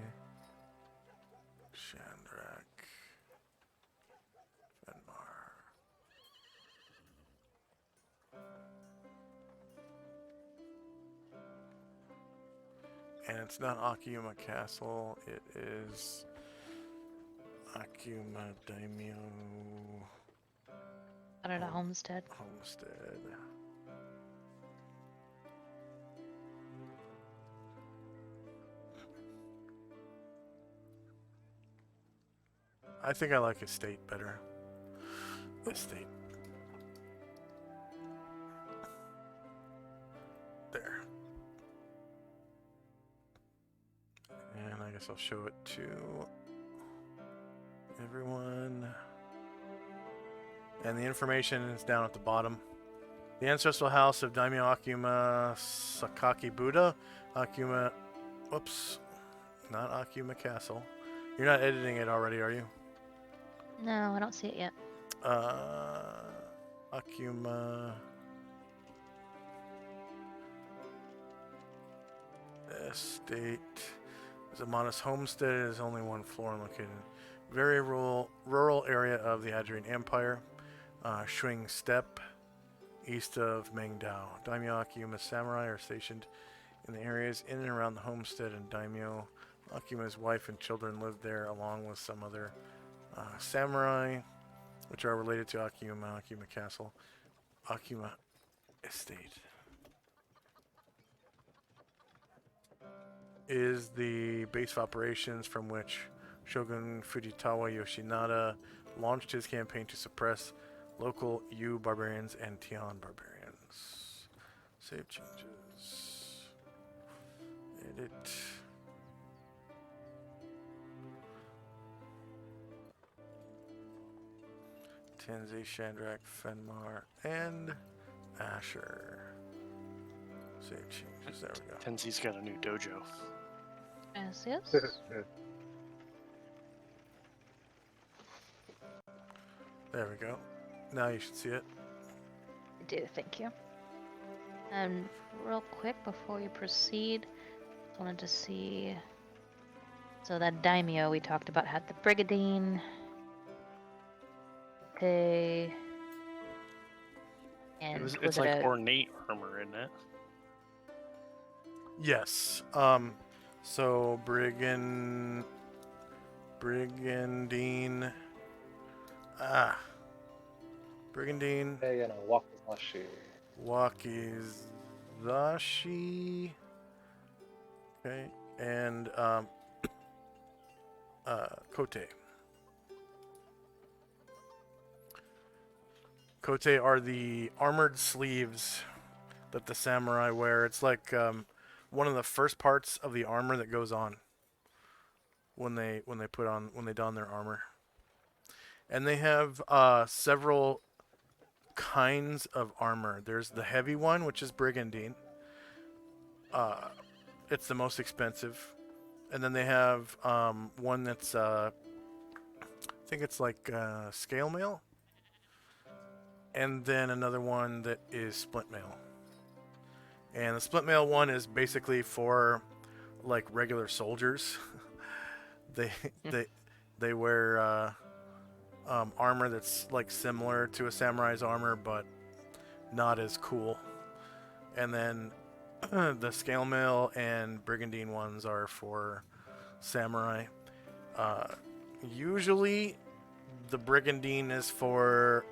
Shandrak, Venmar. And it's not Akiyama Castle, it is Akiyama Daimyo Out at a homestead. Homestead. I think I like estate better. Estate. There. And I guess I'll show it to everyone. And the information is down at the bottom. The ancestral house of Daimyo Akuma Sakaki Buddha. Akuma. Whoops. Not Akuma Castle. You're not editing it already, are you? No, I don't see it yet. Akuma Estate. There's a modest homestead. It is only one floor and located in very rural area of the Adrian Empire. Shuing Steppe, east of Mengdao. Daimyo Akuma samurai are stationed in the areas in and around the homestead, and Daimyo Akuma's wife and children lived there along with some other samurai, which are related to Akuma Castle, Akuma Estate. Is the base of operations from which Shogun Fujitawa Yoshinada launched his campaign to suppress local Yu barbarians and Tian barbarians. Save changes. Edit. Tenzei, Shandrak, Fenmar, and Asher. Save changes. There we go. Tenzei's got a new dojo. Yes, yes. There we go. Now you should see it. I do, thank you. And real quick before you proceed, just wanted to see. So that daimyo we talked about had the Brigadine. Okay. And It's it like a ornate armor, isn't it? Yes. So Brigandine. Brigandine. Hey, and a wakizashi. Wakizashi. Okay. And Kote. Kote are the armored sleeves that the samurai wear. It's like one of the first parts of the armor that goes on when they don their armor. And they have several kinds of armor. There's the heavy one, which is Brigandine. It's the most expensive. And then they have one that's I think it's like scale mail. And then another one that is splint mail. And the splint mail one is basically for like regular soldiers. they wear armor that's like similar to a samurai's armor, but not as cool. And then the scale mail and brigandine ones are for samurai. Usually, the brigandine is for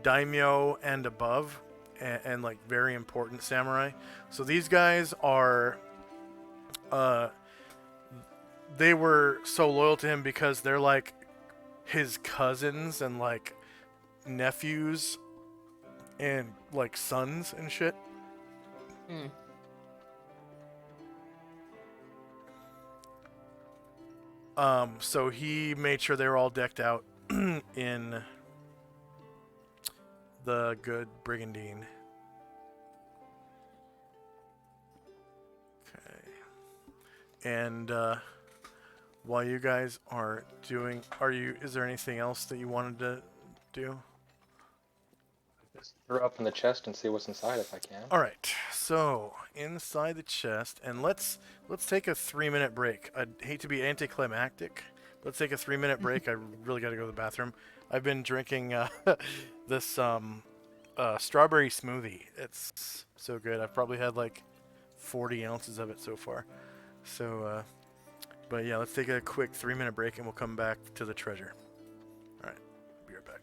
daimyo and above, and like very important samurai. So these guys are they were so loyal to him because they're like his cousins and like nephews and like sons and shit. So he made sure they were all decked out in the good brigandine. Okay. And while you guys are doing, is there anything else that you wanted to do? Just throw up in the chest and see what's inside if I can. All right. So inside the chest, and let's take a 3-minute break. I'd hate to be anticlimactic. Let's take a 3-minute break. I really got to go to the bathroom. I've been drinking this strawberry smoothie. It's so good. I've probably had like 40 ounces of it so far. So, but yeah, let's take a quick 3-minute break and we'll come back to the treasure. All right. Be right back.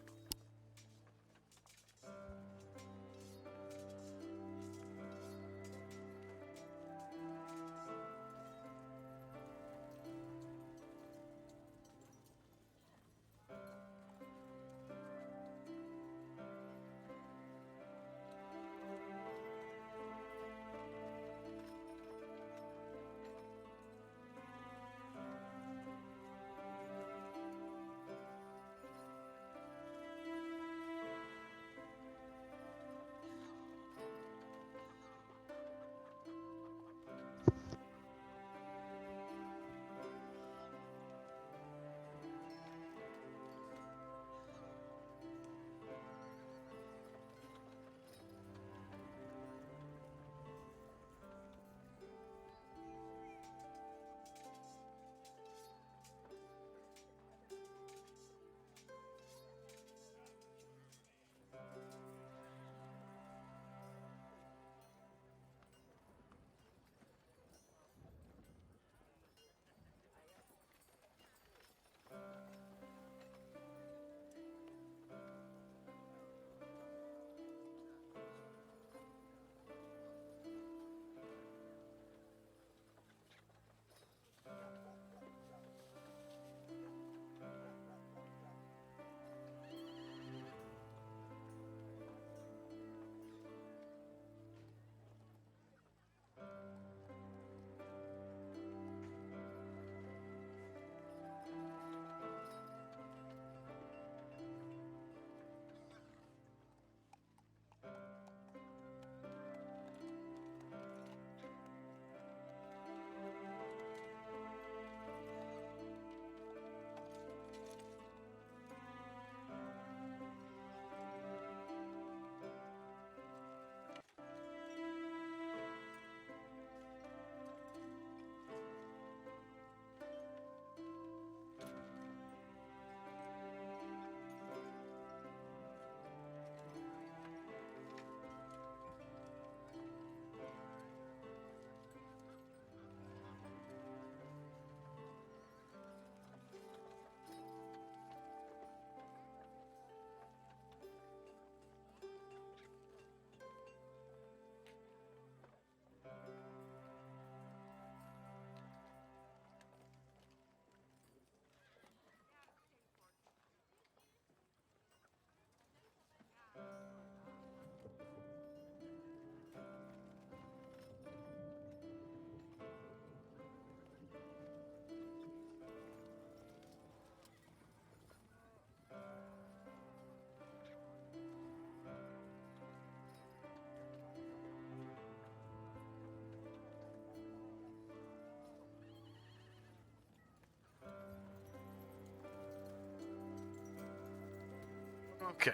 Okay,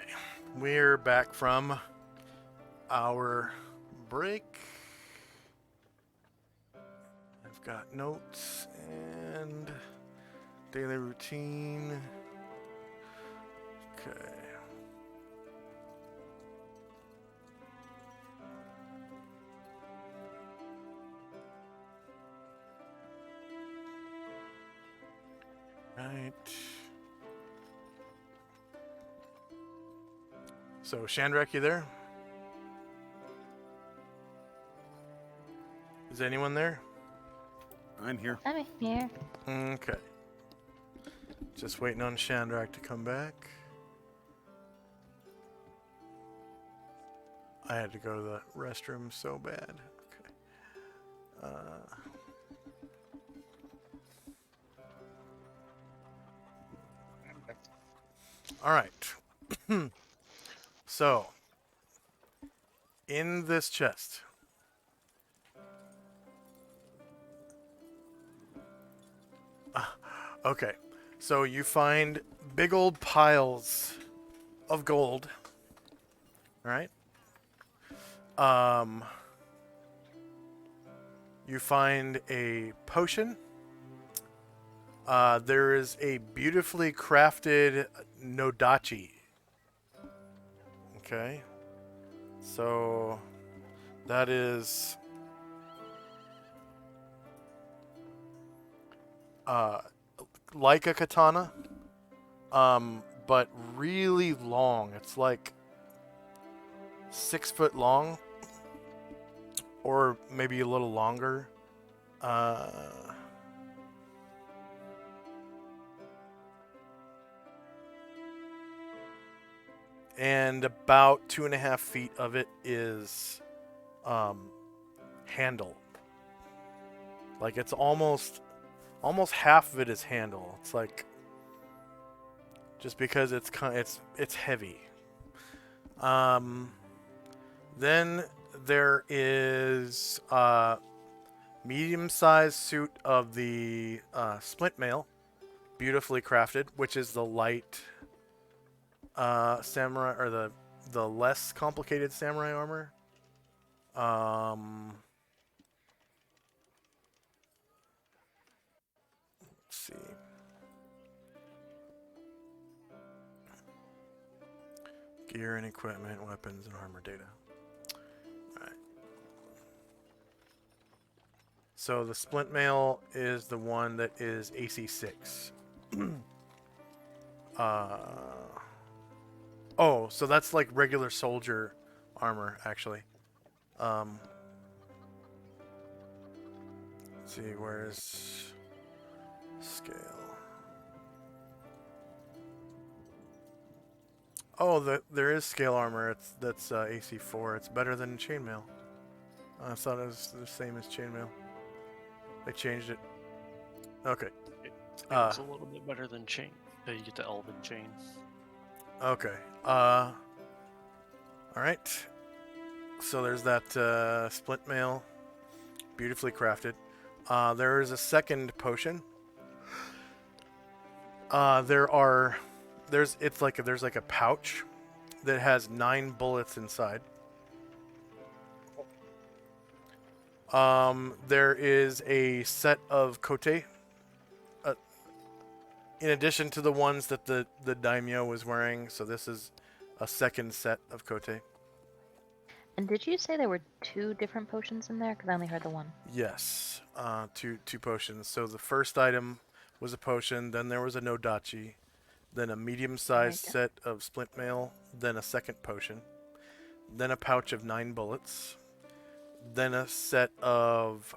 we're back from our break. I've got notes and daily routine. Okay. Right. So, Shandrak, you there? Is anyone there? I'm here. I'm here. Okay. Just waiting on Shandrak to come back. I had to go to the restroom so bad. Okay. All right. So, in this chest, okay, so you find big old piles of gold. All right. You find a potion. There is a beautifully crafted nodachi. Okay. So that is like a katana, but really long. It's like 6 foot long, or maybe a little longer. And about 2.5 feet of it is handle. Like it's almost half of it is handle. It's like just because it's heavy. Then there is a medium-sized suit of the splint mail, beautifully crafted, which is the light samurai, or the less complicated samurai armor. Let's see. Gear and equipment, weapons and armor data. Alright. So the splint mail is the one that is AC 6. Oh, so that's like regular soldier armor, actually. Let's see, where's scale? Oh, there is scale armor. That's AC 4. It's better than chainmail. I thought it was the same as chainmail. They changed it. Okay. It was a little bit better than chain. You get the elven chain. Okay. All right. So there's that splint mail, beautifully crafted. There is a second potion. There's like a pouch that has 9 bullets inside. There is a set of kote, in addition to the ones that the daimyo was wearing. So this is a second set of kote. And did you say there were 2 different potions in there? Because I only heard the one. Yes, two potions. So the first item was a potion, then there was a nodachi, then a medium-sized set of splint mail, then a second potion, then a pouch of 9 bullets, then a set of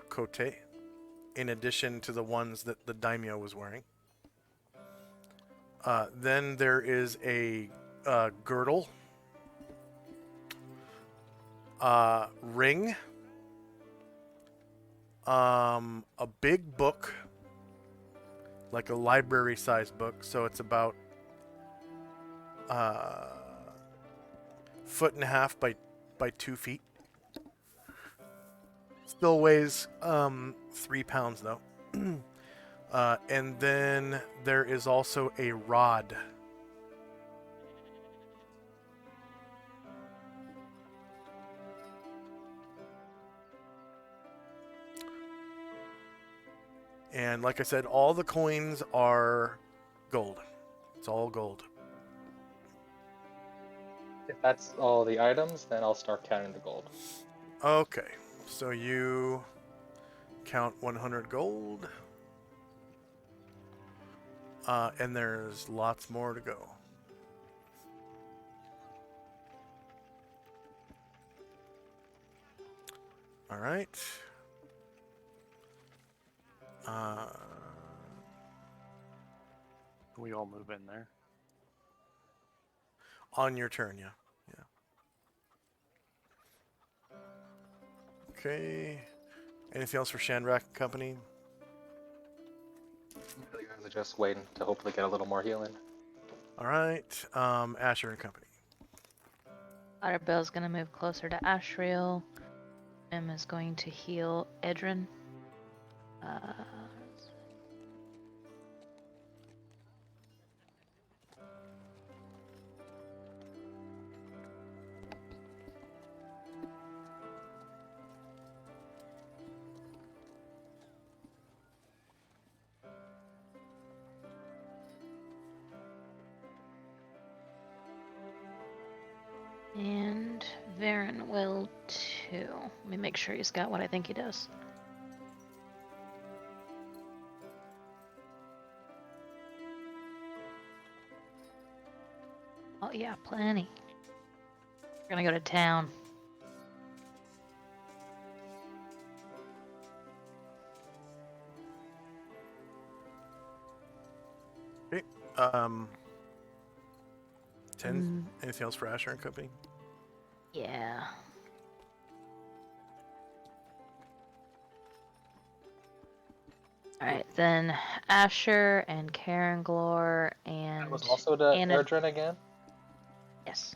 kote, in addition to the ones that the daimyo was wearing. Then there is a girdle, ring, a big book, like a library-sized book, so it's about 1.5 feet by 2 feet. Still weighs 3 pounds though. And then there is also a rod. And like I said, all the coins are gold. It's all gold. If that's all the items, then I'll start counting the gold. Okay, so you count 100 gold. And there's lots more to go. All right. We all move in there. On your turn, yeah. Okay. Anything else for Shandrak and Company? You guys are just waiting to hopefully get a little more healing. All right. Asher and Company. Otterbell's gonna move closer to Ashriel. Em is going to heal Edrin. And Varen will too. Let me make sure he's got what I think he does. Oh yeah, plenty. We're gonna go to town. Okay. 10. Anything else for Asher and Company? Yeah. Alright, then Asher and Karen Glor and That was also the Anna. Erdrin again? Yes.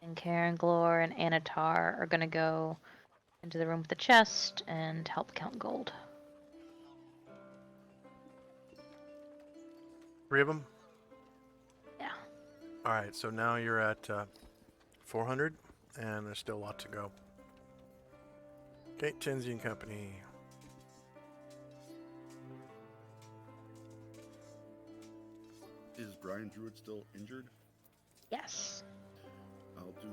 And Karen Glor and Anatar are gonna go into the room with the chest and help count gold. 3 of them? Yeah. All right, so now you're at 400, and there's still a lot to go. Okay, Tenzi and Company. Is Brian Druid still injured? Yes. I'll do,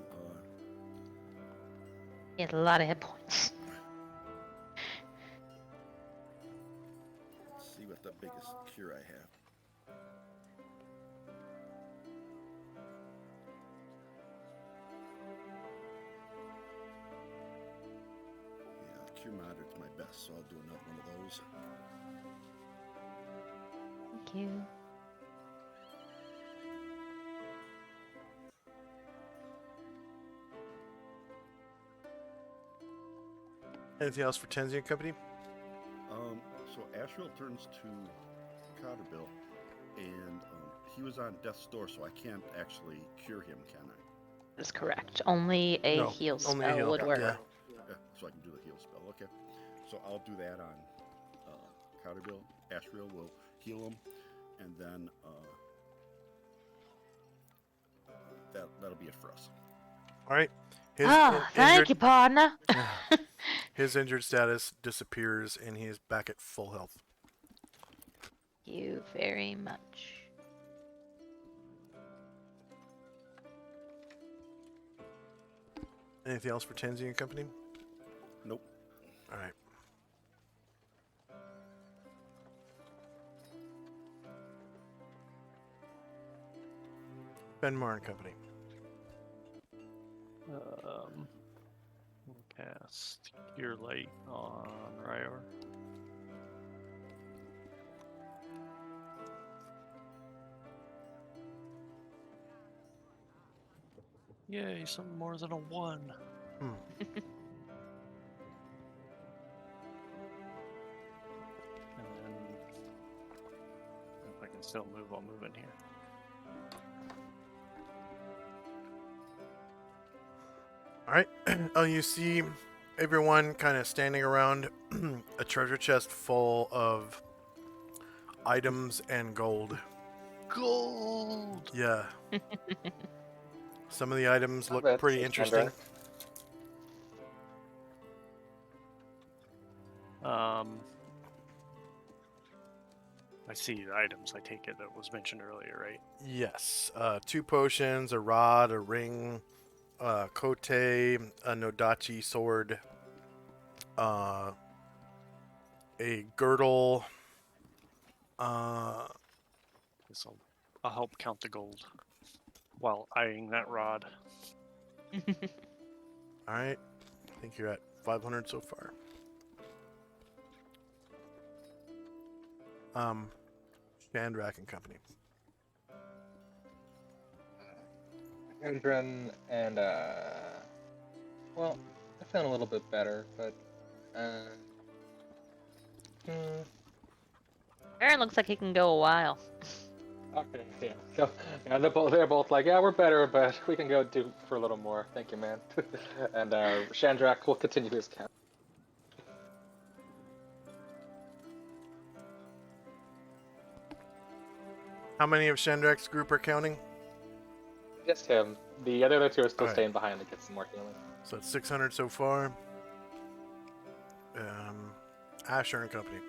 He had a lot of hit points. let's see what the biggest cure I have. Yeah, cure moderate's my best, so I'll do another one of those. Thank you. Anything else for Tenzi and Company? So Asriel turns to Cotterbill, and he was on death's door, so I can't actually cure him, can I? That's correct. Only a No, heal only a spell heal, would work. yeah. Yeah, so I can do the heal spell. Okay, so I'll do that on Cotterbill. Asriel will heal him, and then that'll be it for us. All right. His Thank you, partner. His injured status disappears, and he is back at full health. Thank you very much. Anything else for Tenzi and Company? Nope. All right. Benmar and Company. We'll cast Cure Light on Ryor. Yay, something more than a 1. Hmm. And then, if I can still move, I'll move in here. All right. You see everyone kind of standing around a treasure chest full of items and gold. Gold! Yeah. Some of the items look Not bad, pretty says interesting. Chandra. I see the items. I take it that was mentioned earlier, right? Yes. 2 potions, a rod, a ring, kote, a nodachi sword, a girdle. Guess I'll help count the gold while eyeing that rod. All right. I think you're at 500 so far. Chandrak and Company. Hendren and well, I found a little bit better, but Aaron looks like he can go a while. okay, yeah. So, yeah, they're both like, yeah, we're better, but we can go do for a little more. Thank you, man. And Shandrak will continue his count. How many of Chandrak's group are counting? Just him. The other two are still Alright. staying behind to get some more healing. So it's 600 so far. Asher and Company.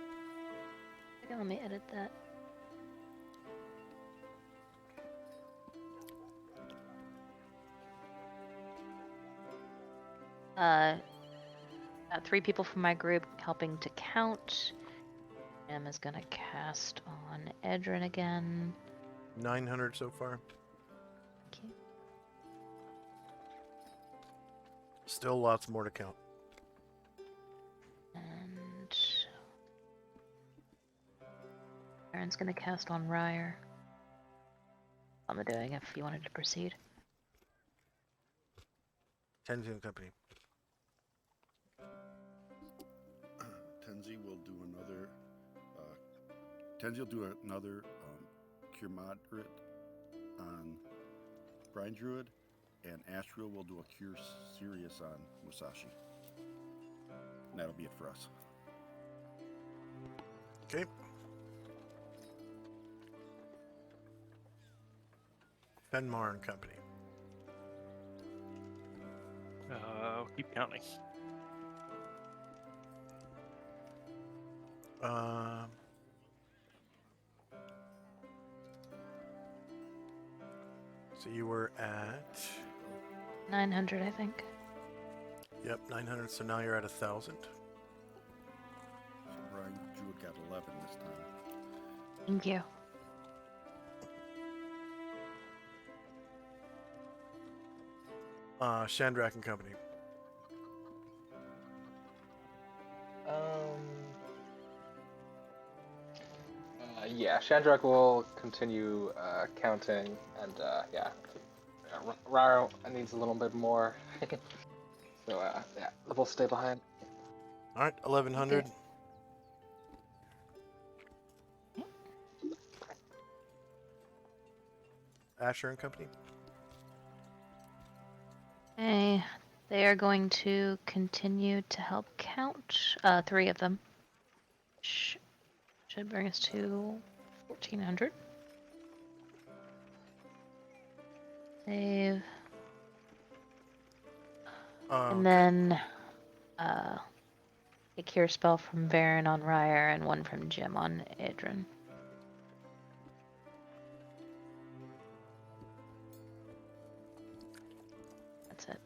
Okay, let me edit that. Got 3 people from my group helping to count. Em is gonna cast on Edrin again. 900 so far. Okay. Still lots more to count. And Aaron's gonna cast on Ryer. I'm doing if you wanted to proceed. Tenzi and Company. Tenzi will do another. Tenzi will do another Cure Moderate on Brine Druid, and Astral will do a Cure Serious on Musashi. And that'll be it for us. Okay. Fenmar and Company. Keep counting. So you were at 900, I think. Yep, 900. So now you're at 1,000. So Brine Druid got 11 this time. Thank you. Chandrak and Company. Yeah, Shandrak will continue counting, and yeah, Raro needs a little bit more. So yeah, we'll stay behind. All right, 1,100. Asher and Company. Okay, they are going to continue to help count. 3 of them. Should bring us to 1,400. Save. And then a cure spell from Varen on Ryer and 1 from Jim on Idrin. That's it.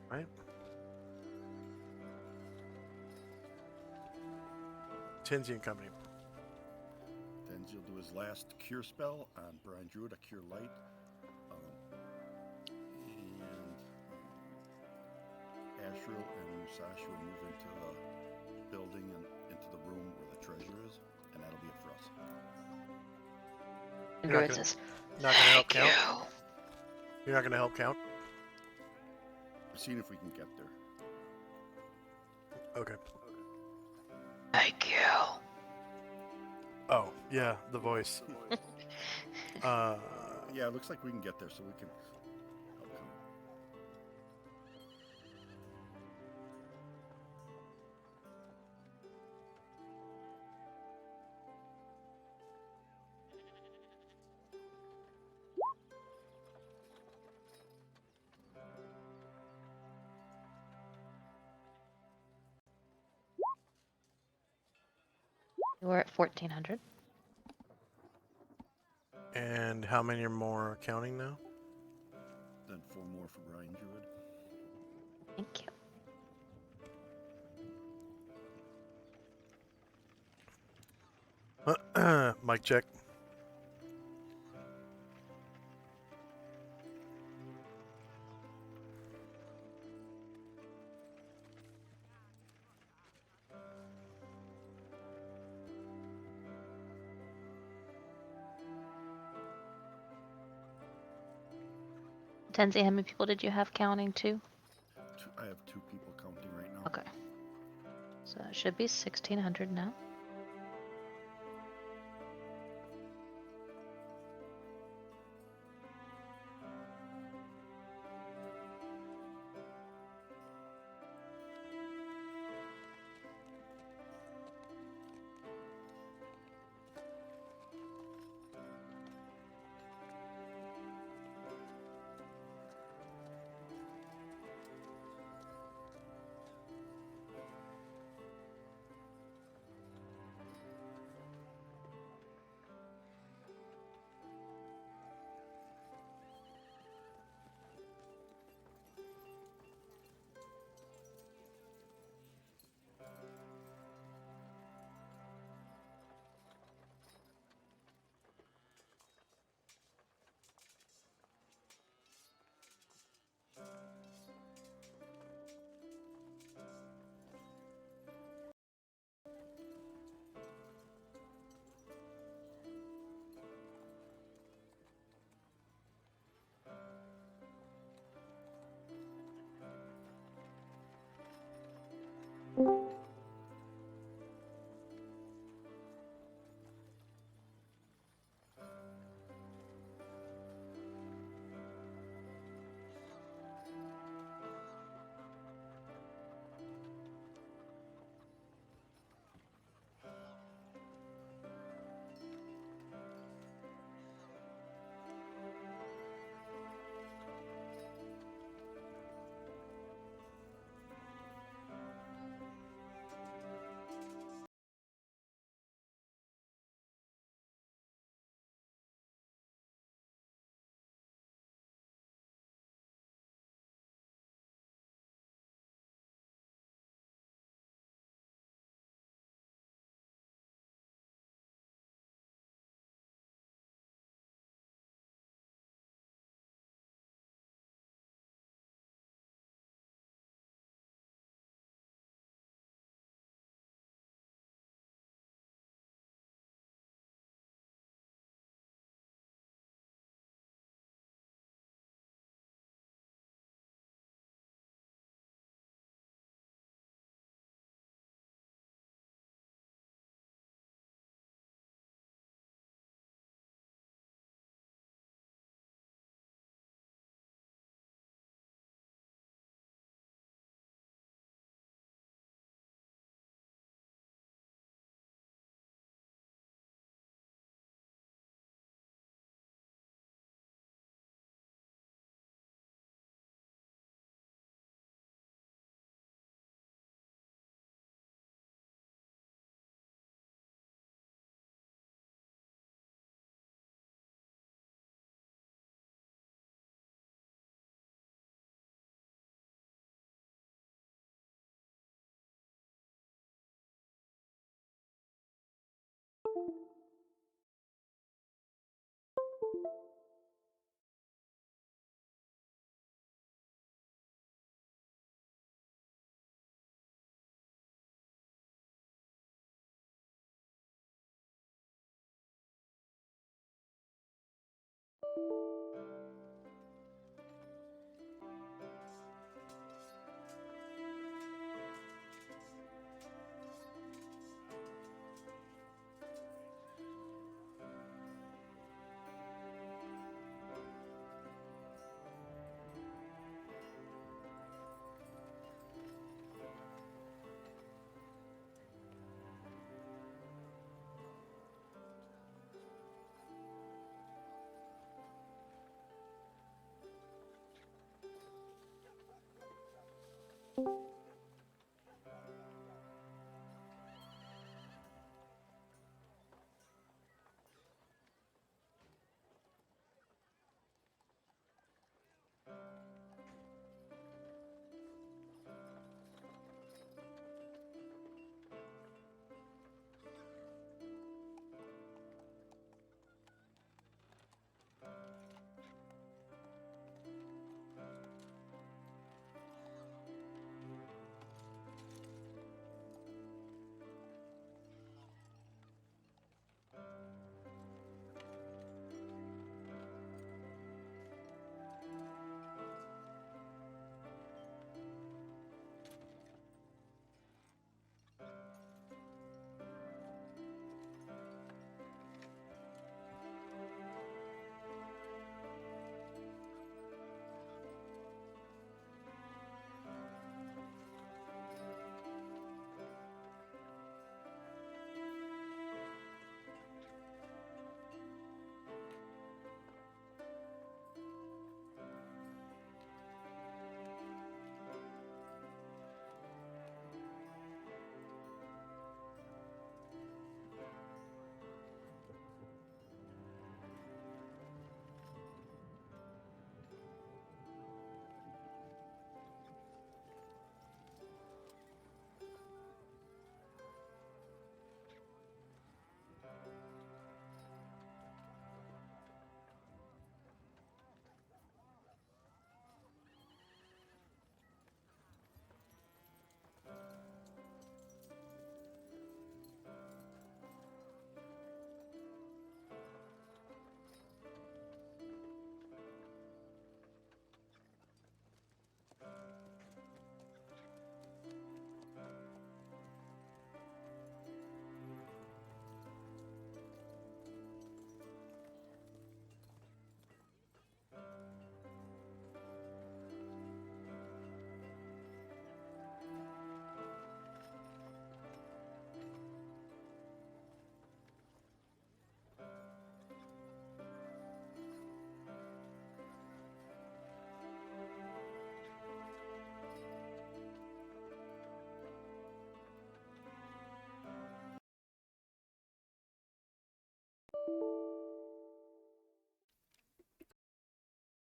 Right. Tenzi and Company. Tenzi will do his last Cure spell on Brine Druid, a Cure Light. And Astral and Musashi will move into the building and into the room where the treasure is, and that'll be it for us. And You're Druid not gonna- says, Not gonna help "Thank count. you." You're not gonna help count. We're seeing if we can get there. Okay. Thank you. Oh yeah, the voice. Yeah, it looks like we can get there, so we can help count. We're at 1400. And how many are more counting now? Then 4 more for Brian Druid. Thank you. Mic check. Tenzi, how many people did you have counting too? I have 2 people counting right now. Okay. So it should be 1600 now.